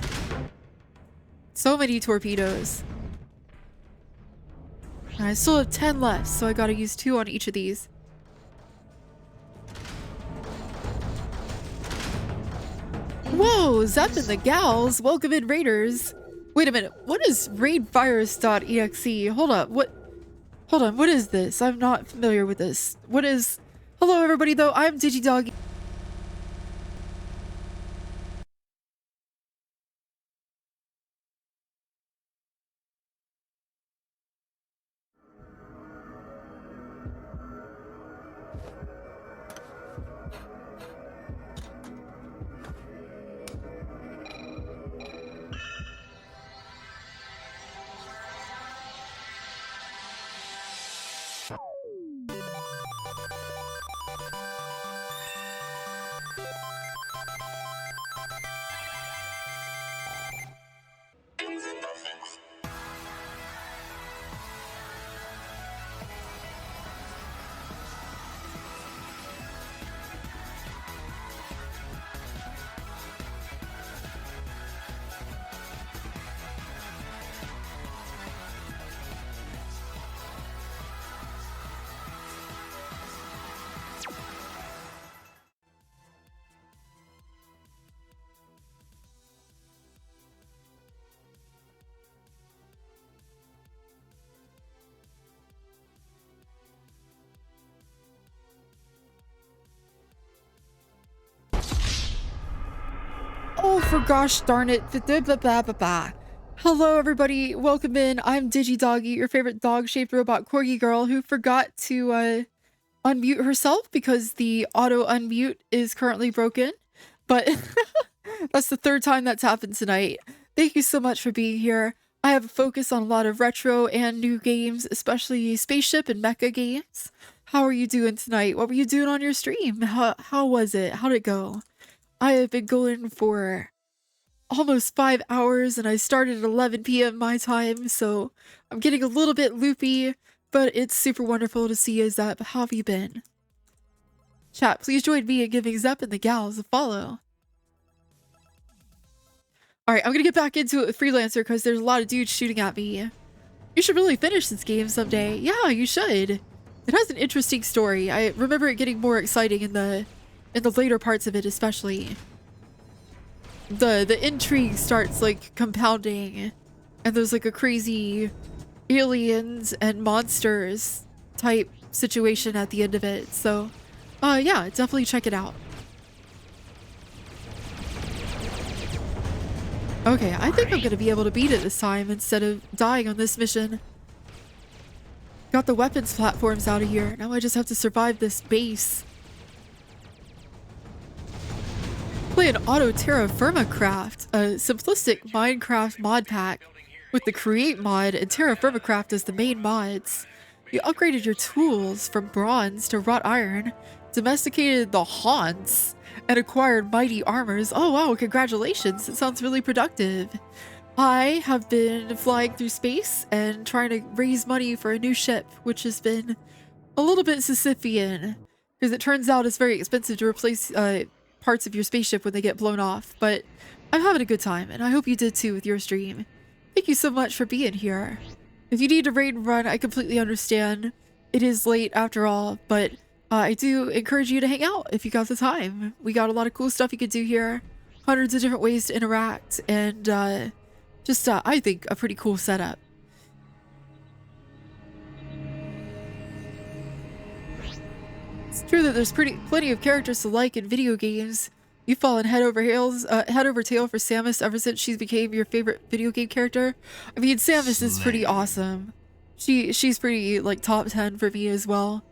S2: So many torpedoes. I still have 10 left, so I gotta use 2 on each of these. Whoa, Zep and the gals, welcome in raiders. Wait a minute, what is raidvirus.exe? Hold up, hold on, what is this? I'm not familiar with this. What is... Hello everybody though, I'm DigiDoggi. Oh, for gosh darn it. Hello, everybody. Welcome in. I'm DigiDoggi, your favorite dog-shaped robot corgi girl who forgot to unmute herself because the auto unmute is currently broken. But that's the 3rd time that's happened tonight. Thank you so much for being here. I have a focus on a lot of retro and new games, especially spaceship and mecha games. How are you doing tonight? What were you doing on your stream? How was it? How'd it go? I have been going for almost 5 hours and I started at 11 p.m. my time, so I'm getting a little bit loopy, but it's super wonderful to see you, Zep. How have you been? Chat, please join me in giving Zep and the gals a follow. Alright, I'm gonna get back into it with Freelancer because there's a lot of dudes shooting at me. You should really finish this game someday. Yeah, you should. It has an interesting story. I remember it getting more exciting in the later parts of it, especially. The intrigue starts like compounding and there's like a crazy aliens and monsters type situation at the end of it. So yeah, definitely check it out. Okay, I think I'm gonna be able to beat it this time instead of dying on this mission. Got the weapons platforms out of here. Now I just have to survive this base. Play an auto terra firma craft, a simplistic Minecraft mod pack with the create mod and terra firma craft as the main mods. You upgraded your tools from bronze to wrought iron, domesticated the haunts, and acquired mighty armors. Oh wow, congratulations, it sounds really productive. I have been flying through space and trying to raise money for a new ship, which has been a little bit Sisyphean, because it turns out it's very expensive to replace parts of your spaceship when they get blown off, but I'm having a good time, and I hope you did too with your stream. Thank you so much for being here. If you need to raid and run, I completely understand. It is late after all, but I do encourage you to hang out if you got the time. We got a lot of cool stuff you could do here, hundreds of different ways to interact, and just, I think, a pretty cool setup. It's true that there's plenty of characters to like in video games. You've fallen head over tail for Samus ever since she's became your favorite video game character. I mean, Samus is pretty awesome. She's pretty, like, top 10 for me as well.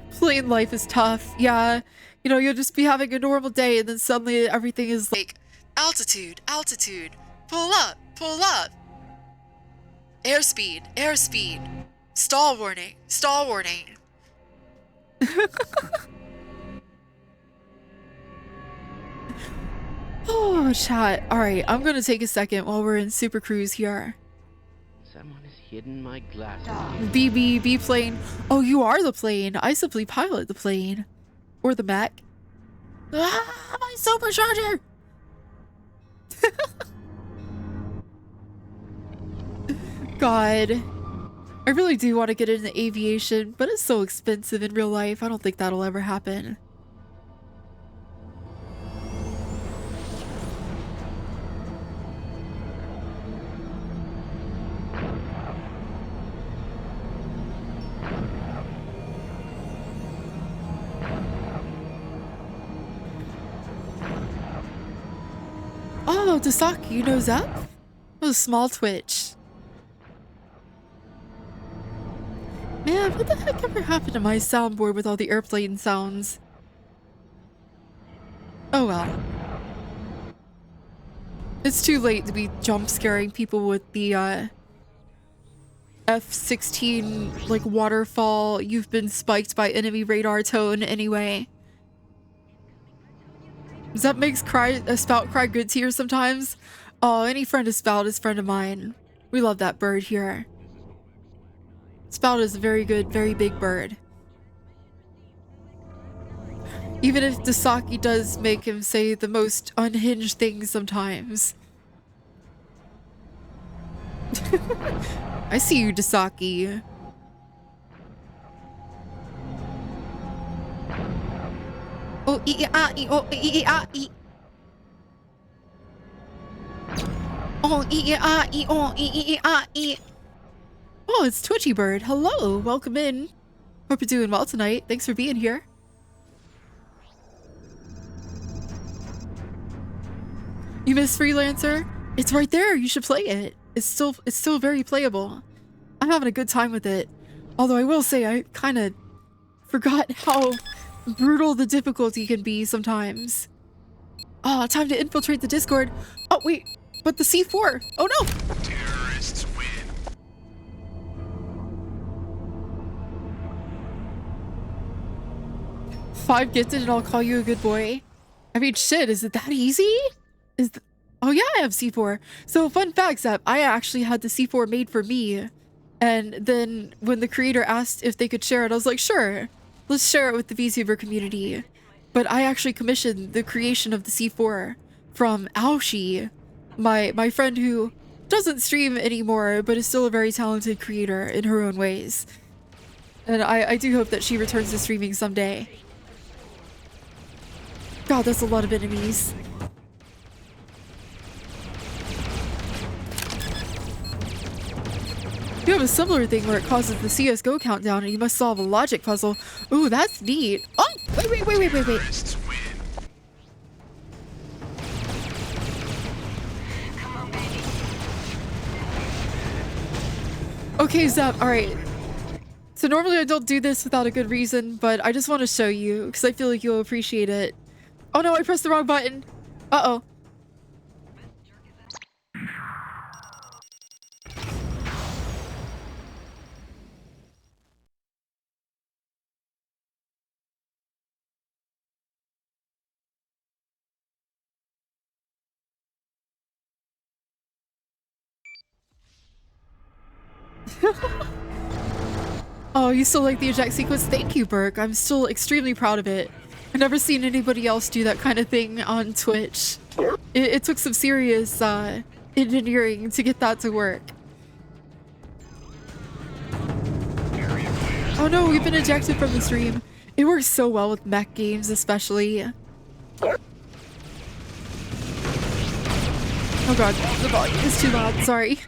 S2: Plain life is tough. Yeah, you know, you'll just be having a normal day and then suddenly everything is like, altitude, altitude, pull up, pull up. Airspeed, airspeed. Stall warning, stall warning. Oh, chat. Alright, I'm gonna take a second while we're in Super Cruise here.
S11: Someone has hidden my glasses.
S2: B plane. Oh, you are the plane. I simply pilot the plane. Or the mech. Ah, my supercharger! God. I really do want to get into aviation, but it's so expensive in real life. I don't think that'll ever happen. Oh, Dasaki knows up? Oh, small twitch. Man, what the heck ever happened to my soundboard with all the airplane sounds? Oh well. It's too late to be jump scaring people with the F-16 like waterfall, you've been spiked by enemy radar tone anyway. Does that make Spout cry good tears sometimes? Oh, any friend of Spout is friend of mine. We love that bird here. Spout is a very good, very big bird. Even if Dasaki does make him say the most unhinged things sometimes. I see you, Dasaki. Oh, oh, Oh, it's Twitchy Bird. Hello, welcome in. Hope you're doing well tonight. Thanks for being here. You miss Freelancer? It's right there. You should play it. It's still very playable. I'm having a good time with it. Although I will say I kind of forgot how brutal the difficulty can be sometimes. Oh, time to infiltrate the Discord. Oh, wait. But the C4. Oh, no.
S7: Terrorists win.
S2: 5 gifted and I'll call you a good boy. I mean, shit, is it that easy? Oh yeah, I have C4. So fun fact, Zep, I actually had the C4 made for me. And then when the creator asked if they could share it, I was like, sure, let's share it with the VTuber community. But I actually commissioned the creation of the C4 from Aoshi, my friend who doesn't stream anymore, but is still a very talented creator in her own ways. And I do hope that she returns to streaming someday. God, that's a lot of enemies. You have a similar thing where it causes the CSGO countdown and you must solve a logic puzzle. Ooh, that's neat. Oh, wait. Okay, Zep, alright. So normally I don't do this without a good reason, but I just want to show you because I feel like you'll appreciate it. Oh no, I pressed the wrong button. Uh-oh. Oh, you still like the eject sequence? Thank you, Burke. I'm still extremely proud of it. I've never seen anybody else do that kind of thing on Twitch. It took some serious engineering to get that to work. Oh no, we've been ejected from the stream. It works so well with mech games, especially. Oh god, the volume is too loud, sorry.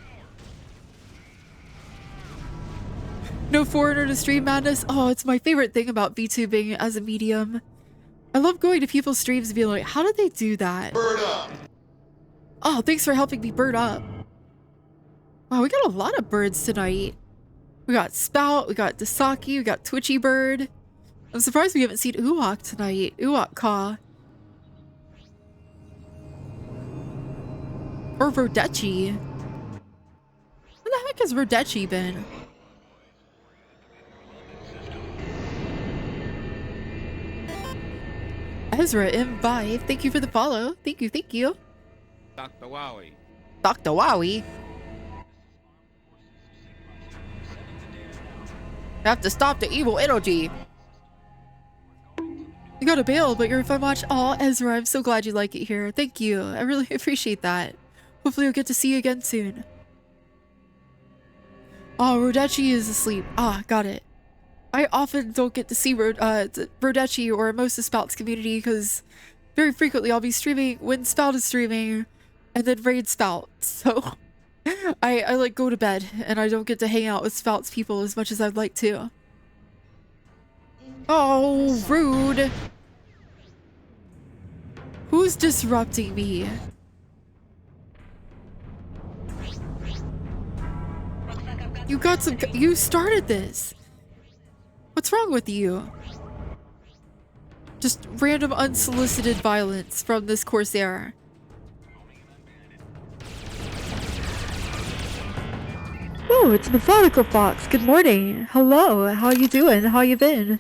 S2: No foreigner to stream madness. Oh, it's my favorite thing about VTubing as a medium. I love going to people's streams and being like, how did they do that? Bird up. Oh, thanks for helping me bird up. Wow, we got a lot of birds tonight. We got Spout, we got Dasaki, we got Twitchy Bird. I'm surprised we haven't seen Uwak tonight. Uwak Ka. Or Verdechi. Where the heck has Rodechi been? Ezra M5, thank you for the follow. Thank you, thank you.
S5: Dr. Wowie.
S2: Dr. Wowie. Have to stop the evil energy. You got a bail, but you're fun watch. Aw, Ezra, I'm so glad you like it here. Thank you. I really appreciate that. Hopefully I'll get to see you again soon. Oh, Rodechi is asleep. Ah, got it. I often don't get to see Rodechi or most of Spout's community because very frequently I'll be streaming when Spout is streaming and then raid Spout. So I like go to bed and I don't get to hang out with Spout's people as much as I'd like to. Oh, rude. Who's disrupting me? You started this. What's wrong with you? Just random unsolicited violence from this Corsair. Oh, it's Methodical Fox. Good morning. Hello. How you doing? How you been?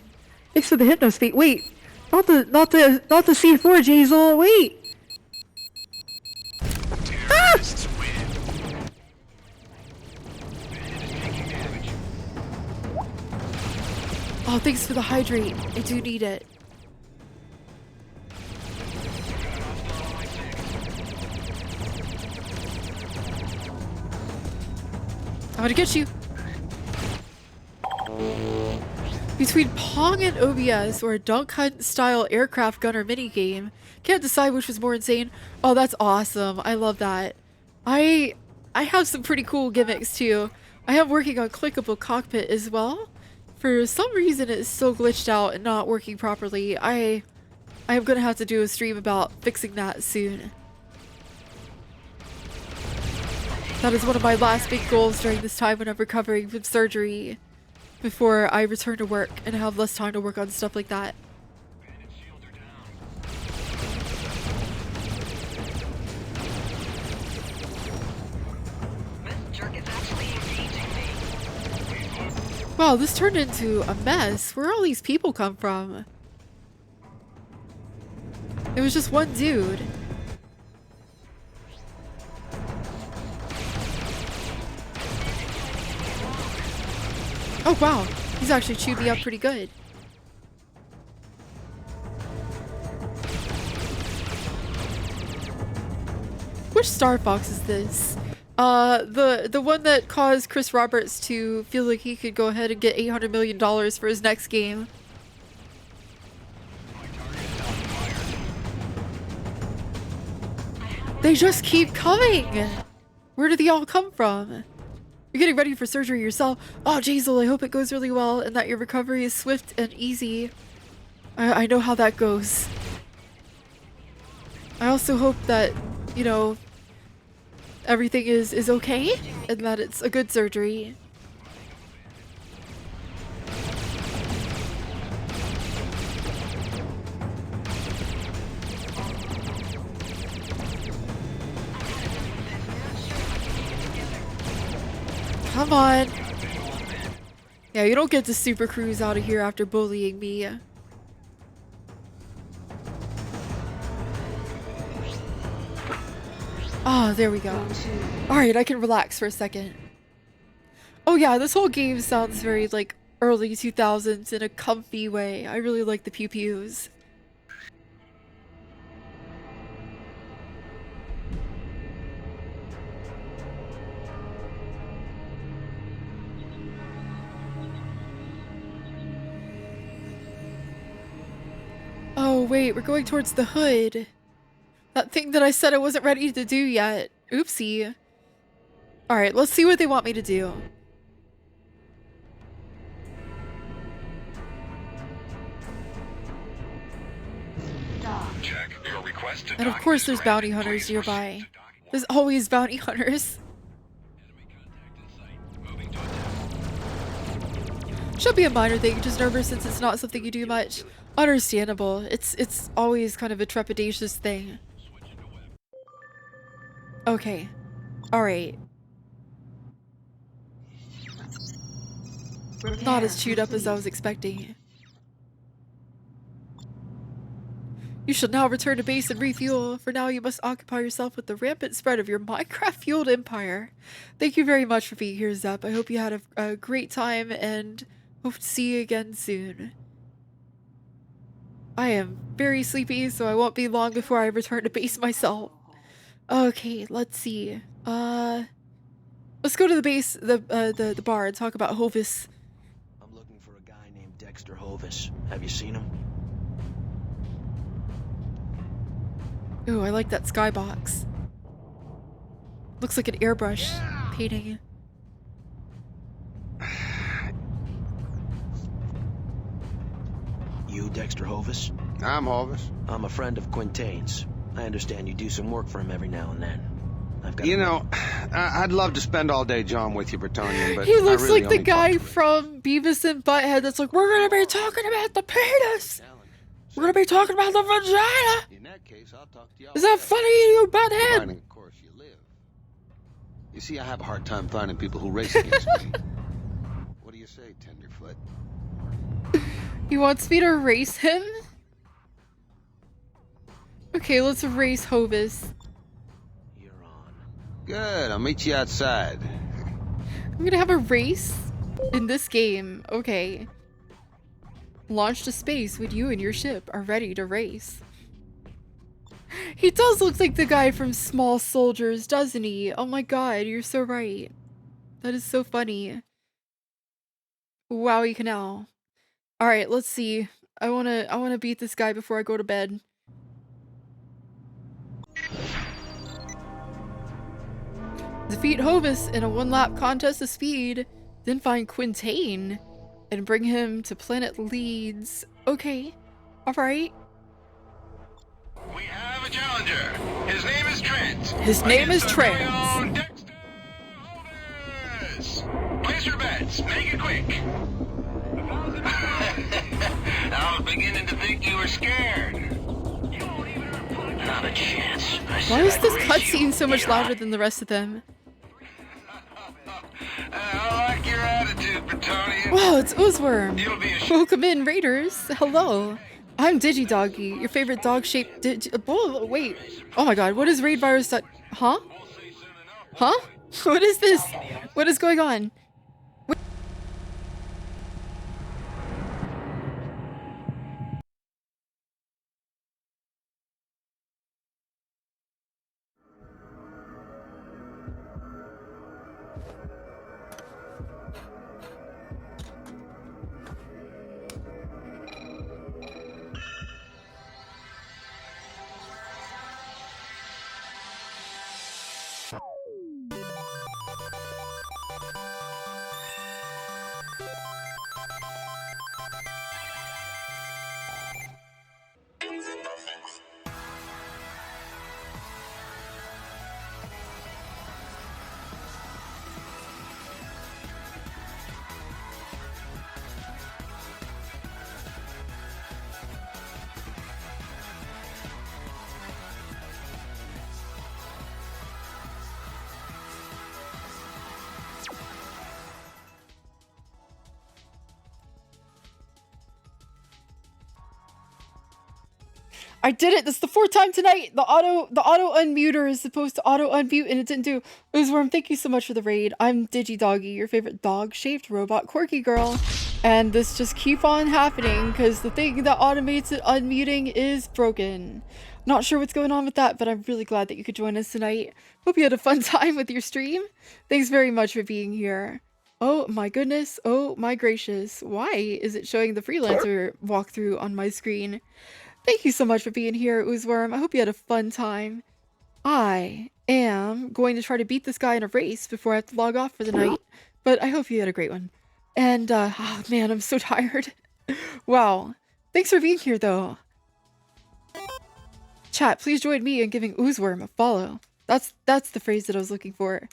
S2: Thanks for the hypnospeak. Wait, not the C4, Jazel. Wait.
S3: Terrorists win.
S2: Oh, thanks for the hydrate. I do need it. I'm gonna get you. Between Pong and OBS or a dunk hunt style aircraft gunner minigame, can't decide which was more insane. Oh, that's awesome. I love that. I have some pretty cool gimmicks too. I am working on clickable cockpit as well. For some reason it's still glitched out and not working properly. I am gonna have to do a stream about fixing that soon. That is one of my last big goals during this time when I'm recovering from surgery before I return to work and have less time to work on stuff like that. Wow, this turned into a mess. Where all these people come from? It was just one dude. Oh wow, he's actually chewed me up pretty good. Which Star Fox is this? The one that caused Chris Roberts to feel like he could go ahead and get $800 million for his next game. They just keep coming! Where do they all come from? You're getting ready for surgery yourself. Oh, Jazel, I hope it goes really well and that your recovery is swift and easy. I know how that goes. I also hope that, you know, everything is okay and that it's a good surgery. Come on. Yeah, you don't get to super cruise out of here after bullying me. Oh, there we go. Alright, I can relax for a second. Oh yeah, this whole game sounds very like early 2000s in a comfy way. I really like the pew-pews. Oh wait, we're going towards the hood. That thing that I said I wasn't ready to do yet. Oopsie. Alright, let's see what they want me to do.
S3: Check. Your request to
S2: And of course there's bounty hunters nearby. There's always bounty hunters. Should be a minor thing, just nervous since it's not something you do much. Understandable. It's always kind of a trepidatious thing. Okay. Alright. Not as chewed up as I was expecting. You shall now return to base and refuel. For now, you must occupy yourself with the rampant spread of your Minecraft-fueled empire. Thank you very much for being here, Zep. I hope you had a great time and hope to see you again soon. I am very sleepy, so I won't be long before I return to base myself. Okay, let's see. Let's go to the base, the bar, and talk about Hovis.
S17: I'm looking for a guy named Dexter Hovis. Have you seen him?
S2: Ooh, I like that skybox. Looks like an airbrush painting.
S17: You Dexter Hovis?
S1: I'm Hovis.
S17: I'm a friend of Quintain's. I understand you do some work for him every now and then.
S1: You know, I'd love to spend all day John with you, Bretonian, but
S2: He looks
S1: really
S2: like the
S1: only
S2: guy from Beavis and Butthead that's like, we're gonna be talking about the penis! We're gonna be talking about the vagina!
S1: In that case, I'll talk to you.
S2: Is that funny, you butthead?
S1: Providing, of course, you live. You see, I have a hard time finding people who race against me. What do you say, Tenderfoot?
S2: He wants me to race him? Okay, let's race Hovis.
S1: Good, I'll meet you outside.
S2: I'm gonna have a race in this game. Okay. Launch to space when you and your ship are ready to race. He does look like the guy from Small Soldiers, doesn't he? Oh my god, you're so right. That is so funny. Wowie canal. Alright, let's see. I wanna beat this guy before I go to bed. Defeat Hovis in a one-lap contest of speed, then find Quintain and bring him to Planet Leeds. Okay, alright.
S3: We have a challenger. His name is Trent.
S2: His name is Trent.
S3: Place your bets. Make it quick. I was beginning to think you were scared. Not a chance.
S2: Why is this cutscene so much louder than the rest of them?
S3: I like your attitude, Bretonian.
S2: Whoa, it's Oozworm. Welcome in, Raiders. Hello. I'm DigiDoggi, your favorite dog-shaped oh, wait. Oh my god, what is raid virus? Huh? Huh? What is this? What is going on? I did it! That's the fourth time tonight! The auto unmuter is supposed to auto unmute and it didn't do. Oozworm, thank you so much for the raid. I'm DigiDoggi, your favorite dog-shaped robot quirky girl. And this just keep on happening because the thing that automates it unmuting is broken. Not sure what's going on with that, but I'm really glad that you could join us tonight. Hope you had a fun time with your stream. Thanks very much for being here. Oh my goodness, oh my gracious. Why is it showing the Freelancer walkthrough on my screen? Thank you so much for being here, Oozworm. I hope you had a fun time. I am going to try to beat this guy in a race before I have to log off for the night, but I hope you had a great one. And, oh man, I'm so tired. Wow. Thanks for being here, though. Chat, please join me in giving Oozworm a follow. That's the phrase that I was looking for.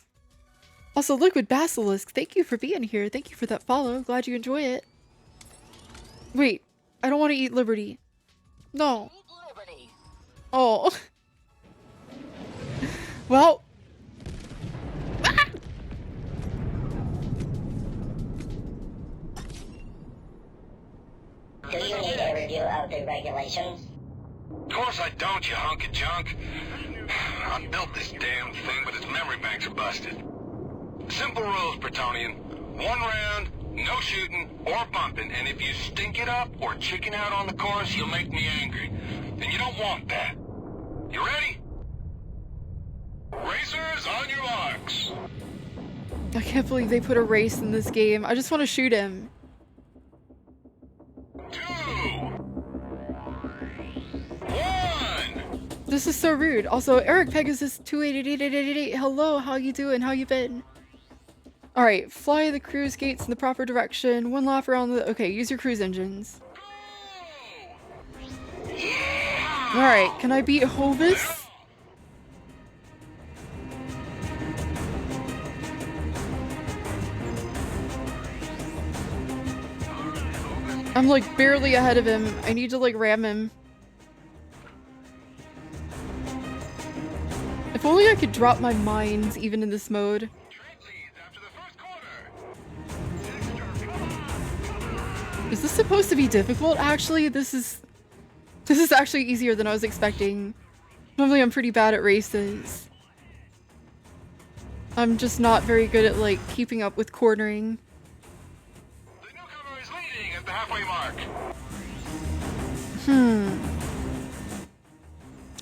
S2: Also, Liquid Basilisk, thank you for being here. Thank you for that follow. Glad you enjoy it. Wait, I don't want to eat Liberty. No. Oh. Well. Ah!
S3: Do you need a review of the regulations?
S9: Of course I don't, you hunk of junk. I built this damn thing, but its memory banks are busted. Simple rules, Bretonian. 1 round, no shooting or bumping, and if you stink it up or chicken out on the course, you'll make me angry. And you don't want that. You ready? Racers, on your marks.
S2: I can't believe they put a race in this game. I just want to shoot him.
S9: 2, 1.
S2: This is so rude. Also, Eric Pegasus 2888888. Hello, how you doing? How you been? Alright, fly the cruise gates in the proper direction. 1 lap around the... Okay, use your cruise engines. Alright, can I beat Hovis? I'm like barely ahead of him. I need to like ram him. If only I could drop my mines even in this mode. Is this supposed to be difficult? Actually, this is actually easier than I was expecting. Normally I'm pretty bad at races. I'm just not very good at like keeping up with cornering.
S9: The newcomer is leading at the halfway mark.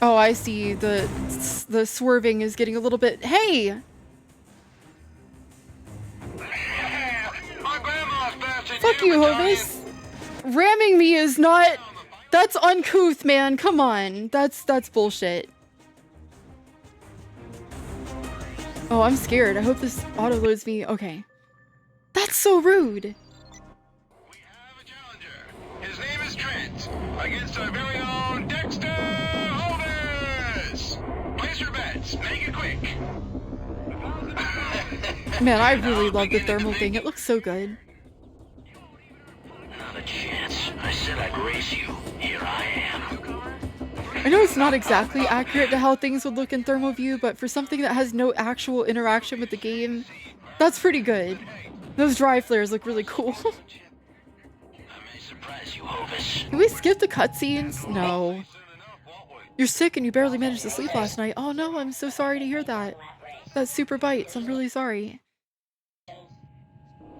S2: Oh, I see. The swerving is getting a little bit... Hey! Fuck you, Hovis! Ramming me is not... That's uncouth, man. Come on. That's bullshit. Oh, I'm scared. I hope this auto-loads me. Okay. That's so rude.
S9: His name is Trent, against our very own Dexter Hovis. Place your bets. Make it quick.
S2: Man, I really love the thermal thing. It looks so good.
S3: Not a chance. I said I'd race you. Here I am.
S2: I know it's not exactly accurate to how things would look in thermal view, but for something that has no actual interaction with the game, that's pretty good. Those dry flares look really cool. Can we skip the cutscenes? No. You're sick and you barely managed to sleep last night. Oh no, I'm so sorry to hear that. That's super bites. I'm really sorry.
S9: Of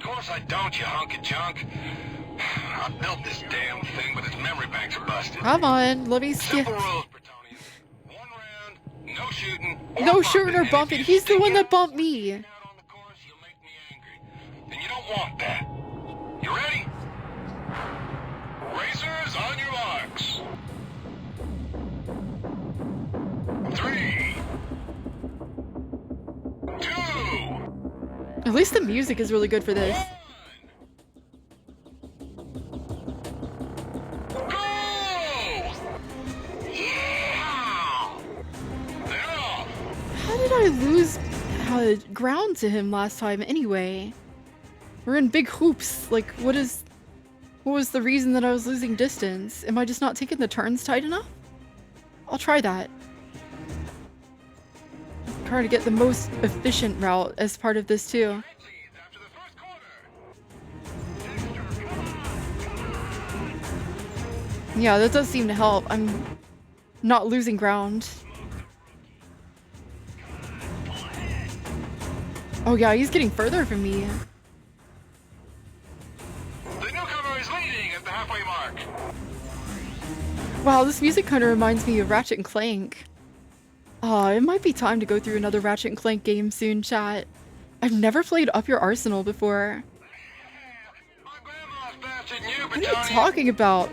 S9: course I don't, you hunk of junk. I built this damn thing, but its memory banks are busted.
S2: Come on, let me skip.
S9: Simple rules, Bretonian. 1 round, no shooting.
S2: No shooting or bumping. He's the one that bumped me.
S9: And you don't want that. You ready? Racers, on your marks. 3, 2.
S2: At least the music is really good for this. How did I lose ground to him last time anyway? We're in big hoops. Like, what was the reason that I was losing distance? Am I just not taking the turns tight enough? I'll try that. Try to get the most efficient route as part of this too. Yeah, that does seem to help. I'm not losing ground. Oh yeah, he's getting further from me.
S9: The newcomer is leading at the halfway mark.
S2: Wow, this music kind of reminds me of Ratchet and Clank. Oh, it might be time to go through another Ratchet and Clank game soon, chat. I've never played Up Your Arsenal before. What are you talking about?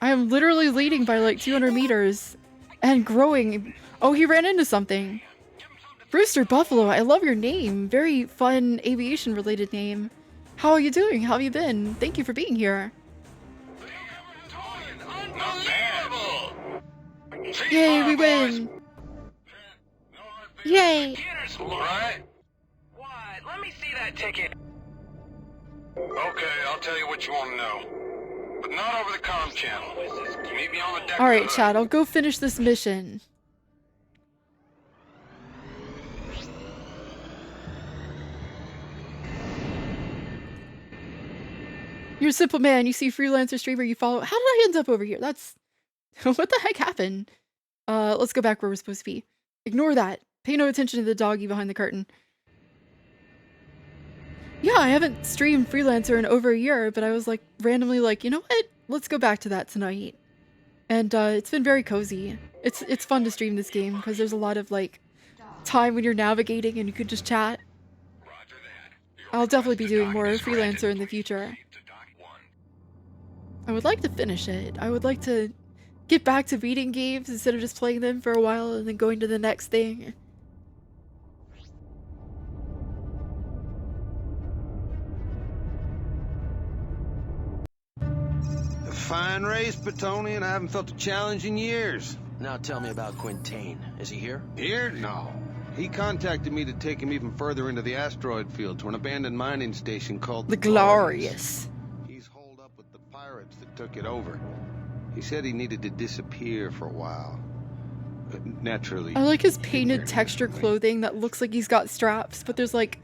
S2: I am literally leading by like 200 meters and growing. Oh, he ran into something. Brewster Buffalo, I love your name. Very fun aviation related name. How are you doing? How have you been? Thank you for being here. Yay, we win. Yay.
S9: Right? What? Let me see that ticket. Okay, I'll tell you what you want to know. But not over the comm channel. Meet me on the deck.
S2: Alright, chat, I'll go finish this mission. You're a simple man. You see Freelancer streamer, you follow. How did I end up over here? That's... what the heck happened? Let's go back where we're supposed to be. Ignore that. Pay no attention to the doggy behind the curtain. Yeah, I haven't streamed Freelancer in over a year, but I was like, randomly like, you know what? Let's go back to that tonight. And it's been very cozy. It's fun to stream this game because there's a lot of like time when you're navigating and you can just chat. I'll definitely be doing more Freelancer in the future. I would like to finish it. I would like to get back to beating games instead of just playing them for a while and then going to the next thing.
S1: A fine race, Bretonian. I haven't felt a challenge in years.
S17: Now tell me about Quintain. Is he here?
S1: Here? No. He contacted me to take him even further into the asteroid field to an abandoned mining station called
S2: The Glorious.
S1: He's holed up with the pirates that took it over. He said he needed to disappear for a while. Naturally.
S2: I like his painted texture clothing that looks like he's got straps, but there's like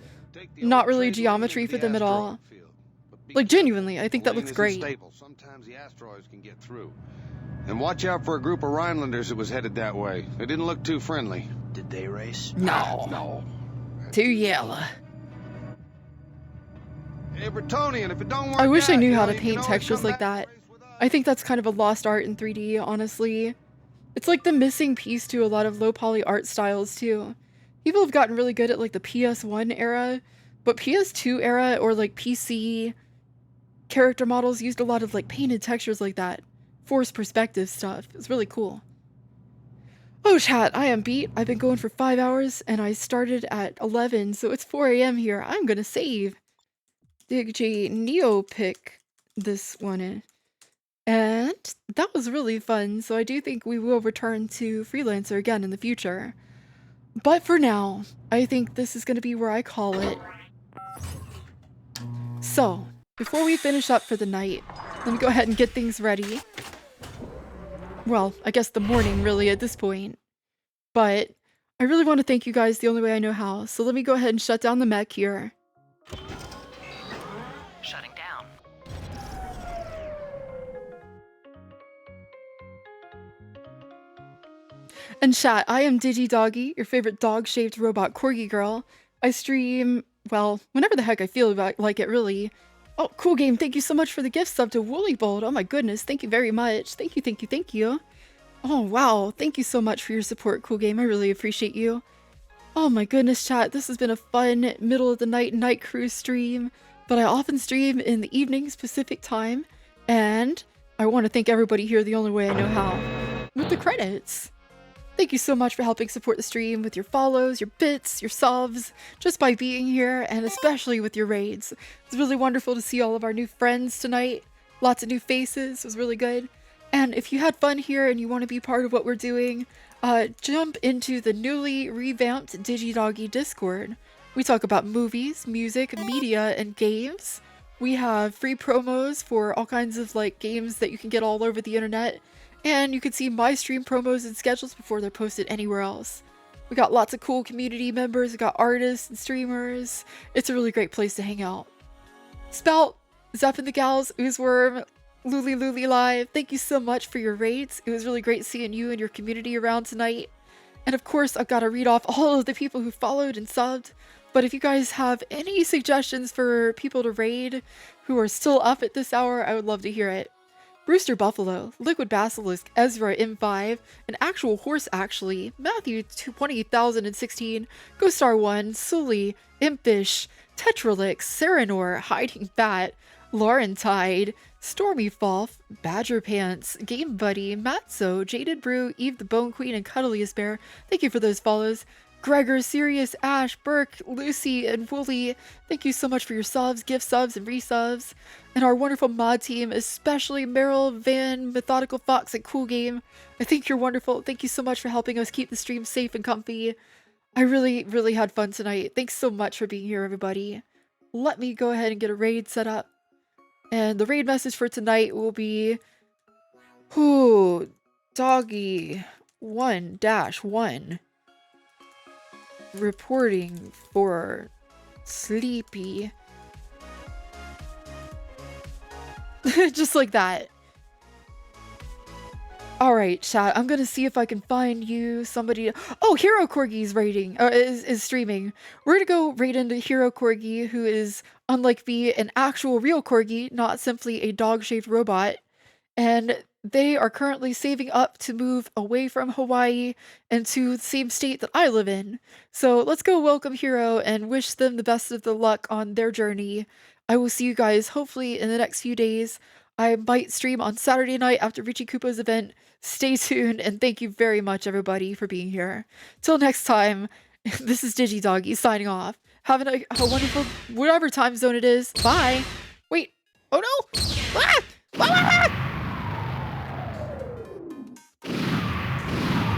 S2: not really geometry for them at all. Like genuinely, I think that looks great.
S1: Sometimes the asteroids can get through. And watch out for a group of Rhinelanders that was headed that way. They didn't look too friendly.
S17: Did they race?
S2: No.
S1: No.
S2: Too yellow.
S1: Hey, Bretonian, if it don't work
S2: I wish I
S1: out,
S2: knew
S1: you
S2: how
S1: know,
S2: to
S1: you
S2: paint
S1: can always
S2: textures
S1: come
S2: like
S1: back.
S2: that. I think that's kind of a lost art in 3D, honestly. It's like the missing piece to a lot of low poly art styles too. People have gotten really good at like the PS1 era, but PS2 era or like PC character models used a lot of like painted textures like that. Forced perspective stuff. It's really cool. Oh chat, I am beat. I've been going for 5 hours and I started at 11, so it's 4 AM here. I'm gonna save. DigiDoggi Neo pick this one in. And that was really fun, so I do think we will return to Freelancer again in the future. But for now, I think this is going to be where I call it. So, before we finish up for the night, let me go ahead and get things ready. Well, I guess the morning really at this point. But I really want to thank you guys the only way I know how, so let me go ahead and shut down the mech here.
S20: Shutting down.
S2: And chat, I am DigiDoggi, your favorite dog-shaped robot corgi girl. I stream, well, whenever the heck I feel like it, really. Oh, cool game. Thank you so much for the gift sub to Woollybold. Oh my goodness, thank you very much. Thank you, thank you, thank you. Oh, wow. Thank you so much for your support, cool game. I really appreciate you. Oh my goodness, chat. This has been a fun middle of the night cruise stream, but I often stream in the evenings Pacific time, and I want to thank everybody here the only way I know how, with the credits. Thank you so much for helping support the stream with your follows, your bits, your subs, just by being here, and especially with your raids. It's really wonderful to see all of our new friends tonight. Lots of new faces. It was really good. And if you had fun here and you want to be part of what we're doing, jump into the newly revamped DigiDoggi Discord. We talk about movies, music, media, and games. We have free promos for all kinds of like games that you can get all over the internet. And you can see my stream promos and schedules before they're posted anywhere else. We got lots of cool community members, we got artists and streamers. It's a really great place to hang out. Spout, Zepp and the Gals, Oozeworm, Luli Live, thank you so much for your raids. It was really great seeing you and your community around tonight. And of course, I've got to read off all of the people who followed and subbed. But if you guys have any suggestions for people to raid who are still up at this hour, I would love to hear it. Brewster Buffalo, Liquid Basilisk, Ezra M5, an actual horse actually, Matthew 20,016, Ghostar1, Sully, Impish, Tetralix, Serenor, Hiding Bat, Laurentide, Stormy Falf, Badger Pants, Game Buddy, Matzo, Jaded Brew, Eve the Bone Queen, and Cuddliest Bear. Thank you for those follows. Gregor, Sirius, Ash, Burke, Lucy, and Wooly, thank you so much for your subs, gift subs, and resubs. And our wonderful mod team, especially Meryl, Van, Methodical Fox, and Cool Game. I think you're wonderful. Thank you so much for helping us keep the stream safe and comfy. I really had fun tonight. Thanks so much for being here, everybody. Let me go ahead and get a raid set up. And the raid message for tonight will be... Ooh, Doggy 1-1. Reporting for Sleepy. Just like that. Alright, chat, I'm gonna see if I can find you somebody. Oh, Hero Corgi's raiding, is streaming. We're gonna go raid into Hero Corgi, who is, unlike me, an actual real Corgi, not simply a dog-shaped robot. And they are currently saving up to move away from Hawaii and to the same state that I live in. So let's go welcome Hero and wish them the best of the luck on their journey. I will see you guys hopefully in the next few days. I might stream on Saturday night after Richie Koopa's event. Stay tuned, and thank you very much, everybody, for being here. Till next time, this is DigiDoggi signing off. Have a wonderful, whatever time zone it is. Bye. Wait. Oh no! Ah! Ah!